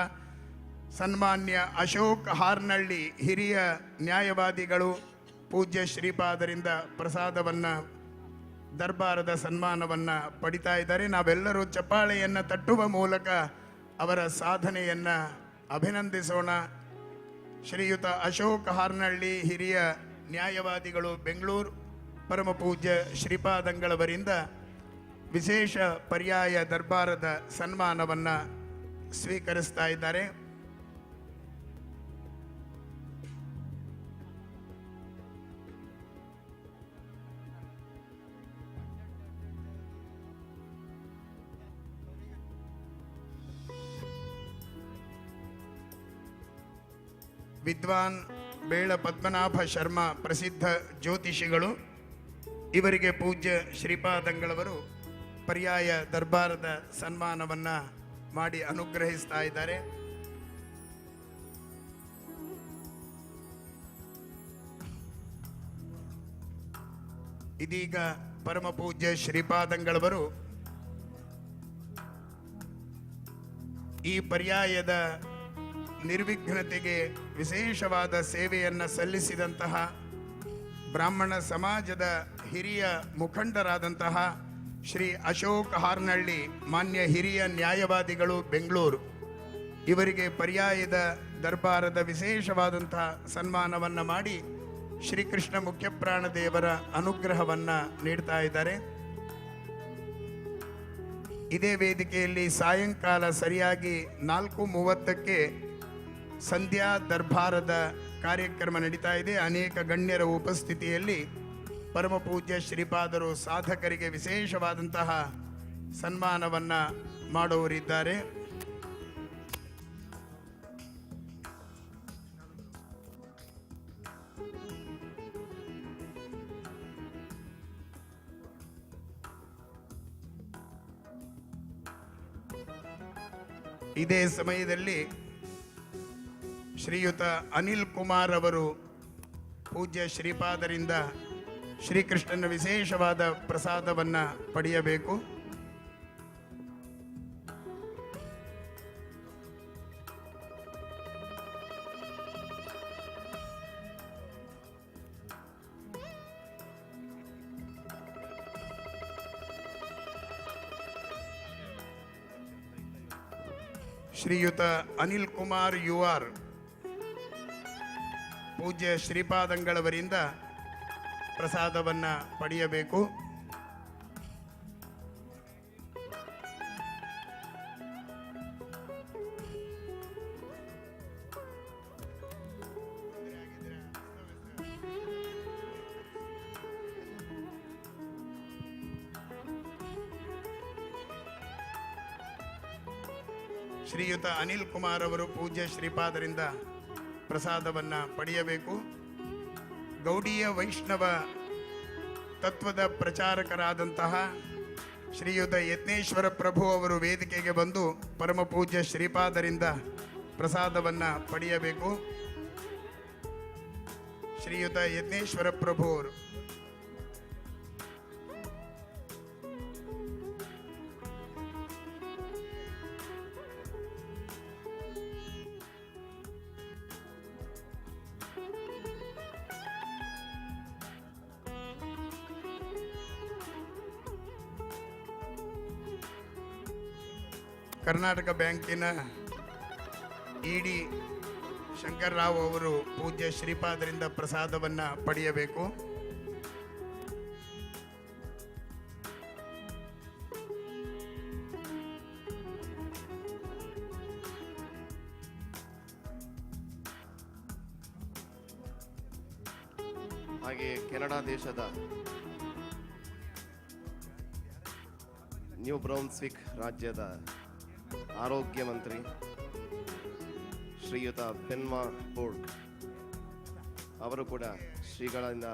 ಸನ್ಮಾನ್ಯ ಅಶೋಕ್ ಹಾರ್ನಳ್ಳಿ ಹಿರಿಯ ನ್ಯಾಯವಾದಿಗಳು ಪೂಜ್ಯ ಶ್ರೀಪಾದರಿಂದ ಪ್ರಸಾದವನ್ನು, ದರ್ಬಾರದ ಸನ್ಮಾನವನ್ನು ಪಡಿತಾ ಇದ್ದಾರೆ. ನಾವೆಲ್ಲರೂ ಚಪ್ಪಾಳೆಯನ್ನು ತಟ್ಟುವ ಮೂಲಕ ಅವರ ಸಾಧನೆಯನ್ನು ಅಭಿನಂದಿಸೋಣ. ಶ್ರೀಯುತ ಅಶೋಕ್ ಹಾರ್ನಳ್ಳಿ ಹಿರಿಯ ನ್ಯಾಯವಾದಿಗಳು ಬೆಂಗಳೂರು, ಪರಮ ಪೂಜ್ಯ ಶ್ರೀಪಾದಂಗಳವರಿಂದ ವಿಶೇಷ ಪರ್ಯಾಯ ದರ್ಬಾರದ ಸನ್ಮಾನವನ್ನು ಸ್ವೀಕರಿಸ್ತಾ ಇದ್ದಾರೆ. ವಿದ್ವಾನ್ ಬೇಳ ಪದ್ಮನಾಭ ಶರ್ಮಾ ಪ್ರಸಿದ್ಧ ಜ್ಯೋತಿಷಿಗಳು, ಇವರಿಗೆ ಪೂಜ್ಯ ಶ್ರೀಪಾದಂಗಳವರು ಪರ್ಯಾಯ ದರ್ಬಾರದ ಸನ್ಮಾನವನ್ನು ಮಾಡಿ ಅನುಗ್ರಹಿಸ್ತಾ ಇದ್ದಾರೆ. ಇದೀಗ ಪರಮ ಪೂಜ್ಯ ಶ್ರೀಪಾದಂಗಳವರು ಈ ಪರ್ಯಾಯದ ನಿರ್ವಿಘ್ನತೆಗೆ ವಿಶೇಷವಾದ ಸೇವೆಯನ್ನು ಸಲ್ಲಿಸಿದಂತಹ ಬ್ರಾಹ್ಮಣ ಸಮಾಜದ ಹಿರಿಯ ಮುಖಂಡರಾದಂತಹ ಶ್ರೀ ಅಶೋಕ್ ಹಾರ್ನಳ್ಳಿ, ಮಾನ್ಯ ಹಿರಿಯ ನ್ಯಾಯವಾದಿಗಳು ಬೆಂಗಳೂರು, ಇವರಿಗೆ ಪರ್ಯಾಯದ ದರ್ಬಾರದ ವಿಶೇಷವಾದಂತಹ ಸನ್ಮಾನವನ್ನು ಮಾಡಿ ಶ್ರೀಕೃಷ್ಣ ಮುಖ್ಯಪ್ರಾಣ ದೇವರ ಅನುಗ್ರಹವನ್ನು ನೀಡ್ತಾ ಇದ್ದಾರೆ. ಇದೇ ವೇದಿಕೆಯಲ್ಲಿ ಸಾಯಂಕಾಲ ಸರಿಯಾಗಿ 4:30ಕ್ಕೆ ಸಂಧ್ಯಾ ದರ್ಬಾರದ ಕಾರ್ಯಕ್ರಮ ನಡೀತಾ ಇದೆ. ಅನೇಕ ಗಣ್ಯರ ಉಪಸ್ಥಿತಿಯಲ್ಲಿ ಪರಮ ಪೂಜ್ಯ ಶ್ರೀಪಾದರು ಸಾಧಕರಿಗೆ ವಿಶೇಷವಾದಂತಹ ಸನ್ಮಾನವನ್ನು ಮಾಡುವವರಿದ್ದಾರೆ. ಇದೇ ಸಮಯದಲ್ಲಿ ಶ್ರೀಯುತ ಅನಿಲ್ ಕುಮಾರ್ ಅವರು ಪೂಜ್ಯ ಶ್ರೀಪಾದರಿಂದ ಶ್ರೀಕೃಷ್ಣನ ವಿಶೇಷವಾದ ಪ್ರಸಾದವನ್ನು ಪಡೆಯಬೇಕು. ಶ್ರೀಯುತ ಅನಿಲ್ ಕುಮಾರ್ UR ಪೂಜ್ಯ ಶ್ರೀಪಾದಂಗಳವರಿಂದ ಪ್ರಸಾದವನ್ನು ಪಡೆಯಬೇಕು. ಶ್ರೀಯುತ ಅನಿಲ್ ಕುಮಾರ್ ಅವರು ಪೂಜ್ಯ ಶ್ರೀಪಾದರಿಂದ ಪ್ರಸಾದವನ್ನು ಪಡೆಯಬೇಕು. ಗೌಡೀಯ ವೈಷ್ಣವ ತತ್ವದ ಪ್ರಚಾರಕರಾದಂತಹ ಶ್ರೀಯುತ ಯತ್ನೇಶ್ವರ ಪ್ರಭು ಅವರು ವೇದಿಕೆಗೆ ಬಂದು ಪರಮ ಪೂಜ್ಯ ಶ್ರೀಪಾದರಿಂದ ಪ್ರಸಾದವನ್ನು ಪಡೆಯಬೇಕು. ಶ್ರೀಯುತ ಯತ್ನೇಶ್ವರ ಪ್ರಭು ಅವರು. ಕರ್ನಾಟಕ ಬ್ಯಾಂಕಿನ ED ಶಂಕರ್ರಾವ್ ಅವರು ಪೂಜ್ಯ ಶ್ರೀಪಾದರಿಂದ ಪ್ರಸಾದವನ್ನು ಪಡೆಯಬೇಕು. ಹಾಗೆ ಕೆನಡಾ ದೇಶದ ನ್ಯೂ ಬ್ರೌನ್ಸ್ವಿಕ್ ರಾಜ್ಯದ ಆರೋಗ್ಯ ಮಂತ್ರಿ ಶ್ರೀಯುತ ಬೆನ್ವಾ ಬೋರ್ಗ್ ಅವರು ಕೂಡ ಶ್ರೀಗಳಿಂದ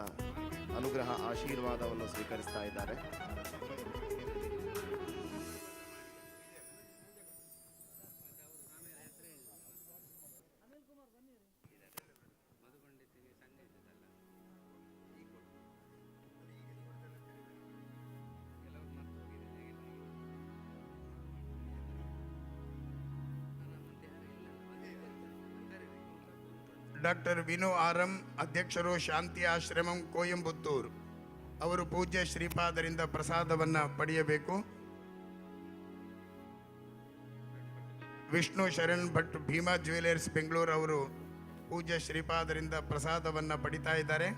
ಅನುಗ್ರಹ ಆಶೀರ್ವಾದವನ್ನು ಸ್ವೀಕರಿಸ್ತಾ ಇದ್ದಾರೆ. ಡಾಕ್ಟರ್ ವಿನು ಆರಂ ಅಧ್ಯಕ್ಷರು ಶಾಂತಿ ಆಶ್ರಮಂ ಕೋಯಂಬತ್ತೂರು ಅವರು ಪೂಜ್ಯ ಶ್ರೀಪಾದರಿಂದ ಪ್ರಸಾದವನ್ನು ಪಡೆಯಬೇಕು. ವಿಷ್ಣು ಶರಣ್ ಭಟ್ ಭೀಮಾ ಜ್ಯುವೆಲರ್ಸ್ ಬೆಂಗಳೂರು ಅವರು ಪೂಜ್ಯ ಶ್ರೀಪಾದರಿಂದ ಪ್ರಸಾದವನ್ನು ಪಡಿತಾ ಇದ್ದಾರೆ.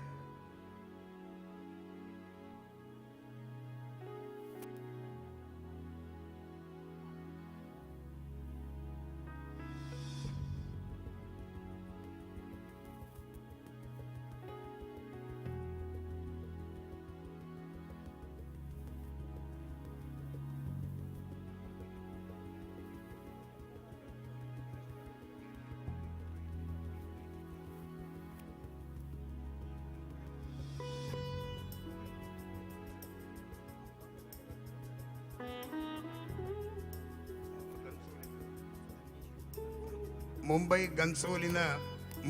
ಮುಂಬೈ ಗನ್ಸೂಲಿನ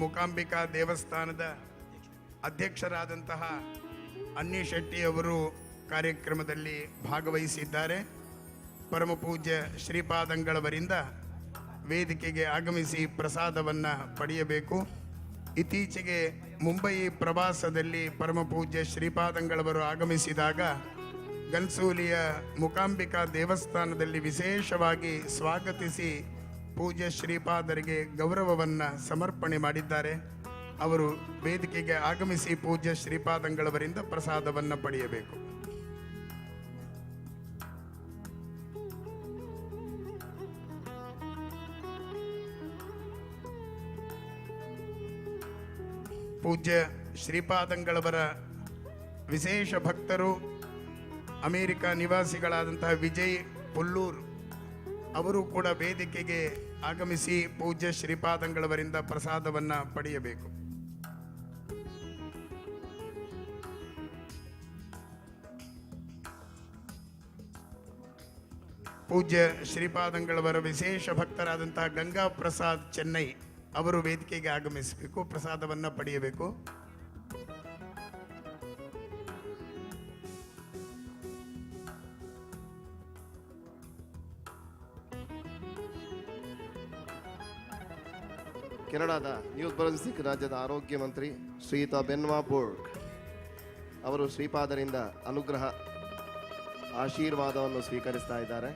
ಮೂಕಾಂಬಿಕಾ ದೇವಸ್ಥಾನದ ಅಧ್ಯಕ್ಷರಾದಂತಹ ಅನ್ನಿ ಶೆಟ್ಟಿ ಅವರು ಕಾರ್ಯಕ್ರಮದಲ್ಲಿ ಭಾಗವಹಿಸಿದ್ದಾರೆ. ಪರಮ ಪೂಜ್ಯ ಶ್ರೀಪಾದಂಗಳವರಿಂದ ವೇದಿಕೆಗೆ ಆಗಮಿಸಿ ಪ್ರಸಾದವನ್ನು ಪಡೆಯಬೇಕು. ಇತ್ತೀಚೆಗೆ ಮುಂಬಯಿ ಪ್ರವಾಸದಲ್ಲಿ ಪರಮ ಪೂಜ್ಯ ಶ್ರೀಪಾದಂಗಳವರು ಆಗಮಿಸಿದಾಗ ಗನ್ಸೂಲಿಯ ಮೂಕಾಂಬಿಕಾ ದೇವಸ್ಥಾನದಲ್ಲಿ ವಿಶೇಷವಾಗಿ ಸ್ವಾಗತಿಸಿ ಪೂಜ್ಯ ಶ್ರೀಪಾದರಿಗೆ ಗೌರವವನ್ನು ಸಮರ್ಪಣೆ ಮಾಡಿದ್ದಾರೆ. ಅವರು ವೇದಿಕೆಗೆ ಆಗಮಿಸಿ ಪೂಜ್ಯ ಶ್ರೀಪಾದಂಗಳವರಿಂದ ಪ್ರಸಾದವನ್ನು ಪಡೆಯಬೇಕು. ಪೂಜ್ಯ ಶ್ರೀಪಾದಂಗಳವರ ವಿಶೇಷ ಭಕ್ತರು ಅಮೆರಿಕ ನಿವಾಸಿಗಳಾದಂತಹ ವಿಜಯ್ ಪುಲ್ಲೂರ್ ಅವರು ಕೂಡ ವೇದಿಕೆಗೆ ಆಗಮಿಸಿ ಪೂಜ್ಯ ಶ್ರೀಪಾದಂಗಳವರಿಂದ ಪ್ರಸಾದವನ್ನ ಪಡೆಯಬೇಕು. ಪೂಜ್ಯ ಶ್ರೀಪಾದಂಗಳವರ ವಿಶೇಷ ಭಕ್ತರಾದಂತಹ ಗಂಗಾ ಪ್ರಸಾದ್ ಚೆನ್ನೈ ಅವರು ವೇದಿಕೆಗೆ ಆಗಮಿಸಬೇಕು, ಪ್ರಸಾದವನ್ನ ಪಡೆಯಬೇಕು. ಕೆನಡಾದ ನ್ಯೂ ಬ್ರನ್ಸಿಕ್ ರಾಜ್ಯದ ಆರೋಗ್ಯ ಮಂತ್ರಿ ಶ್ರೀಯುತ ಬೆನ್ವಾ ಬೋರ್ಗ್ ಅವರು ಶ್ರೀಪಾದರಿಂದ ಅನುಗ್ರಹ ಆಶೀರ್ವಾದವನ್ನು ಸ್ವೀಕರಿಸ್ತಾ ಇದ್ದಾರೆ.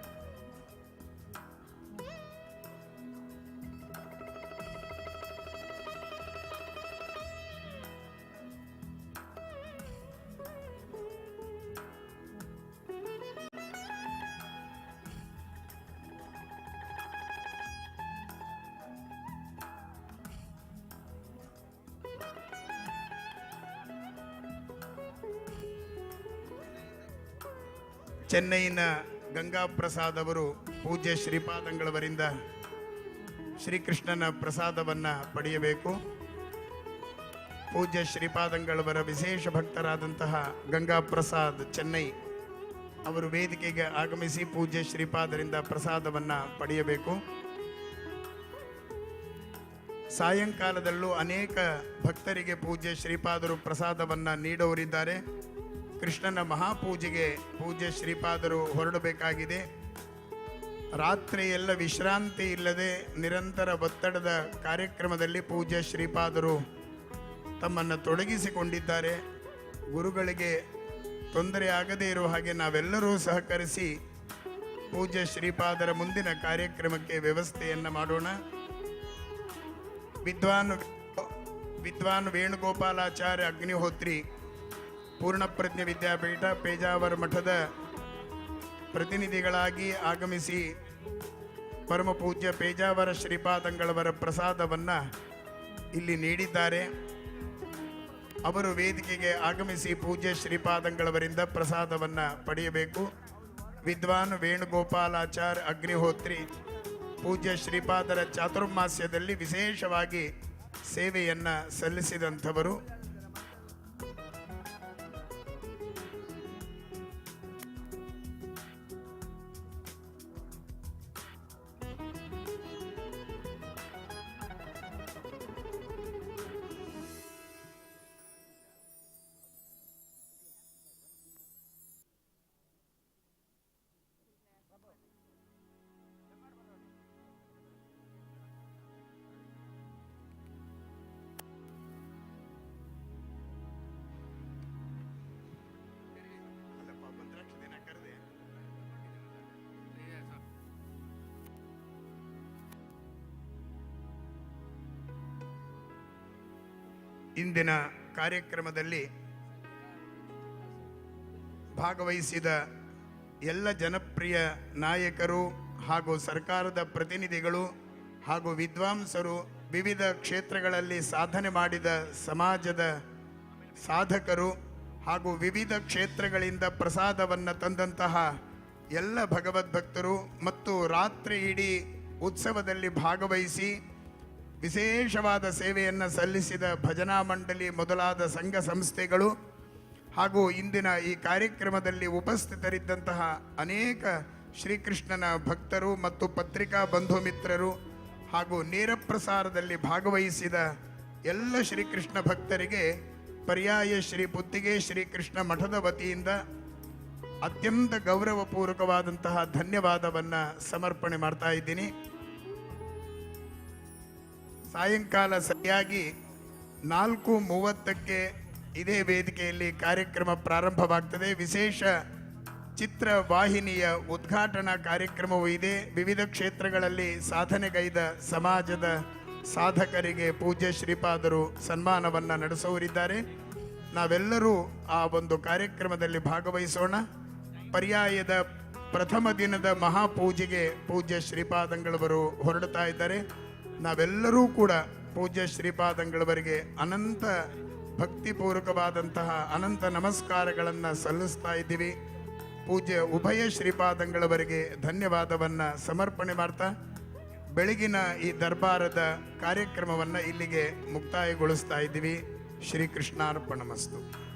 ಚೆನ್ನೈನ ಗಂಗಾ ಪ್ರಸಾದ್ ಅವರು ಪೂಜ್ಯ ಶ್ರೀಪಾದಂಗಳವರಿಂದ ಶ್ರೀಕೃಷ್ಣನ ಪ್ರಸಾದವನ್ನ ಪಡೆಯಬೇಕು. ಪೂಜ್ಯ ಶ್ರೀಪಾದಂಗಳವರ ವಿಶೇಷ ಭಕ್ತರಾದಂತಹ ಗಂಗಾ ಪ್ರಸಾದ್ ಚೆನ್ನೈ ಅವರು ವೇದಿಕೆಗೆ ಆಗಮಿಸಿ ಪೂಜ್ಯ ಶ್ರೀಪಾದರಿಂದ ಪ್ರಸಾದವನ್ನ ಪಡೆಯಬೇಕು. ಸಾಯಂಕಾಲದಲ್ಲೂ ಅನೇಕ ಭಕ್ತರಿಗೆ ಪೂಜ್ಯ ಶ್ರೀಪಾದರು ಪ್ರಸಾದವನ್ನ ನೀಡೋರಿದ್ದಾರೆ. ಕೃಷ್ಣನ ಮಹಾಪೂಜೆಗೆ ಪೂಜ್ಯ ಶ್ರೀಪಾದರು ಹೊರಡಬೇಕಾಗಿದೆ. ರಾತ್ರಿ ಎಲ್ಲ ವಿಶ್ರಾಂತಿ ಇಲ್ಲದೆ ನಿರಂತರ ಒತ್ತಡದ ಕಾರ್ಯಕ್ರಮದಲ್ಲಿ ಪೂಜ್ಯ ಶ್ರೀಪಾದರು ತಮ್ಮನ್ನು ತೊಡಗಿಸಿಕೊಂಡಿದ್ದಾರೆ. ಗುರುಗಳಿಗೆ ತೊಂದರೆ ಆಗದೇ ಇರುವ ಹಾಗೆ ನಾವೆಲ್ಲರೂ ಸಹಕರಿಸಿ ಪೂಜ್ಯ ಶ್ರೀಪಾದರ ಮುಂದಿನ ಕಾರ್ಯಕ್ರಮಕ್ಕೆ ವ್ಯವಸ್ಥೆಯನ್ನು ಮಾಡೋಣ. ವಿದ್ವಾನ್ ವೇಣುಗೋಪಾಲಾಚಾರ್ಯ ಅಗ್ನಿಹೋತ್ರಿ ಪೂರ್ಣಪ್ರಜ್ಞ ವಿದ್ಯಾಪೀಠ ಪೇಜಾವರ ಮಠದ ಪ್ರತಿನಿಧಿಗಳಾಗಿ ಆಗಮಿಸಿ ಪರಮ ಪೂಜ್ಯ ಪೇಜಾವರ ಶ್ರೀಪಾದಂಗಳವರ ಪ್ರಸಾದವನ್ನು ಇಲ್ಲಿ ನೀಡಿದ್ದಾರೆ. ಅವರು ವೇದಿಕೆಗೆ ಆಗಮಿಸಿ ಪೂಜ್ಯ ಶ್ರೀಪಾದಂಗಳವರಿಂದ ಪ್ರಸಾದವನ್ನು ಪಡೆಯಬೇಕು. ವಿದ್ವಾನ್ ವೇಣುಗೋಪಾಲಾಚಾರ್ಯ ಅಗ್ನಿಹೋತ್ರಿ ಪೂಜ್ಯ ಶ್ರೀಪಾದರ ಚಾತುರ್ಮಾಸ್ಯದಲ್ಲಿ ವಿಶೇಷವಾಗಿ ಸೇವೆಯನ್ನು ಸಲ್ಲಿಸಿದಂಥವರು. ಇಂದಿನ ಕಾರ್ಯಕ್ರಮದಲ್ಲಿ ಭಾಗವಹಿಸಿದ ಎಲ್ಲ ಜನಪ್ರಿಯ ನಾಯಕರು ಹಾಗೂ ಸರ್ಕಾರದ ಪ್ರತಿನಿಧಿಗಳು ಹಾಗೂ ವಿದ್ವಾಂಸರು, ವಿವಿಧ ಕ್ಷೇತ್ರಗಳಲ್ಲಿ ಸಾಧನೆ ಮಾಡಿದ ಸಮಾಜದ ಸಾಧಕರು ಹಾಗೂ ವಿವಿಧ ಕ್ಷೇತ್ರಗಳಿಂದ ಪ್ರಸಾದವನ್ನು ತಂದಂತಹ ಎಲ್ಲ ಭಗವದ್ಭಕ್ತರು ಮತ್ತು ರಾತ್ರಿ ಇಡೀ ಉತ್ಸವದಲ್ಲಿ ಭಾಗವಹಿಸಿ ವಿಶೇಷವಾದ ಸೇವೆಯನ್ನು ಸಲ್ಲಿಸಿದ ಭಜನಾ ಮಂಡಳಿ ಮೊದಲಾದ ಸಂಘ ಸಂಸ್ಥೆಗಳು ಹಾಗೂ ಇಂದಿನ ಈ ಕಾರ್ಯಕ್ರಮದಲ್ಲಿ ಉಪಸ್ಥಿತರಿದ್ದಂತಹ ಅನೇಕ ಶ್ರೀಕೃಷ್ಣನ ಭಕ್ತರು ಮತ್ತು ಪತ್ರಿಕಾ ಬಂಧು ಮಿತ್ರರು ಹಾಗೂ ನೇರ ಪ್ರಸಾರದಲ್ಲಿ ಭಾಗವಹಿಸಿದ ಎಲ್ಲ ಶ್ರೀಕೃಷ್ಣ ಭಕ್ತರಿಗೆ ಪರ್ಯಾಯ ಶ್ರೀ ಪುತ್ತಿಗೆ ಶ್ರೀಕೃಷ್ಣ ಮಠದ ವತಿಯಿಂದ ಅತ್ಯಂತ ಗೌರವಪೂರ್ವಕವಾದಂತಹ ಧನ್ಯವಾದವನ್ನು ಸಮರ್ಪಣೆ ಮಾಡ್ತಾ ಇದ್ದೀನಿ. ಸಾಯಂಕಾಲ ಸರಿಯಾಗಿ 4:30ಕ್ಕೆ ಇದೇ ವೇದಿಕೆಯಲ್ಲಿ ಕಾರ್ಯಕ್ರಮ ಪ್ರಾರಂಭವಾಗ್ತದೆ. ವಿಶೇಷ ಚಿತ್ರವಾಹಿನಿಯ ಉದ್ಘಾಟನಾ ಕಾರ್ಯಕ್ರಮವೂ ಇದೆ. ವಿವಿಧ ಕ್ಷೇತ್ರಗಳಲ್ಲಿ ಸಾಧನೆಗೈದ ಸಮಾಜದ ಸಾಧಕರಿಗೆ ಪೂಜ್ಯ ಶ್ರೀಪಾದರು ಸನ್ಮಾನವನ್ನು ನಡೆಸೋರಿದ್ದಾರೆ. ನಾವೆಲ್ಲರೂ ಆ ಒಂದು ಕಾರ್ಯಕ್ರಮದಲ್ಲಿ ಭಾಗವಹಿಸೋಣ. ಪರ್ಯಾಯದ ಪ್ರಥಮ ದಿನದ ಮಹಾಪೂಜೆಗೆ ಪೂಜ್ಯ ಶ್ರೀಪಾದಂಗಳವರು ಹೊರಡ್ತಾ ಇದ್ದಾರೆ. ನಾವೆಲ್ಲರೂ ಕೂಡ ಪೂಜ್ಯ ಶ್ರೀಪಾದಂಗಳವರಿಗೆ ಅನಂತ ಭಕ್ತಿಪೂರ್ವಕವಾದಂತಹ ಅನಂತ ನಮಸ್ಕಾರಗಳನ್ನು ಸಲ್ಲಿಸ್ತಾ ಇದ್ದೀವಿ. ಪೂಜ್ಯ ಉಭಯ ಶ್ರೀಪಾದಂಗಳವರಿಗೆ ಧನ್ಯವಾದವನ್ನು ಸಮರ್ಪಣೆ ಮಾಡ್ತಾ ಬೆಳಗಿನ ಈ ದರ್ಬಾರದ ಕಾರ್ಯಕ್ರಮವನ್ನು ಇಲ್ಲಿಗೆ ಮುಕ್ತಾಯಗೊಳಿಸ್ತಾ ಇದ್ದೀವಿ. ಶ್ರೀಕೃಷ್ಣಾರ್ಪಣಮಸ್ತು.